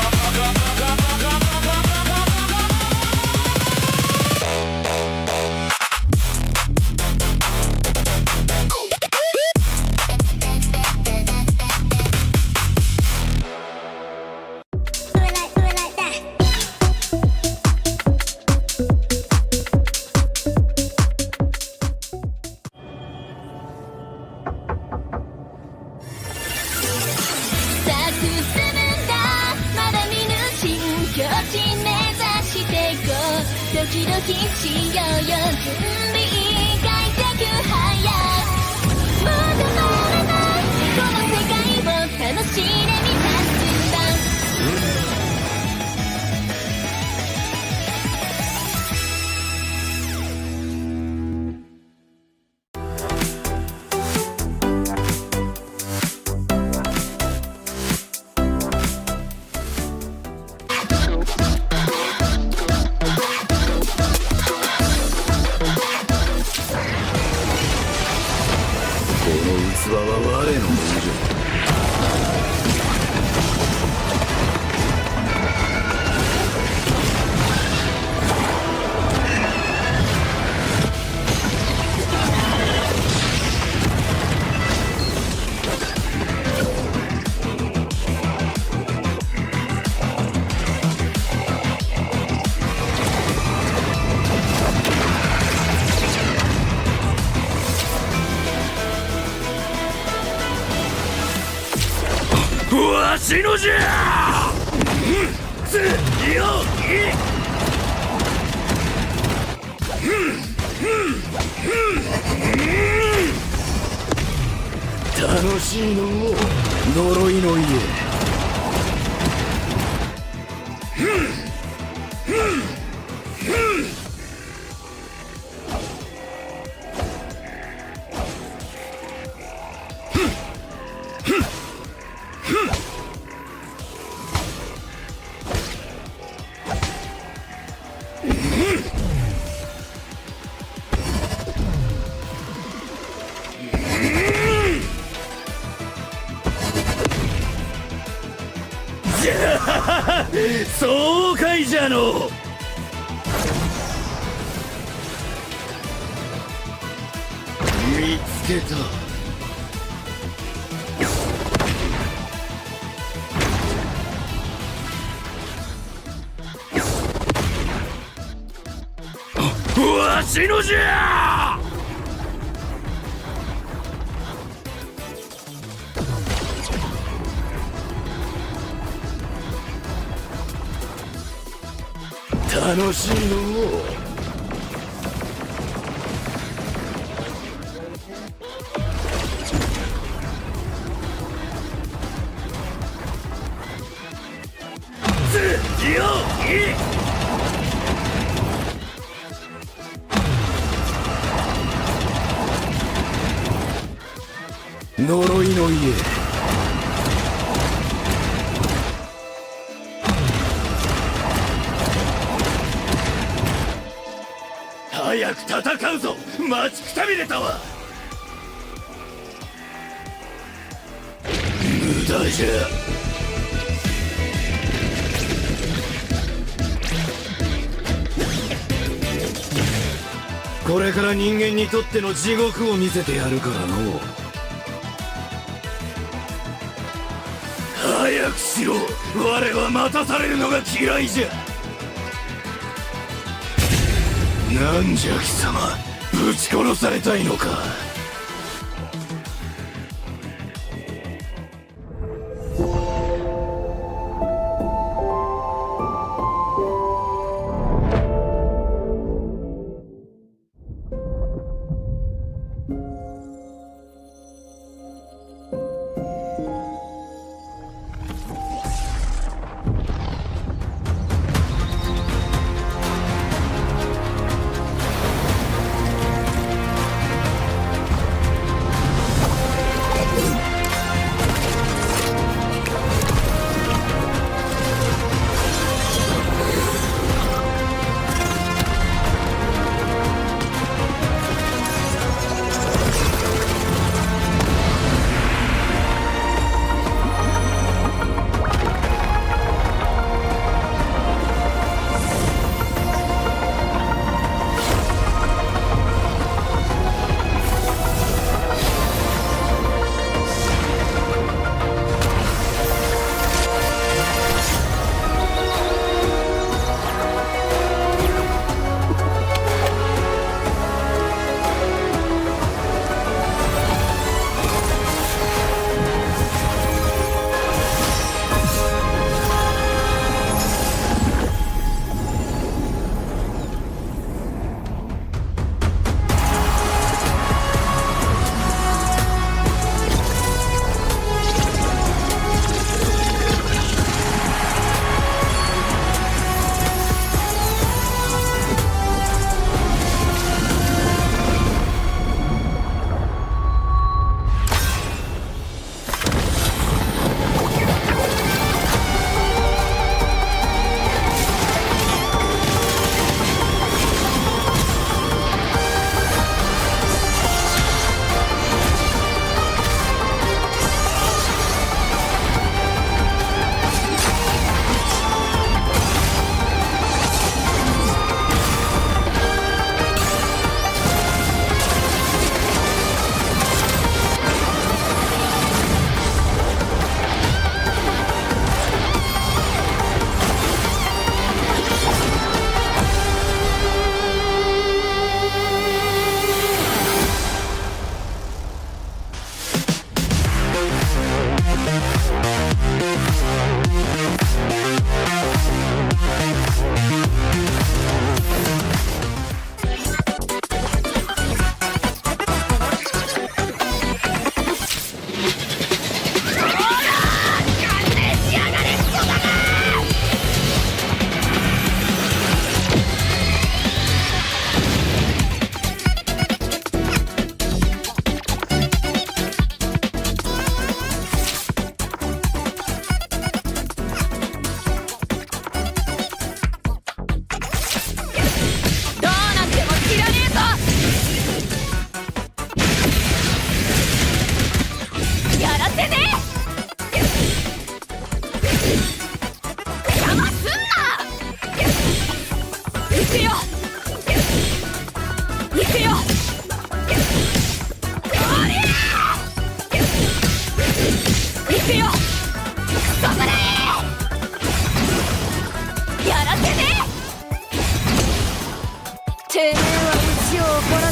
わしのじゃ。楽しいのう。呪いの家。早く戦うぞ。待ちくたびれたわ。無駄じゃ。これから人間にとっての地獄を見せてやるからの。早くしろ。我は待たされるのが嫌いじゃ。なんじゃ貴様、ぶち殺されたいのか。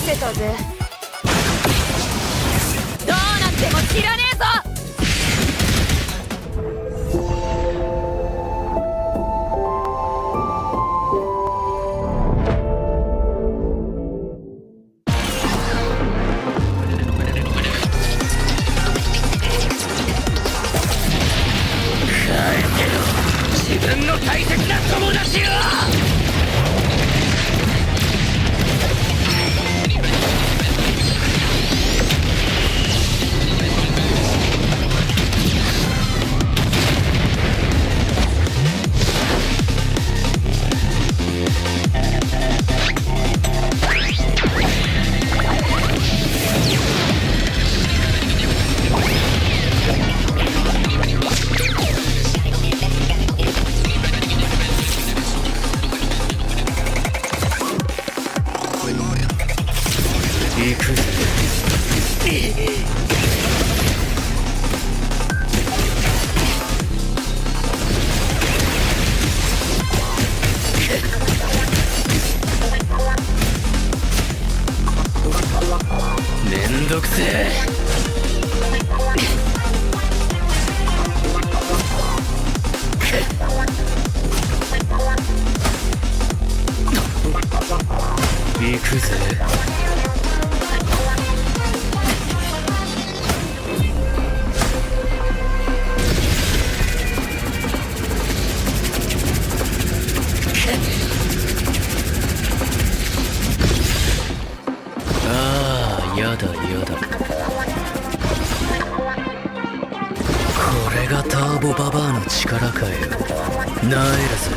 せたぜ。どうなっても知らねえぞ。自分の大切な友達を。めんどくせえ。行くぜ。ああ、やだやだ。これがターボババアの力かよ。なえるぜ。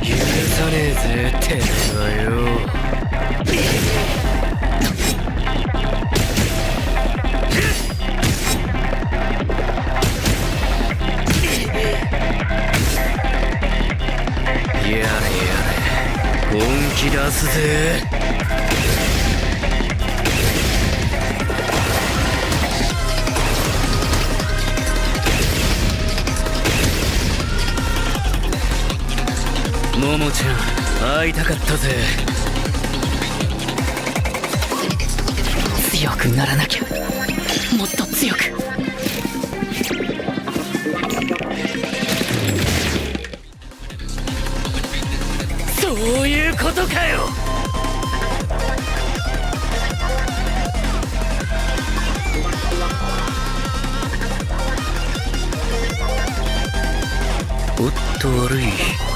許さねえぜ、てめえはよ。やれやれ、本気出すぜ。ももちゃん、会いたかったぜ。強くならなきゃ、もっと強く。そういうことかよ。おっと悪い。